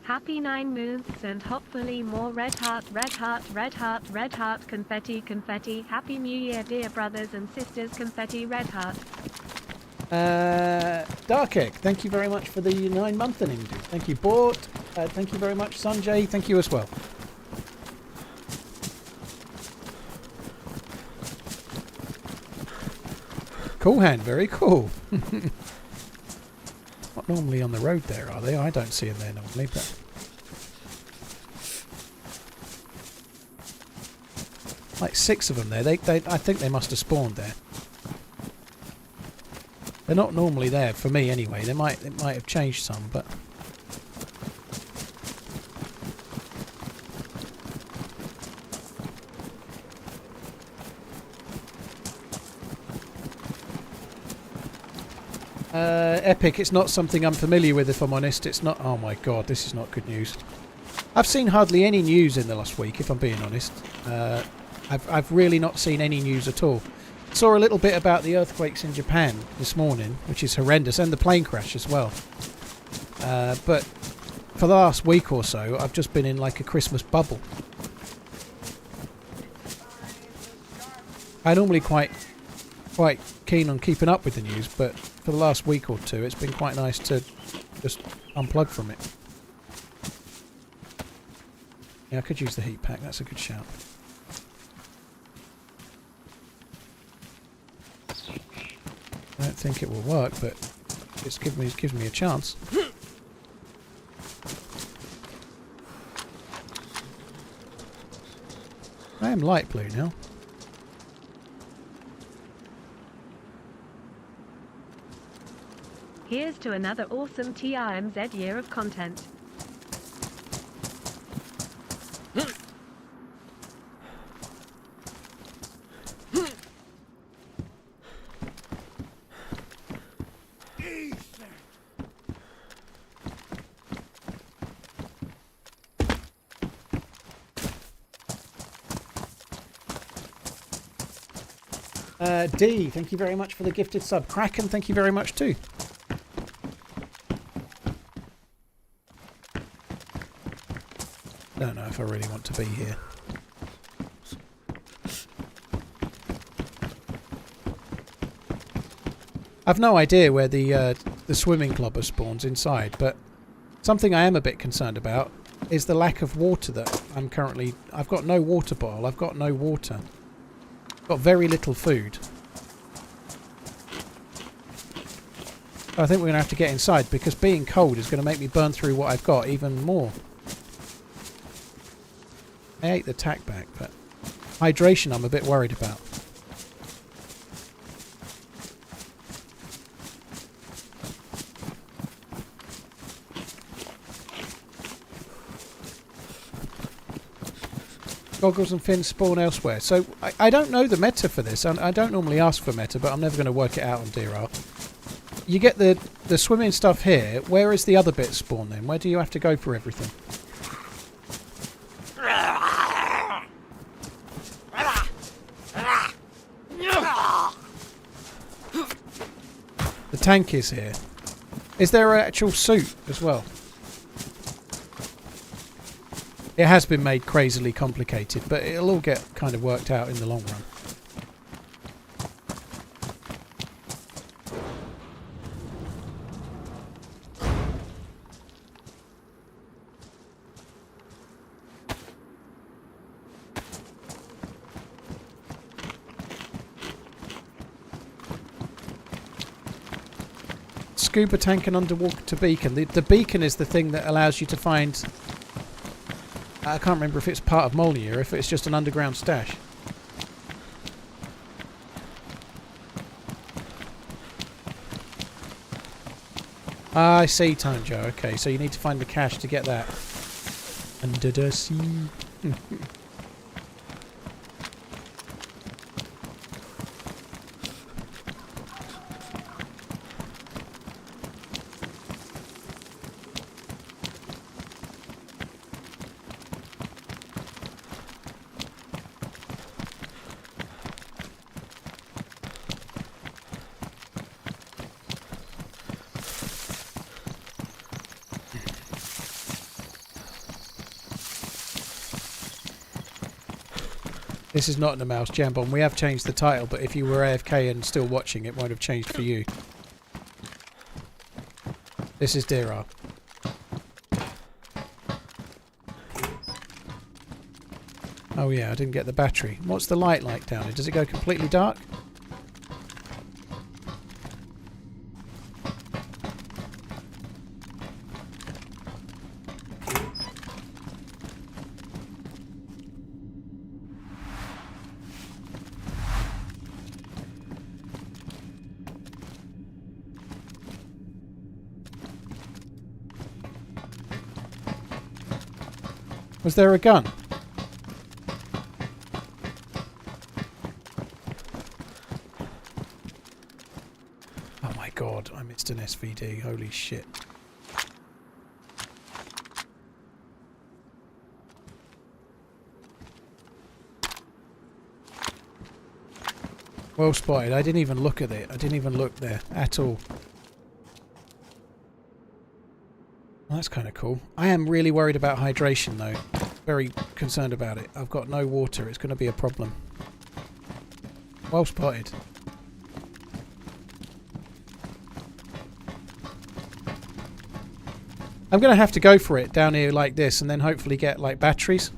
Happy 9 moons and hopefully more red heart, red heart, red heart, red heart, confetti, confetti. Happy New Year, dear brothers and sisters, confetti, red heart. Dark Egg, thank you very much for the 9-month inning. Thank you, Bort. Thank you very much, Sanjay. Thank you as well. Cool hand, very cool. Not normally on the road there, are they? I don't see them there normally, but... Like 6 of them there. I think they must have spawned there. They're not normally there, for me anyway. It might have changed some, but... Epic, it's not something I'm familiar with, if I'm honest. It's not... Oh my god, this is not good news. I've seen hardly any news in the last week, if I'm being honest. I've really not seen any news at all. Saw a little bit about the earthquakes in Japan this morning, which is horrendous, and the plane crash as well. But for the last week or so, I've just been in like a Christmas bubble. I'm normally quite keen on keeping up with the news, but for the last week or two, it's been quite nice to just unplug from it. Yeah, I could use the heat pack. That's a good shout. I don't think it will work, but it gives me a chance. I am light blue now. Here's to another awesome TRMZ year of content. D, thank you very much for the gifted sub. Kraken, thank you very much too. Don't know if I really want to be here. I've no idea where the swimming clubber spawns inside, but something I am a bit concerned about is the lack of water that I'm currently... I've got no water bottle, I've got no water. Got very little food. I think we're going to have to get inside because being cold is going to make me burn through what I've got even more. I ate the tack back, but hydration I'm a bit worried about. Goggles and fins spawn elsewhere. So I don't know the meta for this. I don't normally ask for meta, but I'm never going to work it out on DRR. You get the swimming stuff here. Where is the other bit spawn then? Where do you have to go for everything? The tank is here. Is there an actual suit as well? It has been made crazily complicated, but it'll all get kind of worked out in the long run. Scuba tank and underwater beacon. The beacon is the thing that allows you to find... I can't remember if it's part of Molyneux or if it's just an underground stash. Ah, I see, Time Joe. Okay, so you need to find the cache to get that. Under the sea. This is not Namalsk Jambon. We have changed the title, but if you were AFK and still watching, it won't have changed for you. This is DayZ. Oh yeah, I didn't get the battery. What's the light like down here? Does it go completely dark? Was there a gun? Oh my god, I missed an SVD. Holy shit. Well spotted. I didn't even look at it. I didn't even look there at all. Well, that's kind of cool. I am really worried about hydration though. Very concerned about it. I've got no water. It's going to be a problem. Well spotted. I'm going to have to go for it down here like this and then hopefully get like batteries.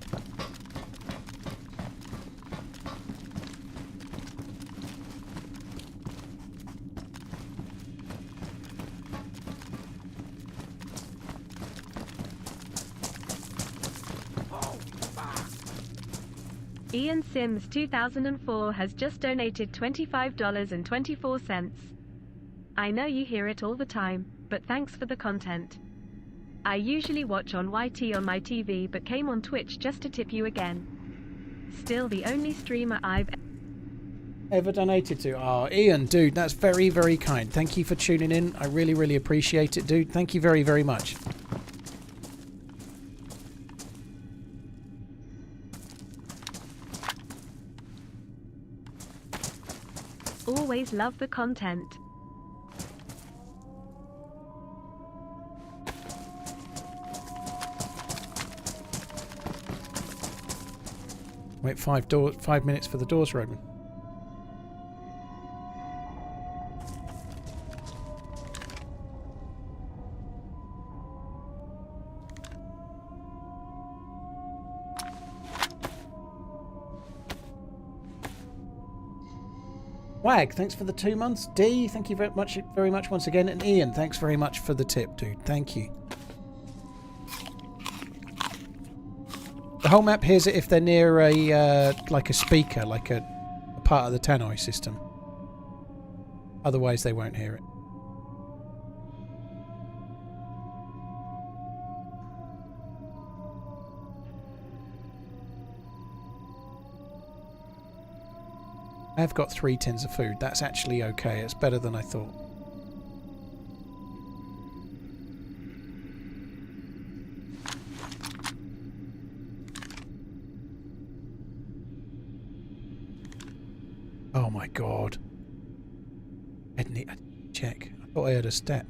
Ian Sims 2004 has just donated $25.24. I know you hear it all the time, but thanks for the content. I usually watch on YT on my TV but came on Twitch just to tip you again. Still the only streamer I've ever donated to. Oh, Ian, dude, that's very, very kind. Thank you for tuning in. I really, really appreciate it, dude. Thank you very, very much. always love the content. Wait 5 minutes for the doors to open. Wag, thanks for the 2 months. D, thank you very much once again. And Ian, thanks very much for the tip, dude. Thank you. The whole map hears it if they're near a like a speaker, like a part of the tannoy system. Otherwise, they won't hear it. I've got 3 tins of food. That's actually okay. It's better than I thought. Oh my god. I didn't check. I thought I heard a step.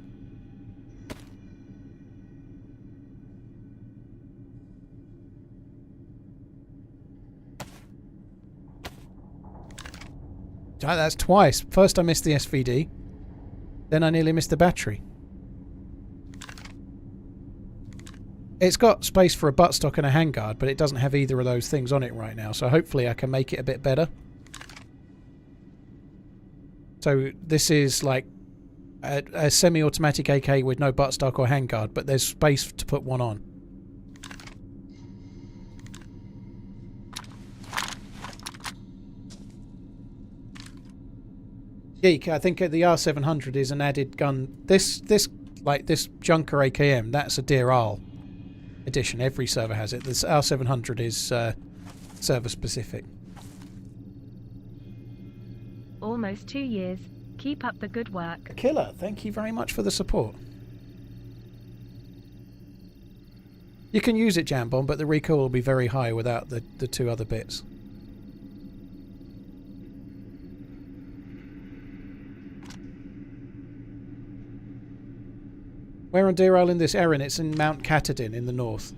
That's twice. First I missed the SVD. Then I nearly missed the battery. It's got space for a buttstock and a handguard, but it doesn't have either of those things on it right now. So hopefully I can make it a bit better. So this is like a semi-automatic AK with no buttstock or handguard, but there's space to put one on. Geek, I think the R700 is an added gun. This Junker AKM, that's a Deer Arl edition. Every server has it. This R700 is server specific. Almost 2 years. Keep up the good work. Killer, thank you very much for the support. You can use it, Jambon, but the recoil will be very high without the two other bits. Where on Deer Isle in this, Erin? It's in Mount Katahdin in the north.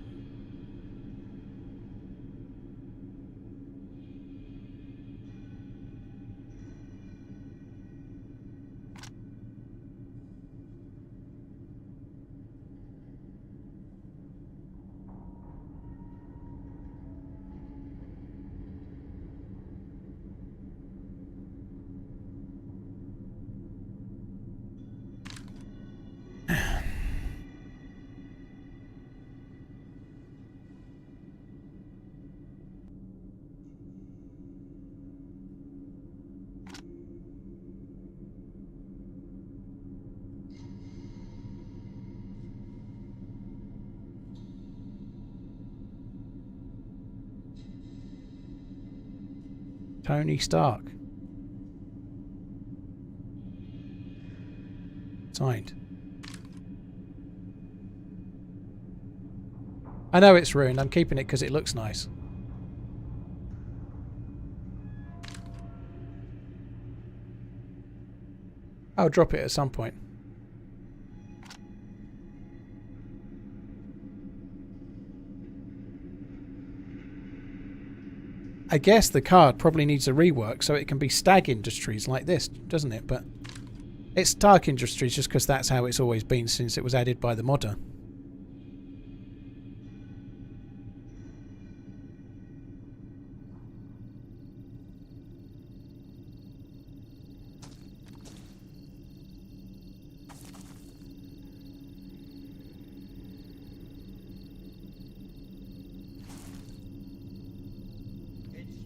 Tony Stark. Signed. I know it's ruined. I'm keeping it because it looks nice. I'll drop it at some point. I guess the card probably needs a rework so it can be Stag Industries like this, doesn't it? But it's Stark Industries just because that's how it's always been since it was added by the modder.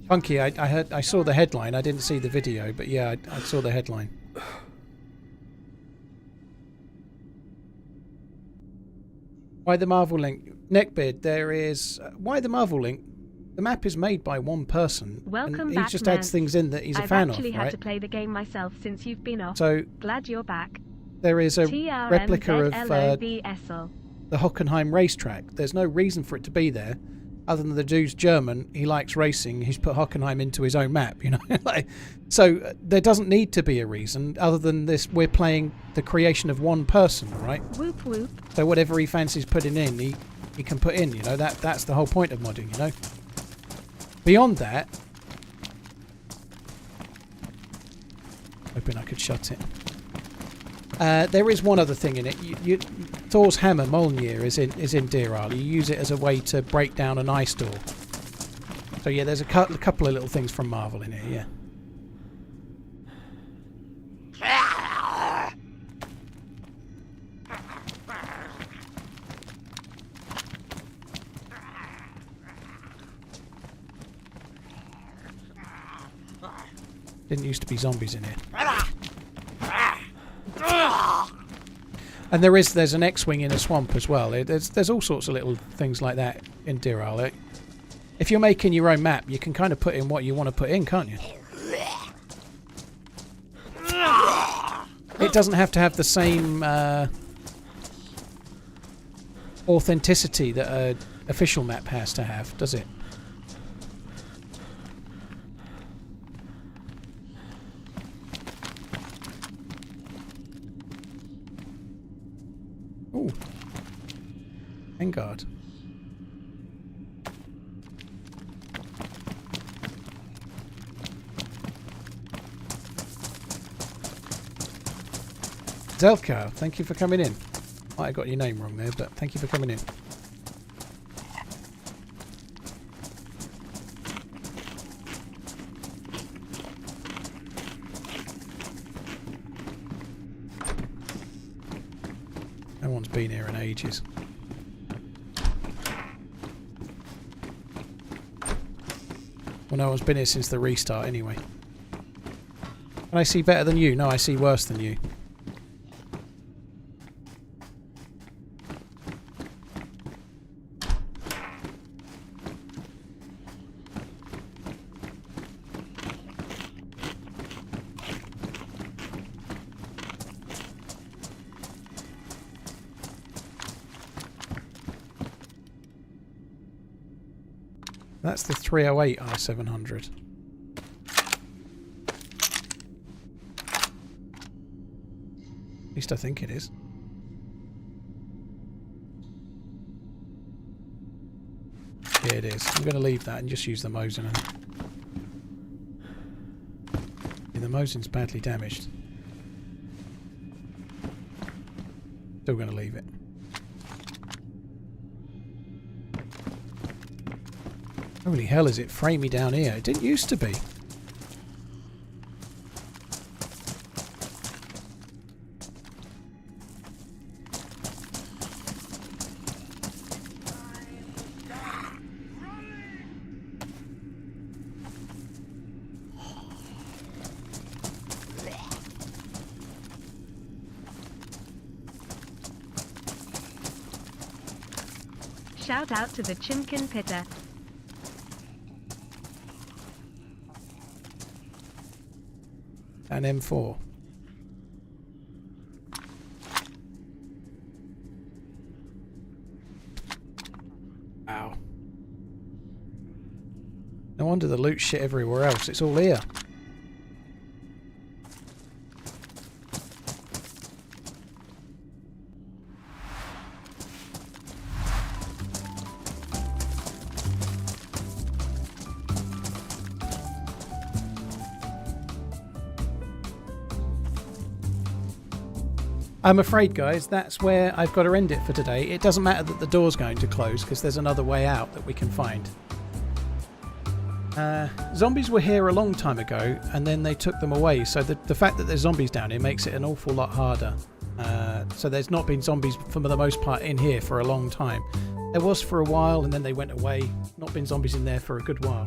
Funky, I saw the headline. I didn't see the video, but yeah, I saw the headline. Why the Marvel link? Neckbeard, there is... why the Marvel link? The map is made by one person. Welcome and back, he just Mance. adds things in that he's a fan of, I've actually had right? to play the game myself since you've been off. So glad you're back. there is a TRMZ replica of LOVSL. the Hockenheim racetrack. There's no reason for it to be there. Other than the dude's German, he likes racing, he's put Hockenheim into his own map, you know. So there doesn't need to be a reason other than this. We're playing the creation of one person, right? Whoop whoop. So whatever he fancies putting in, he can put in, you know. That's the whole point of modding, you know. Beyond that, hoping I could shut it. There is one other thing in it. Thor's hammer, Molnir, is in Deer Isle. You use it as a way to break down an ice door. So yeah, there's a couple of little things from Marvel in here, yeah. Didn't used to be zombies in here. And there's an X-wing in a swamp as well. There's all sorts of little things like that in Deer Isle. If you're making your own map, you can kind of put in what you want to put in, can't you? It doesn't have to have the same authenticity that an official map has to have, does it? Ooh. Vanguard. Zelka, thank you for coming in. Might have got your name wrong there, but thank you for coming in. No one's been here in ages. Well, no one's been here since the restart anyway. Can I see better than you? No, I see worse than you. That's the 308 I-700. At least I think it is. Yeah, it is. I'm going to leave that and just use the Mosin. Yeah, the Mosin's badly damaged. Still going to leave it. Holy hell, is it framey down here? It didn't used to be. Shout out to the Chimkin Pitter. An M4. Wow. No wonder the loot shit everywhere else. It's all here. I'm afraid, guys, that's where I've got to end it for today. It doesn't matter that the door's going to close because there's another way out that we can find. Zombies were here a long time ago and then they took them away. So the fact that there's zombies down here makes it an awful lot harder. So there's not been zombies for the most part in here for a long time. There was for a while and then they went away. Not been zombies in there for a good while.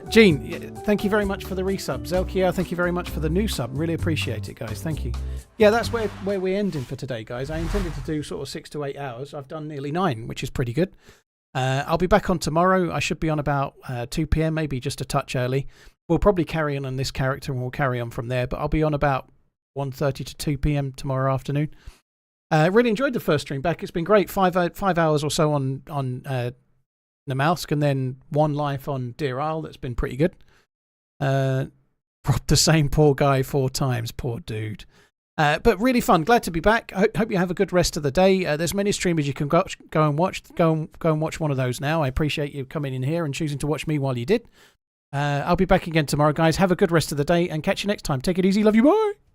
Gene, thank you very much for the resub. Zelkia, thank you very much for the new sub. Really appreciate it, guys. Thank you. Yeah, that's where we're ending for today, guys. I intended to do sort of 6 to 8 hours. I've done nearly 9, which is pretty good. I'll be back on tomorrow. I should be on about 2 p.m, maybe just a touch early. We'll probably carry on this character and we'll carry on from there. But I'll be on about 1:30 to 2 p.m. tomorrow afternoon. Really enjoyed the first stream back. It's been great. 5 hours or so on Namalsk and then 1 life on Deer Isle. That's been pretty good. Robbed the same poor guy 4 times. Poor dude. But really fun. Glad to be back. Hope you have a good rest of the day. There's many streamers you can go and watch. Go and watch one of those now. I appreciate you coming in here and choosing to watch me while you did. I'll be back again tomorrow, guys. Have a good rest of the day and catch you next time. Take it easy. Love you. Bye.